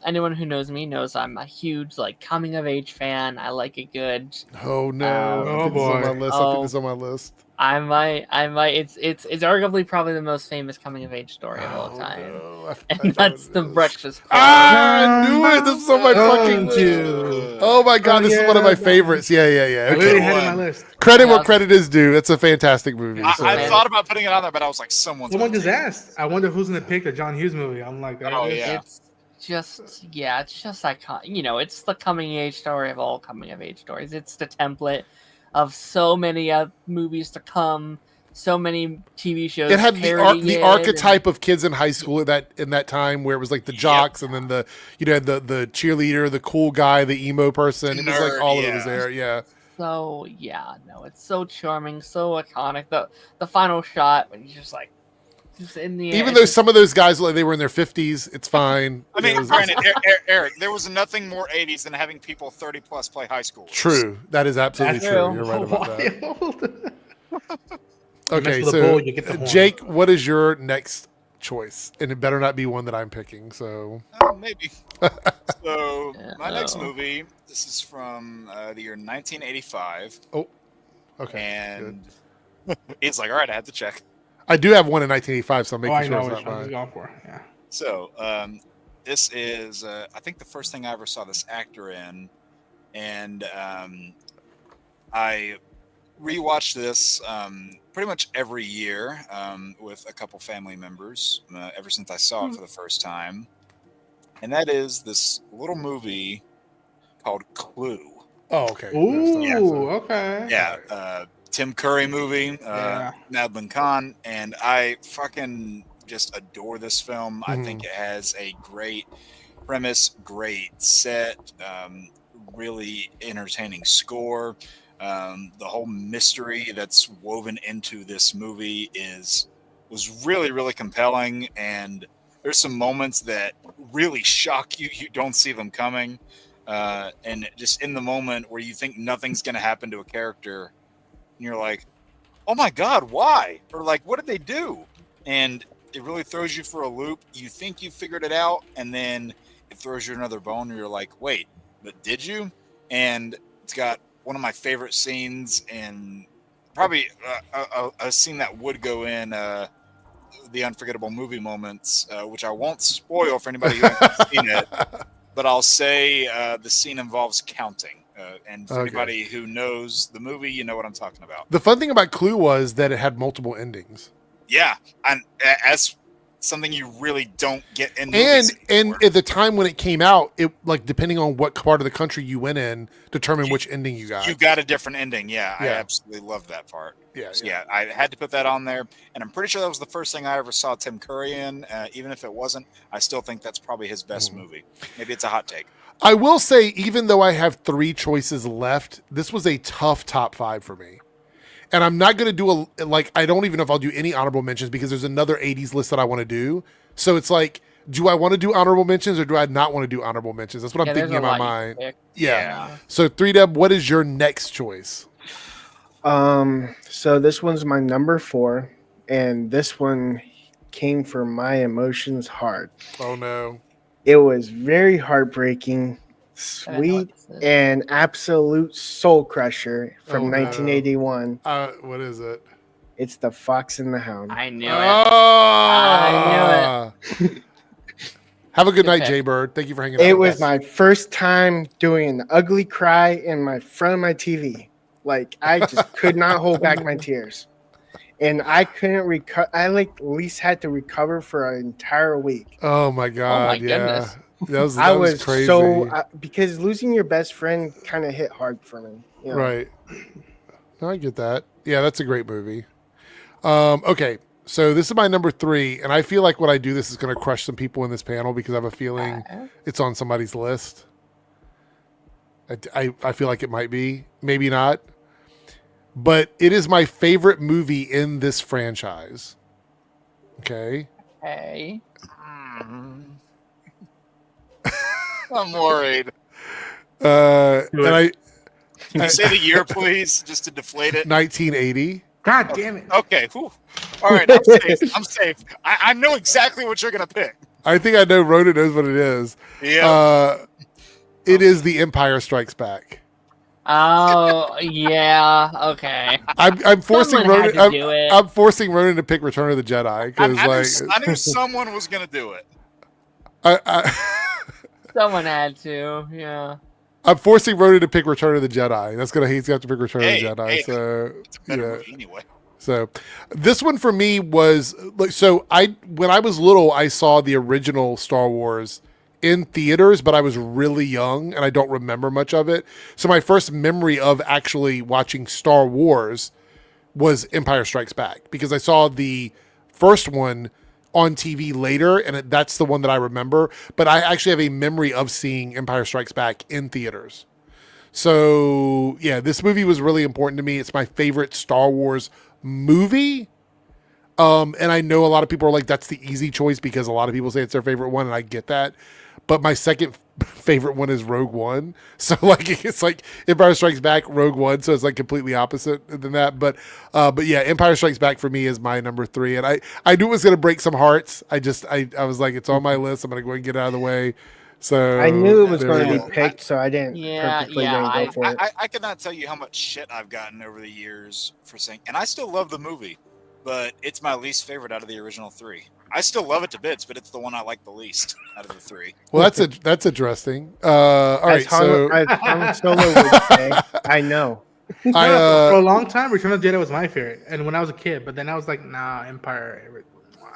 Speaker 3: anyone who knows me knows I'm a huge like coming of age fan. I like a good.
Speaker 1: Oh no!
Speaker 7: Oh,
Speaker 1: I think this is on
Speaker 7: boy.
Speaker 1: my list. I think this is on my list.
Speaker 3: I might. It's arguably probably the most famous coming of age story of all time,
Speaker 1: No.
Speaker 3: and that's The Breakfast Club.
Speaker 1: I knew it. This is on my fucking. Oh my god! This is one of my favorites. Yeah.
Speaker 7: I
Speaker 1: Okay.
Speaker 7: really had it on my list.
Speaker 1: Credit what credit is due. It's a fantastic movie. So.
Speaker 6: I thought about putting it on there, but I was like, someone
Speaker 7: Someone just asked. I wonder who's gonna pick the John Hughes movie. I'm like,
Speaker 6: Oh, yeah.
Speaker 3: It's just iconic. You know, it's the coming of age story of all coming of age stories. It's the template of so many movies to come, so many TV shows.
Speaker 1: It had
Speaker 3: parodying
Speaker 1: the
Speaker 3: it,
Speaker 1: archetype of kids in high school in that time where it was like the jocks and then the the cheerleader, the cool guy, the emo person. It was like all of it was there. Yeah.
Speaker 3: So yeah, no, it's so charming, so iconic. The final shot when he's just like, just in the
Speaker 1: Even
Speaker 3: air,
Speaker 1: though
Speaker 3: just-
Speaker 1: some of those guys like they were in their 50s, it's fine.
Speaker 6: I mean,
Speaker 1: It was-
Speaker 6: granted, Eric, there was nothing more 80s than having people 30 plus play high school.
Speaker 1: True. That is absolutely
Speaker 3: That's
Speaker 1: true.
Speaker 3: true.
Speaker 1: You're right about that.
Speaker 7: Wild.
Speaker 1: Okay,
Speaker 7: mess with a
Speaker 1: so
Speaker 7: bull, you get the horn.
Speaker 1: Jake, what is your next choice? And it better not be one that I'm picking. So
Speaker 6: Maybe. So, my next
Speaker 3: Oh.
Speaker 6: movie, this is from the year 1985.
Speaker 1: okay,
Speaker 6: And it's like, all right, I had to check.
Speaker 1: I do have one in 1985, so I'm
Speaker 7: Oh,
Speaker 1: making
Speaker 7: I
Speaker 1: sure
Speaker 7: know
Speaker 1: it's
Speaker 7: which
Speaker 1: not
Speaker 7: one
Speaker 1: mine.
Speaker 7: you're going for. Yeah.
Speaker 6: So, this is, I think, the first thing I ever saw this actor in. And I rewatched this pretty much every year with a couple family members ever since I saw it for the first time. And that is this little movie called Clue.
Speaker 1: Oh, okay.
Speaker 7: Ooh, okay.
Speaker 6: Yeah, Tim Curry movie,
Speaker 7: Yeah.
Speaker 6: Madeline Kahn, and I fucking just adore this film. I think it has a great premise, great set, really entertaining score. The whole mystery that's woven into this movie was really, really compelling, and there's some moments that really shock you. You don't see them coming, and just in the moment where you think nothing's going to happen to a character, and you're like, oh my God, why? Or like, what did they do? And it really throws you for a loop. You think you figured it out, and then it throws you another bone, and you're like, wait, but did you? And it's got one of my favorite scenes, and probably a scene that would go in the unforgettable movie moments, which I won't spoil for anybody who hasn't seen it, but I'll say the scene involves counting. And for anybody who knows the movie, you know what I'm talking about.
Speaker 1: The fun thing about Clue was that it had multiple endings.
Speaker 6: Yeah, and as something you really don't get in
Speaker 1: And
Speaker 6: movies anymore.
Speaker 1: at the time when it came out, it like depending on what part of the country you went in, determined which ending you got.
Speaker 6: You got a different ending. Yeah, I
Speaker 1: Yeah.
Speaker 6: absolutely loved that part.
Speaker 1: Yeah,
Speaker 6: So, yeah, I had to put that on there, and I'm pretty sure that was the first thing I ever saw Tim Curry in. Even if it wasn't, I still think that's probably his best movie. Maybe it's a hot take.
Speaker 1: I will say, even though I have 3 choices left, this was a tough top 5 for me. And I'm not going to do I don't even know if I'll do any honorable mentions because there's another 80s list that I want to do. So it's like, do I want to do honorable mentions or do I not want to do honorable mentions? That's what I'm thinking in my mind. Yeah. So 3Dub, what is your next choice?
Speaker 2: So this one's my number 4, and this one came for my emotions hard.
Speaker 1: Oh no.
Speaker 2: It was very heartbreaking, sweet, and absolute soul crusher from
Speaker 1: Oh, no.
Speaker 2: 1981.
Speaker 1: What is it?
Speaker 2: It's The Fox and the Hound.
Speaker 3: I knew it.
Speaker 1: I knew it. Have a good night, Jay Bird. Thank you for hanging out.
Speaker 2: It
Speaker 1: with
Speaker 2: was
Speaker 1: us.
Speaker 2: my first time doing an ugly cry in front of my TV. Like, I just could not hold back my tears. and I couldn't recover. I like at least had to recover for an entire week.
Speaker 1: Oh my god!
Speaker 3: my
Speaker 1: yeah,
Speaker 3: goodness.
Speaker 2: I
Speaker 1: that was
Speaker 2: was
Speaker 1: crazy.
Speaker 2: because losing your best friend kind of hit hard for me. You know?
Speaker 1: Right. No, I get that. Yeah, that's a great movie. Okay, so this is my number 3, and I feel like when I do this is going to crush some people in this panel because I have a feeling it's on somebody's list. I feel like it might be, maybe not, but it is my favorite movie in this franchise. Okay.
Speaker 3: Okay.
Speaker 6: I'm worried.
Speaker 1: And
Speaker 6: Can you say the year, please, just to deflate it?
Speaker 1: 1980.
Speaker 7: God damn it.
Speaker 6: Okay. Whew. All right. I'm safe. I'm safe. I know exactly what you're gonna pick.
Speaker 1: I think I know Rhoda knows what it is.
Speaker 6: Yeah.
Speaker 1: It is The Empire Strikes Back.
Speaker 3: Oh yeah. Okay.
Speaker 1: I'm forcing
Speaker 3: Someone had
Speaker 1: Ronan.
Speaker 3: to do it.
Speaker 1: I'm forcing Ronan to pick Return of the Jedi because
Speaker 6: I knew someone was gonna do it.
Speaker 3: Someone had to. Yeah.
Speaker 1: I'm forcing Ronan to pick Return of the Jedi. He's gonna have to pick Return of the Jedi.
Speaker 6: Hey,
Speaker 1: so
Speaker 6: it's a better movie anyway.
Speaker 1: So this one for me was like, so when I was little, I saw the original Star Wars in theaters, but I was really young and I don't remember much of it. So my first memory of actually watching Star Wars was Empire Strikes Back because I saw the first one on TV later, and that's the one that I remember. But I actually have a memory of seeing Empire Strikes Back in theaters. So yeah, this movie was really important to me. It's my favorite Star Wars movie. And I know a lot of people are like, that's the easy choice because a lot of people say it's their favorite one, and I get that. But my second favorite one is Rogue One. So like it's like Empire Strikes Back, Rogue One. So it's like completely opposite than that. But yeah, Empire Strikes Back for me is my number 3. And I knew it was gonna break some hearts. I was like, it's on my list. I'm gonna go ahead and get it out of the way. So
Speaker 2: I knew it was
Speaker 1: there
Speaker 2: going
Speaker 1: we
Speaker 2: to
Speaker 1: go.
Speaker 2: be picked, so I didn't purposely go for it.
Speaker 6: I cannot tell you how much shit I've gotten over the years for saying, and I still love the movie, but it's my least favorite out of the original 3. I still love it to bits, but it's the one I like the least out of the 3.
Speaker 1: Well, that's interesting. All right,
Speaker 2: As Han Solo would say, I know.
Speaker 7: For a long time, Return of the Jedi was my favorite, and when I was a kid, but then I was like, nah, Empire.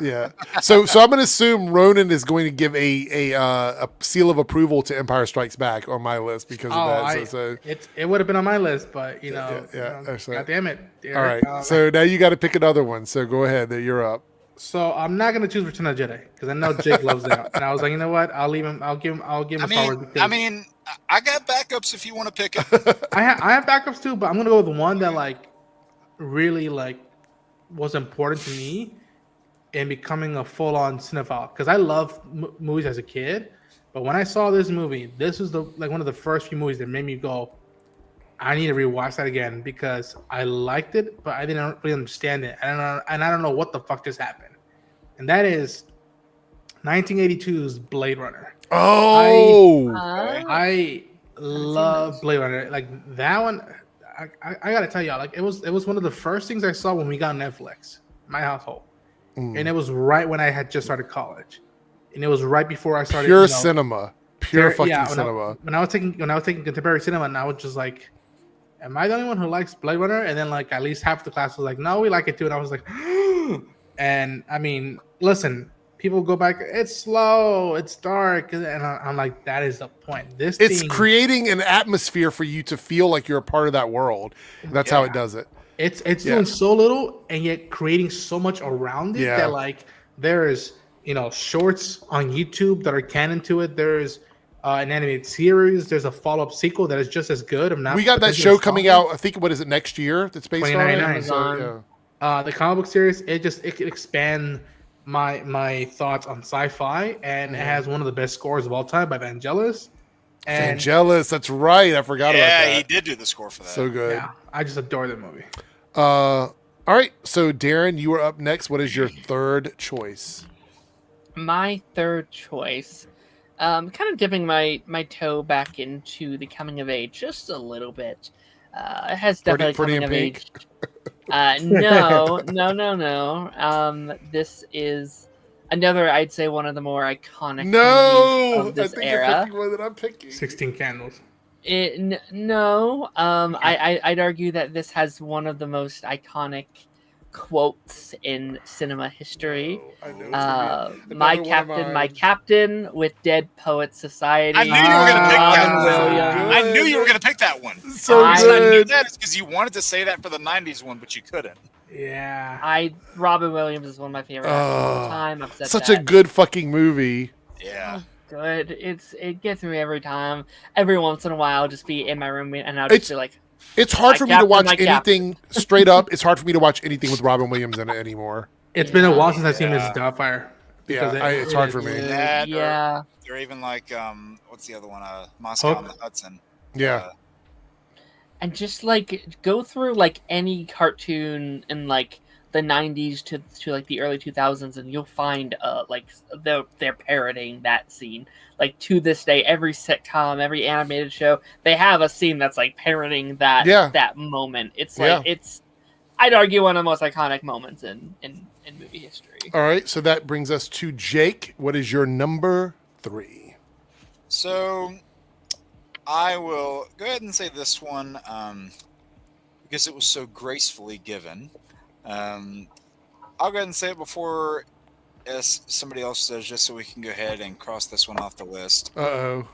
Speaker 1: Yeah. So I'm going to assume Ronan is going to give a seal of approval to Empire Strikes Back on my list because of that.
Speaker 7: It would have been on my list, but
Speaker 1: yeah.
Speaker 7: God damn it.
Speaker 1: All right. So now you got to pick another one. So go ahead. You're up.
Speaker 7: So I'm not gonna choose Return of the Jedi because I know Jake loves that, and I was like, you know what? I'll leave him. I'll give him a Star Wars.
Speaker 6: I got backups if you want to pick it.
Speaker 7: I have backups too, but I'm gonna go with one that like really like was important to me in becoming a full-on cinephile because I loved movies as a kid, but when I saw this movie, this was one of the first few movies that made me go, I need to rewatch that again because I liked it, but I didn't really understand it. I don't know what the fuck just happened. And that is 1982's Blade Runner.
Speaker 1: Oh,
Speaker 7: I love Blade Runner. Like that one, I gotta tell y'all, like it was one of the first things I saw when we got Netflix, my household, and it was right when I had just started college, and it was right before I started
Speaker 1: pure cinema, pure fucking cinema.
Speaker 7: When I was taking contemporary cinema, and I was just like, am I the only one who likes Blade Runner? And then like at least half the class was like, no, we like it too. And I was like, and I mean, listen, people go back, it's slow, it's dark, and I'm like, that is the point. It's
Speaker 1: creating an atmosphere for you to feel like you're a part of that world. That's how it does it.
Speaker 7: It's doing so little and yet creating so much around it that like there is shorts on YouTube that are canon to it. There's an animated series. There's a follow-up sequel that is just as good.
Speaker 1: We got that show coming out. I think what is it next year? That's based on it.
Speaker 7: The comic book series. It can expand my thoughts on sci-fi, and it has one of the best scores of all time by Vangelis.
Speaker 1: Vangelis, that's right. I forgot about that.
Speaker 6: Yeah, he did do the score for that.
Speaker 1: So good.
Speaker 7: Yeah, I just adore the movie.
Speaker 1: All right. So Darren, you are up next. What is your third choice?
Speaker 3: My third choice. Kind of dipping my toe back into the coming of age just a little bit. It has definitely coming of age. No. This is another, I'd say, one of the more iconic movies of this era.
Speaker 1: You're picking one that I'm picking.
Speaker 7: 16 Candles.
Speaker 3: No. I'd argue that this has one of the most iconic quotes in cinema history.
Speaker 1: I know it's gonna be
Speaker 3: My
Speaker 1: another one of
Speaker 3: captain, my
Speaker 1: mine.
Speaker 3: captain with Dead Poets Society.
Speaker 6: I knew you were gonna pick
Speaker 3: Robin
Speaker 6: that.
Speaker 3: Williams.
Speaker 6: I knew you were gonna pick that one.
Speaker 1: So
Speaker 3: I-
Speaker 6: The reason I knew
Speaker 1: good.
Speaker 6: that is because you wanted to say that for the '90s one, but you couldn't.
Speaker 7: Yeah.
Speaker 3: Robin Williams is one of my favorite actors of all time. I've said
Speaker 1: Such
Speaker 3: that.
Speaker 1: a good fucking movie.
Speaker 6: Yeah.
Speaker 3: Good. It gets me every time. Every once in a while, I'll just be in my room and I'll just
Speaker 1: It's-
Speaker 3: be like,
Speaker 1: It's hard
Speaker 3: My
Speaker 1: for me to
Speaker 3: captain,
Speaker 1: watch
Speaker 3: my captain.
Speaker 1: anything straight up. It's hard for me to watch anything with Robin Williams in it anymore.
Speaker 7: It's been a while since I've seen
Speaker 6: Yeah.
Speaker 7: Mrs. Doubtfire.
Speaker 1: Yeah,
Speaker 7: because
Speaker 1: it's hard for me.
Speaker 6: That or-
Speaker 3: yeah.
Speaker 6: Or even like what's the other one? Moscow
Speaker 7: Hook?
Speaker 6: on the Hudson.
Speaker 1: Yeah.
Speaker 3: And just like go through like any cartoon in like the 90s to like the early 2000s, and you'll find like they're parroting that scene. Like to this day, every sitcom, every animated show, they have a scene that's like parroting that that moment. It's like it's, I'd argue, one of the most iconic moments in movie history.
Speaker 1: All right, so that brings us to Jake. What is your number 3?
Speaker 6: So I will go ahead and say this one because it was so gracefully given. I'll go ahead and say it before as somebody else does, just so we can go ahead and cross this one off the list.
Speaker 1: Uh-oh.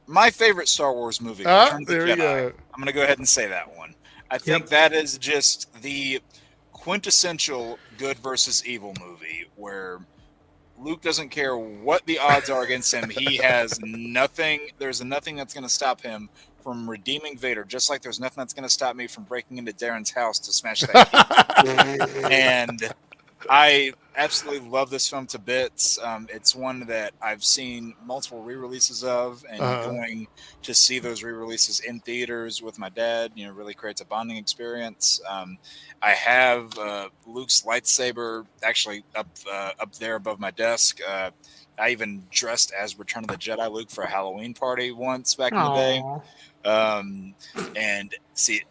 Speaker 6: My favorite Star Wars movie,
Speaker 1: Ah,
Speaker 6: Return of the
Speaker 1: there we
Speaker 6: Jedi.
Speaker 1: go.
Speaker 6: I'm going to go ahead and say that one. I think that is just the quintessential good versus evil movie where Luke doesn't care what the odds are against him. He has nothing. There's nothing that's going to stop him from redeeming Vader, just like there's nothing that's going to stop me from breaking into Darren's house to smash that. And I absolutely love this film to bits. It's one that I've seen multiple re-releases of, and going to see those re-releases in theaters with my dad, really creates a bonding experience. I have Luke's lightsaber actually up there above my desk. I even dressed as Return of the Jedi Luke for a Halloween party once back in the day. And see,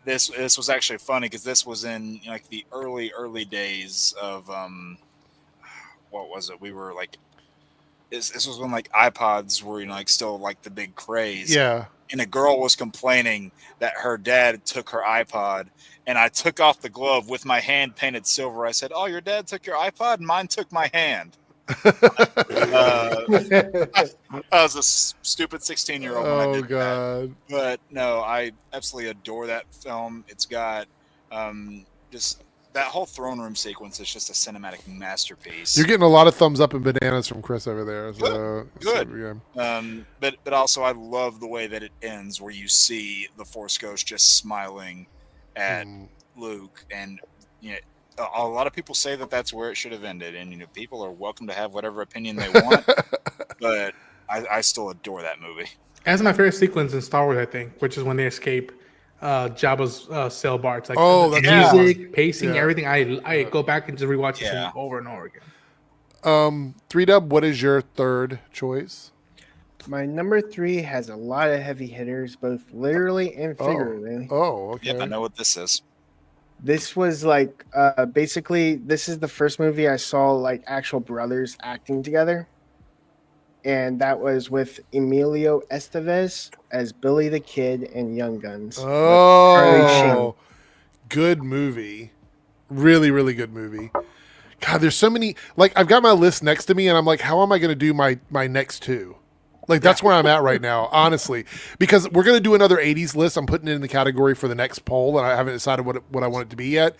Speaker 6: this was actually funny because this was in like the early days of what was it? We were like, this was when like iPods were like still like the big craze.
Speaker 1: Yeah.
Speaker 6: And a girl was complaining that her dad took her iPod, and I took off the glove with my hand painted silver. I said, "Oh, your dad took your iPod, and mine took my hand." I was a stupid 16-year-old when I did
Speaker 1: God.
Speaker 6: that. But no, I absolutely adore that film. It's got just that whole throne room sequence is just a cinematic masterpiece.
Speaker 1: You're getting a lot of thumbs up and bananas from Chris over there. So,
Speaker 6: Good. But also I love the way that it ends, where you see the Force Ghost just smiling at Luke, and a lot of people say that that's where it should have ended, and people are welcome to have whatever opinion they want. But I still adore that movie.
Speaker 7: That's my favorite sequence in Star Wars, I think, which is when they escape Jabba's cell bar. It's like the
Speaker 1: that's
Speaker 7: music, pacing,
Speaker 1: Yeah.
Speaker 7: everything. I go back and just rewatch this movie over and over again.
Speaker 1: 3Dub, what is your third choice?
Speaker 2: My number 3 has a lot of heavy hitters, both literally and figuratively.
Speaker 1: Oh, okay.
Speaker 6: Yep, I know what this is.
Speaker 2: This was like basically this is the first movie I saw like actual brothers acting together, and that was with Emilio Estevez as Billy the Kid in Young Guns. with Charlie Sheen.
Speaker 1: Good movie. Really, really good movie. God, there's so many. Like, I've got my list next to me, and I'm like, how am I going to do my next two? Like, that's where I'm at right now, honestly. Because we're going to do another 80s list. I'm putting it in the category for the next poll, and I haven't decided what I want it to be yet.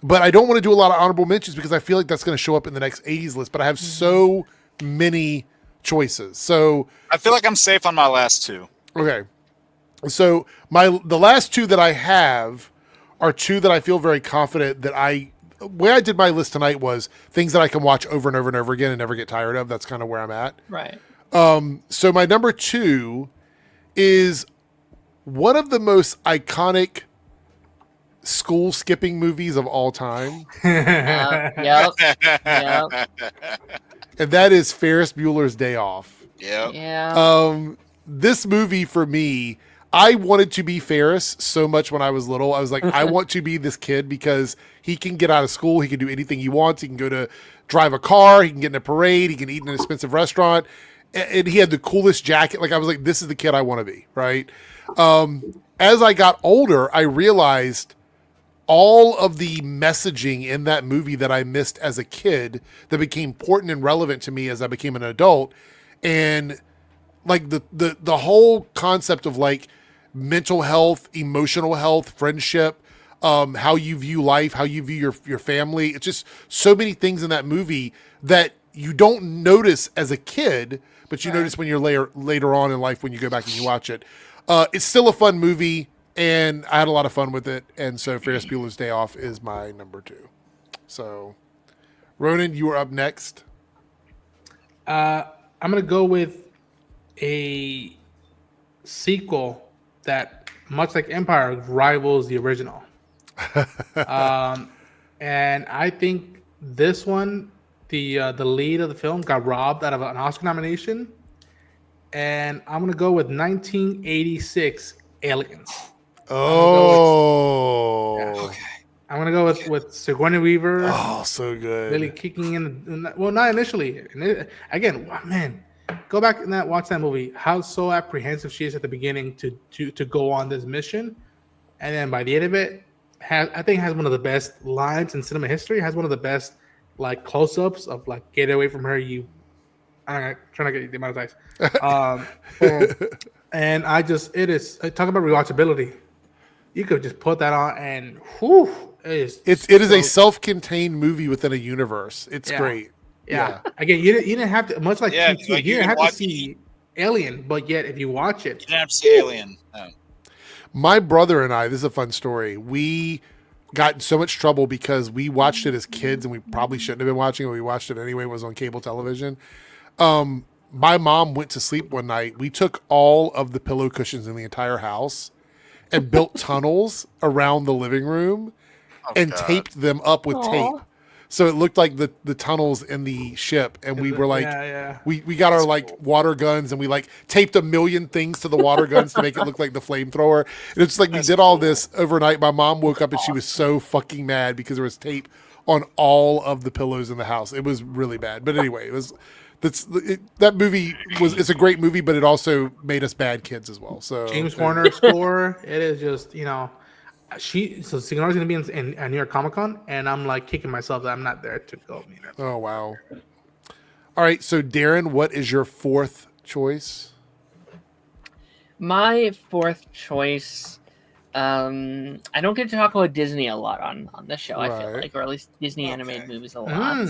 Speaker 1: But I don't want to do a lot of honorable mentions because I feel like that's going to show up in the next 80s list. But I have so many choices. So
Speaker 6: I feel like I'm safe on my last two.
Speaker 1: okay. So the last two that I have are two that I feel very confident that the way I did my list tonight was things that I can watch over and over and over again and never get tired of. That's kind of where I'm at.
Speaker 3: Right.
Speaker 1: So my number 2 is one of the most iconic school skipping movies of all time.
Speaker 3: Yep.
Speaker 1: And that is Ferris Bueller's Day Off.
Speaker 6: Yep.
Speaker 3: Yeah.
Speaker 1: This movie for me, I wanted to be Ferris so much when I was little. I was like, I want to be this kid because he can get out of school. He can do anything he wants. He can go to drive a car. He can get in a parade. He can eat in an expensive restaurant. And he had the coolest jacket. Like, I was like, this is the kid I want to be, right? As I got older, I realized all of the messaging in that movie that I missed as a kid that became important and relevant to me as I became an adult. And like the whole concept of like mental health, emotional health, friendship, how you view life, how you view your family. It's just so many things in that movie that you don't notice as a kid, but you notice when you're later on in life when you go back and you watch it. It's still a fun movie, and I had a lot of fun with it. And so Ferris Bueller's Day Off is my number 2. So, Ronan, you are up next.
Speaker 7: I'm gonna go with a sequel that, much like Empire, rivals the original. And I think this one, the lead of the film, got robbed out of an Oscar nomination, and I'm gonna go with 1986 Aliens.
Speaker 1: Oh,
Speaker 7: I'm gonna go with Sigourney Weaver.
Speaker 1: Oh, so good.
Speaker 7: Really kicking in. Well, not initially. Again, man, go back and watch that movie. How so apprehensive she is at the beginning to go on this mission, and then by the end of it, I think has one of the best lines in cinema history. Has one of the best like close-ups of like get away from her. I'm trying to get demonetized. And it is talk about rewatchability. You could just put that on and it is
Speaker 1: a self-contained movie within a universe. It's great.
Speaker 7: Yeah. Again, you didn't have to, much like T2,
Speaker 6: like
Speaker 7: you didn't have to see Alien, but yet if you watch it,
Speaker 6: you didn't have to see Alien. No.
Speaker 1: My brother and I, this is a fun story. We got in so much trouble because we watched it as kids and we probably shouldn't have been watching it. We watched it anyway. It was on cable television. My mom went to sleep one night. We took all of the pillow cushions in the entire house and built tunnels around the living room taped them up with tape. So it looked like the tunnels in the ship. And we were like, we got our like water guns and we like taped a million things to the water guns to make it look like the flamethrower. And it's like we did all this overnight. My mom woke up and she was so fucking mad because there was tape on all of the pillows in the house. It was really bad. But anyway, that movie it's a great movie, but it also made us bad kids as well. So
Speaker 7: James Horner score, it is just, Sigourney's gonna be in New York Comic Con, and I'm like kicking myself that I'm not there to go meet her.
Speaker 1: Oh wow! All right, so Darren, what is your 4th choice?
Speaker 3: My 4th choice. I don't get to talk about Disney a lot on this show. I feel like, or at least Disney animated movies a lot.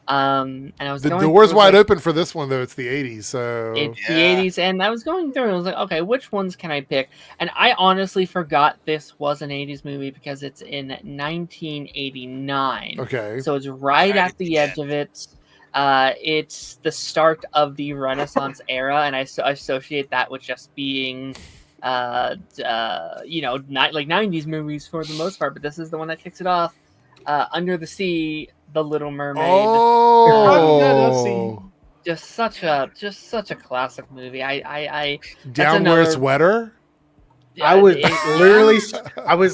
Speaker 3: And I was
Speaker 1: the door's wide open for this one though. It's the 80s, so
Speaker 3: it's the 80s, and I was going through and I was like, okay, which ones can I pick? And I honestly forgot this was an 80s movie because it's in 1989.
Speaker 1: Okay,
Speaker 3: so it's right at the edge of it. It's the start of the Renaissance era, and I associate that with just being not like 90s movies for the most part, but this is the one that kicks it off. Under the Sea, The Little Mermaid. Just such a classic movie.
Speaker 1: Down Where It's Wetter.
Speaker 2: I was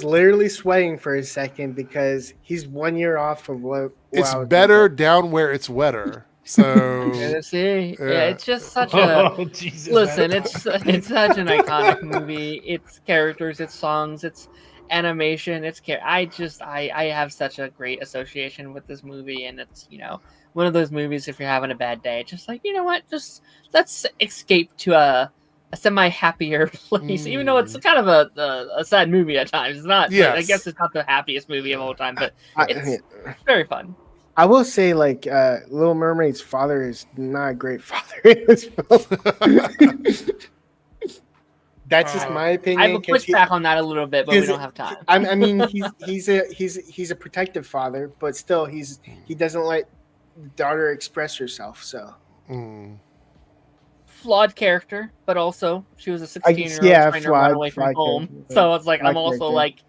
Speaker 2: literally sweating for a second because he's 1 year off from what.
Speaker 1: It's better Down Where It's Wetter. So
Speaker 3: it's just such a listen. It's such an iconic movie. It's characters, it's songs, it's animation. I have such a great association with this movie, and it's one of those movies. If you're having a bad day, just like just let's escape to a semi-happier place. Even though it's kind of a sad movie at times. It's not.
Speaker 1: Yes.
Speaker 3: I guess it's not the happiest movie of all time, but it's very fun.
Speaker 2: I will say, like, Little Mermaid's father is not a great father in this film. That's just my opinion.
Speaker 3: I have a pushback on that a little bit, but we don't have time.
Speaker 2: I mean, he's a protective father, but still, he doesn't let the daughter express herself. So
Speaker 3: flawed character, but also she was a 16-year-old trying to run away from home. Character. So it's like I'm also like,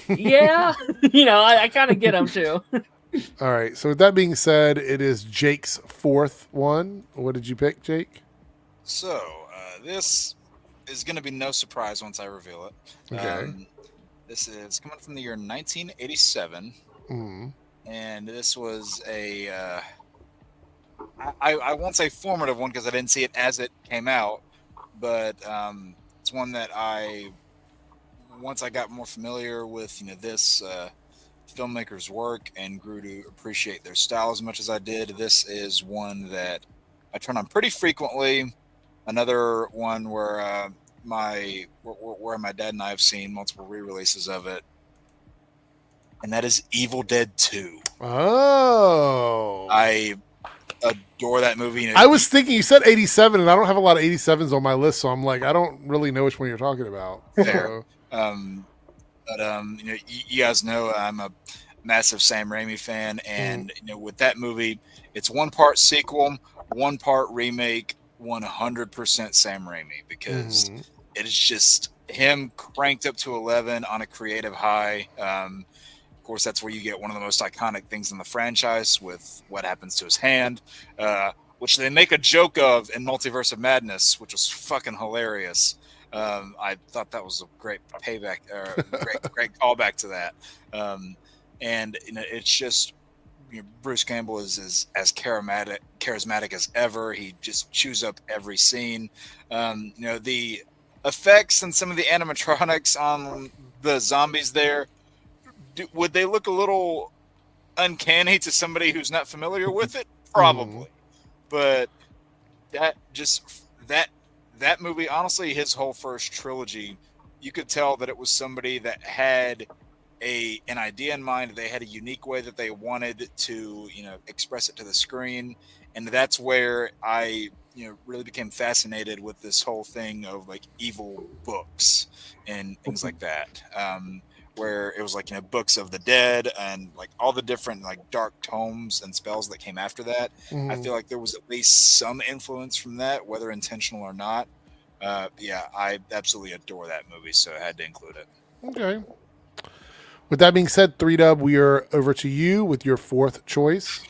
Speaker 3: I kind of get him too.
Speaker 1: All right. So with that being said, it is Jake's 4th one. What did you pick, Jake?
Speaker 6: So this is going to be no surprise once I reveal it.
Speaker 1: Okay.
Speaker 6: This is coming from the year 1987, and this was a I won't say formative one because I didn't see it as it came out, but it's one that I once I got more familiar with this filmmaker's work and grew to appreciate their style as much as I did, this is one that I turn on pretty frequently. Another one where my dad and I have seen multiple re-releases of it, and that is Evil Dead 2.
Speaker 1: Oh,
Speaker 6: I adore that movie.
Speaker 1: I was thinking you said 87, and I don't have a lot of 87s on my list, so I'm like, I don't really know which one you're talking about.
Speaker 6: Fair.
Speaker 1: So.
Speaker 6: You guys know I'm a massive Sam Raimi fan, and with that movie, it's one part sequel, one part remake, 100% Sam Raimi, because it is just him cranked up to 11 on a creative high. Of course, that's where you get one of the most iconic things in the franchise with what happens to his hand, which they make a joke of in Multiverse of Madness, which was fucking hilarious. I thought that was a great payback, great callback to that. And it's just Bruce Campbell is as charismatic as ever. He just chews up every scene. The effects and some of the animatronics on the zombies there, would they look a little uncanny to somebody who's not familiar with it? Probably, but that movie, honestly, his whole first trilogy, you could tell that it was somebody that had an idea in mind. They had a unique way that they wanted to, express it to the screen. And that's where I, really became fascinated with this whole thing of like evil books and things like that. Where it was like, books of the dead and like all the different like dark tomes and spells that came after that. I feel like there was at least some influence from that, whether intentional or not. I absolutely adore that movie, so I had to include it.
Speaker 1: Okay. With that being said, 3Dub, we are over to you with your fourth choice.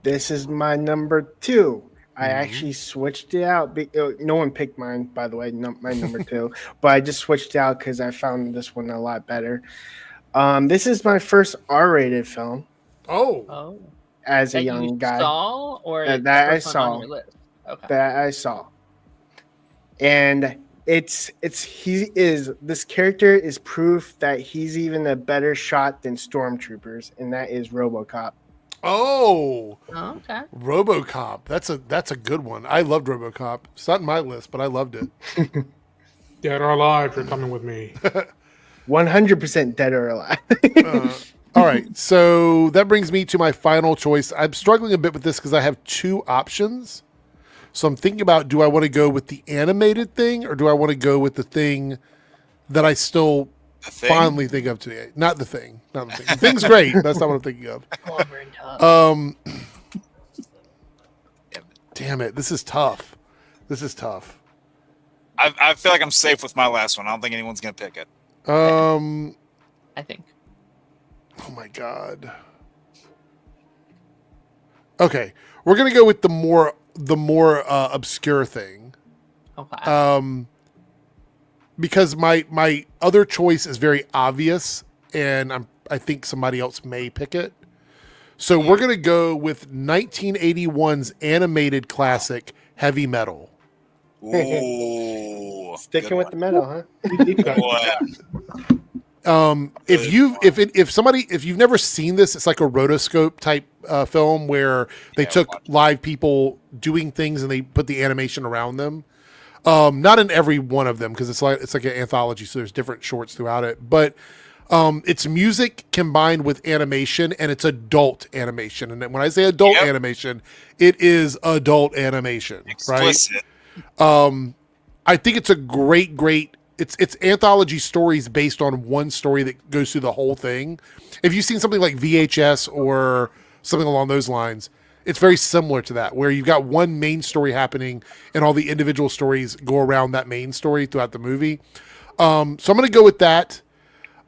Speaker 2: This is my number 2. I actually switched it out. No one picked mine, by the way, my number 2. But I just switched it out because I found this one a lot better. This is my first R-rated film.
Speaker 1: Oh.
Speaker 2: As a young guy.
Speaker 3: Saw or
Speaker 2: that I saw.
Speaker 3: On your list? Okay.
Speaker 2: That I saw. And this character is proof that he's even a better shot than stormtroopers, and that is RoboCop.
Speaker 1: Oh,
Speaker 3: okay.
Speaker 1: RoboCop. That's a good one. I loved RoboCop. It's not in my list, but I loved it.
Speaker 7: Dead or alive, you're coming with me.
Speaker 2: 100% dead or alive.
Speaker 1: All right, so that brings me to my final choice. I'm struggling a bit with this because I have 2 options. So I'm thinking about, do I want to go with the animated thing, or do I want to go with the thing that I still fondly think of today? Not the thing. The thing's great. That's not what I'm thinking of. Damn it. This is tough.
Speaker 6: I feel like I'm safe with my last one. I don't think anyone's going to pick it.
Speaker 3: I think.
Speaker 1: Oh my God. Okay. We're going to go with the more obscure thing.
Speaker 3: Okay.
Speaker 1: Because my other choice is very obvious, and I think somebody else may pick it. So we're going to go with 1981's animated classic, Heavy Metal.
Speaker 6: Ooh.
Speaker 2: Sticking with the metal, huh?
Speaker 1: If you've never seen this, it's like a rotoscope type film where they took live people doing things and they put the animation around them. Not in every one of them, because it's like an anthology, so there's different shorts throughout it. But it's music combined with animation, and it's adult animation. And when I say adult animation, it is adult animation,
Speaker 6: explicit.
Speaker 1: Right? I think it's a great. It's anthology stories based on one story that goes through the whole thing. If you've seen something like VHS or something along those lines, it's very similar to that, where you've got one main story happening and all the individual stories go around that main story throughout the movie. So I'm going to go with that.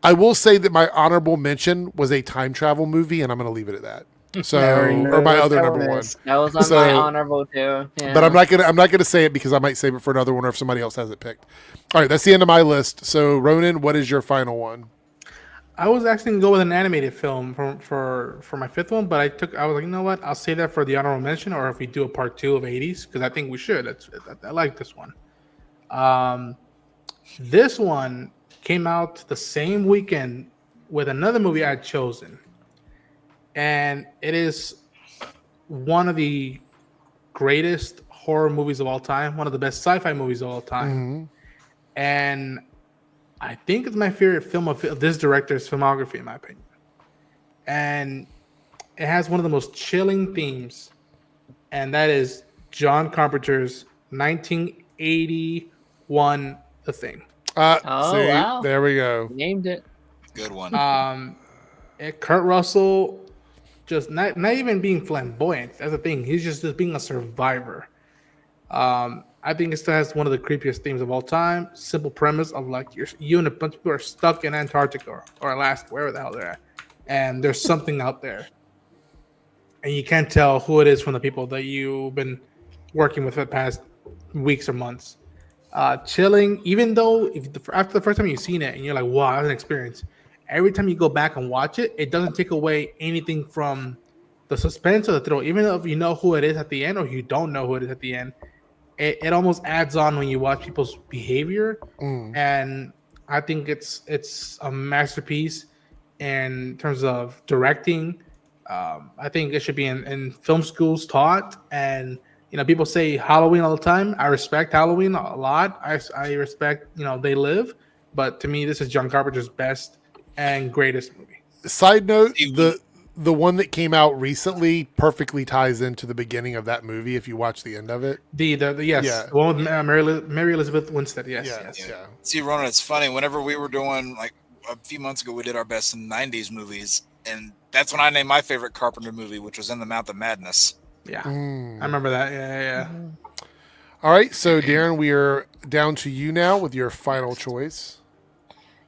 Speaker 1: I will say that my honorable mention was a time travel movie, and I'm going to leave it at that. So, or my other number one.
Speaker 3: That was on my honorable too. Yeah.
Speaker 1: But I'm not gonna say it because I might save it for another one, or if somebody else has it picked. All right, that's the end of my list. So, Ronan, what is your final one?
Speaker 7: I was actually gonna go with an animated film for my 5th one, but I was like, you know what? I'll save that for the honorable mention, or if we do a part 2 of 80s, because I think we should. I like this one. This one came out the same weekend with another movie I'd chosen. And it is one of the greatest horror movies of all time, one of the best sci-fi movies of all time. And I think it's my favorite film of this director's filmography, in my opinion. And it has one of the most chilling themes, and that is John Carpenter's 1981 The Thing.
Speaker 3: Wow.
Speaker 1: There we go.
Speaker 3: Named it.
Speaker 6: Good one.
Speaker 7: Kurt Russell, just not even being flamboyant. That's the thing. He's just being a survivor. I think it still has one of the creepiest themes of all time. Simple premise of like you and a bunch of people are stuck in Antarctica or Alaska, wherever the hell they're at, and there's something out there, and you can't tell who it is from the people that you've been working with for the past weeks or months. Chilling, even though after the first time you've seen it and you're like, wow, that's an experience. Every time you go back and watch it, it doesn't take away anything from the suspense or the thrill. Even if you know who it is at the end or you don't know who it is at the end, it almost adds on when you watch people's behavior. And I think it's a masterpiece in terms of directing. I think it should be in film schools taught. And people say Halloween all the time. I respect Halloween a lot. I respect They Live, but to me, this is John Carpenter's best and greatest movie.
Speaker 1: Side note: the one that came out recently perfectly ties into the beginning of that movie. If you watch the end of it,
Speaker 7: The one with Mary Elizabeth Winstead. Yes.
Speaker 1: Yeah.
Speaker 6: See, Ronan, it's funny. Whenever we were doing, like a few months ago, we did our best in 90s movies, and that's when I named my favorite Carpenter movie, which was In the Mouth of Madness.
Speaker 7: Yeah, I remember that. Yeah.
Speaker 1: All right, so Darren, we are down to you now with your final choice.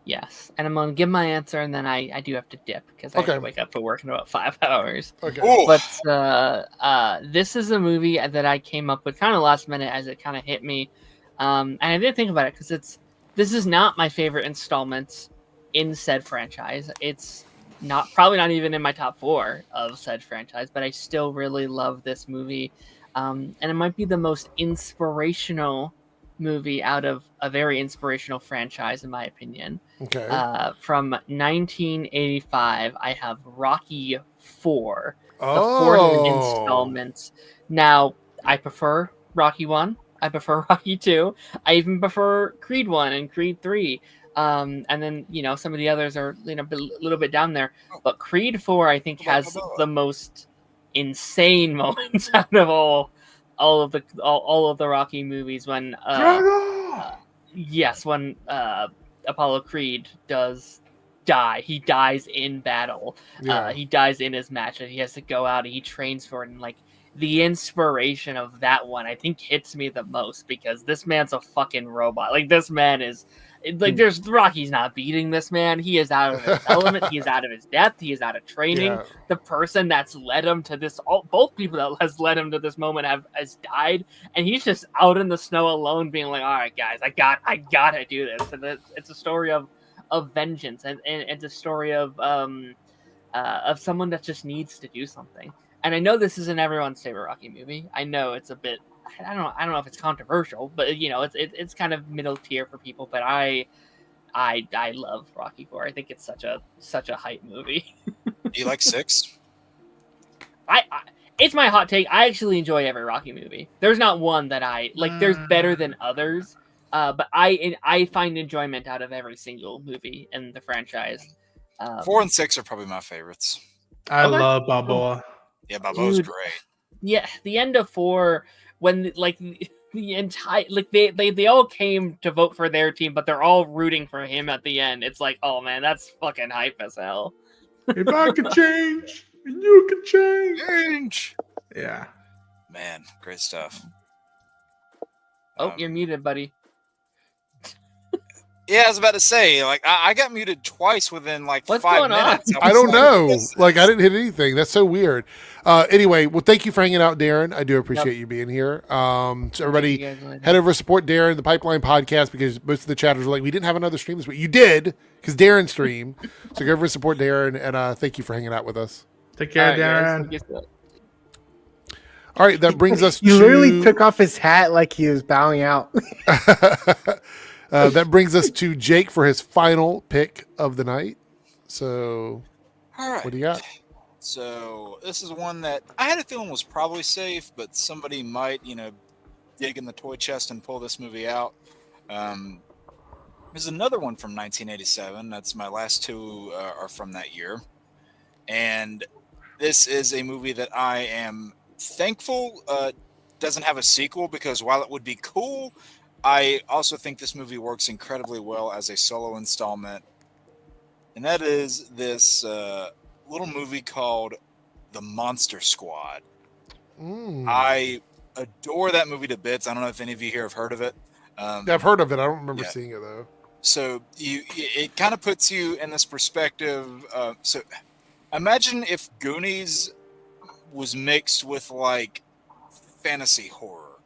Speaker 3: Yes, and I'm gonna give my answer, and then I do have to dip because I have to wake up for work in about 5 hours.
Speaker 1: Okay.
Speaker 6: Ooh.
Speaker 3: But this is a movie that I came up with kind of last minute as it kind of hit me, and I didn't think about it because this is not my favorite installment in said franchise. It's probably not even in my top 4 of said franchise, but I still really love this movie, and it might be the most inspirational movie out of a very inspirational franchise, in my opinion.
Speaker 1: Okay.
Speaker 3: From 1985, I have Rocky 4, the 4th installment. Now, I prefer Rocky 1. I prefer Rocky 2. I even prefer Creed 1 and Creed 3. And then, some of the others are a little bit down there. But Creed 4, I think, has the most insane moments out of all of the Rocky movies when when Apollo Creed does die. He dies in battle. He dies in his match, and he has to go out and he trains for it. And like the inspiration of that one, I think hits me the most because this man's a fucking robot. Like this man is like Rocky's not beating this man. He is out of his element. He is out of his depth. He is out of training.
Speaker 1: Yeah.
Speaker 3: The person that's led him to this, both people that has led him to this moment has died, and he's just out in the snow alone, being like, "All right, guys, I gotta do this." And it's a story of vengeance, and it's a story of someone that just needs to do something. And I know this isn't everyone's favorite Rocky movie. I know it's a bit. I don't know if it's controversial, but it's kind of middle tier for people. But I love Rocky 4. I think it's such a hype movie.
Speaker 6: Do you like 6?
Speaker 3: It's my hot take. I actually enjoy every Rocky movie. There's not one that I like. There's better than others, but I find enjoyment out of every single movie in the franchise.
Speaker 6: 4 and 6 are probably my favorites.
Speaker 7: I love Balboa.
Speaker 6: Yeah, Balboa's great.
Speaker 3: Yeah, the end of 4. When like the entire they all came to vote for their team, but they're all rooting for him at the end. It's like, oh man, that's fucking hype as hell.
Speaker 7: If I could change, and you could change. Yeah,
Speaker 6: man, great stuff.
Speaker 3: Oh, you're muted, buddy.
Speaker 6: Yeah, I was about to say, like, I got muted twice within like
Speaker 3: What's
Speaker 6: 5
Speaker 3: going on?
Speaker 6: minutes.
Speaker 1: I don't know. Like, I didn't hit anything. That's so weird. Anyway, well, thank you for hanging out, Darren. I do appreciate you being here. So everybody, head over to support Darren, the Pipeline Podcast, because most of the chatters were like, we didn't have another stream this week. You did, because Darren streamed. So go over and support Darren, and thank you for hanging out with us.
Speaker 7: Take care,
Speaker 3: All right,
Speaker 7: Darren.
Speaker 3: guys.
Speaker 1: All right, that brings us
Speaker 2: He
Speaker 1: to...
Speaker 2: literally took off his hat like he was bowing out.
Speaker 1: That brings us to Jake for his final pick of the night. So,
Speaker 6: All right.
Speaker 1: what do you got?
Speaker 6: So this is one that I had a feeling was probably safe, but somebody might, dig in the toy chest and pull this movie out. There's another one from 1987. That's my last two are from that year. And this is a movie that I am thankful doesn't have a sequel, because while it would be cool, I also think this movie works incredibly well as a solo installment. And that is this little movie called The Monster Squad. I adore that movie to bits. I don't know if any of you here have heard of it.
Speaker 1: I've heard of it. I don't remember seeing it though.
Speaker 6: So it kind of puts you in this perspective. So imagine if Goonies was mixed with like fantasy horror,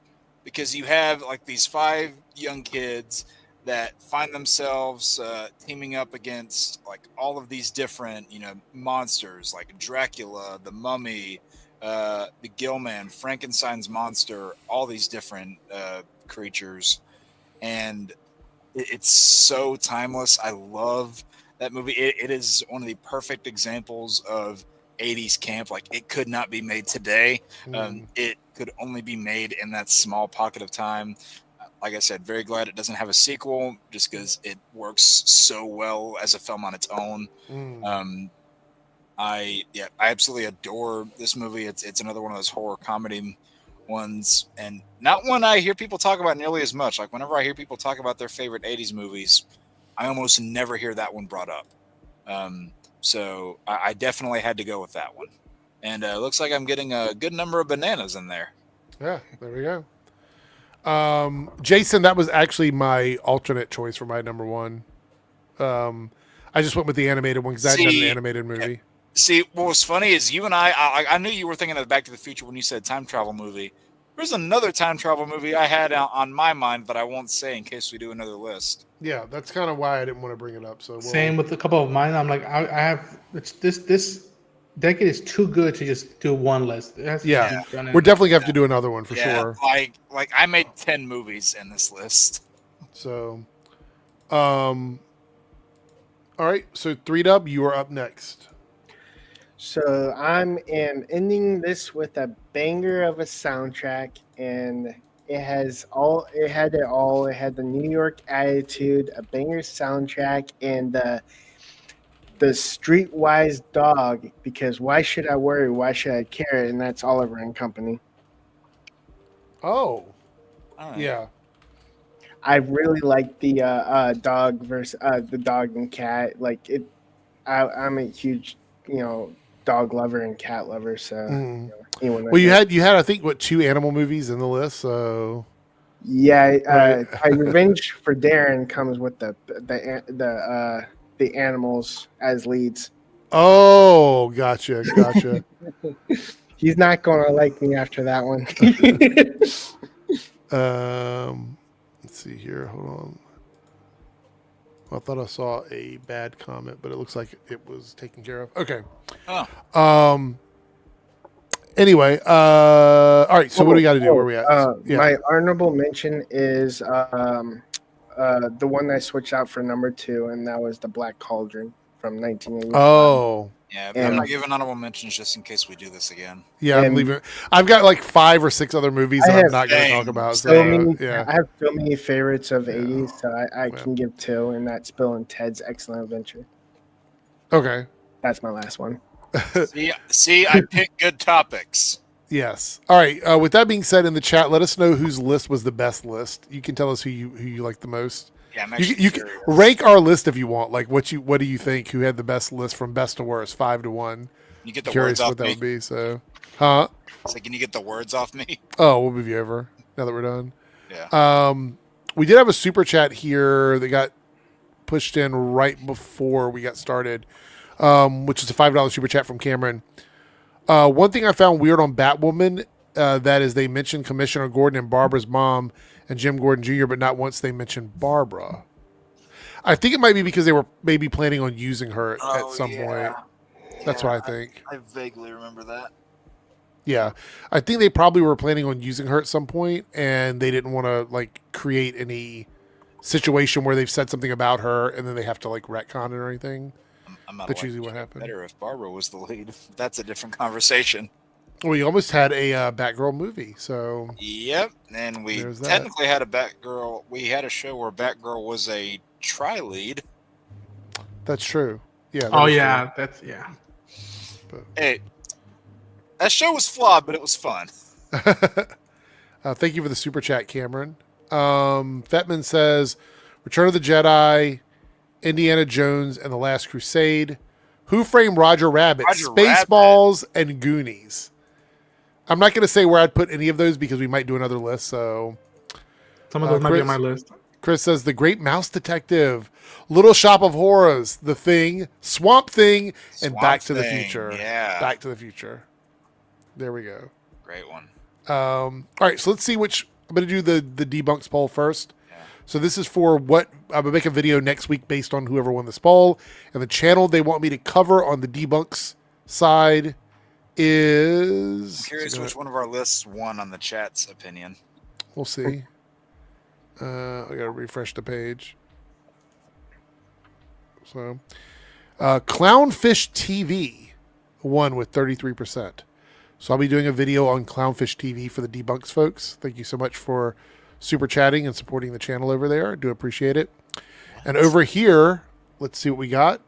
Speaker 6: because you have like these 5 young kids that find themselves teaming up against like all of these different, monsters like Dracula, the Mummy, the Gillman, Frankenstein's monster, all these different creatures. And it's so timeless. I love that movie. It is one of the perfect examples of 80s camp. Like, it could not be made today. It could only be made in that small pocket of time. Like I said, very glad it doesn't have a sequel, just because it works so well as a film on its own. I absolutely adore this movie. It's another one of those horror comedy ones, and not one I hear people talk about nearly as much. Like, whenever I hear people talk about their favorite 80s movies, I almost never hear that one brought up. So I definitely had to go with that one. And it looks like I'm getting a good number of bananas in there.
Speaker 1: Yeah, there we go. Jason, that was actually my alternate choice for my number one. I just went with the animated one because I hadn't done an animated movie.
Speaker 6: See, what was funny is you and I knew you were thinking of Back to the Future when you said time travel movie. There's another time travel movie I had on my mind that I won't say in case we do another list.
Speaker 1: Yeah, that's kind of why I didn't want to bring it up. So
Speaker 7: Same with a couple of mine. I'm like, I have this decade is too good to just do one list. We're
Speaker 1: definitely gonna have to do another one for sure.
Speaker 6: Like I made 10 movies in this list.
Speaker 1: So, all right. So 3Dub, you are up next.
Speaker 2: So I'm ending this with a banger of a soundtrack, and it had it all. It had the New York attitude, a banger soundtrack, and the streetwise dog, because why should I worry? Why should I care? And that's Oliver and Company.
Speaker 1: Oh,
Speaker 6: all right.
Speaker 1: Yeah.
Speaker 2: I really like the dog versus the dog and cat. Like it, I'm a huge dog lover and cat lover. So
Speaker 1: well, you had I think 2 animal movies in the list. So
Speaker 2: yeah, Revenge for Darren comes with the animals as leads.
Speaker 1: Oh, gotcha.
Speaker 2: He's not gonna like me after that one.
Speaker 1: Let's see here. Hold on. I thought I saw a bad comment, but it looks like it was taken care of. Okay.
Speaker 6: Oh.
Speaker 1: Anyway, all right. So what do we got to do? Where are we at?
Speaker 2: My honorable mention is the one I switched out for number 2, and that was the Black Cauldron from 1985.
Speaker 1: Oh.
Speaker 6: Yeah, I'm not giving honorable mentions just in case we do this again.
Speaker 1: Yeah, I'm leaving. I've got like 5 or 6 other movies that I'm not going to talk about.
Speaker 2: I have so many favorites of 80s, so I can give 2, and that's Bill and Ted's Excellent Adventure.
Speaker 1: Okay.
Speaker 2: That's my last one.
Speaker 6: See, I picked good topics.
Speaker 1: Yes. All right. With that being said, in the chat, let us know whose list was the best list. You can tell us who you like the most.
Speaker 6: Yeah,
Speaker 1: you can rank our list if you want. Like, what do you think? Who had the best list from best to worst, 5 to 1?
Speaker 6: You get the
Speaker 1: Curious
Speaker 6: words off
Speaker 1: what that
Speaker 6: me.
Speaker 1: would be. So, huh?
Speaker 6: It's like, can you get the words off me?
Speaker 1: Oh, we'll move you over now that we're done.
Speaker 6: Yeah.
Speaker 1: We did have a super chat here that got pushed in right before we got started, which is a $5 super chat from Cameron. One thing I found weird on Batwoman, that is they mentioned Commissioner Gordon and Barbara's mom and Jim Gordon Jr., but not once they mentioned Barbara. I think it might be because they were maybe planning on using her at some point. That's what I think.
Speaker 6: I vaguely remember that.
Speaker 1: Yeah. I think they probably were planning on using her at some point, and they didn't want to like create any situation where they've said something about her and then they have to like retcon it or anything.
Speaker 6: I'm not
Speaker 1: That's usually what happened.
Speaker 6: Better if Barbara was the lead. That's a different conversation.
Speaker 1: Well, you almost had a Batgirl movie, so
Speaker 6: Yep, and we
Speaker 1: There's that.
Speaker 6: technically had a Batgirl. We had a show where Batgirl was a tri-lead.
Speaker 1: that's true. Yeah. that
Speaker 7: Oh
Speaker 1: is
Speaker 7: yeah, that's yeah.
Speaker 6: Hey, that show was flawed, but it was fun.
Speaker 1: true. Thank you for the super chat, Cameron. Fetman says, "Return of the Jedi, Indiana Jones, and the Last Crusade, Who Framed Roger Rabbit,
Speaker 6: Roger
Speaker 1: Spaceballs, and Goonies." I'm not going to say where I'd put any of those because we might do another list. So
Speaker 7: Some of those might be
Speaker 1: Chris-
Speaker 7: on my list.
Speaker 1: Chris says The Great Mouse Detective, Little Shop of Horrors, The Thing, Swamp Thing, and
Speaker 6: Swamp
Speaker 1: Back to the
Speaker 6: Thing,
Speaker 1: Future.
Speaker 6: yeah.
Speaker 1: Back to the Future. There we go.
Speaker 6: Great one.
Speaker 1: All right, so let's see which. I'm going to do the debunks poll first.
Speaker 6: Yeah.
Speaker 1: So this is for what I'm going to make a video next week based on whoever won this poll, and the channel they want me to cover on the debunks side is.
Speaker 6: I'm curious which one of our lists won on the chat's opinion.
Speaker 1: We'll see. I got to refresh the page. So, Clownfish TV won with 33%. So I'll be doing a video on Clownfish TV for the debunks folks. Thank you so much for super chatting and supporting the channel over there. I do appreciate it. And over here, let's see what we got.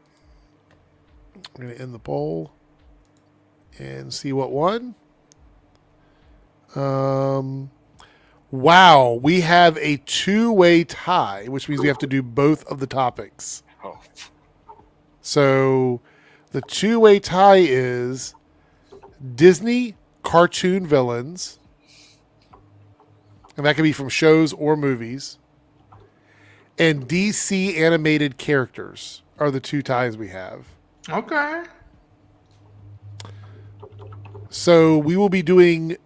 Speaker 1: We're going to end the poll and see what won. Wow, we have a two-way tie, which means we have to do both of the topics.
Speaker 6: Oh,
Speaker 1: So the two-way tie is Disney cartoon villains, and that can be from shows or movies, and DC animated characters are the two ties we have.
Speaker 7: Okay.
Speaker 1: So we will be doing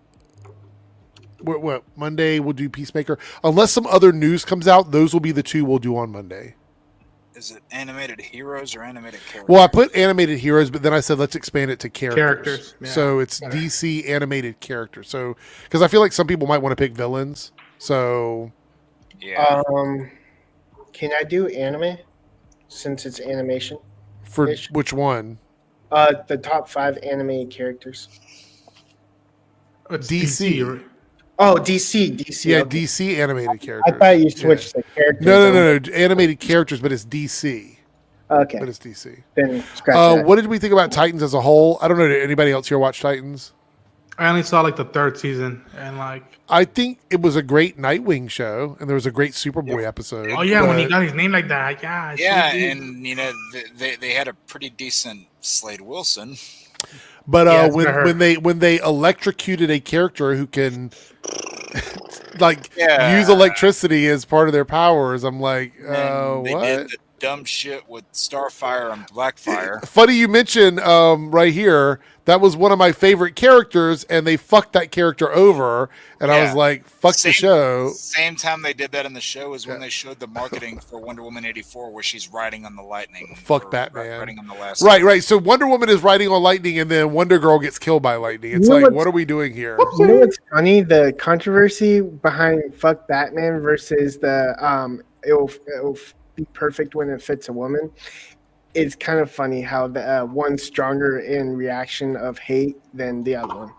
Speaker 1: what Monday we'll do Peacemaker. Unless some other news comes out, those will be the two we'll do on Monday.
Speaker 6: is it animated heroes or animated characters?
Speaker 1: Well, I put animated heroes, but then I said let's expand it to characters.
Speaker 7: Characters, yeah.
Speaker 1: So it's
Speaker 7: Better.
Speaker 1: DC animated characters. So because I feel like some people might want to pick villains. So
Speaker 6: Yeah.
Speaker 2: Can I do anime since it's animation?
Speaker 1: for
Speaker 2: Ish.
Speaker 1: which one?
Speaker 2: The top 5 anime characters.
Speaker 7: It's
Speaker 1: DC.
Speaker 7: right?
Speaker 2: Oh, DC.
Speaker 1: Yeah,
Speaker 2: okay.
Speaker 1: DC animated
Speaker 2: I
Speaker 1: characters.
Speaker 2: thought you switched the characters.
Speaker 1: No. Animated characters, but it's DC.
Speaker 2: Okay,
Speaker 1: But it's DC.
Speaker 2: then scratch that.
Speaker 1: What did we think about Titans as a whole? I don't know. Did anybody else here watch Titans?
Speaker 7: I only saw like the 3rd season, and like,
Speaker 1: I think it was a great Nightwing show, and there was a great Superboy episode.
Speaker 7: oh yeah, when he
Speaker 1: but-
Speaker 7: got his name like that, yeah, it
Speaker 6: Yeah,
Speaker 7: sure did.
Speaker 6: and you know they had a pretty decent Slade Wilson.
Speaker 1: But
Speaker 7: Yeah, it's better.
Speaker 1: when they electrocuted a character who can like
Speaker 6: Yeah.
Speaker 1: use electricity as part of their powers, I'm like,
Speaker 6: And they
Speaker 1: what?
Speaker 6: did the dumb shit with Starfire and Blackfire.
Speaker 1: Funny you mention right here. That was one of my favorite characters, and they fucked that character over. And I was
Speaker 6: Yeah.
Speaker 1: like, "Fuck the show."
Speaker 6: Same time they did that in the show is when they showed the marketing for Wonder Woman 84, where she's riding on the lightning.
Speaker 1: Fuck
Speaker 6: or
Speaker 1: Batman.
Speaker 6: Riding on the last.
Speaker 1: Right. So Wonder Woman is riding on lightning, and then Wonder Girl gets killed by lightning. It's
Speaker 2: You know
Speaker 1: like,
Speaker 2: what's-
Speaker 1: what are we doing here?
Speaker 2: You know what's funny? The controversy behind "fuck Batman" versus the it'll be perfect when it fits a woman. It's kind of funny how the one's stronger in reaction of hate than the other one.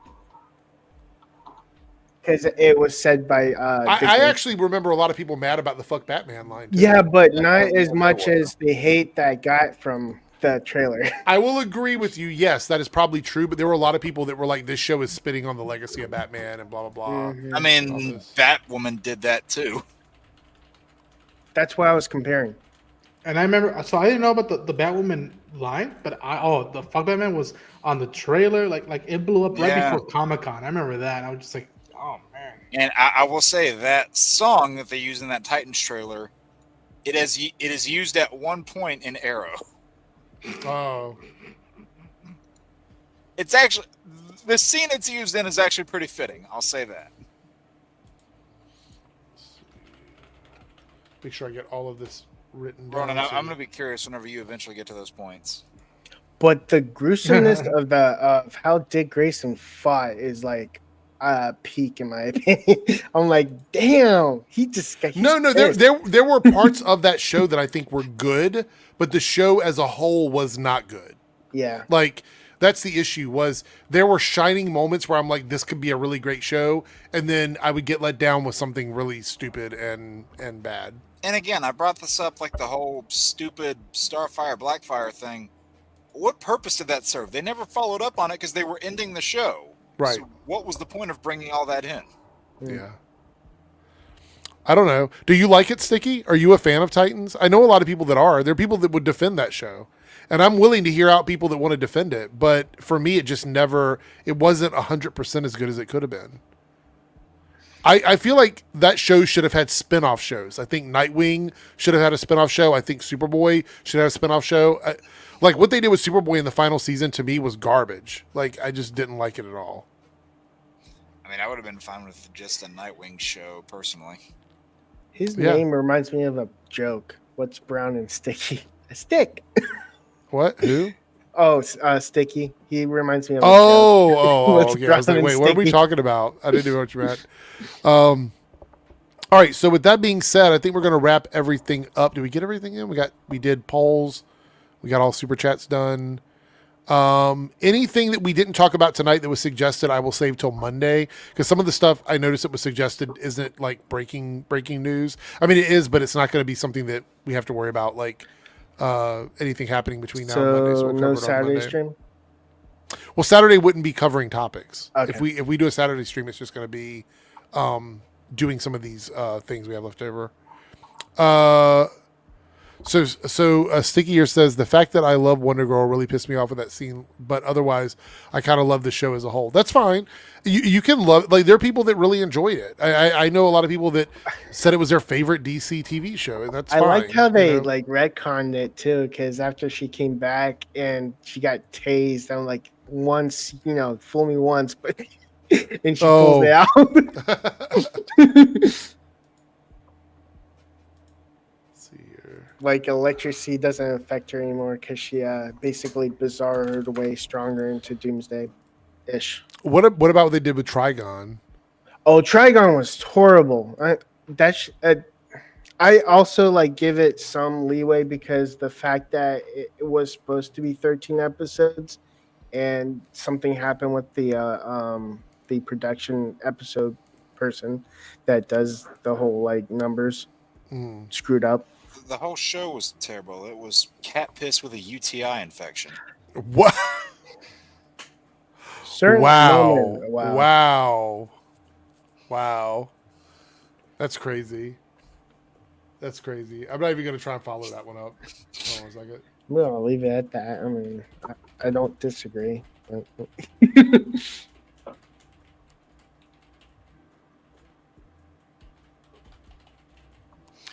Speaker 2: Because it was said by
Speaker 1: I
Speaker 2: Disney.
Speaker 1: actually remember a lot of people mad about the "fuck Batman" line. too.
Speaker 2: Yeah, but not as much as the hate that I got from the trailer.
Speaker 1: I will agree with you. Yes, that is probably true. But there were a lot of people that were like, "This show is spitting on the legacy of Batman," and blah blah blah.
Speaker 2: Mhm.
Speaker 6: I mean, Batwoman did that too.
Speaker 2: That's what I was comparing.
Speaker 7: And I remember, so I didn't know about the Batwoman line, but the fuck Batman was on the trailer, like it blew up right
Speaker 6: Yeah.
Speaker 7: before Comic-Con. I remember that. I was just like, oh man.
Speaker 6: And I will say that song that they use in that Titans trailer, it is used at one point in Arrow.
Speaker 1: Oh,
Speaker 6: It's actually the scene it's used in is actually pretty fitting. I'll say that.
Speaker 1: make sure I get all of this written down.
Speaker 6: Ronan, I'm
Speaker 1: so
Speaker 6: going to be curious whenever you eventually get to those points.
Speaker 2: But the gruesomeness of how Dick Grayson fought is like peak in my opinion. I'm like, damn, he's
Speaker 1: No,
Speaker 2: pissed.
Speaker 1: there were parts of that show that I think were good, but the show as a whole was not good.
Speaker 2: Yeah.
Speaker 1: Like, that's the issue, was there were shining moments where I'm like, this could be a really great show, and then I would get let down with something really stupid and bad.
Speaker 6: And again, I brought this up, like the whole stupid Starfire, Blackfire thing. What purpose did that serve? They never followed up on it because they were ending the show.
Speaker 1: Right.
Speaker 6: So what was the point of bringing all that in?
Speaker 1: Yeah. I don't know. Do you like it, Sticky? Are you a fan of Titans? I know a lot of people that are. There are people that would defend that show. And I'm willing to hear out people that want to defend it. But for me, it wasn't 100% as good as it could have been. I feel like that show should have had spin-off shows. I think Nightwing should have had a spin-off show. I think Superboy should have a spin-off show. Like, what they did with Superboy in the final season, to me, was garbage. Like, I just didn't like it at all.
Speaker 6: I mean, I would have been fine with just a Nightwing show, personally.
Speaker 2: His name reminds me of a joke. What's brown and sticky? A stick.
Speaker 1: What? Who?
Speaker 2: Oh, Sticky. He reminds me of.
Speaker 1: Okay. I was like, wait, what are we talking about? I didn't know what you meant. All right. So with that being said, I think we're going to wrap everything up. Did we get everything in? We did polls. We got all super chats done. Anything that we didn't talk about tonight that was suggested, I will save till Monday, because some of the stuff I noticed that was suggested isn't like breaking news. I mean, it is, but it's not going to be something that we have to worry about, like anything happening between now and Monday. So we'll
Speaker 2: no Saturday stream.
Speaker 1: Well, Saturday wouldn't be covering topics.
Speaker 2: Okay.
Speaker 1: If we do a Saturday stream, it's just going to be doing some of these things we have left over. So Sticky here says, the fact that I love Wonder Girl really pissed me off with that scene, but otherwise I kind of love the show as a whole. That's fine. You can love, like, there are people that really enjoyed it. I know a lot of people that said it was their favorite DC TV show, and that's fine.
Speaker 2: I like how they like retconned it too, because after she came back and she got tased, I'm like, once, fool me once, but and she pulls it out. Like, electricity doesn't affect her anymore because she basically bizarred her way stronger into Doomsday-ish.
Speaker 1: What about what they did with Trigon?
Speaker 2: Oh, Trigon was horrible. I also like give it some leeway because the fact that it was supposed to be 13 episodes and something happened with the production episode person that does the whole like numbers screwed up.
Speaker 6: The whole show was terrible. It was cat piss with a UTI infection.
Speaker 1: What?
Speaker 2: Wow.
Speaker 1: That's crazy. I'm not even going to try and follow that one up. Hold on a second.
Speaker 2: Well, I'll leave it at that. I mean, I don't disagree.
Speaker 1: All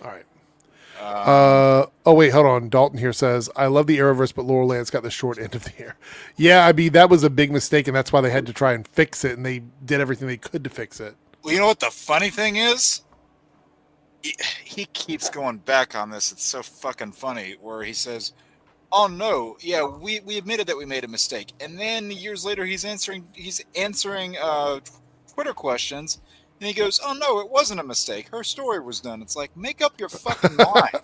Speaker 1: right. Oh wait, hold on. Dalton here says, I love the Arrowverse, but Laurel Lance got the short end of the year. Yeah, I mean, that was a big mistake, and that's why they had to try and fix it, and they did everything they could to fix it.
Speaker 6: Well, you know what the funny thing is? He keeps going back on this. It's so fucking funny, where he says, oh no, yeah, we admitted that we made a mistake. And then years later he's answering Twitter questions. And he goes, oh, no, it wasn't a mistake. Her story was done. It's like, make up your fucking mind.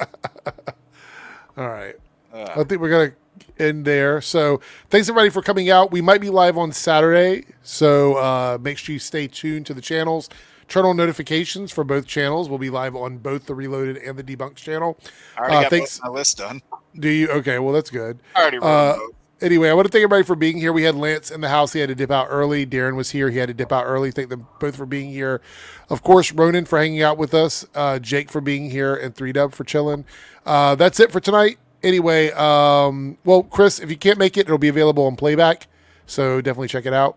Speaker 1: All right. I think we're going to end there. So thanks, everybody, for coming out. We might be live on Saturday. So make sure you stay tuned to the channels. Turn on notifications for both channels. We'll be live on both the Reloaded and the Debunked channel.
Speaker 6: I already got my list done.
Speaker 1: Do you? Okay, well, that's good.
Speaker 6: I already wrote both.
Speaker 1: Anyway, I want to thank everybody for being here. We had Lance in the house. He had to dip out early. Darren was here. He had to dip out early. Thank them both for being here. Of course, Ronan for hanging out with us. Jake for being here. And 3Dub for chilling. That's it for tonight. Anyway, well, Chris, if you can't make it, it'll be available on playback. So definitely check it out.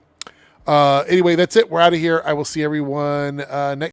Speaker 1: Anyway, that's it. We're out of here. I will see everyone next